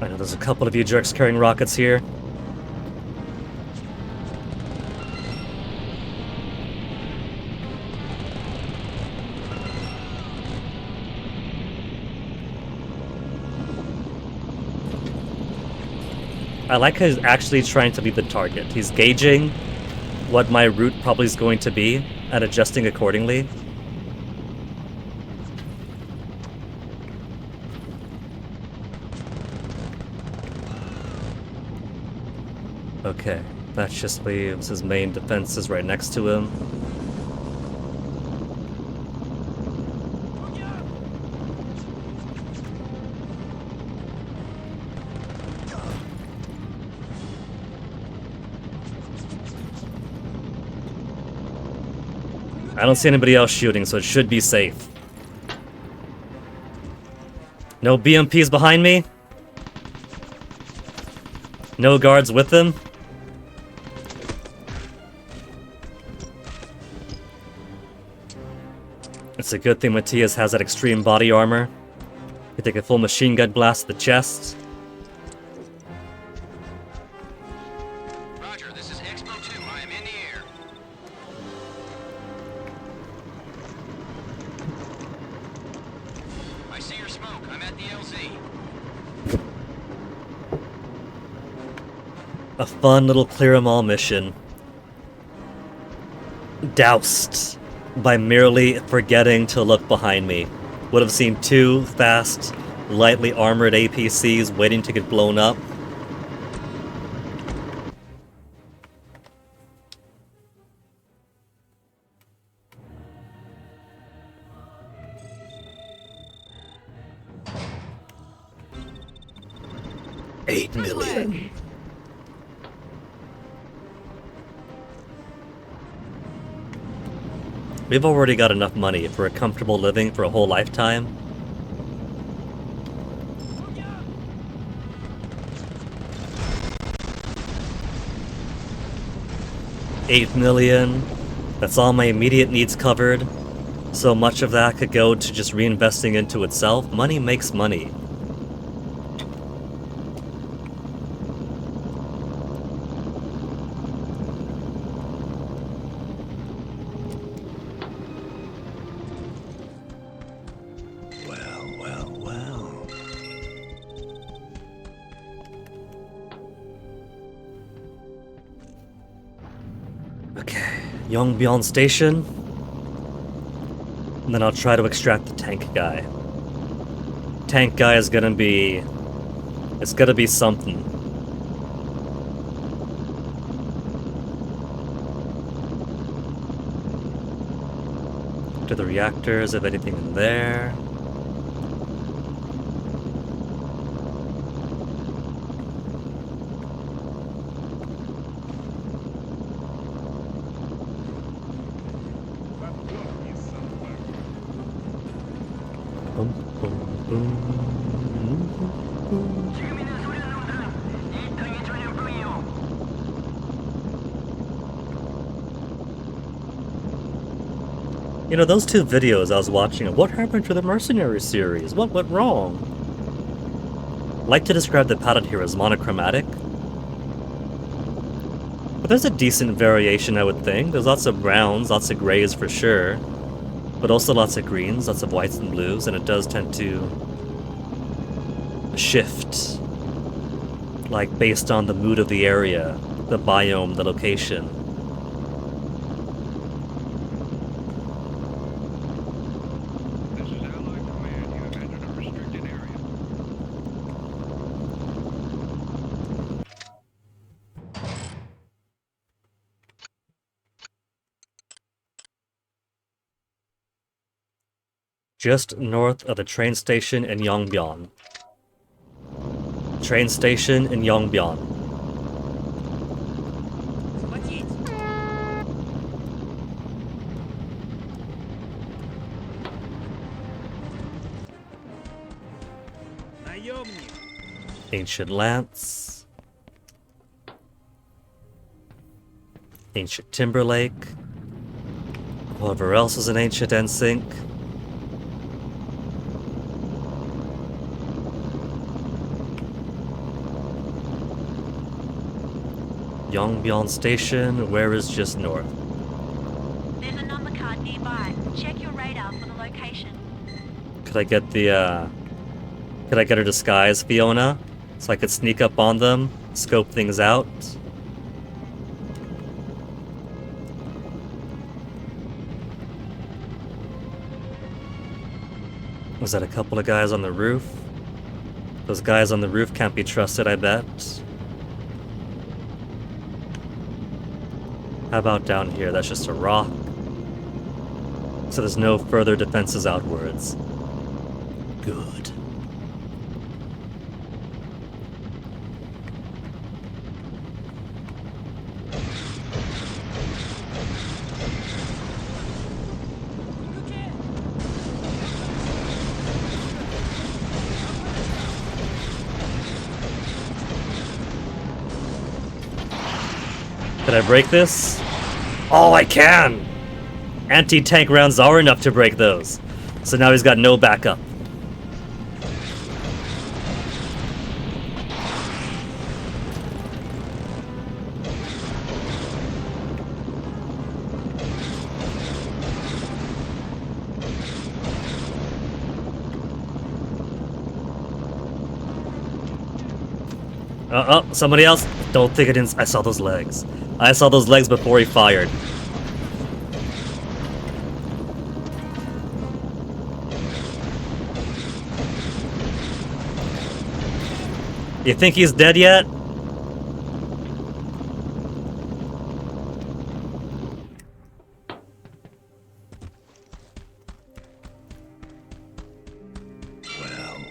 I know there's a couple of you jerks carrying rockets here. I like how he's actually trying to be the target. He's gauging what my route probably is going to be and adjusting accordingly. Okay, that just leaves his main defenses right next to him. I don't see anybody else shooting, so it should be safe. No BMPs behind me? No guards with them? It's a good thing Matthias has that extreme body armor. He take a full machine gun blast to the chest. Roger, this is Expo 2. I am in the air. I see your smoke. I'm at the LZ. A fun little clear 'em all mission. Doused by merely forgetting to look behind me. Would have seen two fast, lightly armored APCs waiting to get blown up. $8 million. We've already got enough money for a comfortable living for a whole lifetime. $8 million. That's all my immediate needs covered. So much of that could go to just reinvesting into itself. Money makes money. Yongbyon Station, and then I'll try to extract the tank guy. Tank guy is gonna be... it's gonna be something. To the reactors, if anything in there. You know, those two videos I was watching, what happened to the Mercenary series? What went wrong? I like to describe the palette here as monochromatic. But there's a decent variation, I would think. There's lots of browns, lots of grays for sure. But also lots of greens, lots of whites and blues, and it does tend to shift. Like, based on the mood of the area, the biome, the location. Just north of the train station in Yongbyon. Train station in Yongbyon. Схватить! Наемник! Ancient Lance. Ancient Timberlake. Whoever else is an ancient NSYNC. Yongbyon Station, where is just north? There's a number card nearby. Check your radar for the location. Could I get her disguise, Fiona? So I could sneak up on them, scope things out? Was that a couple of guys on the roof? Those guys on the roof can't be trusted, I bet. How about down here? That's just a rock. So there's no further defenses outwards. Good. Can I break this? Oh, I can! Anti-tank rounds are enough to break those. So now he's got no backup. Somebody else? Don't think I didn't. I saw those legs. I saw those legs before he fired. You think he's dead yet?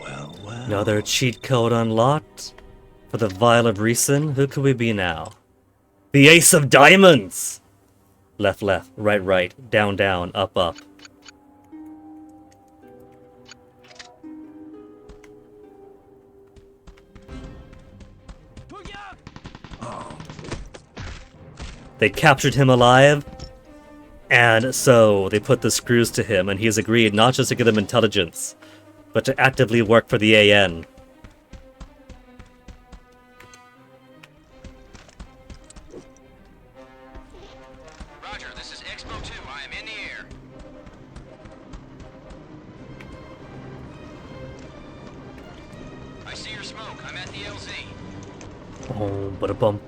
Well. Another cheat code unlocked? For the Vial of Reason? Who could we be now? The Ace of Diamonds! Left, right, down, up. They captured him alive, and so they put the screws to him, and he's agreed not just to give them intelligence, but to actively work for the AN. Roger, this is Expo 2. I am in the air. I see your smoke. I'm at the LZ. Boom, ba-da-bum.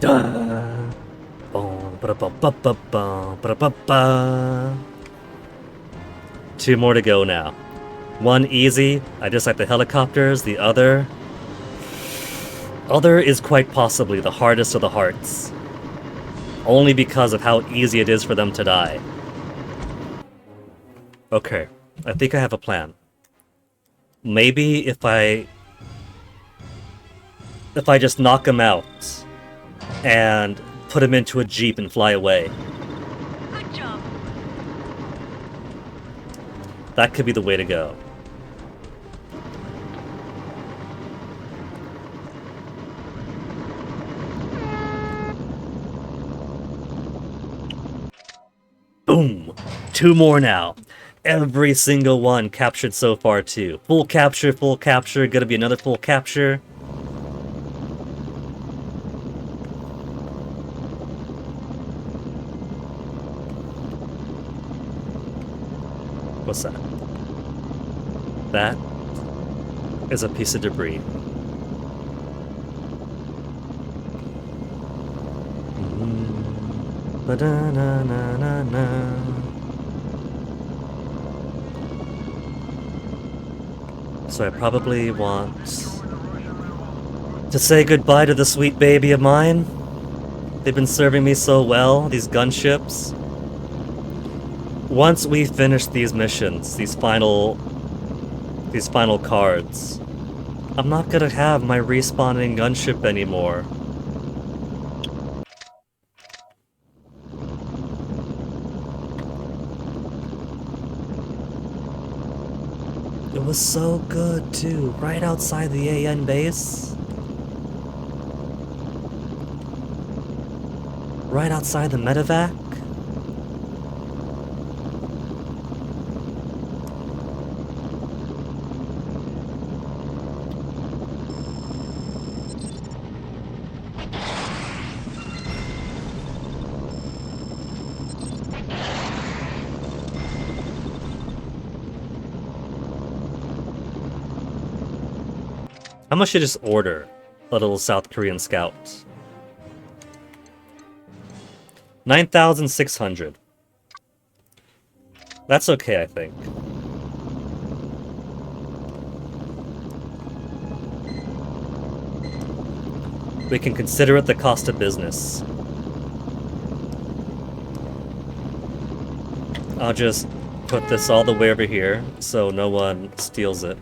Da. Boom, ba-da-bum, ba-da-ba-ba. 2 more to go now. 1 easy. I just like the helicopters. The other is quite possibly the hardest of the hearts. Only because of how easy it is for them to die. Okay, I think I have a plan. Maybe if I just knock him out and put him into a jeep and fly away. Good job. That could be the way to go. Boom! 2 more now. Every single one captured so far too. Full capture, gonna be another full capture. What's that? That is a piece of debris. Ba-da-na-na-na-na. So I probably want to say goodbye to the sweet baby of mine. They've been serving me so well, these gunships. Once we finish these missions, these final cards, I'm not gonna have my respawning gunship anymore. It was so good too, right outside the AN base. Right outside the medevac. How much should I just order a little South Korean scout? 9,600. That's okay, I think. We can consider it the cost of business. I'll just put this all the way over here so no one steals it.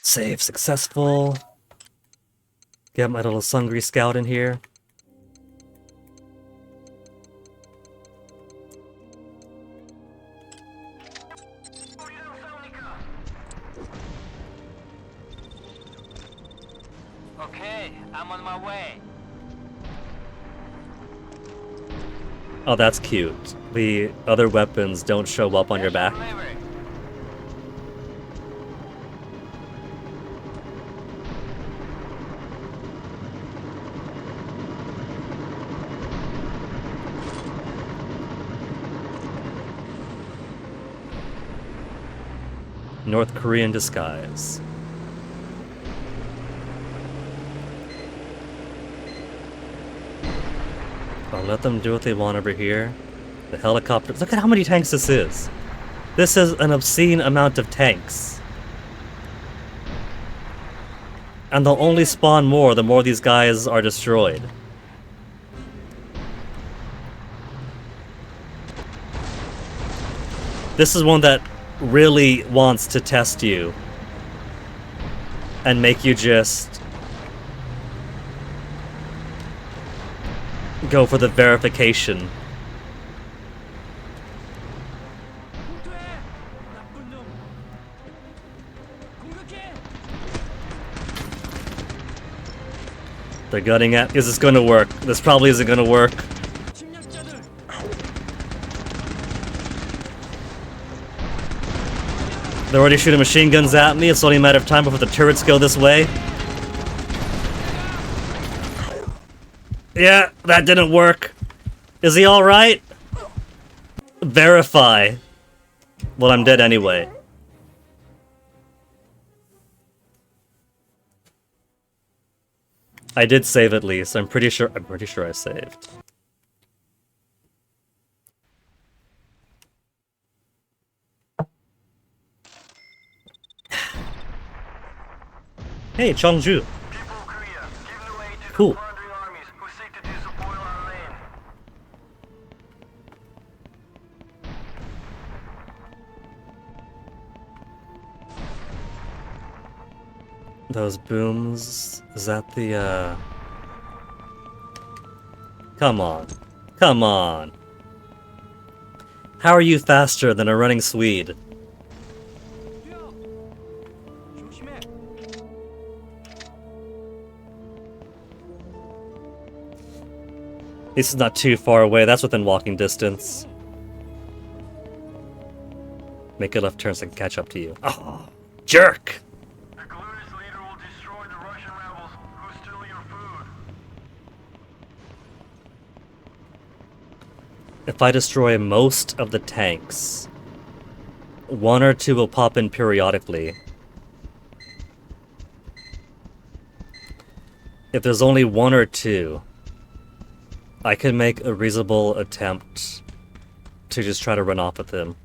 Save successful. Get my little Sungri scout in here. Okay, I'm on my way. Oh, that's cute. The other weapons don't show up on your back. North Korean disguise. I'll let them do what they want over here. The helicopters. Look at how many tanks this is. This is an obscene amount of tanks. And they'll only spawn more the more these guys are destroyed. This is one that really wants to test you and make you just go for the verification. They're gunning at. Is this gonna work? This probably isn't gonna work. They're already shooting machine guns at me. It's only a matter of time before the turrets go this way. Yeah, that didn't work. Is he alright? Verify. Well, I'm dead anyway. I did save at least. I'm pretty sure I saved. Hey, Chongju. Cool. Those booms, is that the, Come on. Come on. How are you faster than a running Swede? This is not too far away, that's within walking distance. Make a left turn so I can catch up to you. Oh, jerk! If I destroy most of the tanks, one or two will pop in periodically. If there's only one or two, I can make a reasonable attempt to just try to run off with him.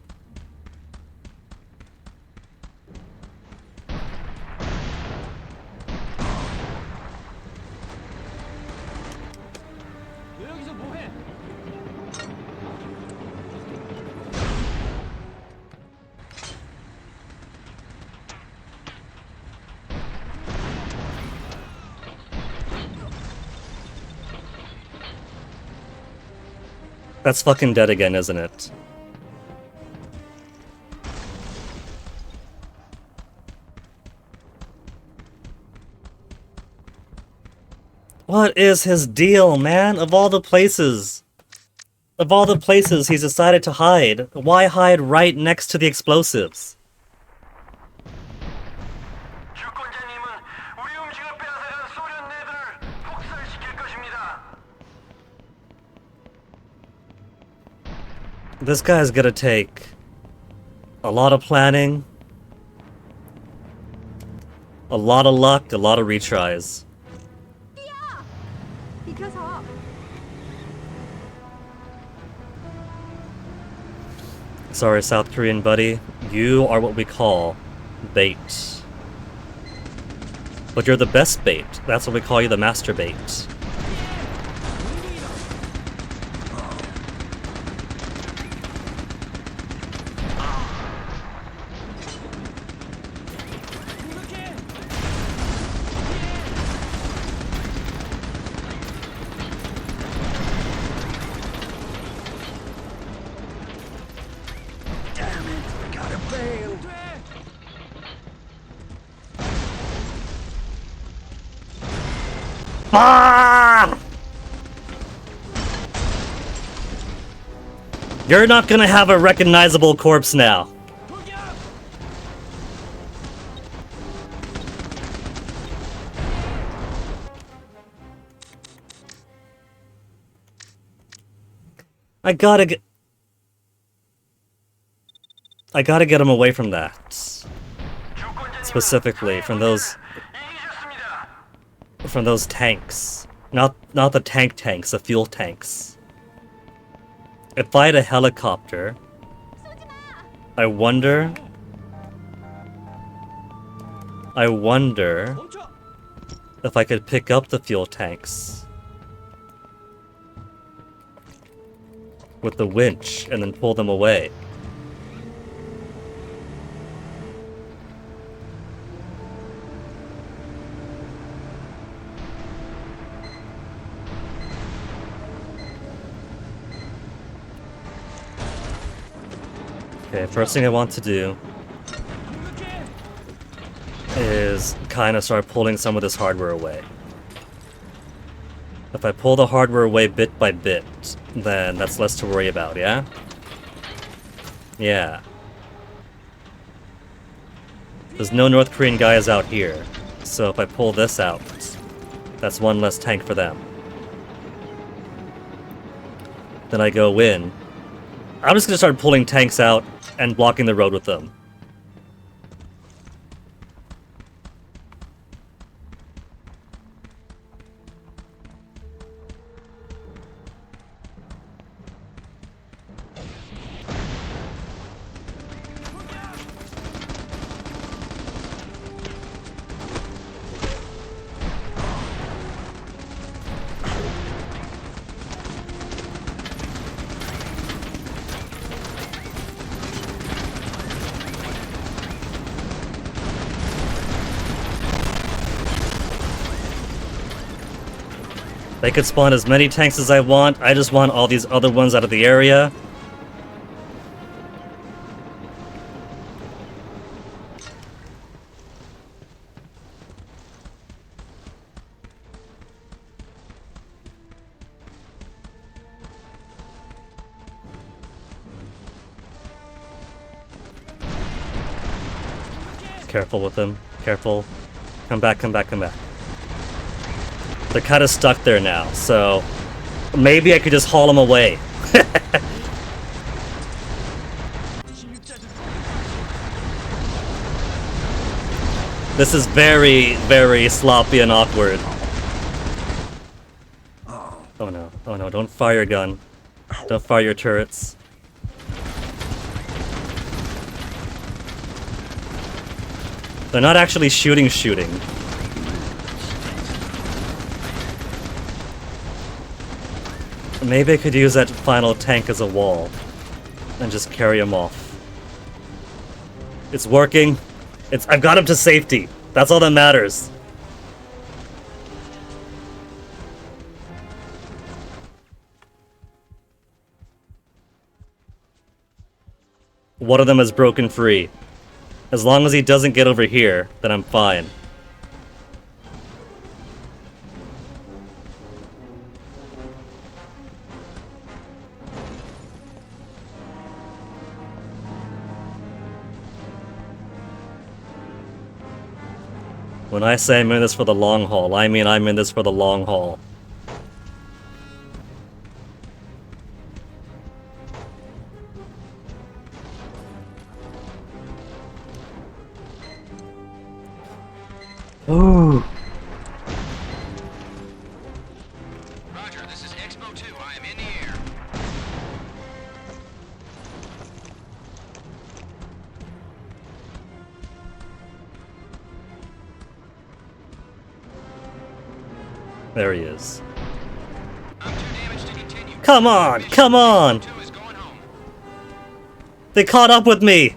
That's fucking dead again, isn't it? What is his deal, man? Of all the places he's decided to hide, why hide right next to the explosives? This guy's gonna take a lot of planning, a lot of luck, a lot of retries. Because of. Sorry, South Korean buddy. You are what we call bait. But you're the best bait. That's what we call you, the master bait. Ah! You're not gonna have a recognizable corpse now. I gotta get him away from that. Specifically from those tanks. Not the tanks, the fuel tanks. If I had a helicopter, I wonder if I could pick up the fuel tanks with the winch and then pull them away. Okay, first thing I want to do is kind of start pulling some of this hardware away. If I pull the hardware away bit by bit, then that's less to worry about, yeah? Yeah. There's no North Korean guys out here, so if I pull this out, that's one less tank for them. Then I go in. I'm just gonna start pulling tanks out and blocking the road with them. They could spawn as many tanks as I want. I just want all these other ones out of the area. Careful with them. Careful. Come back, come back, come back. They're kind of stuck there now, so maybe I could just haul them away. This is very, very sloppy and awkward. Oh no, don't fire your gun. Don't fire your turrets. They're not actually shooting. Maybe I could use that final tank as a wall and just carry him off. It's working. I've got him to safety. That's all that matters. one of them has broken free. As long as he doesn't get over here, then I'm fine. When I say I'm in this for the long haul, I mean I'm in this for the long haul. Ooh. Roger, this is Expo 2. I am in the air. There he is. Come on! Come on! They caught up with me!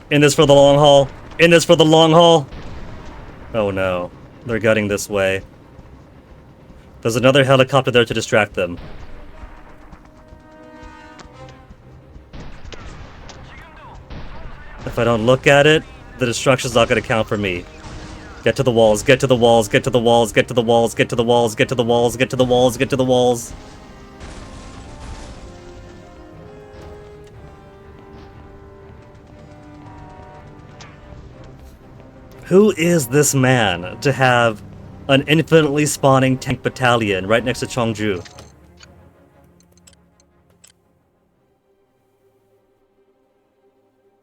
In this for the long haul. In this for the long haul. Oh no. They're gutting this way. There's another helicopter there to distract them. If I don't look at it, the destruction's not going to count for me. Get to the walls, get to the walls, get to the walls, get to the walls, get to the walls, get to the walls, get to the walls, get to the walls. Who is this man to have an infinitely spawning tank battalion right next to Chongju?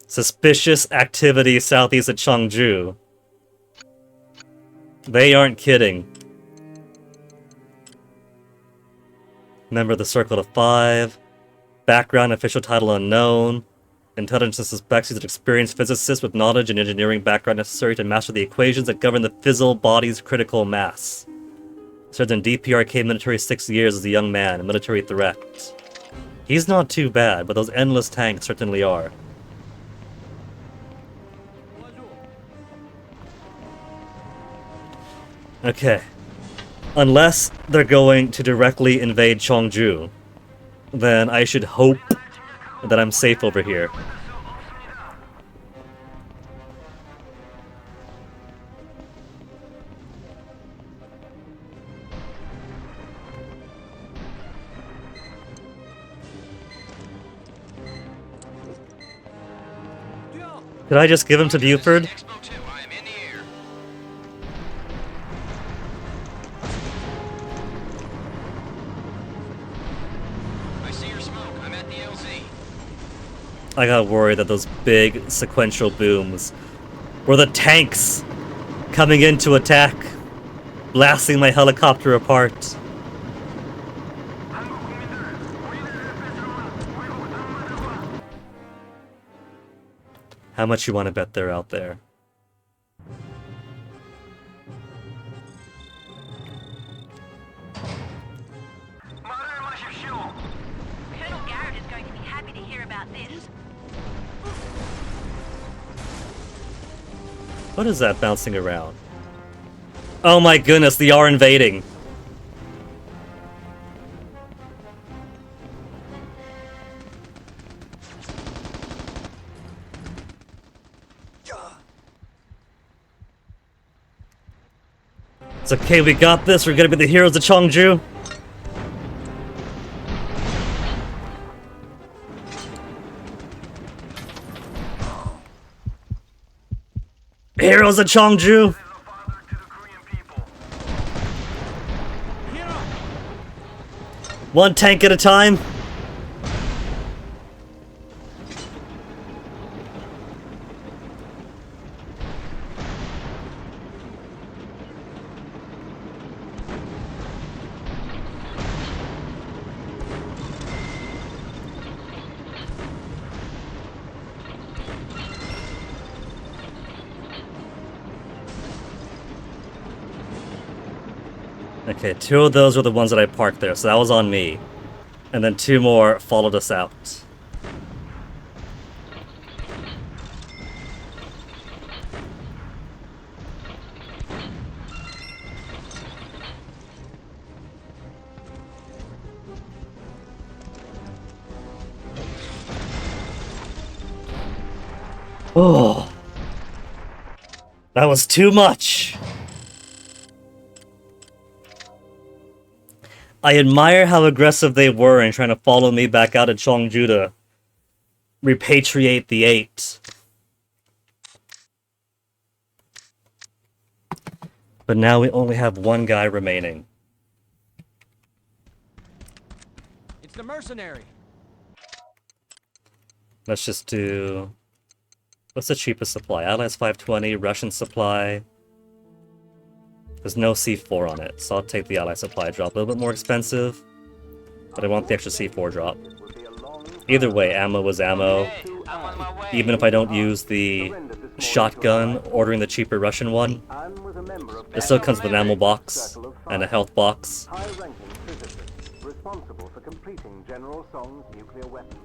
Suspicious activity southeast of Chongju. They aren't kidding. Member of the Circle of Five. Background, official title unknown. Intelligence suspects he's an experienced physicist with knowledge and engineering background necessary to master the equations that govern the fizzle body's critical mass. Served in DPRK military 6 years as a young man, a military threat. He's not too bad, but those endless tanks certainly are. Okay. Unless they're going to directly invade Chongju, then I should hope that I'm safe over here. Could I just give him to Buford? I got worried that those big sequential booms were the tanks coming in to attack, blasting my helicopter apart. How much you want to bet they're out there? Colonel Garrett is going to be happy to hear about this. What is that bouncing around? Oh my goodness, they are invading. It's okay, we got this. We're gonna be the heroes of Chongju. Heroes of Chongju. One tank at a time. Okay, 2 of those were the ones that I parked there, so that was on me. And then 2 more followed us out. Oh, that was too much. I admire how aggressive they were in trying to follow me back out of Cheongju to repatriate the 8. But now we only have one guy remaining. It's the mercenary. Let's just do... What's the cheapest supply? Allies 520, Russian supply. There's no C4 on it, so I'll take the Ally supply drop. A little bit more expensive, but I want the extra C4 drop. Either way, ammo was ammo. Even if I don't use the shotgun, ordering the cheaper Russian one, it still comes with an ammo box and a health box. High-ranking physicist responsible for completing General Song's nuclear weapons.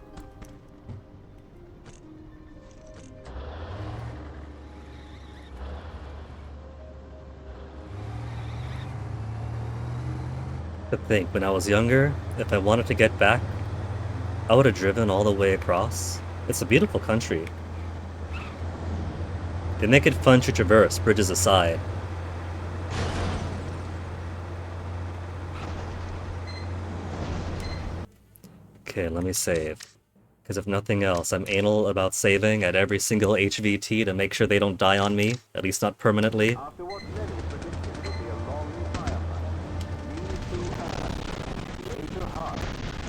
To think, when I was younger, if I wanted to get back, I would have driven all the way across. It's a beautiful country. They make it fun to traverse, bridges aside. Okay, let me save. Because if nothing else, I'm anal about saving at every single HVT to make sure they don't die on me, at least not permanently. After what many predicted would be a long firefight, Lee Su-an, the Age of Heart,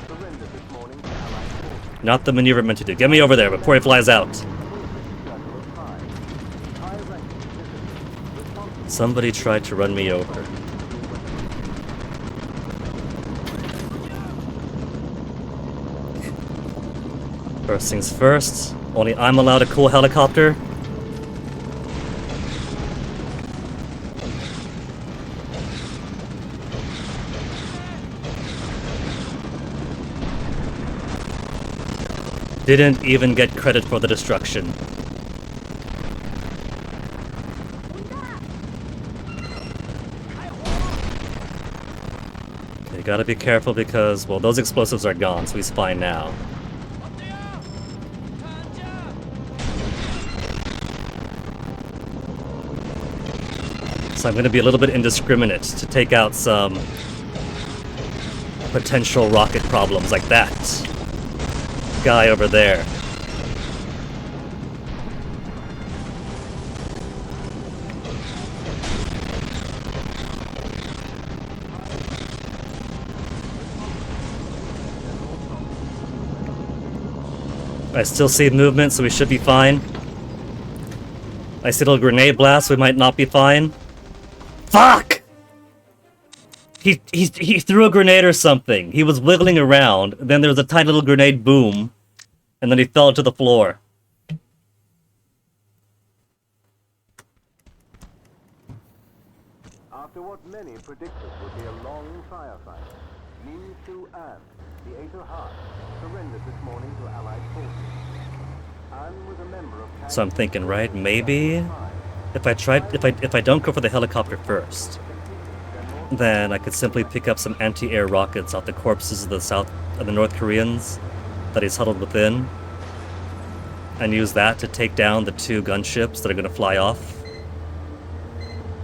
surrendered this morning to Allied forces. Not the maneuver meant to do. Get me over there before he flies out. Somebody tried to run me over. First things first, only I'm allowed a cool helicopter. Didn't even get credit for the destruction. You gotta be careful because, well, those explosives are gone, so he's fine now. So I'm gonna be a little bit indiscriminate to take out some potential rocket problems like that guy over there. I still see movement, so we should be fine. I see a little grenade blast, we might not be fine. Fuck! He threw a grenade or something. He was wiggling around, then there was a tiny little grenade boom, and then he fell to the floor. After what many predicted would be a long firefight, Lee Su-an, the Age of Heart, surrendered this morning to Allied forces. Anne was a member of So I'm thinking, right, maybe if I don't go for the helicopter first, then I could simply pick up some anti-air rockets off the corpses of the North Koreans that he's huddled within, and use that to take down the 2 gunships that are going to fly off.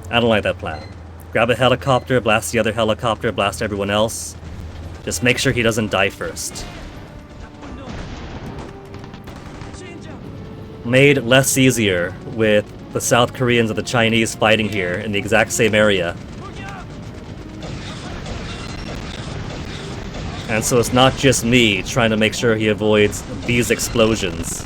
I don't like that plan. Grab a helicopter, blast the other helicopter, blast everyone else. Just make sure he doesn't die first. Made less easier with the South Koreans and the Chinese fighting here in the exact same area. And so it's not just me trying to make sure he avoids these explosions.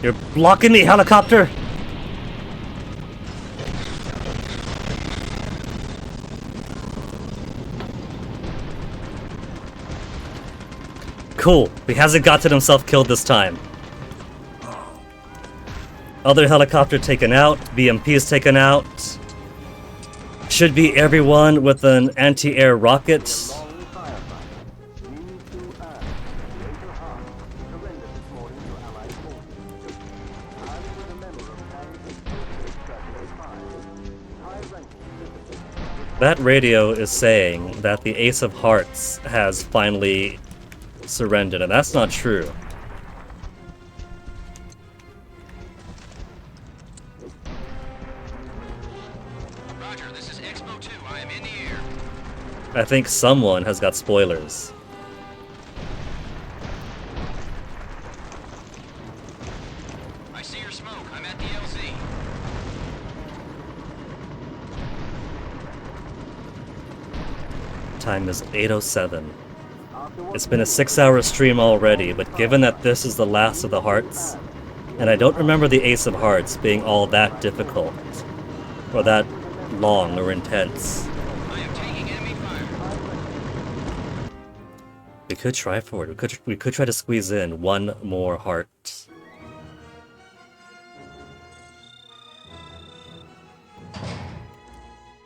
You're blocking me, helicopter! Cool. He hasn't gotten himself killed this time. Other helicopter taken out. BMP is taken out. Should be everyone with an anti-air rocket. That radio is saying that the Ace of Hearts has finally surrendered, and that's not true. Roger, this is Expo 2. I am in the air. I think someone has got spoilers. I see your smoke. I'm at the LZ. Time is 8:07. It's been a 6-hour stream already, but given that this is the last of the hearts, and I don't remember the Ace of Hearts being all that difficult, or that long or intense. We could try for it. We could try to squeeze in one more heart.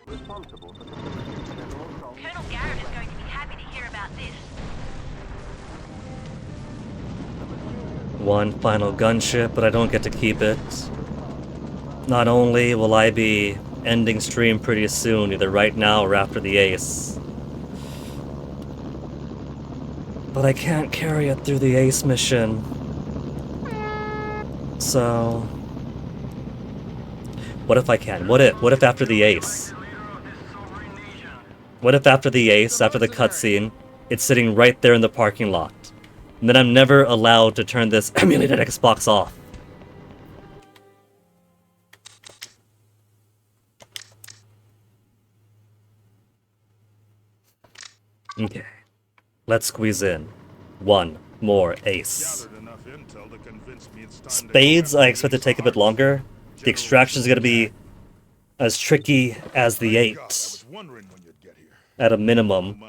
Colonel Garrett is going to be happy to hear about this. One final gunship, but I don't get to keep it. Not only will I be ending stream pretty soon, either right now or after the Ace, but I can't carry it through the Ace mission. So what if I can? What if after the Ace? What if after the Ace, after the cutscene, it's sitting right there in the parking lot, and then I'm never allowed to turn this emulated Xbox off? Okay. Let's squeeze in one more Ace. Spades, I expect to take a bit longer. The extraction is going to be as tricky as the 8, at a minimum,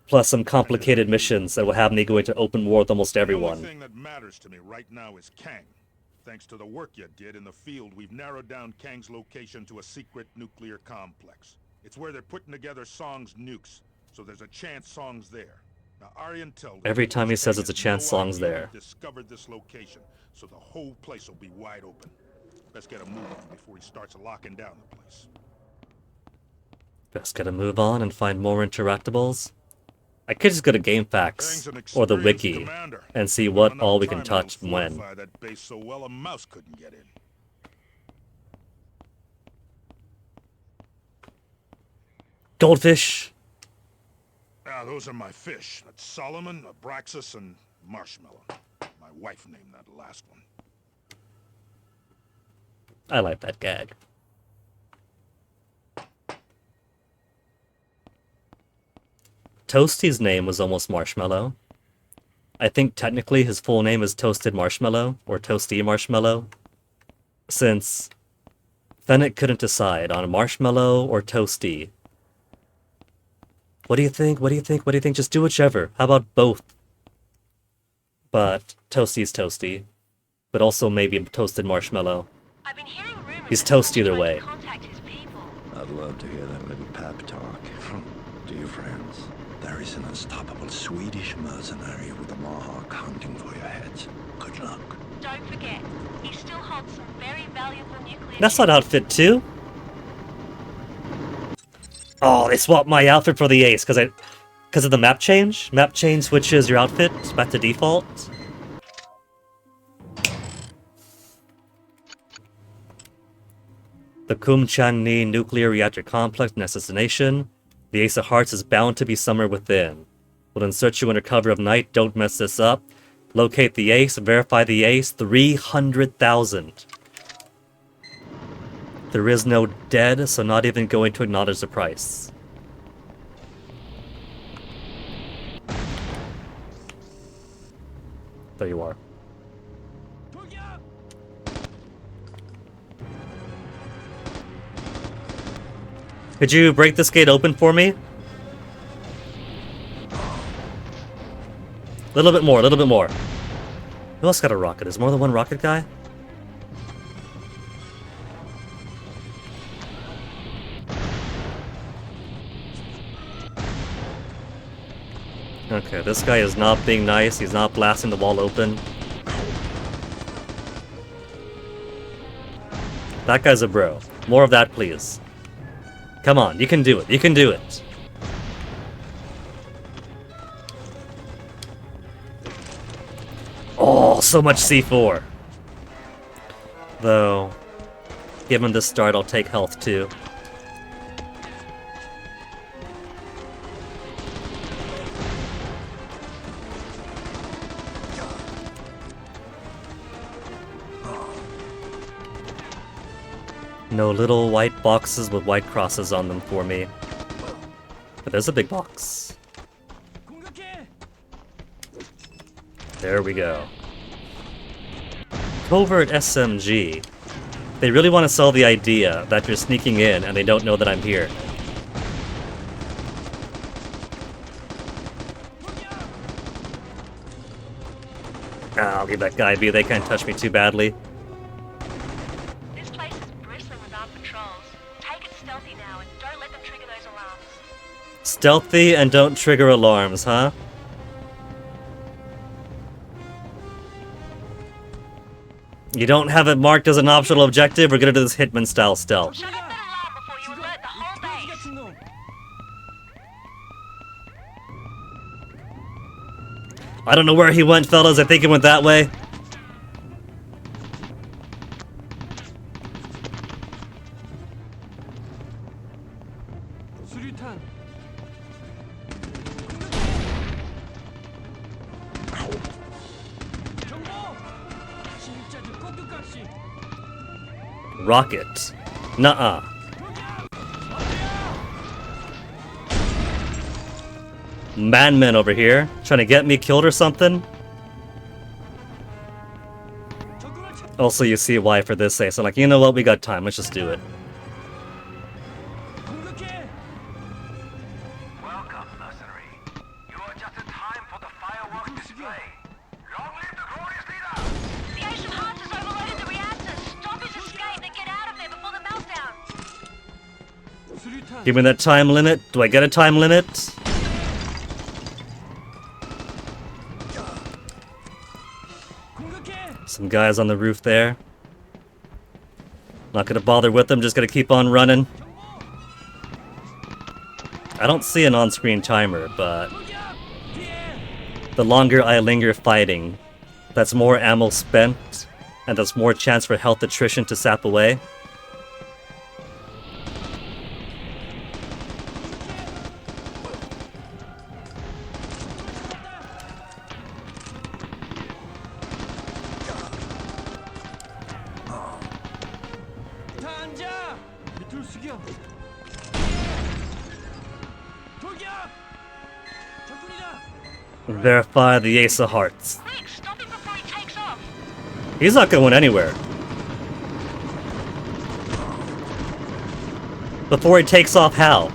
plus some complicated missions that will have me go into open war with almost everyone. The only thing that matters to me right now is Kang. Thanks to the work you did in the field, we've narrowed down Kang's location to a secret nuclear complex. It's where they're putting together Song's nukes, so there's a chance Song's there. Now, our intel Every time he says it's a chance Song's there. Discovered this location, so the whole place will be wide open. Best get a move on before he starts locking down the place. Best get a move on and find more interactables. I could just go to GameFAQs or the wiki and see what all we can touch and when. That base so well a mouse couldn't get in. Goldfish! Ah, those are my fish. That's Solomon, Abraxas, and Marshmallow. My wife named that last one. I like that gag. Toasty's name was almost Marshmallow. I think technically his full name is Toasted Marshmallow, or Toasty Marshmallow, since Fennec couldn't decide on Marshmallow or Toasty. What do you think? What do you think? What do you think? Just do whichever. How about both? But Toasty's Toasty, but also maybe Toasted Marshmallow. He's toast either way. I'd love to hear that little pep talk. Dear friends, there is an unstoppable Swedish mercenary with a Mohawk hunting for your heads. Good luck. Don't forget, he still holds some very valuable nuclear... That's not outfit 2. Oh, they swapped my outfit for the Ace because of the map change. Map change switches your outfit back to default. The Kumchang-ni nuclear reactor complex next destination. The Ace of Hearts is bound to be somewhere within. We'll insert you under cover of night. Don't mess this up. Locate the Ace. Verify the Ace. 300,000. There is no dead, so not even going to acknowledge the price. There you are. Could you break this gate open for me? A little bit more, a little bit more. Who else got a rocket? Is more than one rocket guy? Okay, this guy is not being nice. He's not blasting the wall open. That guy's a bro. More of that, please. Come on, you can do it. You can do it. Oh, so much C4. Though, given the start, I'll take health too. No little white boxes with white crosses on them for me. But there's a big box. There we go. Covert SMG. They really want to sell the idea that you're sneaking in and they don't know that I'm here. I'll leave that guy be, they can't touch me too badly. This place is bristling with armed patrols. Take it stealthy now and don't let them trigger those alarms. Stealthy and don't trigger alarms, huh? You don't have it marked as an optional objective, we're gonna do this Hitman-style stealth. Shut off that alarm before you alert the whole base. I don't know where he went, fellas. I think he went that way. Rocket. Nuh-uh. Madman over here, trying to get me killed or something. Also, you see why for this say, so like, you know what, we got time, let's just do it. Welcome, mercenary. You are just in time for the fireworks display. Long live the glorious leader! The Ace of Hearts has overloaded the reactors. Stop his escape and get out of there before the meltdown. Give me that time limit. Do I get a time limit? Some guys on the roof there. Not gonna bother with them, just gonna keep on running. I don't see an on-screen timer, but the longer I linger fighting, that's more ammo spent, and that's more chance for health attrition to sap away. Verify the Ace of Hearts. Quick, stop him before he takes off. He's not going anywhere. Before he takes off, how?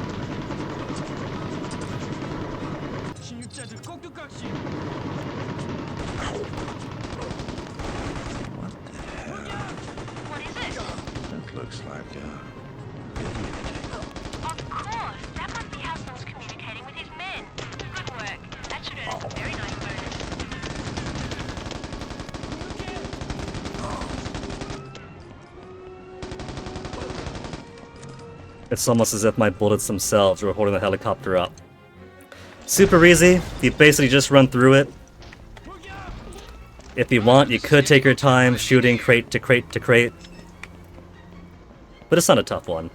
What is it? It looks like Of course, that must be how Saul's communicating with his men. Good work. That should earn us a very nice bonus. It's almost as if my bullets themselves were holding the helicopter up. Super easy. You basically just run through it. If you want, you could take your time shooting crate to crate to crate. But it's not a tough one.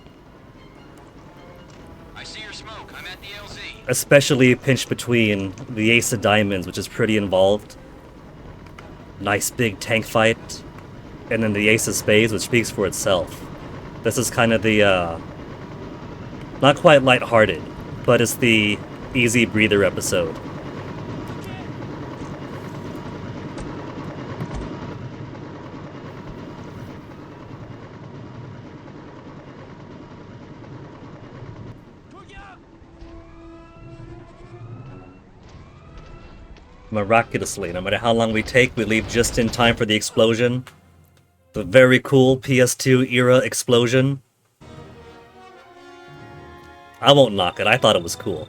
I see your smoke. I'm at the LZ. Especially pinched between the Ace of Diamonds, which is pretty involved. Nice big tank fight. And then the Ace of Spades, which speaks for itself. This is kind of the, not quite lighthearted, but it's the easy breather episode. Miraculously, no matter how long we take, we leave just in time for the explosion. The very cool PS2 era explosion. I won't knock it, I thought it was cool.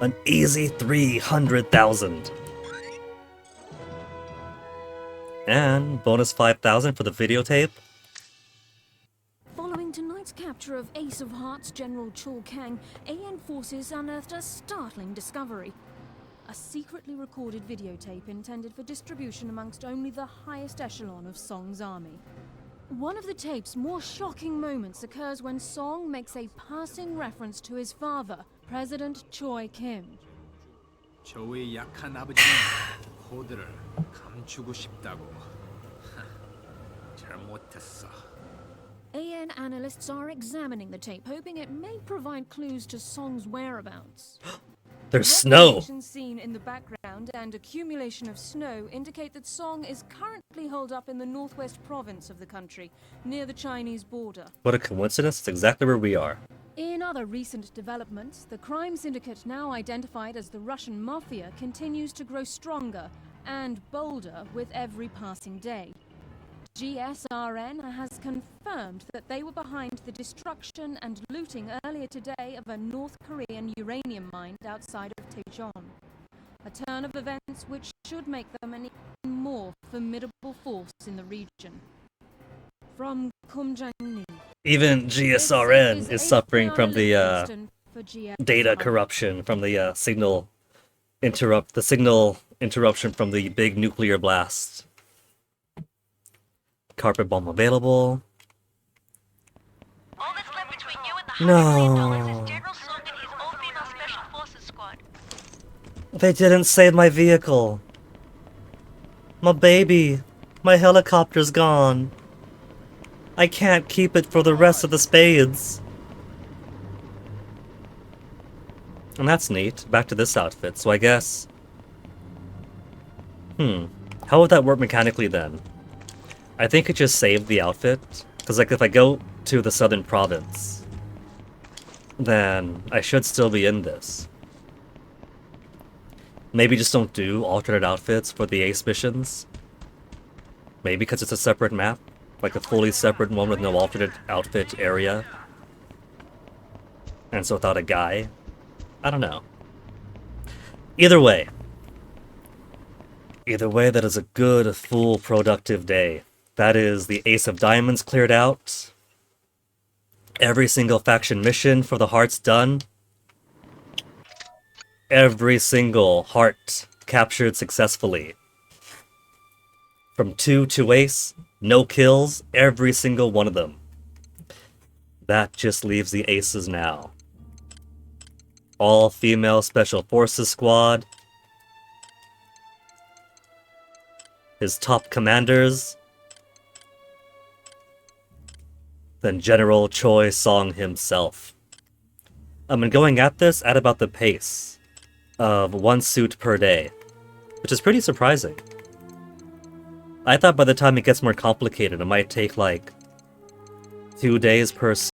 An easy 300,000. And bonus 5,000 for the videotape. Following tonight's capture capture of Ace of Hearts General Chul Kang, AN forces unearthed a startling discovery. A secretly recorded videotape intended for distribution amongst only the highest echelon of Song's army. One of the tape's more shocking moments occurs when Song makes a passing reference to his father, President Choi Kim. 저의 약한 아버지는 코드를 감추고 싶다고. 잘못했어. AN analysts are examining the tape, hoping it may provide clues to Song's whereabouts. There's snow. Recreation seen in the background and accumulation of snow indicate that Song is currently holed up in the northwest province of the country, near the Chinese border. What a coincidence, it's exactly where we are. In other recent developments, the crime syndicate now identified as the Russian Mafia continues to grow stronger and bolder with every passing day. GSRN has confirmed that they were behind the destruction and looting earlier today of a North Korean uranium mine outside of Daejeon. A turn of events which should make them an even more formidable force in the region. From Kumjangni. Even GSRN is suffering from the data corruption, from the signal interruption from the big nuclear blast. Carpet bomb available. All that's left between you and the $100 million No. is General Song and his all-female Special Forces squad. They didn't save my vehicle. My baby. My helicopter's gone. I can't keep it for the rest of the spades. And that's neat. Back to this outfit, so I guess... How would that work mechanically then? I think it just saved the outfit. Because like if I go to the southern province, then I should still be in this. Maybe just don't do alternate outfits for the Ace missions. Maybe because it's a separate map. Like a fully separate one with no alternate outfit area. And so without a guy. I don't know. Either way, that is a good, full, productive day. That is the Ace of Diamonds cleared out. Every single faction mission for the hearts done. Every single heart captured successfully. From 2 to Ace, no kills, every single one of them. That just leaves the Aces now. All female Special Forces squad. His top commanders. Then General Choi Song himself. I've been going at this at about the pace of 1 suit per day, which is pretty surprising. I thought by the time it gets more complicated, it might take like 2 days per